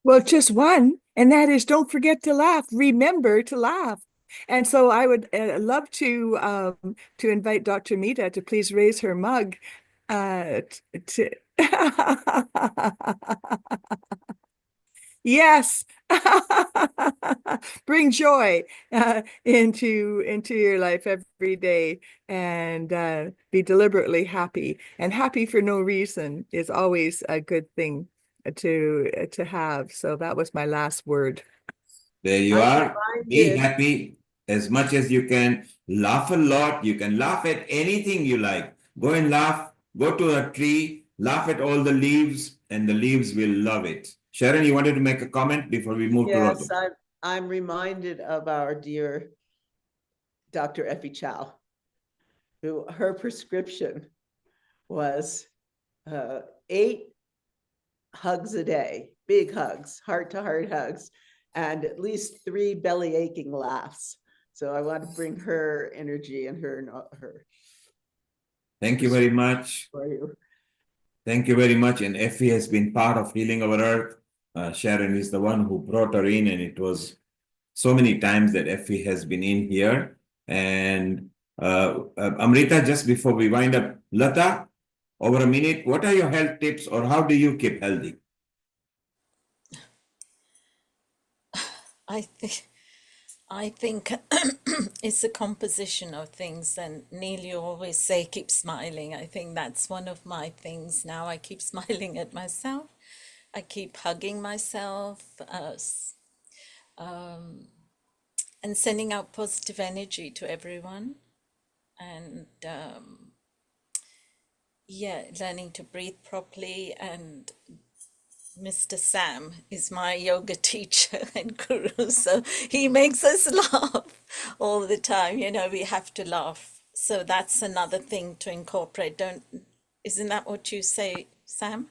Well, just one, and that is don't forget to laugh. Remember to laugh. And so I would love to invite Dr. Mita to please raise her mug to yes, bring joy into your life every day, and be deliberately happy. And happy for no reason is always a good thing to have. So that was my last word. There you are. Be happy as much as you can. Laugh a lot. You can laugh at anything you like. Go and laugh. Go to a tree. Laugh at all the leaves, and the leaves will love it. Sharon, you wanted to make a comment before we move to Yes, Roger? I'm reminded of our dear Dr. Effie Chow, who her prescription was 8 hugs a day, big hugs, heart-to-heart hugs, and at least 3 belly aching laughs. So I want to bring her energy and her. Thank you very much. For you. Thank you very much. And Effie has been part of Healing Our Earth. Sharon is the one who brought her in, and it was so many times that Effie has been in here. And Amrita, just before we wind up, Lata, over a minute, what are your health tips, or how do you keep healthy? I think it's a composition of things, and Neil, you always say keep smiling. I think that's one of my things now. I keep smiling at myself. I keep hugging myself, and sending out positive energy to everyone. And yeah, learning to breathe properly. And Mr. Sam is my yoga teacher and guru, so he makes us laugh all the time. You know, we have to laugh. So that's another thing to incorporate. Isn't that what you say, Sam?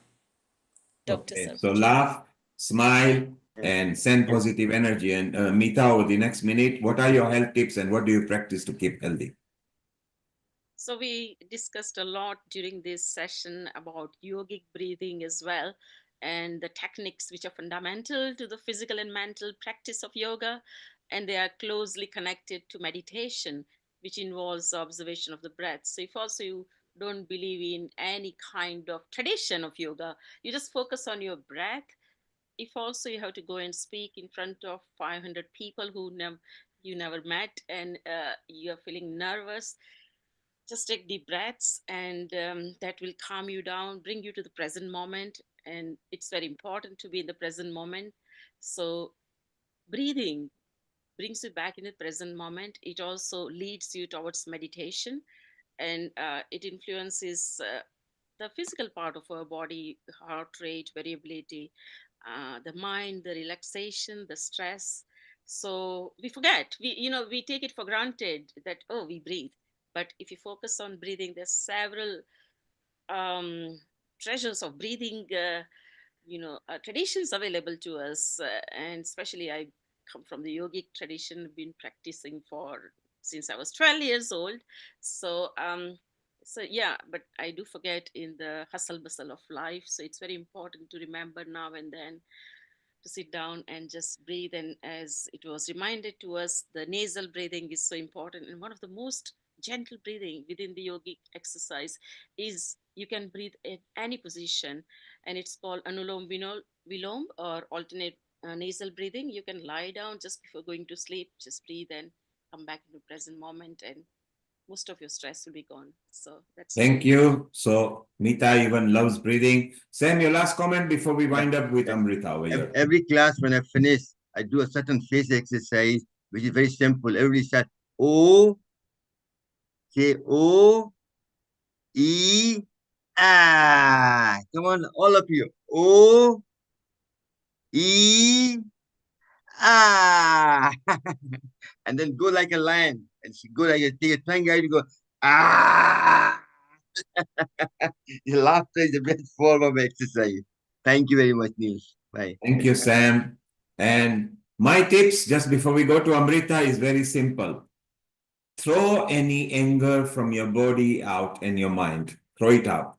Dr. Okay, so laugh, smile, and send positive energy. And Mita, over the next minute, what are your health tips and what do you practice to keep healthy? So we discussed a lot during this session about yogic breathing as well, and the techniques which are fundamental to the physical and mental practice of yoga, and they are closely connected to meditation, which involves observation of the breath. So if also you don't believe in any kind of tradition of yoga, you just focus on your breath. If also you have to go and speak in front of 500 people who you never met, and you're feeling nervous, just take deep breaths, and that will calm you down, bring you to the present moment. And it's very important to be in the present moment. So breathing brings you back in the present moment. It also leads you towards meditation, and it influences the physical part of our body, heart rate variability, the mind, the relaxation, the stress. So we forget, we take it for granted that, oh, we breathe. But if you focus on breathing, there's several treasures of breathing, traditions available to us. And especially I come from the yogic tradition, been practicing since I was 12 years old. So yeah, but I do forget in the hustle bustle of life. So it's very important to remember now and then to sit down and just breathe. And as it was reminded to us, the nasal breathing is so important. And one of the most gentle breathing within the yogic exercise is you can breathe at any position, and it's called anulom vilom, or alternate nasal breathing. You can lie down just before going to sleep, just breathe and come back into the present moment, and most of your stress will be gone. So that's Thank you. So Mita even loves breathing. Sam, your last comment before we wind up with Amrita over here. Every class, when I finish, I do a certain face exercise, which is very simple. Everybody said, O, say O, E, ah. Come on, all of you. O, E, ah, and then go like a lion, and she go like a take a tongue out, you go ah. Laughter is the best form of exercise. Thank you very much, Niels. Bye. Thank you, Sam. And my tips just before we go to Amrita is very simple. Throw any anger from your body out in your mind. Throw it out.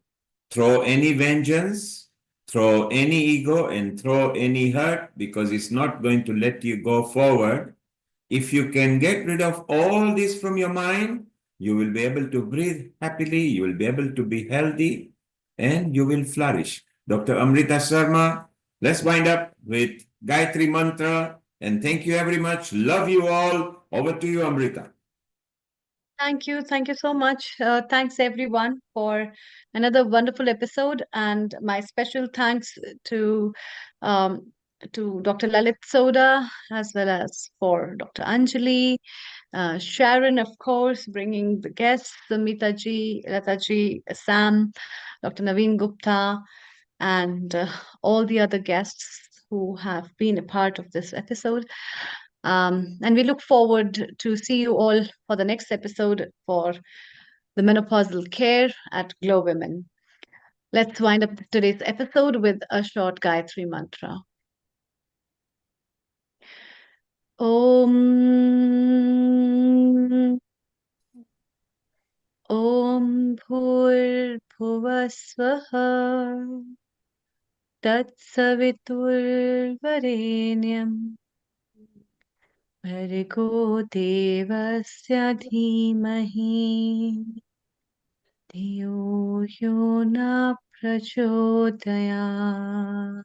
Throw any vengeance, throw any ego, and throw any hurt, because it's not going to let you go forward. If you can get rid of all this from your mind, you will be able to breathe happily, you will be able to be healthy, and you will flourish. Dr. Amrita Sharma, let's wind up with Gayatri Mantra. And thank you very much. Love you all. Over to you, Amrita. Thank you. Thank you so much. Thanks everyone for another wonderful episode, and my special thanks to Dr. Lalit Sodha, as well as for Dr. Anjali, Sharon, of course, bringing the guests, Sumita ji, Lata ji, Sam, Dr. Naveen Gupta, and all the other guests who have been a part of this episode. And we look forward to see you all for the next episode for the menopausal care at Glow Women. Let's wind up today's episode with a short Gayatri mantra. Om Bhurbhuvasvaha Tatsaviturvarenyam Bhargo Devasya Dhimahi Dhiyo Yo Na Prachodayat.